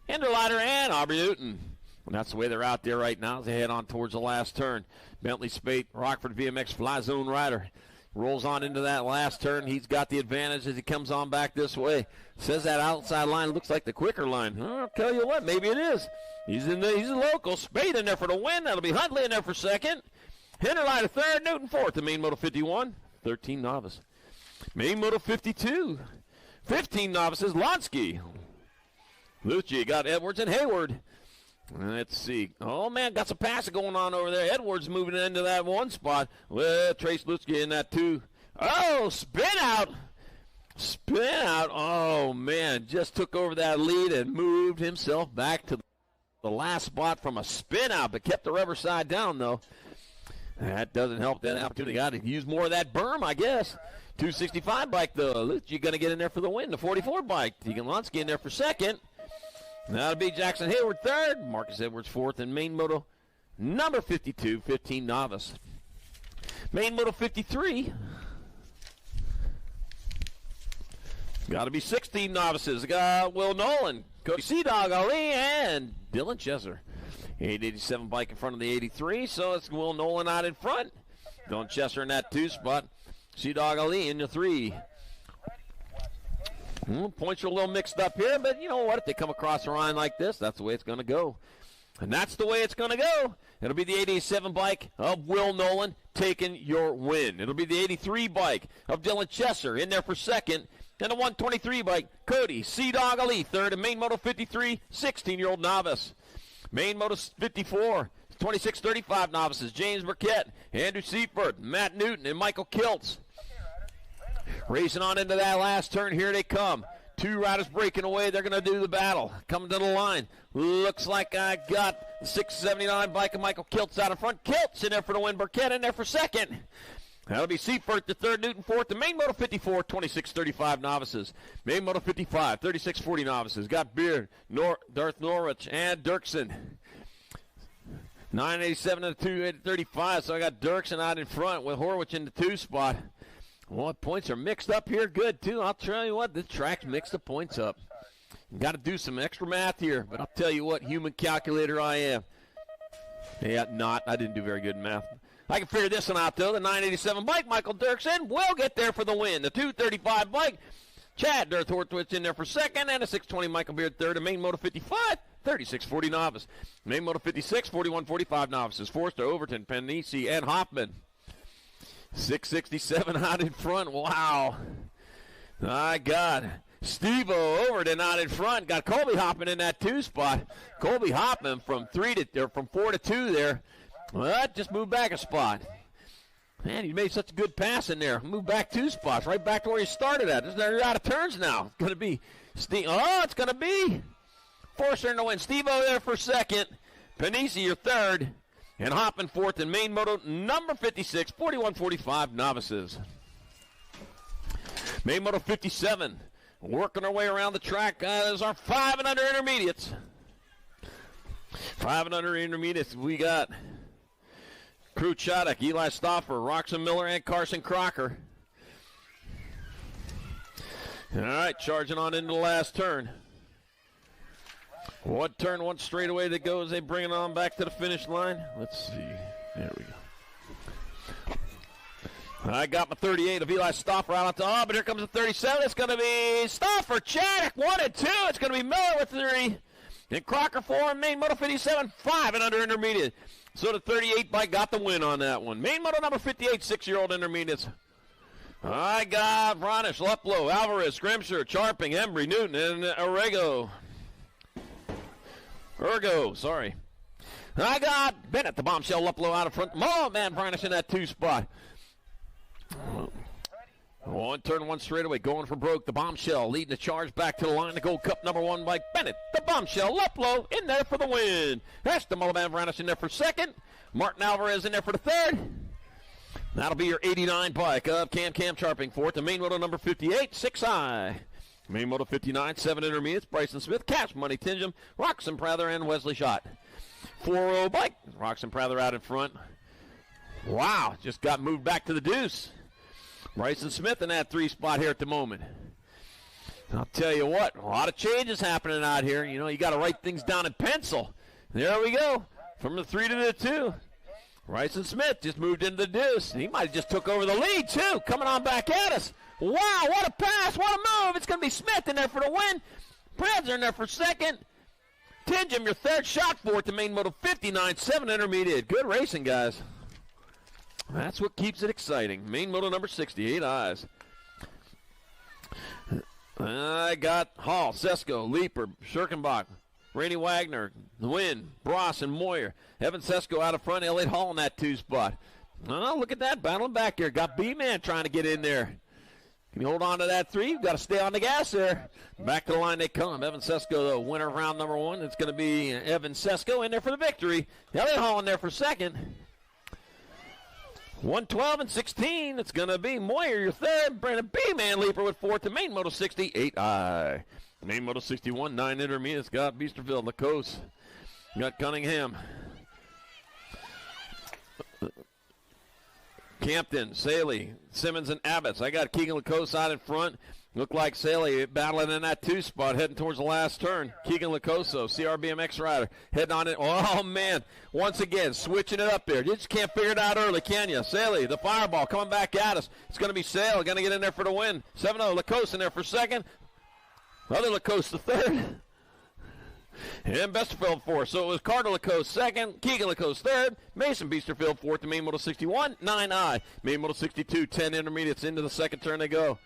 Enderleiter, and Aubrey Newton. And that's the way they're out there right now as they head on towards the last turn. Bentley Spate, Rockford BMX Fly Zone rider, rolls on into that last turn. He's got the advantage as he comes on back this way. Says that outside line looks like the quicker line. I'll tell you what, maybe it is. He's a local. Spate in there for the win. That'll be Huntley in there for second. Enderleiter third, Newton fourth. The Main Moto 51, 13 novice. Main Moto 52, 15 novices, Lonsky. Lucci got Edwards and Hayward. Let's see. Oh, man, got some passing going on over there. Edwards moving into that 1 spot. Well, Trace Lucci in that 2. Oh, spin out. Spin out. Oh, man, just took over that lead and moved himself back to the last spot from a spin out, but kept the rubber side down, though. That doesn't help that opportunity. Got to use more of that berm, I guess. 265 bike, though. Lucci going to get in there for the win. The 44 bike. Tegan Lonsky in there for second. That'll be Jackson Hayward third. Marcus Edwards fourth. And Main Moto number 52, 15 novice. Main Moto 53. Got to be 16 novices. Got Will Nolan, Cody Sea-Dog Ali, and Dylan Chesser. 887 bike in front of the 83, so it's Will Nolan out in front. Dylan Chesser in that 2 spot. Sea-Dog Ali in the 3. Points are a little mixed up here, but you know what? If they come across the line like this, that's the way it's going to go. And that's the way it's going to go. It'll be the 87 bike of Will Nolan taking your win. It'll be the 83 bike of Dylan Chesser in there for second. And the 123 bike, Cody Sea-Dog Ali, third. And Main Moto 53, 16-year-old novice. Main Moto 54, 26-35 novices, James Burkett, Andrew Seifert, Matt Newton, and Michael Kiltz. Racing on into that last turn, here they come. Two riders breaking away. They're going to do the battle. Coming to the line. Looks like I got the 679 bike of Michael Kiltz out in front. Kiltz in there for the win. Burkett in there for second. That'll be Seifert, the third, Newton fourth. The Main Moto 54, 26-35 novices. Main Moto 55, 36-40 novices. Got Beard, Darth Norwich, and Dirksen. 987 and 235, so I got Dirksen out in front with Horwich in the 2 spot. Well, points are mixed up here good, too. I'll tell you what, this track's mixed the points up. Got to do some extra math here, but I'll tell you what, human calculator I am. Yeah, I didn't do very good in math. I can figure this one out, though. The 987 bike, Michael Dirksen, will get there for the win. The 235 bike, Chad Dirthortwitz in there for second, and a 620 Michael Beard third. A Main Moto 55, 36-40 novice. Main Moto 56, 41-45 novices. Forster, Overton, Panisi, and Hoffman. 667 out in front. Wow. My God. Steve-O Overton out in front. Got Colby Hoffman in that 2 spot. Colby Hoffman from 4 to 2 there. Well, just moved back a spot. Man, he made such a good pass in there. Moved back 2 spots, right back to where he started at. They're out of turns now. It's going to be it's going to be Forster in the win. Steve-O there for second. Panisi, your third. And Hoffman fourth in Main Moto number 56, 41-45 novices. Main Moto 57, working our way around the track is our 5 and under intermediates. 5 and under intermediates, we got Crew Chodek, Eli Stauffer, Roxon Miller, and Carson Crocker. All right, charging on into the last turn. One turn, one straightaway that goes. They bring it on back to the finish line. Let's see. There we go. I got my 38 of Eli Stauffer out on top, but here comes the 37. It's going to be Stauffer, Chaddock, 1 and 2. It's going to be Miller with 3. And Crocker 4 and Main Moto 57, 5 and under intermediate. So the 38 bike got the win on that one. Main Moto number 58, 6-year-old intermediates. I got Vranish, Leplo, Alvarez, Grimsher, Charping, Embry, Newton, and sorry. I got Bennett, the bombshell, Leplo out in front. Oh, man, Vranish in that 2 spot. One turn, one straightaway, going for broke. The bombshell leading the charge back to the line. The Gold Cup number 1 bike. Bennett, the bombshell, Leplo in there for the win. That's the Mullivan Vranish in there for second. Martin Alvarez in there for the third. That'll be your 89 bike of Cam Charping fourth. The Main Moto number 58, 6i. Main Moto 59, 7 intermediates. Bryson Smith, Cash Money Tingham, Roxon Prather, and Wesley Schott. 4-0 bike. Roxon Prather out in front. Wow, just got moved back to the deuce. Bryson Smith in that 3 spot here at the moment. I'll tell you what, a lot of changes happening out here. You know, you got to write things down in pencil. There we go. From the 3 to the 2. Bryson Smith just moved into the deuce. He might have just took over the lead, too, coming on back at us. Wow, what a pass, what a move. It's going to be Smith in there for the win. Prather in there for second. Tingham, your third, shot fourth. The Main Moto 59, 7 intermediate. Good racing, guys. That's what keeps it exciting. Main Moto number 68 eyes. I got Hall, Sesko, Leeper, Schirkenbach, Rainey Wagner, the win, Bross and Moyer. Evan Sesko out of front, Elliott Hall in that 2 spot. Oh, look at that, battling back here. Got B-Man trying to get in there. Can you hold on to that 3? You've got to stay on the gas there. Back to the line they come. Evan Sesko, the winner of round number 1. It's going to be Evan Sesko in there for the victory. Elliott Hall in there for second. 112 and 16. It's going to be Moyer, your third. Brandon B-Man Leaper with fourth. The Main Moto 60, 8i. Main Moto 61, 9 intermediates. Got Beesterville, Lacoste. Got Cunningham. Campton, Saley, Simmons, and Abbots. I got Keegan Lacoste out in front. Looked like Saley battling in that 2 spot, heading towards the last turn. Keegan Lacoste, CRBMX rider, heading on it. Oh, man. Once again, switching it up there. You just can't figure it out early, can you? Saley, the fireball, coming back at us. It's going to be Saley, going to get in there for the win. 7-0, Lacoste in there for second. Other Lacoste the third. And Besterfield fourth. So it was Carter Lacoste second, Keegan Lacoste third, Mason Beesterfield fourth to main moto 61, 9I. Main moto 62, 10 intermediates into the second turn they go.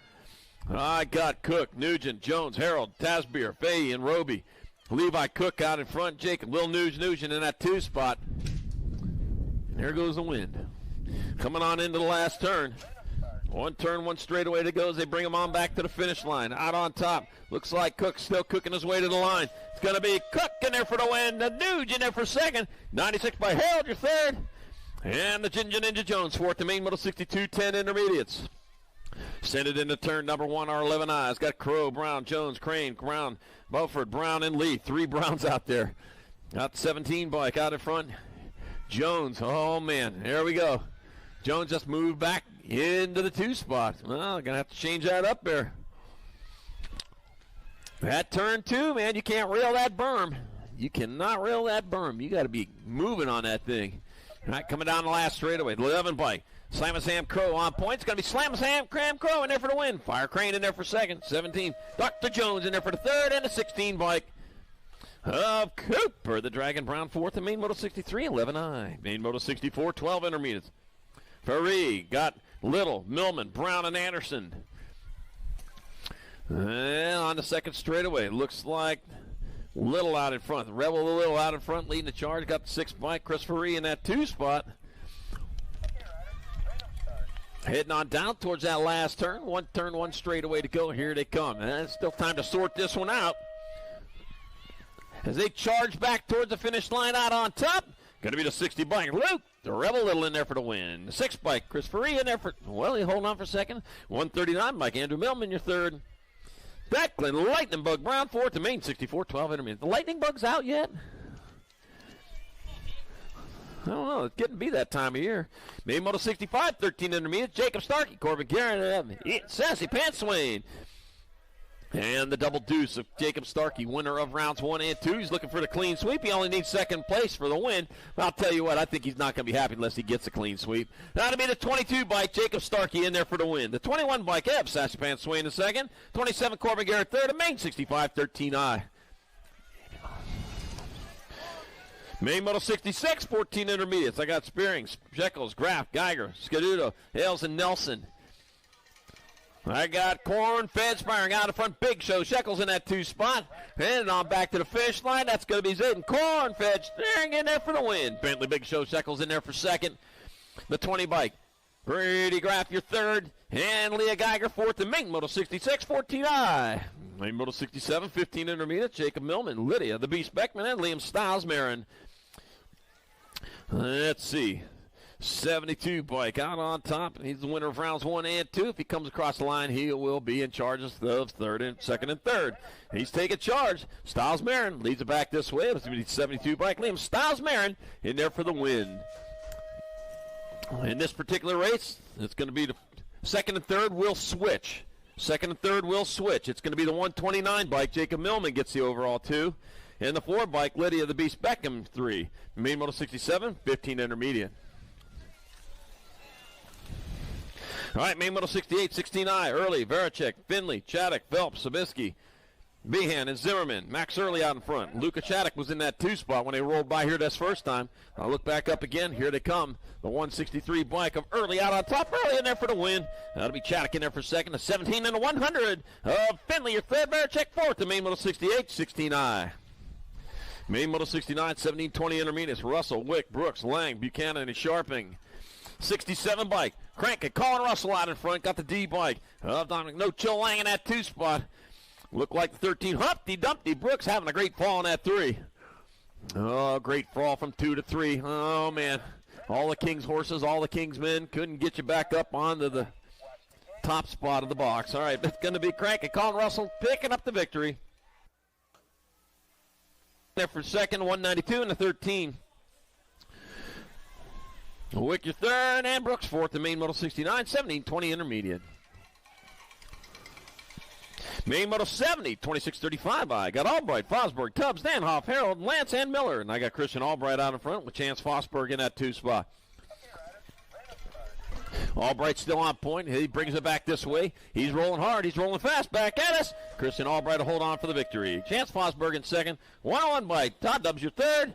I got Cook, Nugent, Jones, Harold, Tasbeer, Fahey, and Roby. Levi Cook out in front, Jacob, Lil Nugent in that 2 spot. And there goes the wind. Coming on into the last turn. One turn, one straightaway to go as they bring him on back to the finish line. Out on top. Looks like Cook's still cooking his way to the line. It's going to be Cook in there for the win. The Nuge in there for second. 96 by Harold, your third. And the Ginger Ninja Jones fourth. The main moto 62, 10 intermediates. Send it into turn number 1, our 11 eyes. Got Crow, Brown, Jones, Crane, Brown, Beaufort, Brown, and Lee. 3 Browns out there. Got the 17 bike out in front. Jones, oh man, there we go. Jones just moved back into the 2 spot. Well, going to have to change that up there. That turn 2, man, you can't rail that berm. You cannot rail that berm. You got to be moving on that thing. All right, coming down the last straightaway. 11 bike. Slamma Sam Crow on point. It's going to be Slamma Sam Cram Crow in there for the win. Fire Crane in there for second. 17. Dr. Jones in there for the third. And the 16 bike of Cooper. The Dragon Brown fourth. And main moto 63, 11I. Main moto 64, 12 intermediates. Ferree got Little, Millman, Brown, and Anderson. And on the second straightaway, looks like Little out in front. Rebel Little out in front, leading the charge. Got the 6 bike. Chris Ferree in that 2 spot. Heading on down towards that last turn. One turn, one straightaway to go. Here they come. And it's still time to sort this one out. As they charge back towards the finish line out on top. Going to be the 60 bike. Luke, the Rebel Little in there for the win. The 6 bike, Chris Ferree in there for, well, he hold on for second. 139 bike, Andrew Millman, your third. Declan Lightning Bug Brown fourth. The main 64, 12 intermediate. The Lightning Bug's out yet? I don't know. It's getting to be that time of year. Main moto 65, 13 intermediate. Jacob Starkey, Corbin Garrett, Sassy Pants Swain. And the double deuce of Jacob Starkey, winner of rounds 1 and 2. He's looking for the clean sweep. He only needs second place for the win. But I'll tell you what, I think he's not going to be happy unless he gets a clean sweep. That'll be the 22 bike, Jacob Starkey in there for the win. The 21 bike, Eb, Sassy Pants Swain in second. 27, Corbin Garrett third. The main 65, 13I. Main moto 66, 14 intermediates. I got Spearing, Shekels, Graff, Geiger, Scaduto, Hales, and Nelson. I got Corn-Fed Spiring out in front. Big Show Shekels in that 2 spot. And on back to the finish line. That's going to be Zayden Corn-Fed Spiring in there for the win. Bentley Big Show Shekels in there for second. The 20 bike. Brady Graff your third. And Leah Geiger fourth. The main moto 66, 14I. Main moto 67, 15 intermediate. Jacob Millman, Lydia, the Beast Beckman, and Liam Stiles Marin. Let's see. 72 bike out on top. He's the winner of rounds 1 and 2. If he comes across the line, he will be in charge of third and second and third. He's taking charge. Stiles Marin leads it back this way. It's going to be 72 bike. Liam Stiles Marin in there for the win. In this particular race, it's going to be the second and third will switch. Second and third will switch. It's going to be the 129 bike. Jacob Millman gets the overall 2. And the 4 bike, Lydia the Beast Beckham 3. Main moto 67, 15 intermediate. All right, main moto 68, 16I, Early, Varacek, Finley, Chaddock, Phelps, Sabisky, Behan, and Zimmerman. Max Early out in front. Luca Chaddock was in that 2 spot when they rolled by here this first time. I'll look back up again. Here they come. The 163 bike of Early out on top. Early in there for the win. That'll be Chaddock in there for second. The 17 and the 100 of Finley, your third. Varacek fourth. The main moto 68, 16I. Main moto 69, 17, 20 intermediates. Russell, Wick, Brooks, Lang, Buchanan, and Sharping. 67 bike. Crank and Colin Russell out in front. Got the D bike. Dominic No Chill Lang in that 2 spot. Looked like the 13. Humpty Dumpty Brooks having a great fall in that 3. Oh, great fall from 2 to 3. Oh, man. All the King's horses, all the King's men couldn't get you back up onto the top spot of the box. All right, it's going to be Crank and Colin Russell picking up the victory. There for second, 192 and the 13. Wick your third, and Brooks fourth. The main moto 69, 17, 20 intermediate. Main moto 70, 26-35. I got Albright, Fosberg, Tubbs, Danhoff, Harold, Lance, and Miller. And I got Christian Albright out in front with Chance Fosberg in that 2 spot. Albright still on point. He brings it back this way. He's rolling hard. He's rolling fast. Back at us. Christian Albright will hold on for the victory. Chance Fosberg in second. 1-on-1 bike. Todd Dubs your third.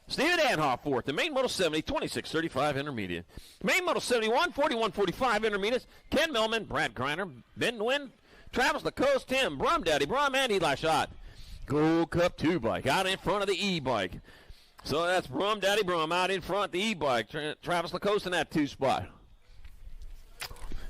Steven Danhoff fourth. The main Moto 70, 26-35 intermediate. Main Moto 71, 41-45 intermediates. Ken Millman, Brad Greiner, Ben Nguyen, Travis Lacoste, Tim Brum, Daddy Brum, and Eli Schott. Gold Cup 2 bike out in front of the E-bike. So that's Brum, Daddy Brum out in front, the E-bike. Travis Lacoste in that 2 spot.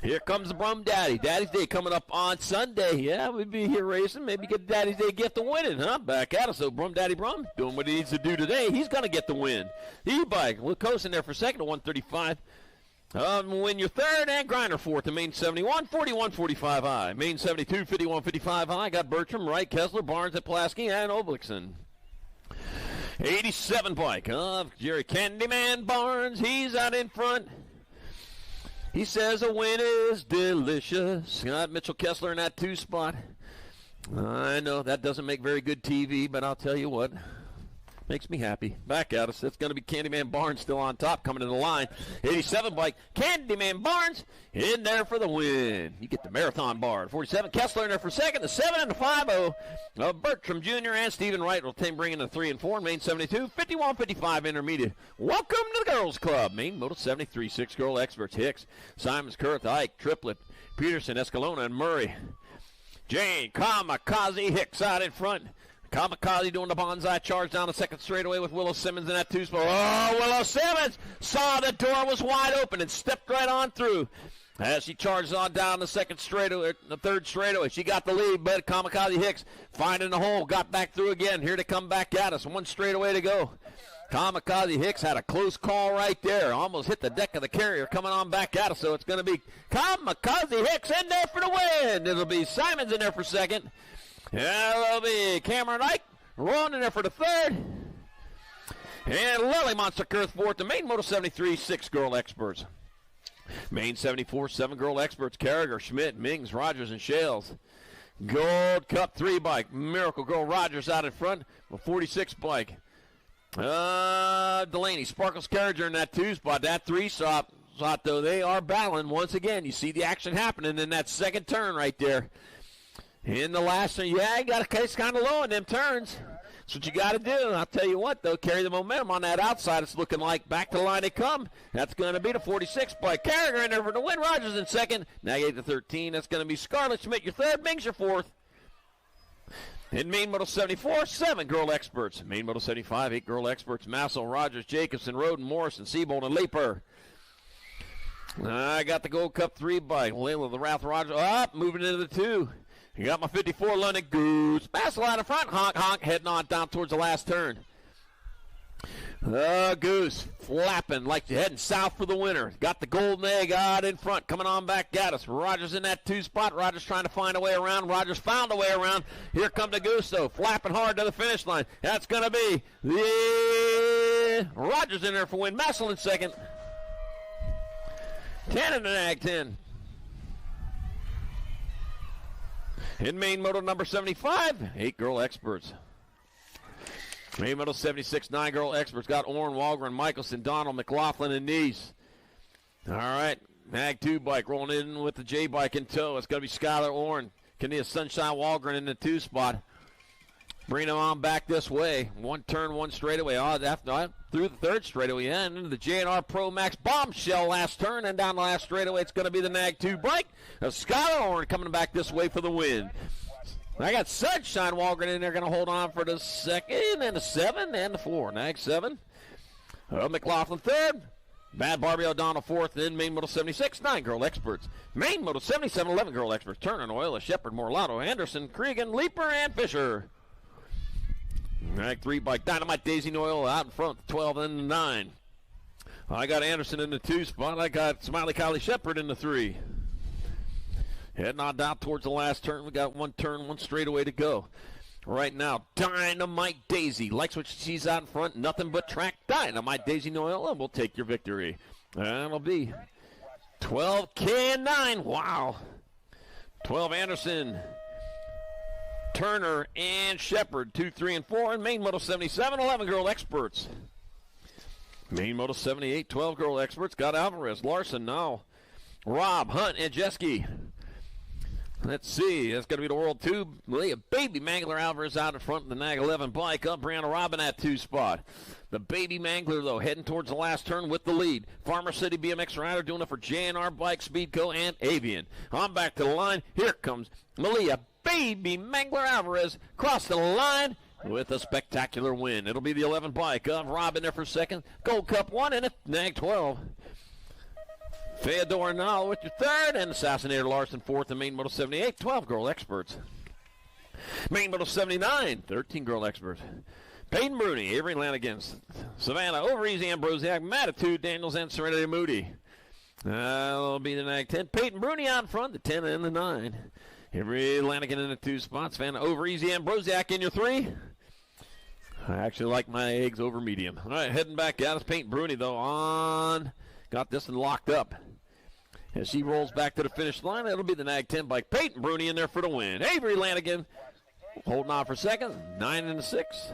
Here comes the Brum Daddy. Daddy's Day coming up on Sunday. Yeah, we'll be here racing. Maybe get Daddy's Day gift of winning, huh? Back at us. So Brum Daddy Brum doing what he needs to do today. He's going to get the win. E-bike. Lacoste in there for second at 135. Win your third, and Greiner fourth. The main 71, 41-45 high. Main 72, 51-55 high. Got Bertram, Wright, Kessler, Barnes, Pulaski, and Oblikson. 87 bike of Jerry Candyman Barnes. He's out in front. He says a win is delicious. Got Mitchell Kessler in that 2 spot. I know that doesn't make very good TV, but I'll tell you what. Makes me happy. Back at us. It's going to be Candyman Barnes still on top, coming to the line. 87 bike. Candyman Barnes in there for the win. You get the marathon bar. 47. Kessler in there for second. The 7 and the 5-0 of Bertram Jr. and Stephen Wright will bring in the 3 and 4. Main 72. 51-55 intermediate. Welcome to the Girls Club. Main Moto 73. 6 girl experts. Hicks, Simons, Kurth, Ike, Triplett, Peterson, Escalona, and Murray. Jane, Kamikaze, Hicks out in front. Kamikaze doing the bonsai charge down the second straightaway with Willow Simmons in that 2 spot. Oh, Willow Simmons saw the door was wide open and stepped right on through. As she charged on down the second straightaway, the third straightaway, she got the lead, but Kamikaze Hicks finding the hole, got back through again. Here to come back at us. 1 straightaway to go. Kamikaze Hicks had a close call right there. Almost hit the deck of the carrier coming on back at us. So it's going to be Kamikaze Hicks in there for the win. It'll be Simons in there for second. Yeah, it'll be Cameron Ike rolling in there for the third. And Lily Monster Kurth fourth. The main Moto 73, 6 girl experts. Main 74, 7 girl experts. Carragher, Schmidt, Mings, Rogers, and Shales. Gold Cup 3 bike. Miracle Girl Rogers out in front. A 46 bike. Delaney, Sparkles Carriager in that 2 spot. That 3 spot, though, they are battling once again. You see the action happening in that second turn right there. In the last turn, yeah, you got to case kind of low in them turns. That's what you got to do. I'll tell you what, though, carry the momentum on that outside. It's looking like back to the line they come. That's going to be the 46 by Carragher in there for the win. Rogers in second. Now 8 to 13. That's going to be Scarlett Schmidt your third. Mings your fourth. In main Moto 74, 7 girl experts. Main Moto 75, 8 girl experts. Massel, Rogers, Jacobson, Roden, Morrison, Seabold, and Leaper. I got the Gold Cup 3 by Layla, the Wrath, Rogers. Up, moving into the 2. You got my 54 London Goose. Massel out in front. Honk, honk. Heading on down towards the last turn. Goose flapping like you're heading south for the winner. Got the golden egg out in front. Coming on back at us. Rogers in that 2 spot. Rogers trying to find a way around. Rogers found a way around. Here come the Goose, though. Flapping hard to the finish line. That's going to be the Rogers in there for win. Massel in second. 10 in the nag 10. In main Moto number 75, 8 girl experts. Main Moto 76, 9 girl experts. Got Orrin, Walgren, Michelson, Donald, McLaughlin, and Neese. All right, Mag 2 bike rolling in with the J bike in tow. It's going to be Skylar Orrin. Kenia Sunshine Walgren in the 2 spot. Bring them on back this way. 1 turn, 1 straightaway. Through the 3rd straightaway. And into the J&R Pro Max bombshell last turn. And down the last straightaway, it's going to be the Nag 2 bike of Skylar Orrin coming back this way for the win. I got Sunshine Walgren in there, going to hold on for the 2nd, and the 7, and the 4. Nag 7. McLaughlin 3rd. Bad Barbie O'Donnell 4th. Then main Moto 76, 9 girl experts. Main Moto 77, 11 girl experts. Turner, Oil, Shepard, Morlato, Anderson, Cregan, Leaper, and Fisher. Nag 3 bike. Dynamite, Daisy Noel out in front, 12 and the 9. I got Anderson in the 2 spot. I got Smiley Kylie Shepard in the 3. Heading on down towards the last turn. We got 1 turn, 1 straightaway to go. Right now, Dynamite Daisy likes what she sees out in front. Nothing but track. Dynamite Daisy Noel, and we'll take your victory. That'll be 12K9. Wow. 12 Anderson, Turner, and Shepard. 2, 3, and 4. And main Moto 77, 11 girl experts. Main Moto 78, 12 girl experts. Got Alvarez, Larson now. Rob, Hunt, and Jeske. Let's see. That's going to be the World 2. Malia Baby Mangler Alvarez out in front of the Nag 11 bike. Up Brianna Robin at 2 spot. The Baby Mangler, though, heading towards the last turn with the lead. Farmer City BMX Rider doing it for JNR Bike, Speedco, and Avian. On back to the line. Here comes Malia Baby Mangler Alvarez. Cross the line with a spectacular win. It'll be the 11 bike of Robin there for second. Gold Cup 1 and a Nag 12. Theodore Nall with your third, and Assassinator Larson fourth, and Main Moto 78, 12 girl experts. Main Moto 79, 13 girl experts. Peyton Bruni, Avery Lanigan, Savannah, Overeasy, Ambrosiak, Matitude, Daniels, and Serenity Moody. That'll be the Nag 10. Peyton Bruni out in front, the 10 and the 9. Avery Lanigan in the 2 spots. Savannah, Overeasy, Ambrosiak in your 3. I actually like my eggs over medium. All right, heading back out. It's Peyton Bruni, though, on. Got this one locked up. As she rolls back to the finish line, it'll be the Nag 10 bike. Peyton Bruni in there for the win. Avery Lanigan holding on for second. 9 and a 6.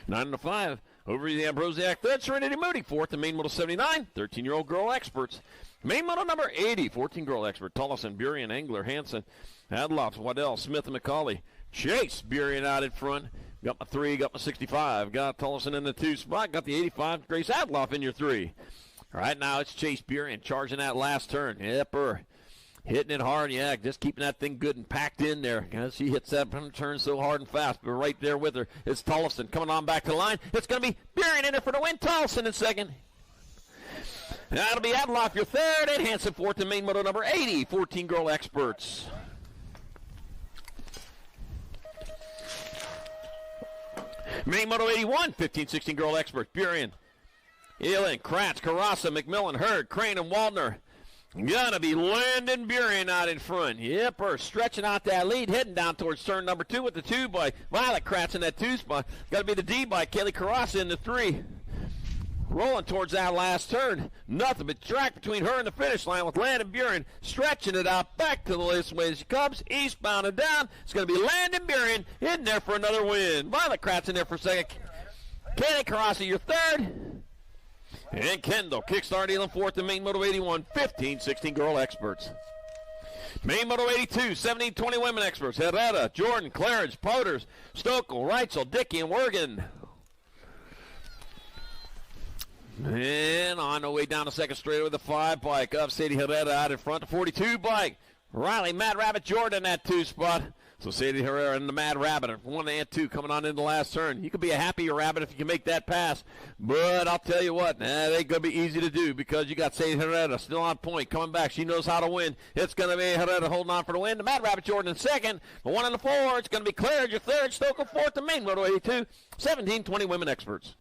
9 and a 5. Over the Ambrosiak third. Serenity Moody fourth. And Main Moto 79. 13-year-old girl experts. Main Moto number 80. 14-girl expert. Tollison, Burien, Engler, Hansen, Adloff, Waddell, Smith, and McCauley. Chase Burien out in front. Got my 3. Got my 65. Got Tollison in the 2 spot. Got the 85. Grace Adloff in your 3. Right now it's Chase Burien charging that last turn. Yep, hitting it hard. Yeah, just keeping that thing good and packed in there. She hits that turn so hard and fast. But right there with her, it's Tollison coming on back to the line. It's going to be Burien in there for the win. Tollison in second. That'll be Adloff your third, and Hansen fourth in Main Moto number 80. 14 girl experts. Main Moto 81. 15-16 girl experts. Burien, Elin, Kratz, Carrassa, McMillan, Hurd, Crane, and Waldner. Gonna be Landon Burien out in front. Yep, stretching out that lead, heading down towards turn number 2 with the 2 by Violet Kratz in that 2 spot. Gotta be the D by Kelly Carrassa in the 3. Rolling towards that last turn. Nothing but track between her and the finish line with Landon Burien stretching it out back to the list way she comes. Eastbound and down. It's gonna be Landon Burien in there for another win. Violet Kratz in there for second. Kelly Carrassa your third. And Kendall kickstart Elin fourth in Main Moto 81, 15-16 girl experts. Main Moto 82, 17-20 women experts. Herrera, Jordan, Clarence, Poters, Stokel, Reitzel, Dickey, and Wergen. And on the way down the second straight with the 5 bike of Sadie Herrera out in front. The 42 bike. Riley, Mad Rabbit, Jordan at 2 spot. So Sadie Herrera and the Mad Rabbit, 1 and 2 coming on in the last turn. You could be a happier rabbit if you can make that pass. But I'll tell you what, that ain't going to be easy to do because you got Sadie Herrera still on point, coming back. She knows how to win. It's going to be Herrera holding on for the win. The Mad Rabbit Jordan in second. The 1 and the 4, it's going to be Claire, your third. Stoker fourth, the Main Moto 82. 17-20 women experts.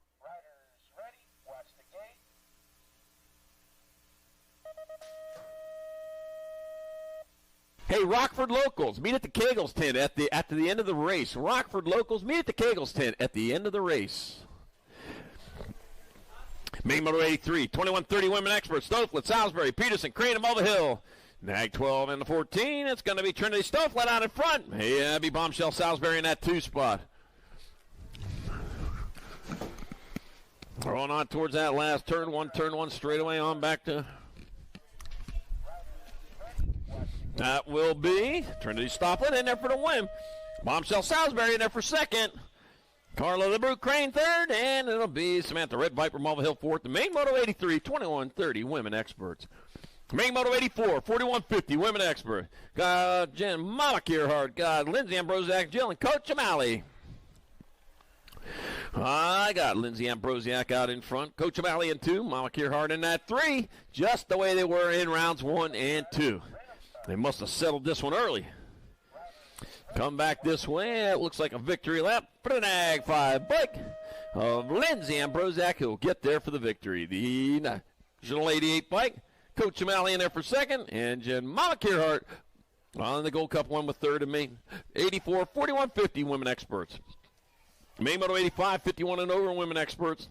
Hey, Rockford locals, meet at the Kegels tent at the end of the race. Rockford locals, meet at the Kegels tent at the end of the race. Main Moto 83, 21-30 women experts. Stoflet, Salisbury, Peterson, Crane, and Mulvihill. Nag 12 and the 14. It's going to be Trinity Stoflet out in front. Hey, that'll be Bombshell Salisbury in that 2 spot. Rolling on towards that last turn one straightaway on back to. That will be Trinity Stoflet in there for the win. Bombshell Salisbury in there for second. Carla LeBrook Crane third, and it'll be Samantha Red Viper Mulvihill fourth. The Main Moto 83, 21-30 women experts. Main Moto 84, 41-50 women expert. Got Jen Mama Kierhart, got Lindsay Ambrosiak, Jill, and Coach O'Malley. I got Lindsay Ambrosiak out in front. Coach O'Malley in 2, Mama Kierhart in that 3. Just the way they were in rounds 1 and 2. They must have settled this one early. Come back this way. It looks like a victory lap for the Nag 5 bike of Lindsay Ambrosiak, who will get there for the victory. The National 88 bike. Coach O'Malley in there for second. And Jen Mama Kierhart on the Gold Cup 1 with third and Main 84, 41-50 women experts. Main Moto 85, 51 and over women experts.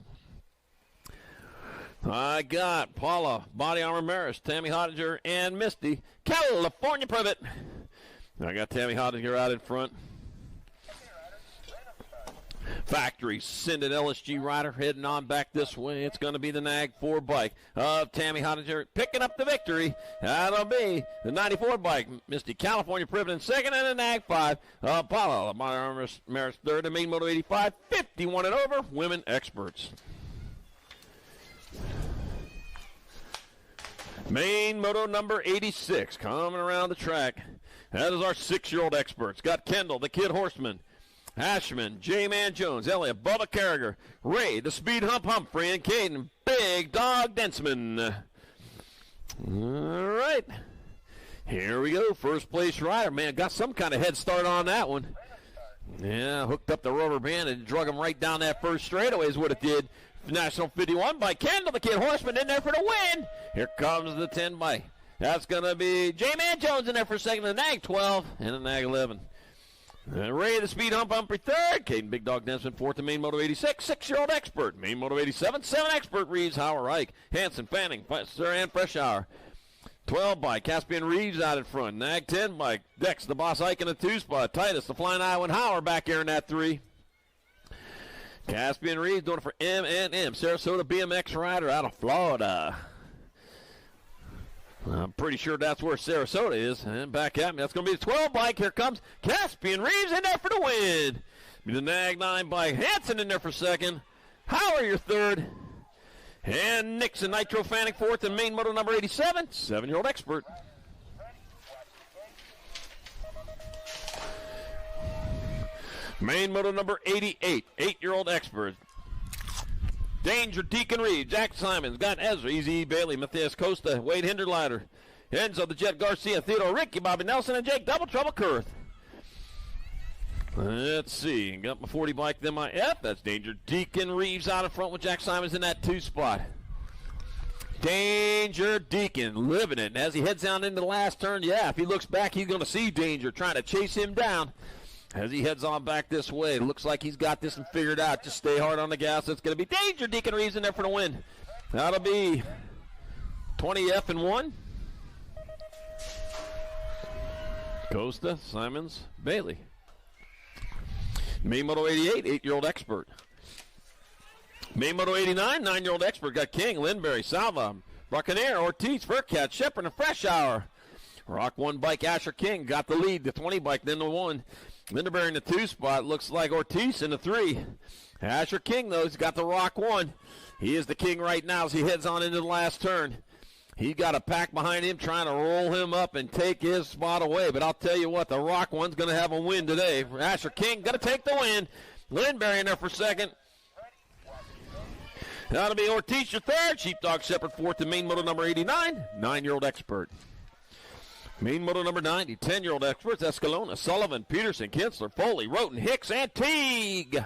I got Paula, Body Armor Maris, Tammy Hottinger, and Misty, California Privet. I got Tammy Hottinger out in front. Factory Sended LSG rider heading on back this way. It's going to be the Nag 4 bike of Tammy Hottinger picking up the victory. That'll be the 94 bike. Misty California Privet in second, and the Nag 5. Apollo Maris third, and Main Moto 85. 51 and over, women experts. Main Moto number 86 coming around the track. That is our 6-year-old experts. Got Kendall, the Kid Horseman, Ashman, J-Man Jones, Elliott, Bubba Carragher, Ray, the Speed Hump Humphrey, and Caden, Big Dog Densman. All right. Here we go. First place rider. Man, got some kind of head start on that one. Yeah, hooked up the rubber band and drug him right down that first straightaway is what it did. National 51 by Kendall, the Kid Horseman, in there for the win. Here comes the 10 by. That's going to be J-Man Jones in there for second, the Nag 12, and the Nag 11. Ray, the Speed Hump Humphrey third. Caden, Big Dog Densman fourth, and Main Moto 86. 6-year-old expert. Main Moto 87. 7 expert. Reeves, Howard, Reich, Hanson, Fanning, Sir, and Fresh Hour. 12 by Caspian Reeves out in front. Nag 10 by Dex, the Boss Ike in the 2 spot. Titus, the Flying Iowa, Howard back here in that 3. Caspian Reeves doing it for M&M, Sarasota BMX rider out of Florida. I'm pretty sure that's where Sarasota is. And back at me, that's going to be the 12 bike. Here comes Caspian Reeves in there for the win. The Nag 9 bike. Hanson in there for second. Howard your third. And Nixon, Nitro Fanic fourth, and Main Moto number 87. 7-year-old expert. Main Moto number 88, 8-year-old expert. Danger, Deacon Reed, Jack Simons, got Ezra, Easy Bailey, Matthias Costa, Wade Hinderleiter, Enzo the Jet Garcia, Theodore Ricky, Bobby Nelson, and Jake Double Trouble Kurth. Let's see, got my 40 bike, then my F. That's Danger, Deacon Reeves out in front with Jack Simons in that 2 spot. Danger Deacon living it. And as he heads down into the last turn, yeah, if he looks back, he's going to see Danger trying to chase him down. As he heads on back this way, looks like he's got this one figured out. Just stay hard on the gas. It's going to be Danger Deacon Reeves in there for the win. That'll be 20F and 1. Costa, Simons, Bailey. Main Moto 88, 8-year-old expert. Main Moto 89, 9-year-old expert. Got King, Lindberry, Salva, Buccaneer, Ortiz, Furcat, Shepard, and Fresh Hour. Rock 1 bike, Asher King got the lead. The 20 bike, then the 1. Lindenberry in the 2 spot. Looks like Ortiz in the 3. Asher King, though, he's got the Rock 1. He is the king right now as he heads on into the last turn. He got a pack behind him trying to roll him up and take his spot away. But I'll tell you what, the Rock 1's going to have a win today. Asher King going to take the win. Lindenberry in there for second. That'll be Ortiz your third. Sheepdog Shepherd fourth, and Main Moto number 89, 9-year-old expert. Main Moto number 90, 10-year-old experts, Escalona, Sullivan, Peterson, Kinsler, Foley, Roten, Hicks, and Teague.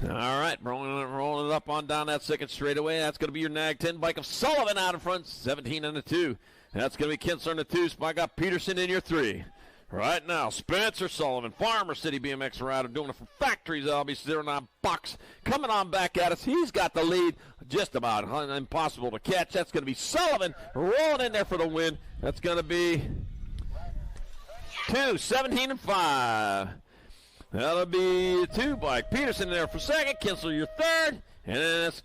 All right, rolling it up on down that second straightaway. That's going to be your Nag 10 bike of Sullivan out in front, 17 and a 2. That's going to be Kinsler in the 2 spot. Got Peterson in your 3. Right now, Spencer Sullivan, Farmer City BMX rider, doing it for Factories LB09 box. Coming on back at us. He's got the lead, just about impossible to catch. That's going to be Sullivan rolling in there for the win. That's going to be 2, 17 and 5. That'll be 2 bike. Peterson in there for second. Kinsler your third. And then it's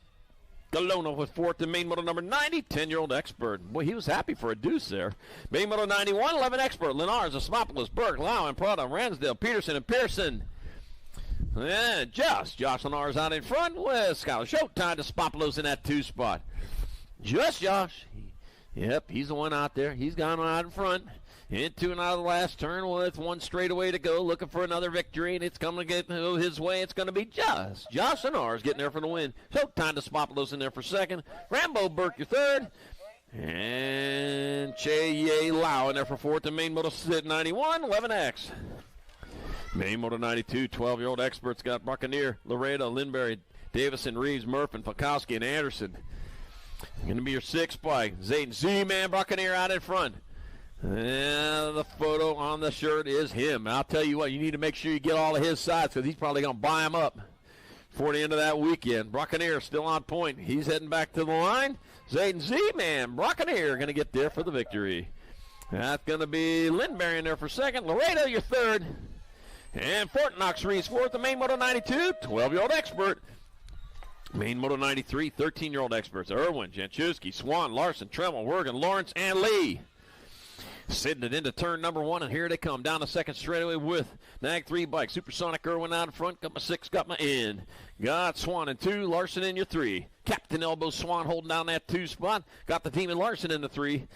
Galona with fourth, and Main Moto number 90, 10-year-old expert. Boy, he was happy for a deuce there. Main Moto 91, 11 expert. Lenars, Osmopolis, Burke, Lau, and Prada, Ransdale, Peterson, and Pearson. And Josh Lenars out in front with Skylar Showtime to Spopolos in that 2 spot. Just Josh. Yep, he's the one out there. He's gone out in front. Into and out of the last turn with 1 straightaway to go, looking for another victory, and it's coming to get his way. It's going to be Josh Lenars getting there for the win. Showtime to Spopolos in there for second. Rambo Burke your third. And Che Ye Lau in there for fourth. And Main Moto 91, 11X. Main Moto 92, 12-year-old experts got Buccaneer, Laredo, Lindberry, Davison, Reeves, Murphy, Fakowski, and Anderson. Going to be your 6 bike. Zayden Z-Man Buccaneer out in front. And the photo on the shirt is him. I'll tell you what, you need to make sure you get all of his sides because he's probably going to buy them up for the end of that weekend. Buccaneer still on point. He's heading back to the line. Zayden Z-Man, Buccaneer going to get there for the victory. That's going to be Lindberry in there for second. Laredo, your third. And Fort Knox Reed's fourth, the main Moto 92, 12-year-old expert. Main Moto 93, 13-year-old experts. Irwin, Janchuski, Swan, Larson, Tremmel, Wergen, Lawrence, and Lee. Sitting it into turn number 1, and here they come down the second straightaway with Nag 3 bike. Supersonic Irwin out in front, got my 6, got my in. Got Swan in 2, Larson in your 3. Captain Elbow Swan holding down that 2 spot. Got the Demon Larson in the 3.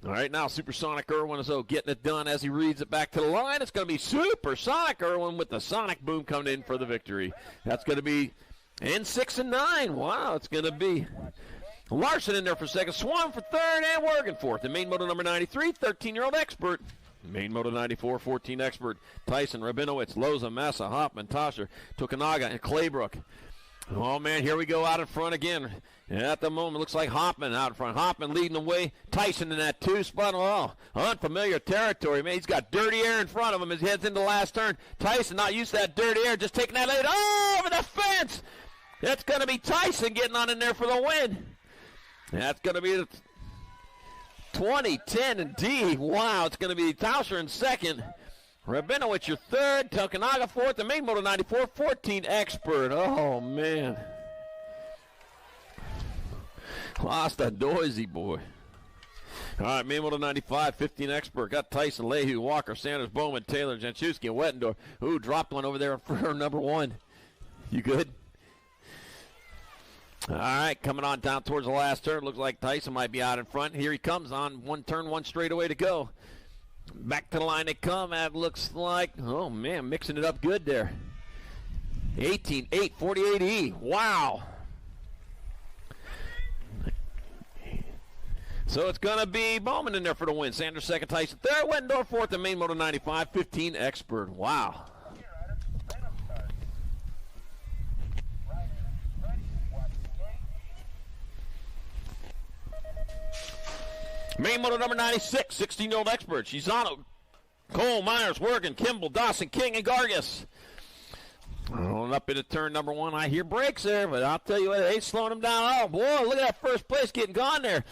All right, now Supersonic Irwin is getting it done as he reads it back to the line. It's going to be Supersonic Irwin with the Sonic Boom coming in for the victory. That's going to be in 6 and 9. Wow, it's going to be Larson in there for second, Swan for third, and Wergen fourth. The main Moto number 93, 13-year-old expert. Main Moto 94, 14 expert. Tyson, Rabinowitz, Loza, Massa, Hoffman, Tosher, Tokunaga, and Claybrook. Oh, man, here we go out in front again. At the moment, looks like Hoffman out in front. Hoffman leading the way. Tyson in that 2 spot. Oh, unfamiliar territory, man. He's got dirty air in front of him as he heads into the last turn. Tyson not used to that dirty air, just taking that lead. Oh, over the fence. That's going to be Tyson getting on in there for the win. That's going to be the 20, 10, and D. Wow, it's going to be Tauscher in second. Rabinowitz your third. Tokunaga fourth. The main Moto 94, 14 expert. Oh, man. Lost a noisy boy. All right, main Moto 95, 15 expert. Got Tyson, Leahy, Walker, Sanders, Bowman, Taylor, Janchuski, and Wettendorf. Ooh, dropped one over there for number 1. You good? All right, coming on down towards the last turn. Looks like Tyson might be out in front. Here he comes on one turn, 1 straightaway to go. Back to the line they come. That looks like, oh, man, mixing it up good there. 18-8, 48E. Wow. So it's going to be Bowman in there for the win. Sanders second, Tyson third, Wettendorf fourth, and main Moto 95, 15 expert. Wow. Main Moto number 96, 16-year-old expert. Shizano, Cole, Myers, Wergen, Kimball, Dawson, King, and Gargis. Rolling up into turn number 1. I hear brakes there, but I'll tell you what, they ain't slowing them down. Oh, boy, look at that first place getting gone there.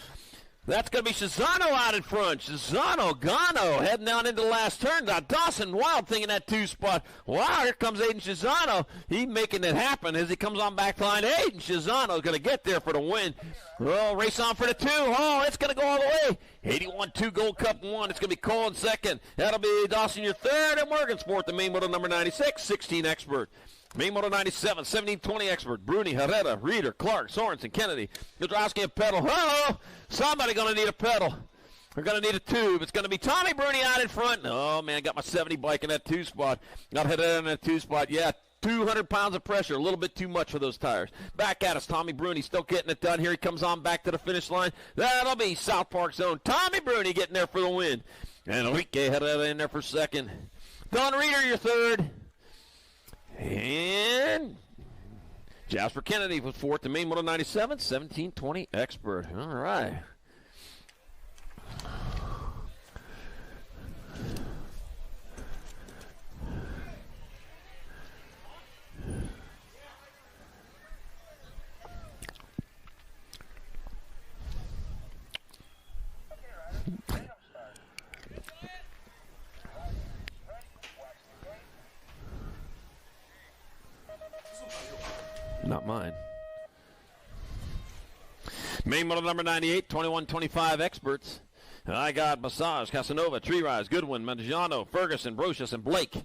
That's going to be Shizano out in front. Shizano, Gano, heading down into the last turn. Now Dawson Wild thing in that 2 spot. Wow, here comes Aiden Shizano. He's making it happen as he comes on back to line. Aiden Shizano is going to get there for the win. Oh, race on for the 2. Oh, it's going to go all the way. 81-2 Gold Cup 1. It's going to be Cole in second. That'll be Dawson your third, and Morgan's fourth. The main Moto number 96, 16 expert. Main Moto 97, 17-20 expert. Bruni, Herrera, Reeder, Clark, Sorensen, Kennedy. Yudrowski and pedal. Oh, somebody going to need a pedal. We're going to need a tube. It's going to be Tommy Bruni out in front. Oh, man, got my 70 bike in that 2 spot. Got Herrera in that 2 spot. Yeah, 200 pounds of pressure. A little bit too much for those tires. Back at us, Tommy Bruni still getting it done. Here he comes on back to the finish line. That'll be South Park Zone. Tommy Bruni getting there for the win. And Enrique Herrera in there for second. Don Reeder, your third. And Jasper Kennedy was fourth. The main Moto 97, 17-20 expert. All right. Not mine. Main Moto number 98, 21-25 experts. I got Massage, Casanova, Tree Rise, Goodwin, Mangiano, Ferguson, Brocious, and Blake.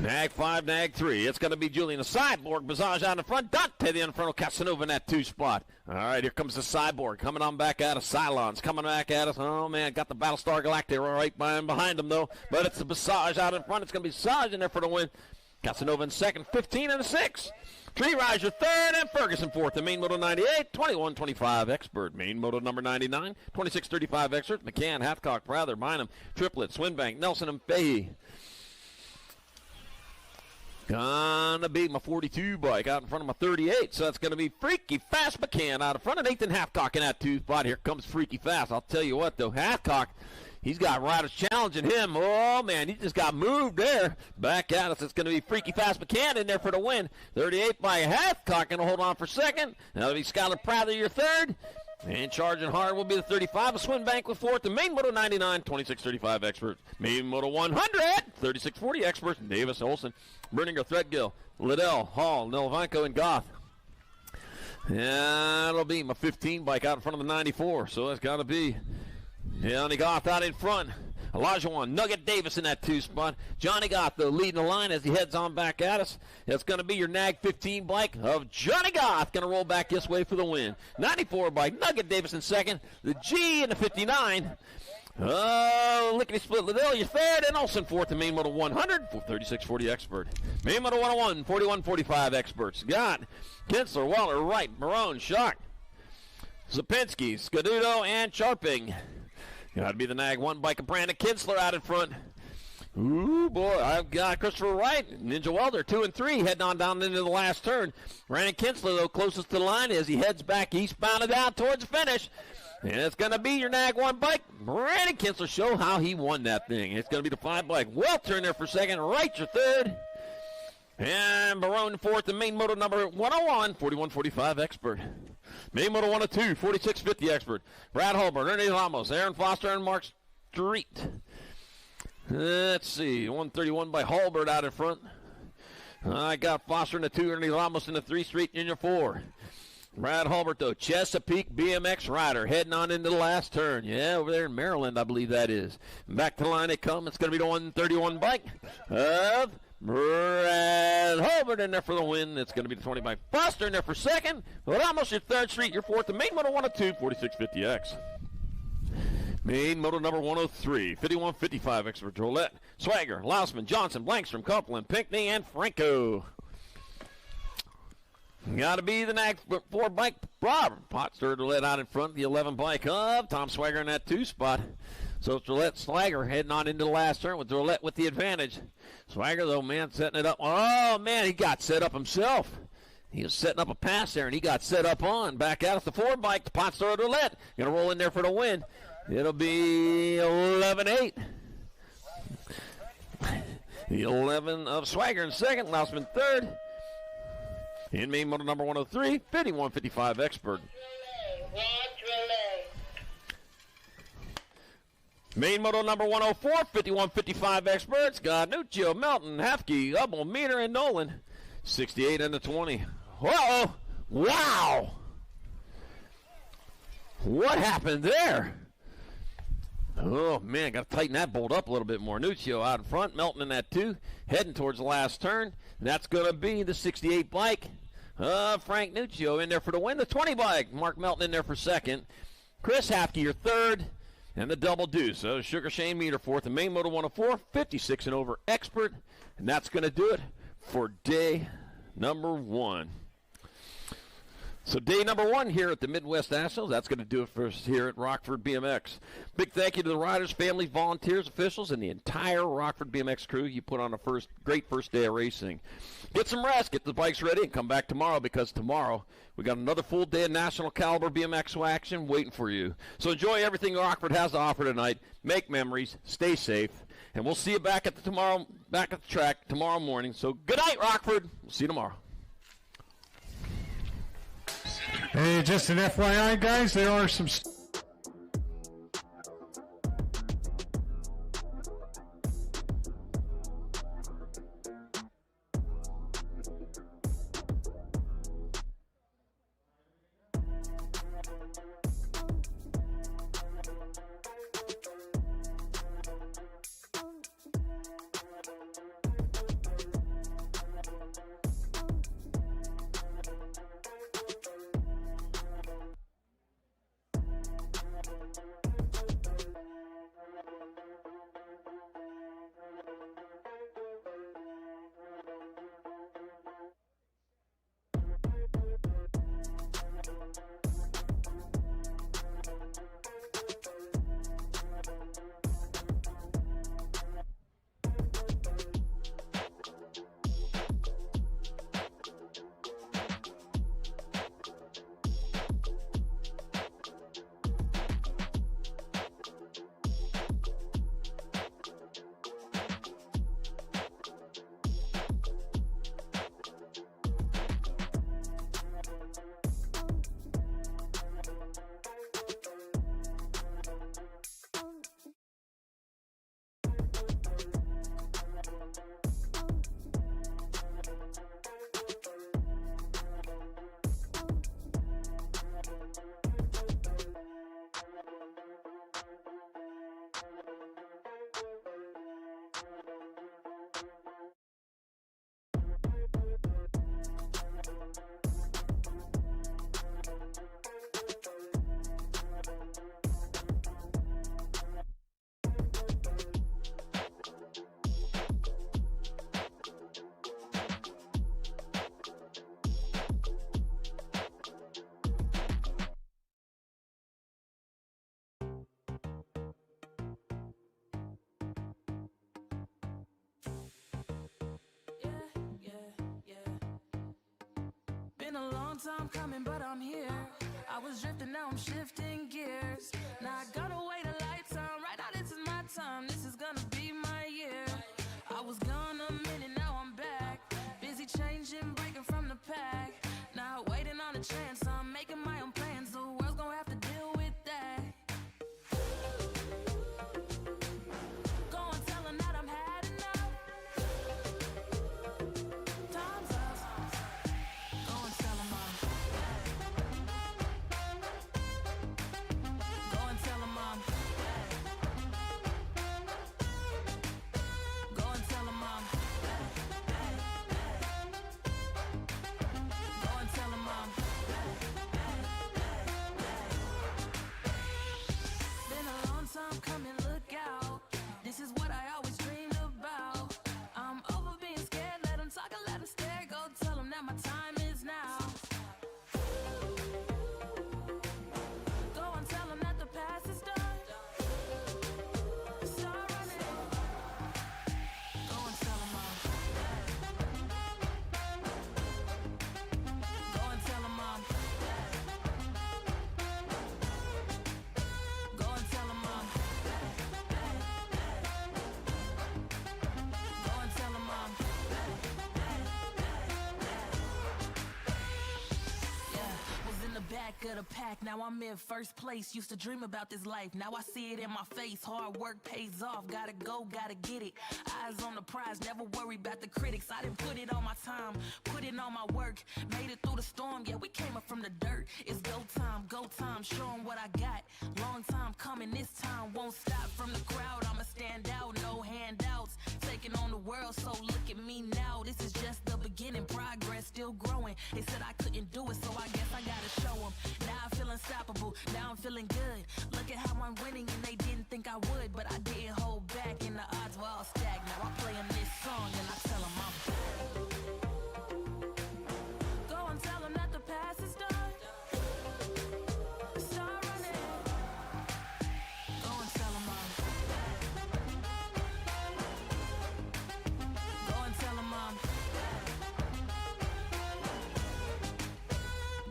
Nag 5, Nag 3. It's going to be Julian, the Cyborg, Massage out in front. Dante, the Inferno, Casanova in that 2 spot. All right, here comes the Cyborg coming on back at us. Cylons coming back at us. Oh, man, got the Battlestar Galactica right behind them, though. But it's the Massage out in front. It's going to be Massage in there for the win. Casanova in second, 15 and a 6. Tree Rise your third, and Ferguson fourth. The main Moto 98, 21-25 expert. Main Moto number 99, 26-35 expert. McCann, Hathcock, Prather, Bynum, Triplett, Swinbank, Nelson, and Fahey. Gonna be my 42 bike out in front of my 38, so that's gonna be Freaky Fast McCann out in front of Nathan Hathcock in that 2 spot. Here comes Freaky Fast. I'll tell you what, though, Hathcock, He's got riders challenging him. Oh, man, he just got moved there. Back at us. It's going to be Freaky Fast McCann in there for the win. 38 by a half. Cock going to hold on for second. That'll be Skylar Prather, your third. And charging hard will be the 35 of Swinbank with fourth. The main Moto 99, 26.35 experts. Main Moto 100, 36.40 experts. Davis, Olson, Berninger, Threadgill, Liddell, Hall, Nelvanko, and Goff. Yeah, that'll be my 15 bike out in front of the 94. So that's got to be Johnny Goff out in front. Elijah Nugget Davis in that 2 spot. Johnny Goff, though, leading the line as he heads on back at us. It's going to be your Nag 15 bike of Johnny Goff. Going to roll back this way for the win. 94 bike, Nugget Davis in second. The G in the 59. Oh, lickety split Liddell, your third, and Olsen fourth. The main Moto 100, 36.40 expert. Main Moto 101, 41.45 experts. Got Kinsler, Waller, Wright, Marone, Shock, Zapinski, Scaduto, and Sharping. Got to be the Nag 1 bike of Brandon Kinsler out in front. Ooh, boy, I've got Christopher Wright, Ninja Welder, 2 and 3, heading on down into the last turn. Brandon Kinsler, though, closest to the line as he heads back eastbound and down towards the finish. And it's going to be your Nag 1 bike. Brandon Kinsler, show how he won that thing. It's going to be the 5 bike. Welter in there for second. Wright, your third. And Barone fourth. The main Moto number 101, 41.45 expert. Main Moto 102, 46.50 expert. Brad Holbert, Ernie Ramos, Aaron Foster, and Mark Street. Let's see, 131 by Holbert out in front. I got Foster in the 2, Ernie Ramos in the 3, Street in your 4. Brad Holbert, though, Chesapeake BMX rider, heading on into the last turn. Yeah, over there in Maryland, I believe that is. Back to the line they come. It's going to be the 131 bike of Brad Holbert in there for the win. It's going to be the 20 bike. Foster in there for second. Well, almost your 3rd Street, your 4th. The main Moto 102, 46.50X. Main Moto number 103, 51.55 expert. Roulette, Swagger, Lausman, Johnson, Blankstrom, Copeland, Pinckney, and Franco. Got to be the Nag 4 bike. Robert Potster Roulette out in front. The 11 bike of Tom Swagger in that 2 spot. So it's Roulette Swagger heading on into the last turn with Roulette with the advantage. Swagger, though, man, setting it up. Oh, man, he got set up himself. He was setting up a pass there, and he got set up on. Back out of the 4 bike. The Potster Roulette. Going to roll in there for the win. It'll be 11-8. The 11 of Swagger in second. Lausman third. In main Moto number 103, 51.55 expert. Main Moto number 104, 51.55 experts. Got Nuccio, Melton, Hefke, Hubble, Meter, and Nolan. 68 and the 20. Whoa! Wow! What happened there? Oh, man, got to tighten that bolt up a little bit more. Nuccio out in front, Melton in that 2, heading towards the last turn. And that's going to be the 68 bike. Frank Nuccio in there for the win. The 20 bike, Mark Melton in there for second. Chris Hafke, your third. And the double deuce. So Sugar Shane Meter fourth. The main Moto 104, 56 and over expert. And that's going to do it for day number 1. So day number 1 here at the Midwest Nationals. That's going to do it for us here at Rockford BMX. Big thank you to the riders, families, volunteers, officials, and the entire Rockford BMX crew. You put on a great first day of racing. Get some rest, get the bikes ready, and come back tomorrow, because tomorrow we got another full day of national caliber BMX action waiting for you. So enjoy everything Rockford has to offer tonight. Make memories, stay safe, and we'll see you back at the track tomorrow morning. So good night, Rockford. We'll see you tomorrow. Hey, just an FYI, guys, there are some... Been a long time coming, but I'm here. I was drifting, now I'm shifting gears. Now I gotta wait a lifetime. Right now, this is my time. This is gonna be my year. I was gone a minute, now I'm back. Busy changing, breaking from the pack. Now waiting on a chance. I'm making my own plans. The world's gonna have to deal with that. Go and tell them that I'm had enough. Time's up. Go and tell them I'm. Go and tell them I'm. Go and tell them I'm. Go and tell them I'm. Been a long time coming, look out. This is what I always dreamed about. I'm over being scared, let them talk and let them stare. Go tell them that my time is now. Go and tell them that the past is done. Start running. Go and tell them I'm. Go and tell them I'm. Go and tell them I'm. Go and tell them I'm. Yeah, was in the back of the pack, now I'm in first place. Used to dream about this life, now I see it in my face. Hard work pays off, gotta go, gotta get it. Eyes on the prize, never worry about the critics. I didn't put it on my time, put it on my work. Made it through the storm, yeah, we came up from the dirt. It's go time, show 'em what I got. Long time coming, this time won't stop. From the crowd, I'ma stand out, no handouts. Taking on the world, so look at me now. This is just the beginning, progress still growing. They said I couldn't do it, so I guess I gotta show 'em. Now I feel unstoppable, now I'm feeling good. Look at how I'm winning, and they didn't think I would, but I didn't hold back, and the odds were all stacked. Now I play 'em this song, and I tell 'em I'm back. Go and tell 'em that the past is done. Start running. Go and tell 'em I'm. Go and tell 'em I'm.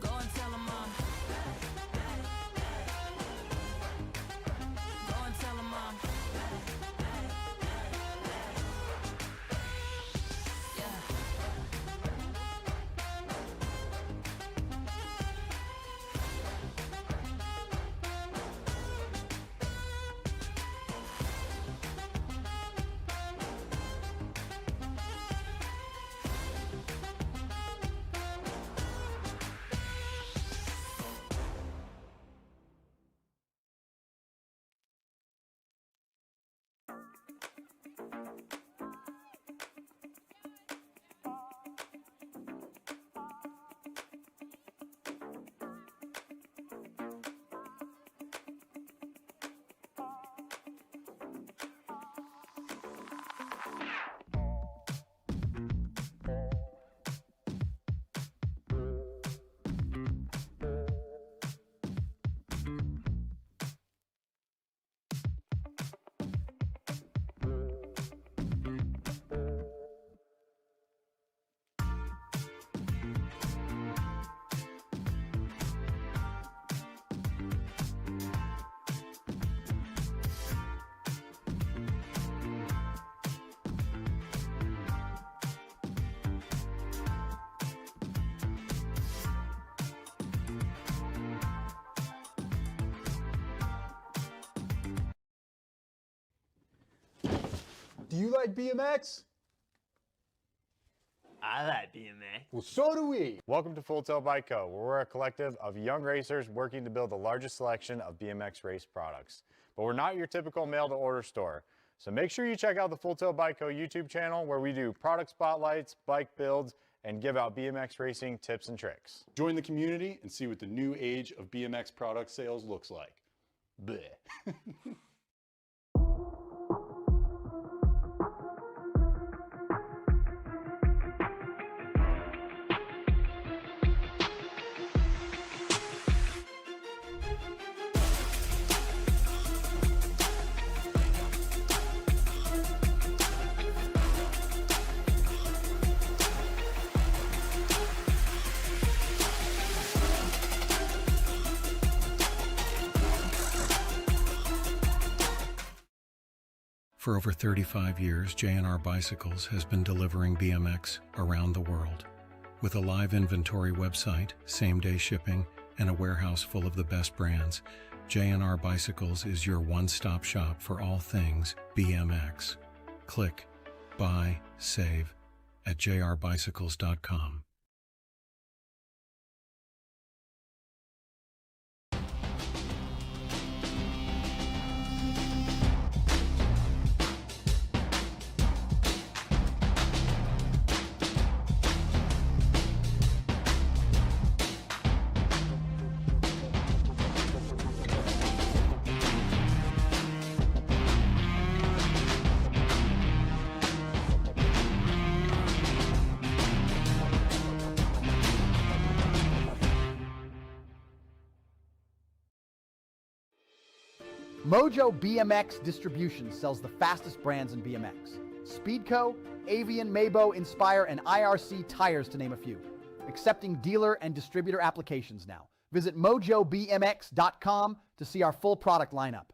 Go and tell 'em I'm. Go and tell 'em I'm. Yeah. Do you like BMX? I like BMX. Well, so do we. Welcome to Full Tilt Bike Co., where we're a collective of young racers working to build the largest selection of BMX race products. But we're not your typical mail-to-order store. So make sure you check out the Full Tilt Bike Co. YouTube channel, where we do product spotlights, bike builds, and give out BMX racing tips and tricks. Join the community and see what the new age of BMX product sales looks like. Bleh. For over 35 years, J&R Bicycles has been delivering BMX around the world. With a live inventory website, same-day shipping, and a warehouse full of the best brands, J&R Bicycles is your one-stop shop for all things BMX. Click, buy, save at jrbicycles.com. Mojo BMX Distribution sells the fastest brands in BMX. Speedco, Avian, Mabo, Inspire, and IRC tires to name a few. Accepting dealer and distributor applications now. Visit mojobmx.com to see our full product lineup.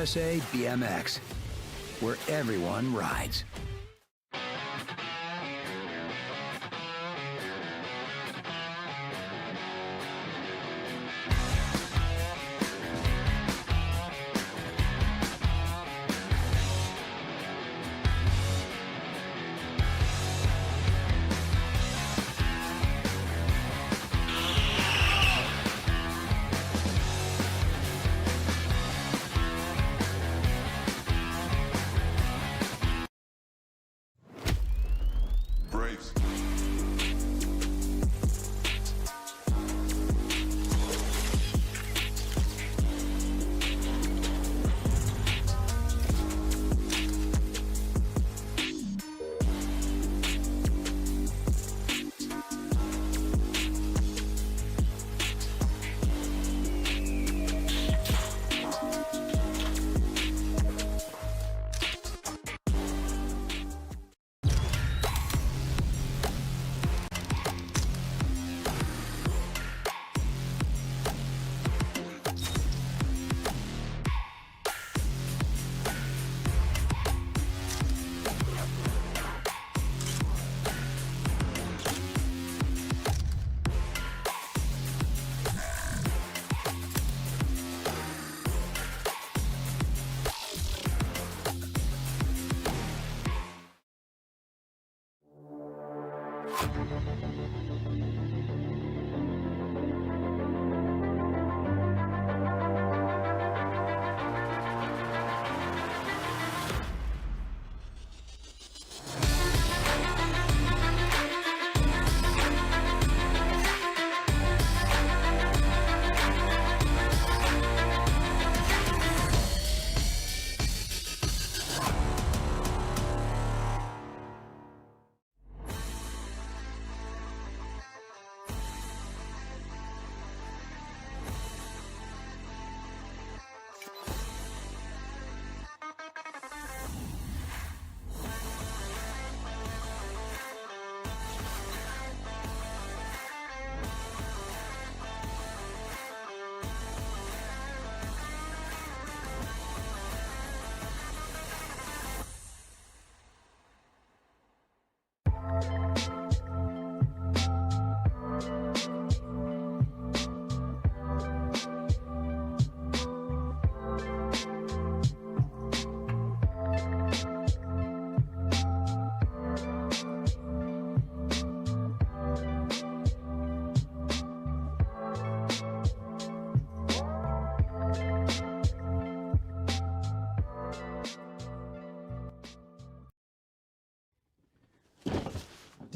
USA BMX, where everyone rides.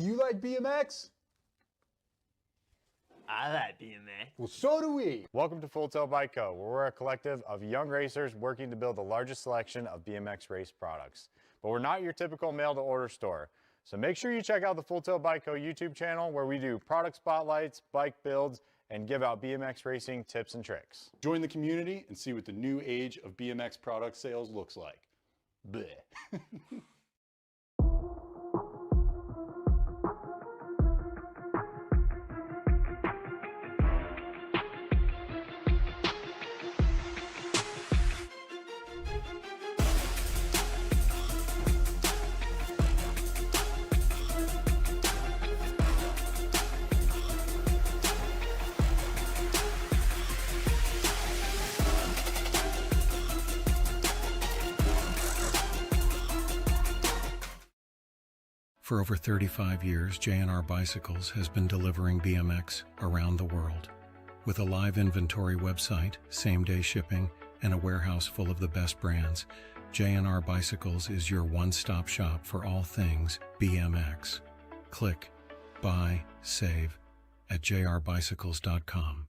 Do you like BMX? I like BMX. Well, so do we. Welcome to Full Tilt Bike Co., where we're a collective of young racers working to build the largest selection of BMX race products. But we're not your typical mail-to-order store. So make sure you check out the Full Tilt Bike Co. YouTube channel, where we do product spotlights, bike builds, and give out BMX racing tips and tricks. Join the community and see what the new age of BMX product sales looks like. Bleh. For over 35 years, J&R Bicycles has been delivering BMX around the world. With a live inventory website, same-day shipping, and a warehouse full of the best brands, J&R Bicycles is your one-stop shop for all things BMX. Click, buy, save at jrbicycles.com.